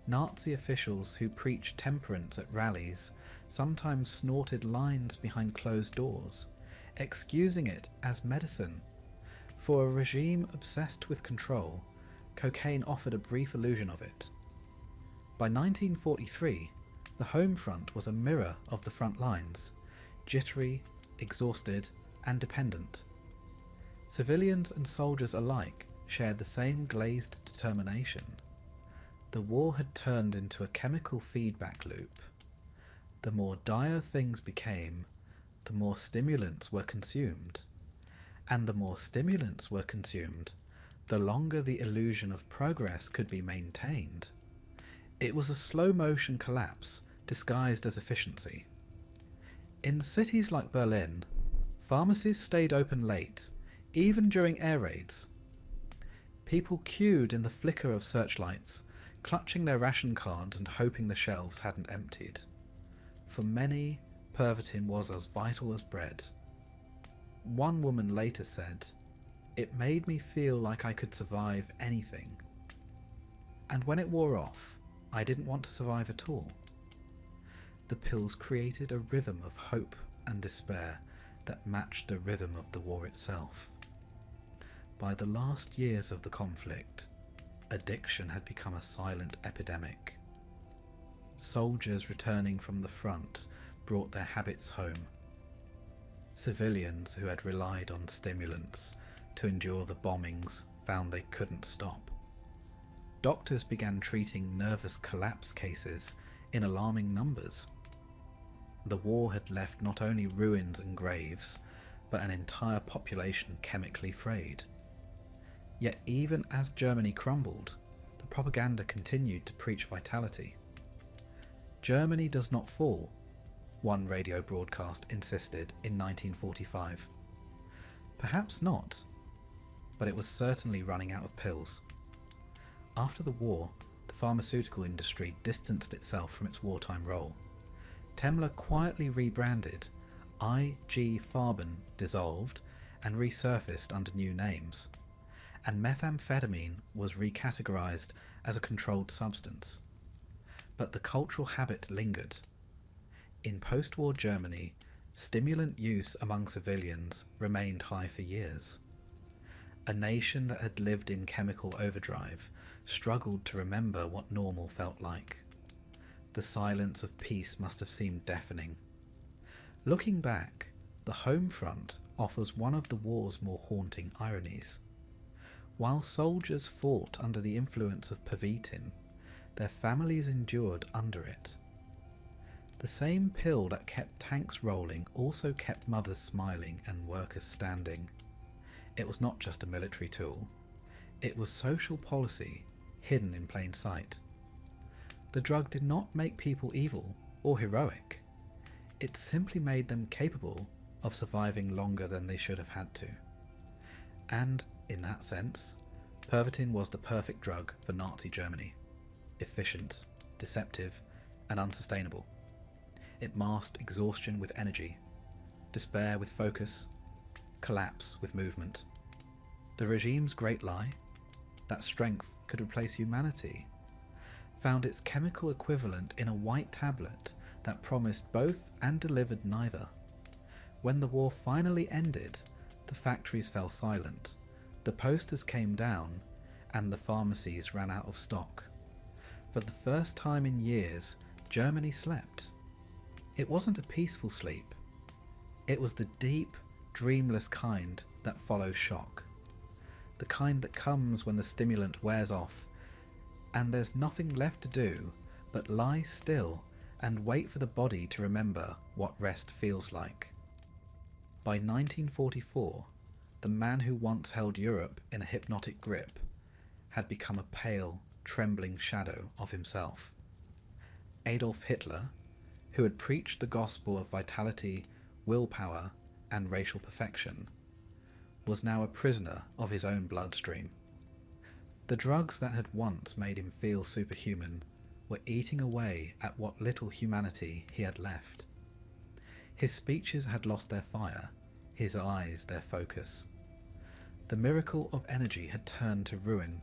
Nazi officials who preached temperance at rallies sometimes snorted lines behind closed doors, excusing it as medicine. For a regime obsessed with control, cocaine offered a brief illusion of it. By 1943, the home front was a mirror of the front lines, jittery, exhausted, and dependent. Civilians and soldiers alike shared the same glazed determination. The war had turned into a chemical feedback loop. The more dire things became, the more stimulants were consumed. And the more stimulants were consumed, the longer the illusion of progress could be maintained. It was a slow-motion collapse disguised as efficiency. In cities like Berlin, pharmacies stayed open late, even during air raids. People queued in the flicker of searchlights, clutching their ration cards and hoping the shelves hadn't emptied. For many, Pervitin was as vital as bread. One woman later said, "It made me feel like I could survive anything. And when it wore off, I didn't want to survive at all." The pills created a rhythm of hope and despair that matched the rhythm of the war itself. By the last years of the conflict, addiction had become a silent epidemic. Soldiers returning from the front brought their habits home. Civilians who had relied on stimulants to endure the bombings found they couldn't stop. Doctors began treating nervous collapse cases in alarming numbers. The war had left not only ruins and graves, but an entire population chemically frayed. Yet even as Germany crumbled, the propaganda continued to preach vitality. Germany does not fall, one radio broadcast insisted in 1945. Perhaps not, but it was certainly running out of pills. After the war, the pharmaceutical industry distanced itself from its wartime role. Temmler quietly rebranded, IG Farben dissolved and resurfaced under new names, and methamphetamine was recategorized as a controlled substance. But the cultural habit lingered. In post-war Germany, stimulant use among civilians remained high for years. A nation that had lived in chemical overdrive struggled to remember what normal felt like. The silence of peace must have seemed deafening. Looking back, the home front offers one of the war's more haunting ironies. While soldiers fought under the influence of Pervitin, their families endured under it. The same pill that kept tanks rolling also kept mothers smiling and workers standing. It was not just a military tool. It was social policy, hidden in plain sight. The drug did not make people evil or heroic. It simply made them capable of surviving longer than they should have had to. And, in that sense, Pervitin was the perfect drug for Nazi Germany. Efficient, deceptive, and unsustainable. It masked exhaustion with energy, despair with focus, collapse with movement. The regime's great lie, that strength could replace humanity, found its chemical equivalent in a white tablet that promised both and delivered neither. When the war finally ended, the factories fell silent, the posters came down, and the pharmacies ran out of stock. For the first time in years, Germany slept. It wasn't a peaceful sleep. It was the deep, dreamless kind that follows shock. The kind that comes when the stimulant wears off, and there's nothing left to do but lie still and wait for the body to remember what rest feels like. By 1944, the man who once held Europe in a hypnotic grip had become a pale, trembling shadow of himself. Adolf Hitler, who had preached the gospel of vitality, willpower, and racial perfection, was now a prisoner of his own bloodstream. The drugs that had once made him feel superhuman were eating away at what little humanity he had left. His speeches had lost their fire, his eyes their focus. The miracle of energy had turned to ruin.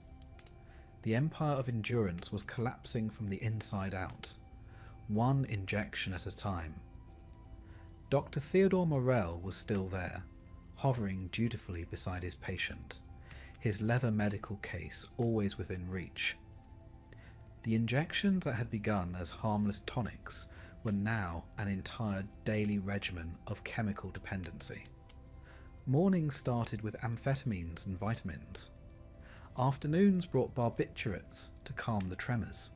The empire of endurance was collapsing from the inside out, one injection at a time. Dr. Theodor Morell was still there, hovering dutifully beside his patient, his leather medical case always within reach. The injections that had begun as harmless tonics were now an entire daily regimen of chemical dependency. Mornings started with amphetamines and vitamins. Afternoons brought barbiturates to calm the tremors.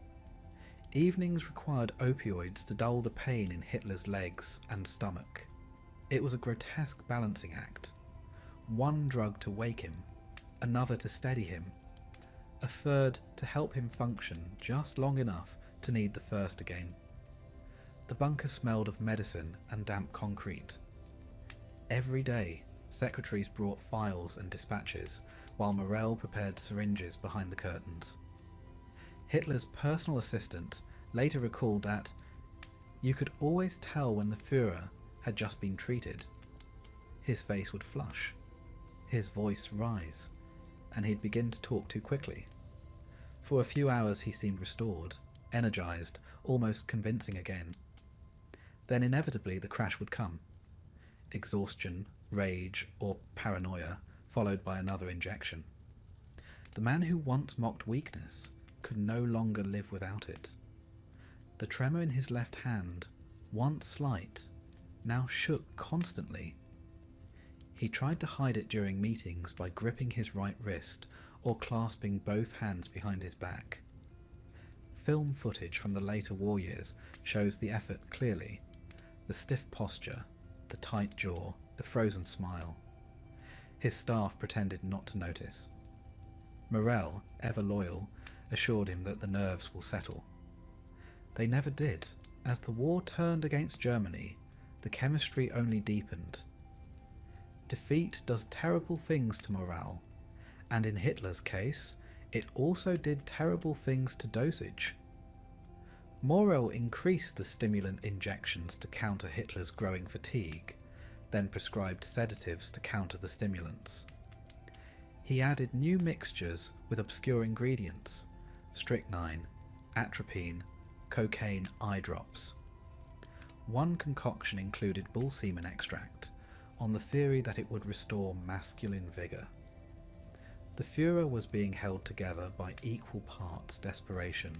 Evenings required opioids to dull the pain in Hitler's legs and stomach. It was a grotesque balancing act. One drug to wake him, another to steady him, a third to help him function just long enough to need the first again. The bunker smelled of medicine and damp concrete. Every day, secretaries brought files and dispatches, while Morell prepared syringes behind the curtains. Hitler's personal assistant later recalled that you could always tell when the Führer had just been treated. His face would flush, his voice rise, and he'd begin to talk too quickly. For a few hours he seemed restored, energized, almost convincing again. Then inevitably the crash would come. Exhaustion, rage, or paranoia followed by another injection. The man who once mocked weakness could no longer live without it. The tremor in his left hand, once slight, now shook constantly. He tried to hide it during meetings by gripping his right wrist or clasping both hands behind his back. Film footage from the later war years shows the effort clearly: the stiff posture, the tight jaw, the frozen smile. His staff pretended not to notice. Morel, ever loyal, assured him that the nerves will settle. They never did. As the war turned against Germany, the chemistry only deepened. Defeat does terrible things to morale, and in Hitler's case, it also did terrible things to dosage. Morel increased the stimulant injections to counter Hitler's growing fatigue, then prescribed sedatives to counter the stimulants. He added new mixtures with obscure ingredients: strychnine, atropine, cocaine eye drops. One concoction included bull semen extract, on the theory that it would restore masculine vigour. The Führer was being held together by equal parts desperation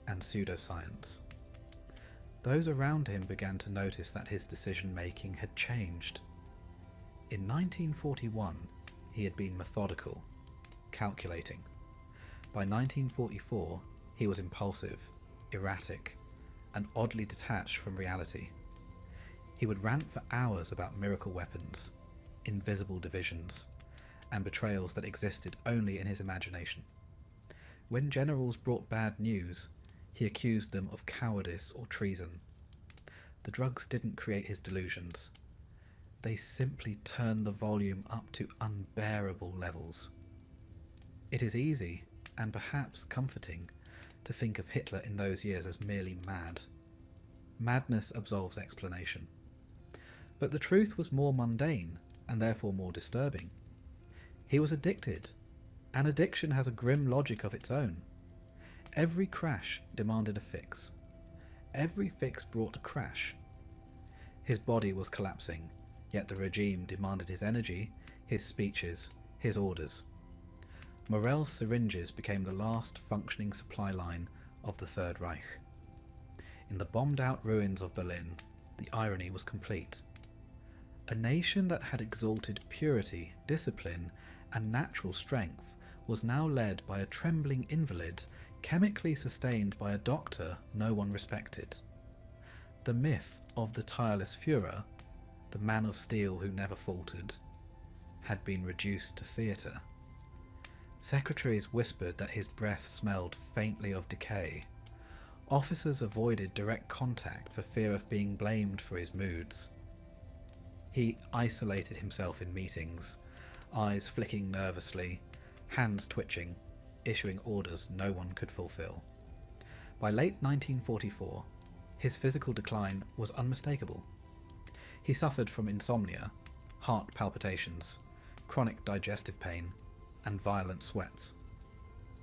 and pseudoscience. Those around him began to notice that his decision-making had changed. In 1941, he had been methodical, calculating. By 1944, he was impulsive, erratic, and oddly detached from reality. He would rant for hours about miracle weapons, invisible divisions, and betrayals that existed only in his imagination. When generals brought bad news, he accused them of cowardice or treason. The drugs didn't create his delusions. They simply turned the volume up to unbearable levels. It is easy, and perhaps comforting, to think of Hitler in those years as merely mad. Madness absolves explanation. But the truth was more mundane, and therefore more disturbing. He was addicted, and addiction has a grim logic of its own. Every crash demanded a fix. Every fix brought a crash. His body was collapsing, yet the regime demanded his energy, his speeches, his orders. Morel's syringes became the last functioning supply line of the Third Reich. In the bombed-out ruins of Berlin, the irony was complete. A nation that had exalted purity, discipline, and natural strength was now led by a trembling invalid, chemically sustained by a doctor no one respected. The myth of the tireless Führer, the man of steel who never faltered, had been reduced to theatre. Secretaries whispered that his breath smelled faintly of decay. Officers avoided direct contact for fear of being blamed for his moods. He isolated himself in meetings, eyes flicking nervously, hands twitching, issuing orders no one could fulfill. By late 1944, his physical decline was unmistakable. He suffered from insomnia, heart palpitations, chronic digestive pain, and violent sweats.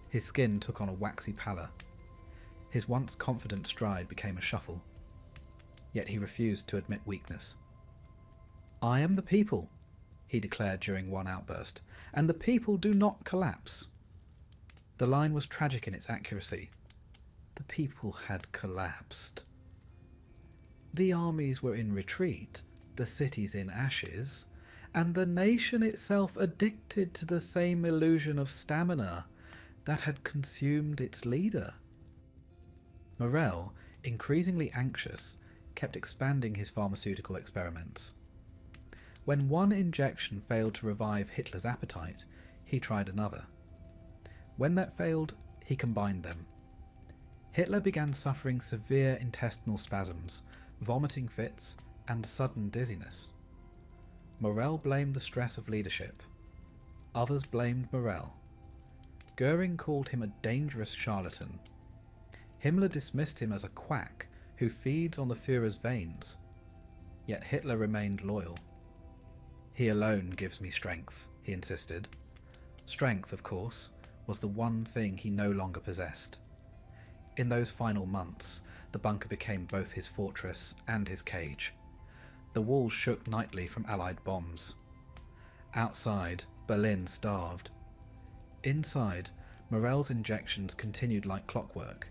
His skin took on a waxy pallor. His once confident stride became a shuffle. Yet he refused to admit weakness. "I am the people," he declared during one outburst, "and the people do not collapse." The line was tragic in its accuracy. The people had collapsed. The armies were in retreat, the cities in ashes, and the nation itself addicted to the same illusion of stamina that had consumed its leader. Morel, increasingly anxious, kept expanding his pharmaceutical experiments. When one injection failed to revive Hitler's appetite, he tried another. When that failed, he combined them. Hitler began suffering severe intestinal spasms, vomiting fits, and sudden dizziness. Morel blamed the stress of leadership. Others blamed Morel. Goering called him a dangerous charlatan. Himmler dismissed him as a quack who feeds on the Führer's veins. Yet Hitler remained loyal. "He alone gives me strength," he insisted. Strength, of course, was the one thing he no longer possessed. In those final months, the bunker became both his fortress and his cage. The walls shook nightly from Allied bombs. Outside, Berlin starved. Inside, Morell's injections continued like clockwork.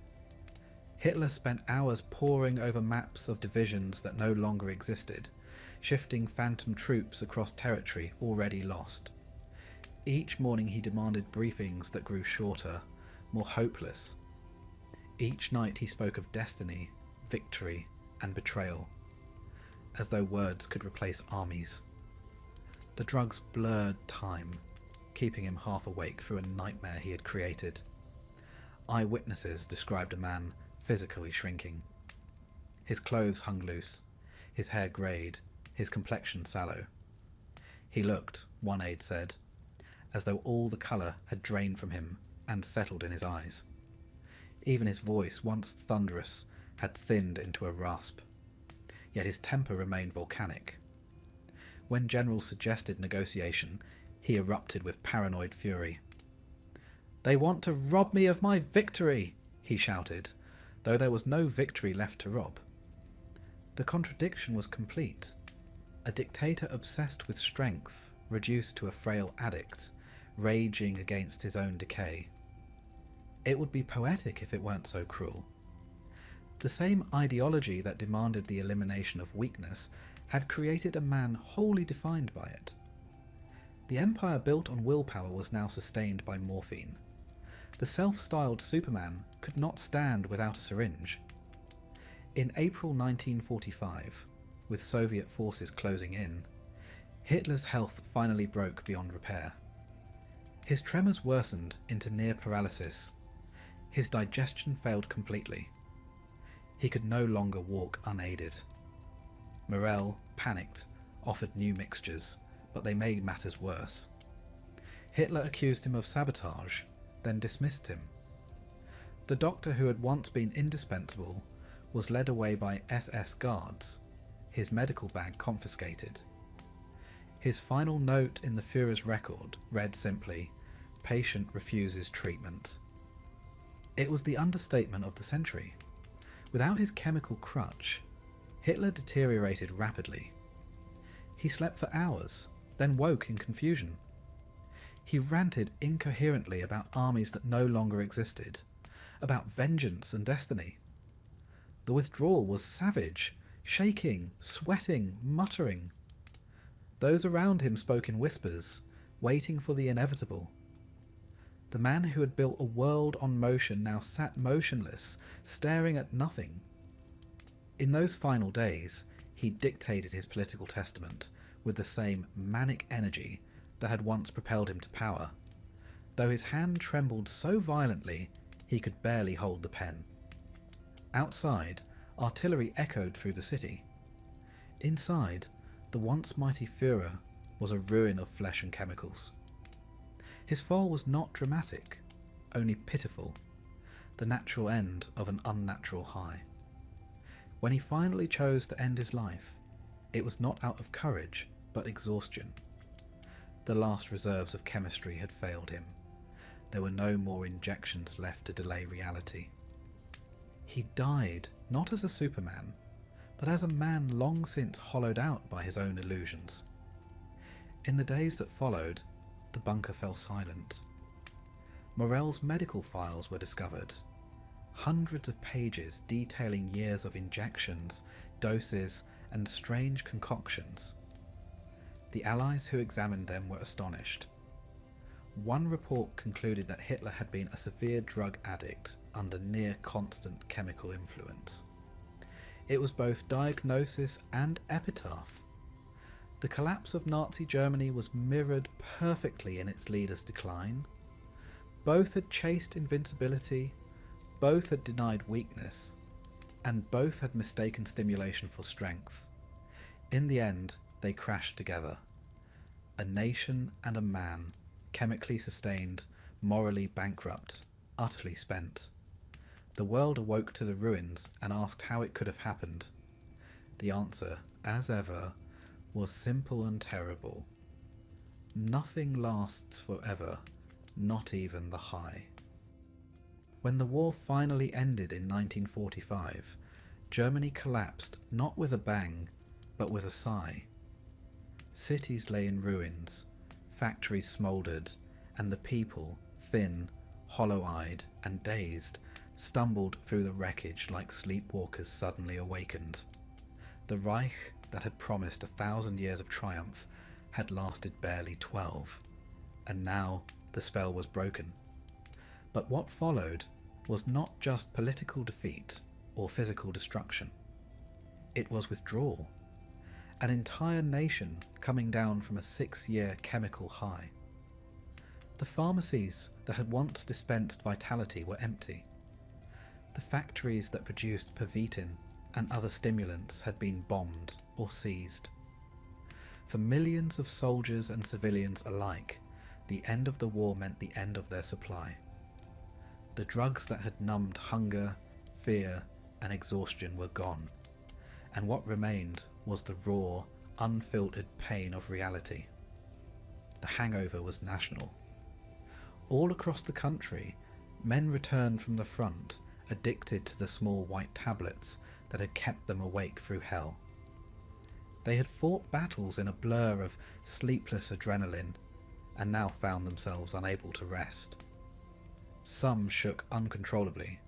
Hitler spent hours poring over maps of divisions that no longer existed, shifting phantom troops across territory already lost. Each morning he demanded briefings that grew shorter, more hopeless. Each night he spoke of destiny, victory, and betrayal, as though words could replace armies. The drugs blurred time, keeping him half awake through a nightmare he had created. Eyewitnesses described a man physically shrinking. His clothes hung loose, his hair greyed, his complexion sallow. He looked, one aide said, as though all the colour had drained from him and settled in his eyes. Even his voice, once thunderous, had thinned into a rasp. Yet his temper remained volcanic. When generals suggested negotiation, he erupted with paranoid fury. "They want to rob me of my victory," he shouted, though there was no victory left to rob. The contradiction was complete. A dictator obsessed with strength, reduced to a frail addict, raging against his own decay. It would be poetic if it weren't so cruel. The same ideology that demanded the elimination of weakness had created a man wholly defined by it. The empire built on willpower was now sustained by morphine. The self-styled Superman could not stand without a syringe. In April 1945, with Soviet forces closing in, Hitler's health finally broke beyond repair. His tremors worsened into near paralysis. His digestion failed completely. He could no longer walk unaided. Morell, panicked, offered new mixtures, but they made matters worse. Hitler accused him of sabotage, then dismissed him. The doctor who had once been indispensable was led away by SS guards, his medical bag confiscated. His final note in the Führer's record read simply, "Patient refuses treatment." It was the understatement of the century. Without his chemical crutch, Hitler deteriorated rapidly. He slept for hours, then woke in confusion. He ranted incoherently about armies that no longer existed, about vengeance and destiny. The withdrawal was savage, shaking, sweating, muttering. Those around him spoke in whispers, waiting for the inevitable. The man who had built a world on motion now sat motionless, staring at nothing. In those final days, he dictated his political testament with the same manic energy that had once propelled him to power, though his hand trembled so violently he could barely hold the pen. Outside, artillery echoed through the city. Inside, the once mighty Führer was a ruin of flesh and chemicals. His fall was not dramatic, only pitiful, the natural end of an unnatural high. When he finally chose to end his life, it was not out of courage, but exhaustion. The last reserves of chemistry had failed him. There were no more injections left to delay reality. He died not as a Superman, but as a man long since hollowed out by his own illusions. In the days that followed, the bunker fell silent. Morell's medical files were discovered. Hundreds of pages detailing years of injections, doses, and strange concoctions. The Allies who examined them were astonished. One report concluded that Hitler had been a severe drug addict under near constant chemical influence. It was both diagnosis and epitaph. The collapse of Nazi Germany was mirrored perfectly in its leader's decline. Both had chased invincibility, both had denied weakness, and both had mistaken stimulation for strength. In the end, they crashed together. A nation and a man, chemically sustained, morally bankrupt, utterly spent. The world awoke to the ruins and asked how it could have happened. The answer, as ever, was simple and terrible. Nothing lasts forever, not even the high. When the war finally ended in 1945, Germany collapsed not with a bang, but with a sigh. Cities lay in ruins, factories smouldered, and the people, thin, hollow-eyed and dazed, stumbled through the wreckage like sleepwalkers suddenly awakened. The Reich that had promised 1,000 years of triumph had lasted barely 12, and now the spell was broken. But what followed was not just political defeat or physical destruction. It was withdrawal. An entire nation coming down from a 6-year chemical high. The pharmacies that had once dispensed vitality were empty. The factories that produced pervitin and other stimulants had been bombed or seized. For millions of soldiers and civilians alike, the end of the war meant the end of their supply. The drugs that had numbed hunger, fear, and exhaustion were gone, and what remained was the raw, unfiltered pain of reality. The hangover was national. All across the country, men returned from the front, addicted to the small white tablets that had kept them awake through hell. They had fought battles in a blur of sleepless adrenaline, and now found themselves unable to rest. Some shook uncontrollably,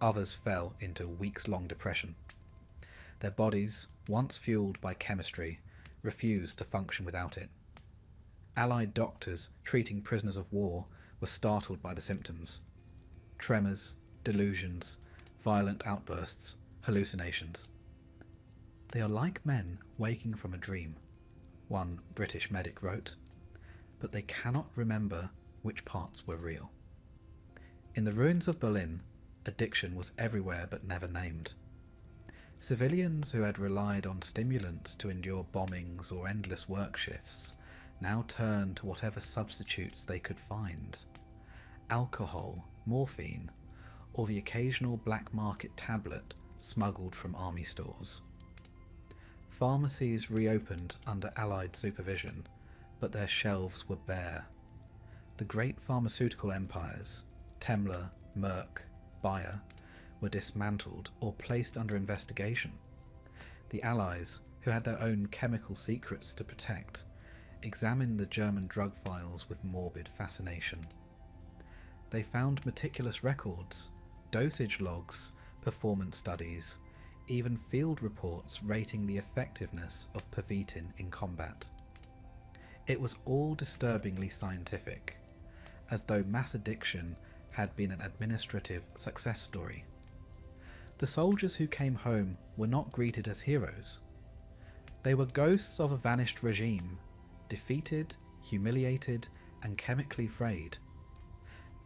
others fell into weeks-long depression. Their bodies, once fueled by chemistry, refused to function without it. Allied doctors treating prisoners of war were startled by the symptoms. Tremors, delusions, violent outbursts, hallucinations. They are like men waking from a dream, one British medic wrote, but they cannot remember which parts were real. In the ruins of Berlin, addiction was everywhere but never named. Civilians who had relied on stimulants to endure bombings or endless work shifts now turned to whatever substitutes they could find. Alcohol, morphine, or the occasional black market tablet smuggled from army stores. Pharmacies reopened under Allied supervision, but their shelves were bare. The great pharmaceutical empires, Temmler, Merck, Bayer, were dismantled or placed under investigation. The Allies, who had their own chemical secrets to protect, examined the German drug files with morbid fascination. They found meticulous records, dosage logs, performance studies, even field reports rating the effectiveness of pervitin in combat. It was all disturbingly scientific, as though mass addiction had been an administrative success story. The soldiers who came home were not greeted as heroes. They were ghosts of a vanished regime, defeated, humiliated, and chemically frayed.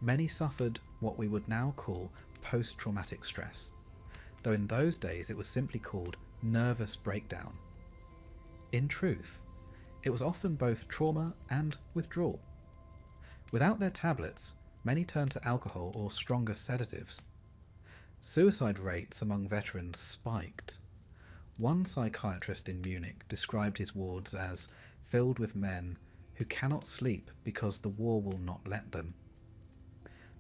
Many suffered what we would now call post-traumatic stress, though in those days it was simply called nervous breakdown. In truth, it was often both trauma and withdrawal. Without their tablets, many turned to alcohol or stronger sedatives. Suicide rates among veterans spiked. One psychiatrist in Munich described his wards as filled with men who cannot sleep because the war will not let them.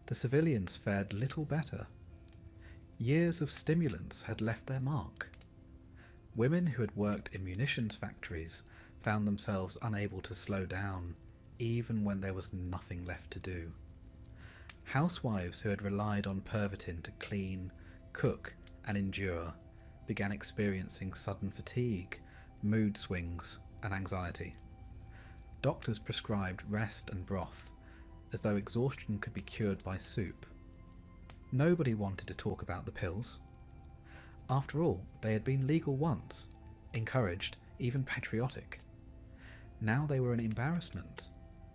The civilians fared little better. Years of stimulants had left their mark. Women who had worked in munitions factories found themselves unable to slow down, even when there was nothing left to do. Housewives who had relied on pervitin to clean, cook, and endure began experiencing sudden fatigue, mood swings, and anxiety. Doctors prescribed rest and broth, as though exhaustion could be cured by soup. Nobody wanted to talk about the pills. After all, they had been legal once, encouraged, even patriotic. Now they were an embarrassment,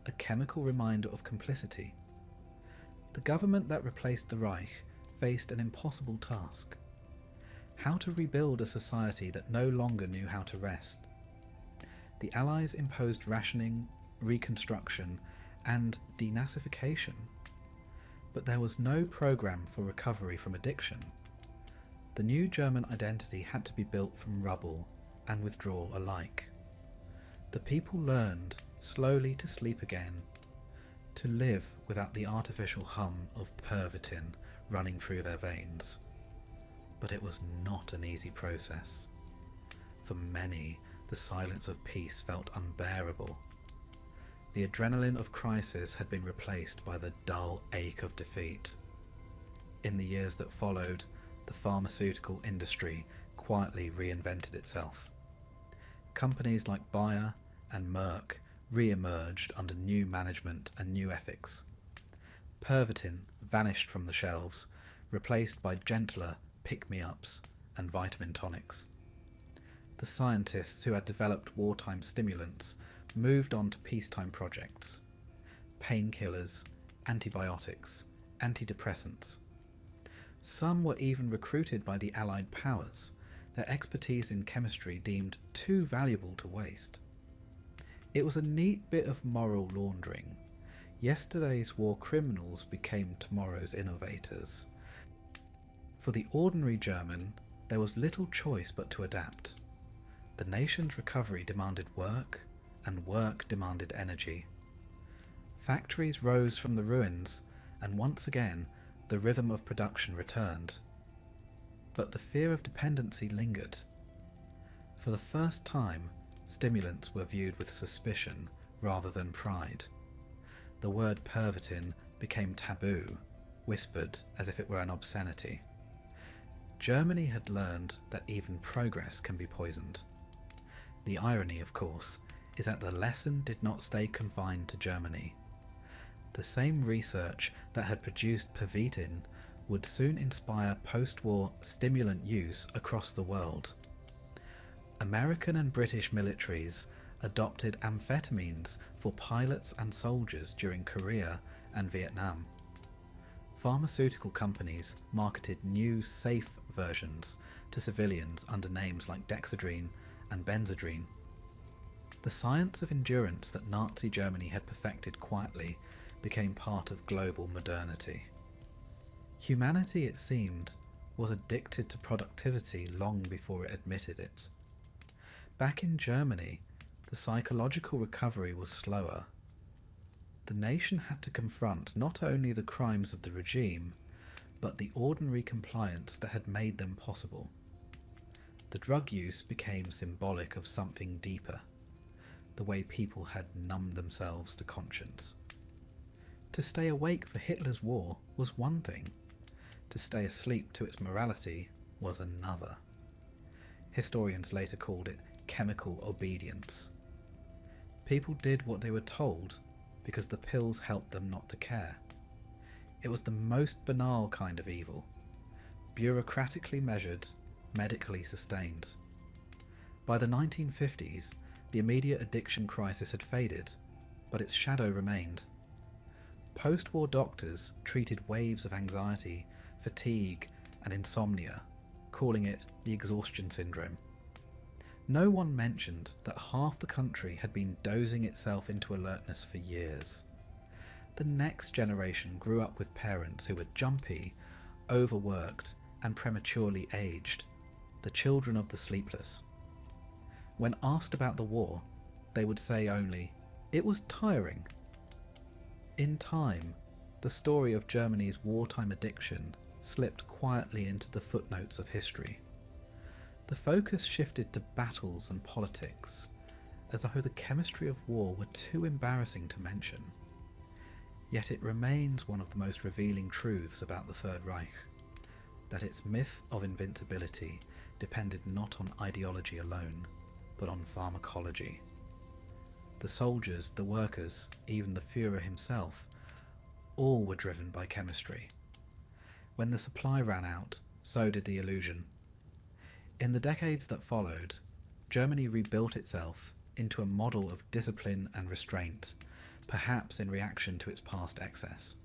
a chemical reminder of complicity. The government that replaced the Reich faced an impossible task. How to rebuild a society that no longer knew how to rest. The Allies imposed rationing, reconstruction, and denazification. But there was no program for recovery from addiction. The new German identity had to be built from rubble and withdrawal alike. The people learned slowly to sleep again, to live without the artificial hum of pervitin running through their veins. But it was not an easy process. For many, the silence of peace felt unbearable. The adrenaline of crisis had been replaced by the dull ache of defeat. In the years that followed, the pharmaceutical industry quietly reinvented itself. Companies like Bayer and Merck re-emerged under new management and new ethics. Pervitin vanished from the shelves, replaced by gentler pick-me-ups and vitamin tonics. The scientists who had developed wartime stimulants moved on to peacetime projects. Painkillers, antibiotics, antidepressants. Some were even recruited by the Allied powers, their expertise in chemistry deemed too valuable to waste. It was a neat bit of moral laundering. Yesterday's war criminals became tomorrow's innovators. For the ordinary German, there was little choice but to adapt. The nation's recovery demanded work, and work demanded energy. Factories rose from the ruins, and once again the rhythm of production returned. But the fear of dependency lingered. For the first time, stimulants were viewed with suspicion rather than pride. The word pervitin became taboo, whispered as if it were an obscenity. Germany had learned that even progress can be poisoned. The irony, of course, is that the lesson did not stay confined to Germany. The same research that had produced pervitin would soon inspire post-war stimulant use across the world. American and British militaries adopted amphetamines for pilots and soldiers during Korea and Vietnam. Pharmaceutical companies marketed new, safe versions to civilians under names like dexedrine and benzedrine. The science of endurance that Nazi Germany had perfected quietly became part of global modernity. Humanity, it seemed, was addicted to productivity long before it admitted it. Back in Germany, the psychological recovery was slower. The nation had to confront not only the crimes of the regime, but the ordinary compliance that had made them possible. The drug use became symbolic of something deeper, the way people had numbed themselves to conscience. To stay awake for Hitler's war was one thing. To stay asleep to its morality was another. Historians later called it chemical obedience. People did what they were told because the pills helped them not to care. It was the most banal kind of evil, bureaucratically measured, medically sustained. By the 1950s, the immediate addiction crisis had faded, but its shadow remained. Post-war doctors treated waves of anxiety, fatigue, and insomnia, calling it the exhaustion syndrome. No one mentioned that half the country had been dozing itself into alertness for years. The next generation grew up with parents who were jumpy, overworked, and prematurely aged, the children of the sleepless. When asked about the war, they would say only, "It was tiring." In time, the story of Germany's wartime addiction slipped quietly into the footnotes of history. The focus shifted to battles and politics, as though the chemistry of war were too embarrassing to mention. Yet it remains one of the most revealing truths about the Third Reich, that its myth of invincibility depended not on ideology alone, but on pharmacology. The soldiers, the workers, even the Führer himself, all were driven by chemistry. When the supply ran out, so did the illusion. In the decades that followed, Germany rebuilt itself into a model of discipline and restraint, perhaps in reaction to its past excess.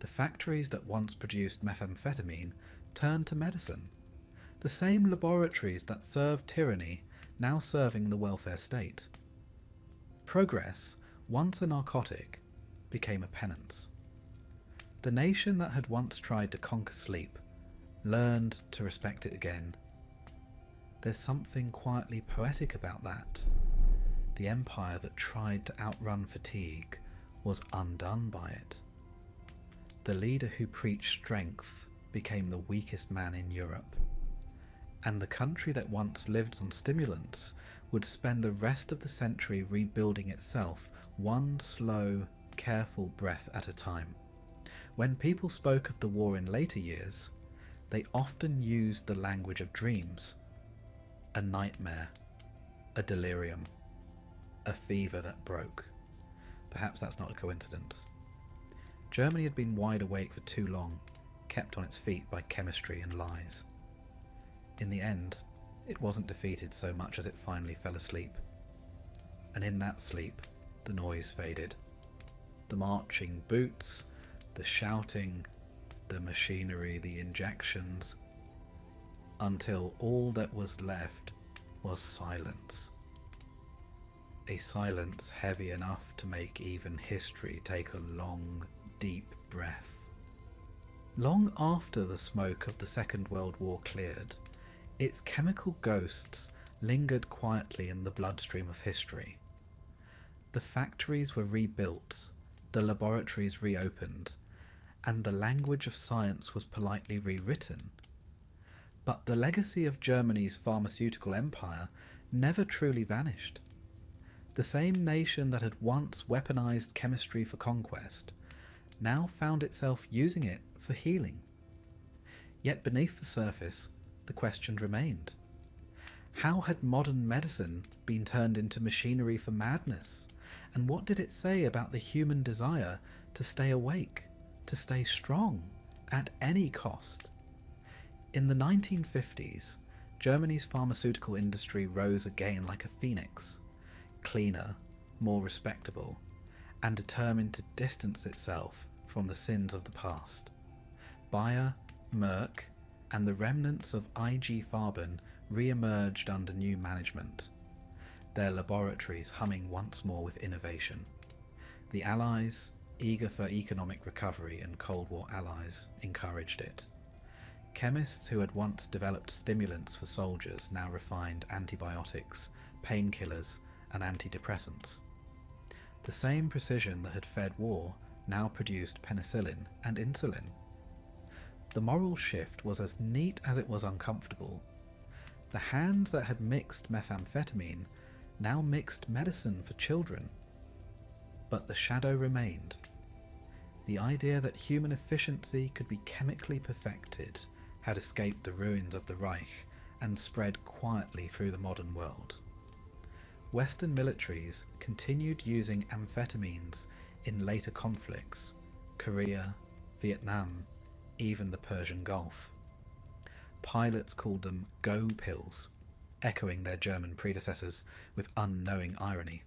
The factories that once produced methamphetamine turned to medicine. The same laboratories that served tyranny now serving the welfare state. Progress, once a narcotic, became a penance. The nation that had once tried to conquer sleep learned to respect it again. There's something quietly poetic about that. The empire that tried to outrun fatigue was undone by it. The leader who preached strength became the weakest man in Europe. And the country that once lived on stimulants would spend the rest of the century rebuilding itself one slow, careful breath at a time. When people spoke of the war in later years, they often used the language of dreams, a nightmare, a delirium, a fever that broke. Perhaps that's not a coincidence. Germany had been wide awake for too long, kept on its feet by chemistry and lies. In the end, it wasn't defeated so much as it finally fell asleep. And in that sleep, the noise faded. The marching boots, the shouting, the machinery, the injections, until all that was left was silence. A silence heavy enough to make even history take a long, deep breath. Long after the smoke of the Second World War cleared, its chemical ghosts lingered quietly in the bloodstream of history. The factories were rebuilt, the laboratories reopened, and the language of science was politely rewritten. But the legacy of Germany's pharmaceutical empire never truly vanished. The same nation that had once weaponized chemistry for conquest now found itself using it for healing. Yet beneath the surface, the question remained. How had modern medicine been turned into machinery for madness? And what did it say about the human desire to stay awake, to stay strong, at any cost? In the 1950s, Germany's pharmaceutical industry rose again like a phoenix, cleaner, more respectable, and determined to distance itself from the sins of the past. Bayer, Merck, and the remnants of IG Farben re-emerged under new management, their laboratories humming once more with innovation. The Allies, eager for economic recovery and Cold War allies, encouraged it. Chemists who had once developed stimulants for soldiers now refined antibiotics, painkillers, and antidepressants. The same precision that had fed war now produced penicillin and insulin. The moral shift was as neat as it was uncomfortable. The hands that had mixed methamphetamine now mixed medicine for children. But the shadow remained. The idea that human efficiency could be chemically perfected had escaped the ruins of the Reich and spread quietly through the modern world. Western militaries continued using amphetamines in later conflicts, Korea, Vietnam, even the Persian Gulf. Pilots called them go pills, echoing their German predecessors with unknowing irony.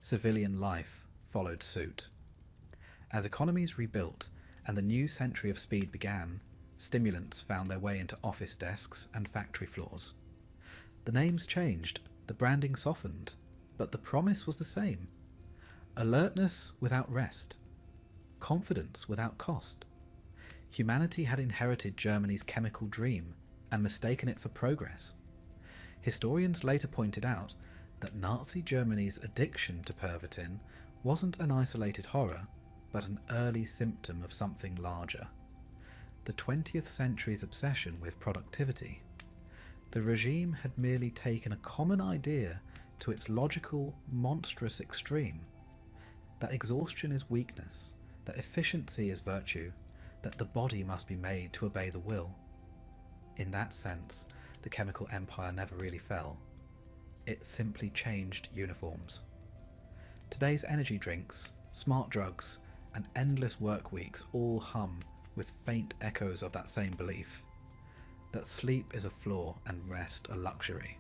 Civilian life followed suit. As economies rebuilt and the new century of speed began, stimulants found their way into office desks and factory floors. The names changed, the branding softened, but the promise was the same. Alertness without rest. Confidence without cost. Humanity had inherited Germany's chemical dream and mistaken it for progress. Historians later pointed out that Nazi Germany's addiction to Pervitin wasn't an isolated horror, but an early symptom of something larger. The 20th century's obsession with productivity. The regime had merely taken a common idea to its logical, monstrous extreme. That exhaustion is weakness, that efficiency is virtue, that the body must be made to obey the will. In that sense, the chemical empire never really fell. It simply changed uniforms. Today's energy drinks, smart drugs, and endless work weeks all hum with faint echoes of that same belief, that sleep is a flaw and rest a luxury.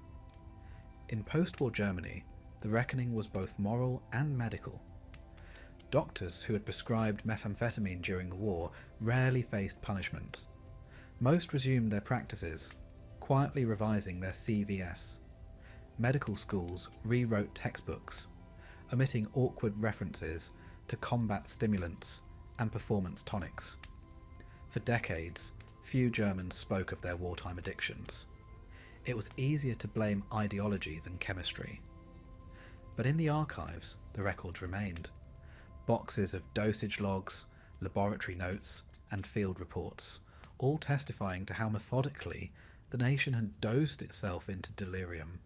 In post-war Germany, the reckoning was both moral and medical. Doctors who had prescribed methamphetamine during the war rarely faced punishment. Most resumed their practices, quietly revising their CVS. Medical schools rewrote textbooks, omitting awkward references to combat stimulants and performance tonics. For decades, few Germans spoke of their wartime addictions. It was easier to blame ideology than chemistry. But in the archives, the records remained. Boxes of dosage logs, laboratory notes, and field reports, all testifying to how methodically the nation had dosed itself into delirium.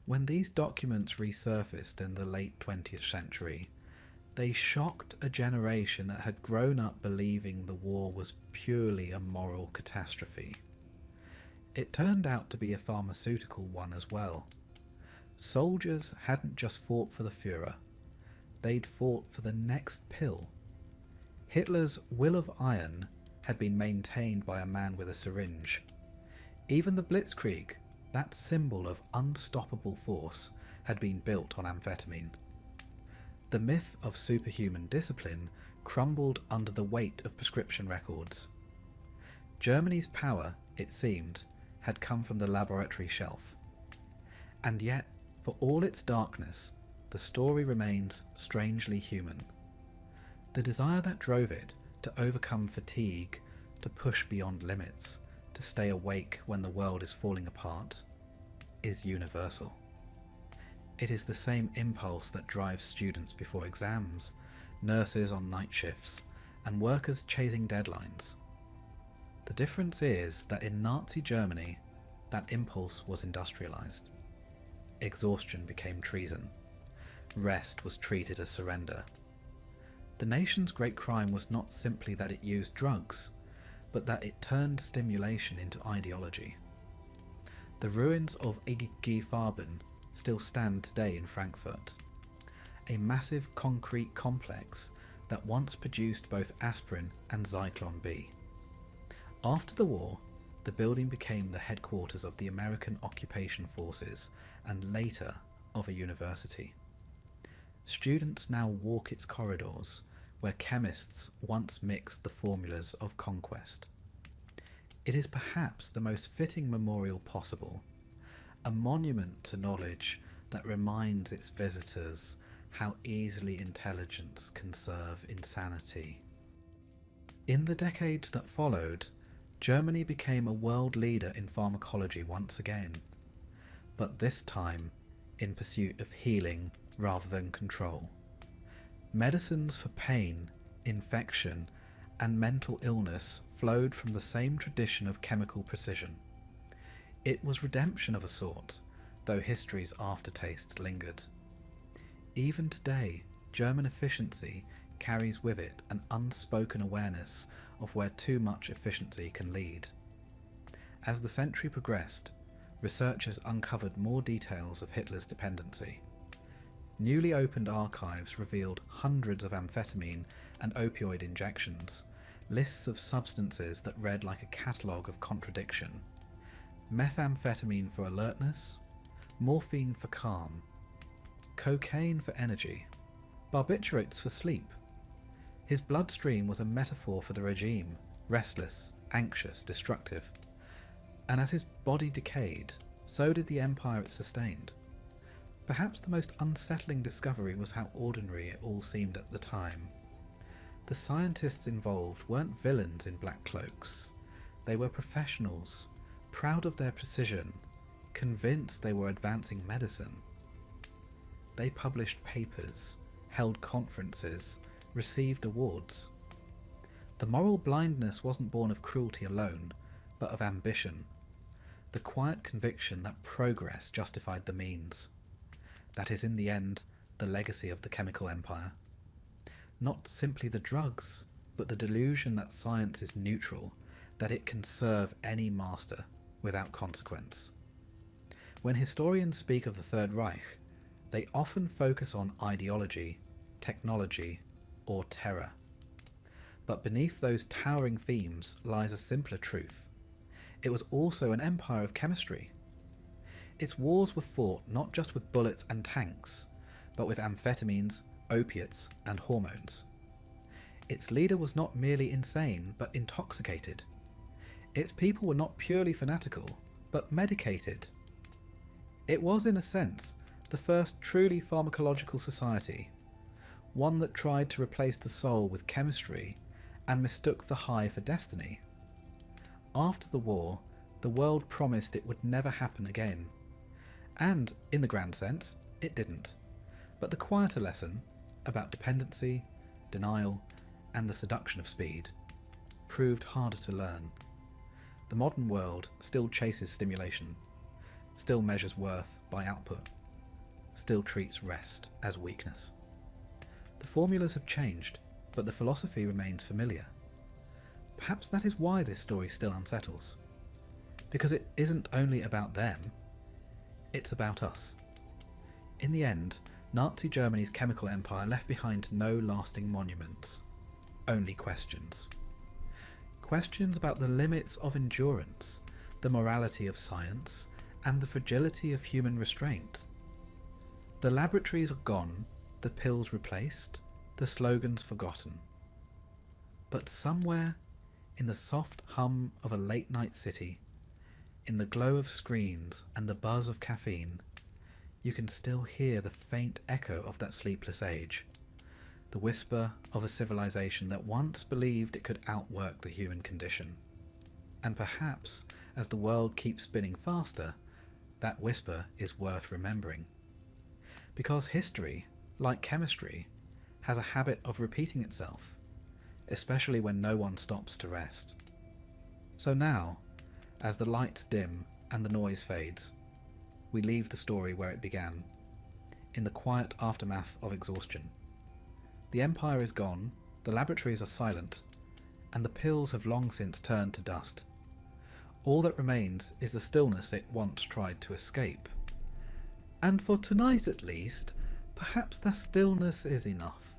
When these documents resurfaced in the late 20th century, they shocked a generation that had grown up believing the war was purely a moral catastrophe. It turned out to be a pharmaceutical one as well. Soldiers hadn't just fought for the Führer, they'd fought for the next pill. Hitler's will of iron had been maintained by a man with a syringe. Even the Blitzkrieg, that symbol of unstoppable force, had been built on amphetamine. The myth of superhuman discipline crumbled under the weight of prescription records. Germany's power, it seemed, had come from the laboratory shelf. And yet, for all its darkness, the story remains strangely human. The desire that drove it to overcome fatigue, to push beyond limits, to stay awake when the world is falling apart, is universal. It is the same impulse that drives students before exams, nurses on night shifts, and workers chasing deadlines. The difference is that in Nazi Germany, that impulse was industrialized. Exhaustion became treason. Rest was treated as surrender. The nation's great crime was not simply that it used drugs, but that it turned stimulation into ideology. The ruins of IG Farben still stand today in Frankfurt, a massive concrete complex that once produced both aspirin and Zyklon B. After the war, the building became the headquarters of the American occupation forces and later of a university. Students now walk its corridors, where chemists once mixed the formulas of conquest. It is perhaps the most fitting memorial possible, a monument to knowledge that reminds its visitors how easily intelligence can serve insanity. In the decades that followed, Germany became a world leader in pharmacology once again, but this time in pursuit of healing rather than control. Medicines for pain, infection, and mental illness flowed from the same tradition of chemical precision. It was redemption of a sort, though history's aftertaste lingered. Even today, German efficiency carries with it an unspoken awareness of where too much efficiency can lead. As the century progressed, researchers uncovered more details of Hitler's dependency. Newly opened archives revealed hundreds of amphetamine and opioid injections, lists of substances that read like a catalogue of contradiction. Methamphetamine for alertness, morphine for calm, cocaine for energy, barbiturates for sleep. His bloodstream was a metaphor for the regime, restless, anxious, destructive. And as his body decayed, so did the empire it sustained. Perhaps the most unsettling discovery was how ordinary it all seemed at the time. The scientists involved weren't villains in black cloaks. They were professionals, proud of their precision, convinced they were advancing medicine. They published papers, held conferences, received awards. The moral blindness wasn't born of cruelty alone, but of ambition. The quiet conviction that progress justified the means. That is, in the end, the legacy of the chemical empire. Not simply the drugs, but the delusion that science is neutral, that it can serve any master without consequence. When historians speak of the Third Reich, they often focus on ideology, technology, or terror. But beneath those towering themes lies a simpler truth. It was also an empire of chemistry. Its wars were fought not just with bullets and tanks, but with amphetamines, opiates, and hormones. Its leader was not merely insane, but intoxicated. Its people were not purely fanatical, but medicated. It was, in a sense, the first truly pharmacological society, one that tried to replace the soul with chemistry and mistook the high for destiny. After the war, the world promised it would never happen again. And, in the grand sense, it didn't. But the quieter lesson, about dependency, denial, and the seduction of speed, proved harder to learn. The modern world still chases stimulation, still measures worth by output, still treats rest as weakness. The formulas have changed, but the philosophy remains familiar. Perhaps that is why this story still unsettles. Because it isn't only about them, it's about us. In the end, Nazi Germany's chemical empire left behind no lasting monuments, only questions. Questions about the limits of endurance, the morality of science, and the fragility of human restraint. The laboratories are gone, the pills replaced, the slogans forgotten. But somewhere, in the soft hum of a late-night city, in the glow of screens and the buzz of caffeine, you can still hear the faint echo of that sleepless age, the whisper of a civilization that once believed it could outwork the human condition. And perhaps, as the world keeps spinning faster, that whisper is worth remembering. Because history, like chemistry, has a habit of repeating itself, especially when no one stops to rest. So now, as the lights dim and the noise fades, we leave the story where it began, in the quiet aftermath of exhaustion. The empire is gone, the laboratories are silent, and the pills have long since turned to dust. All that remains is the stillness it once tried to escape. And for tonight at least, perhaps that stillness is enough.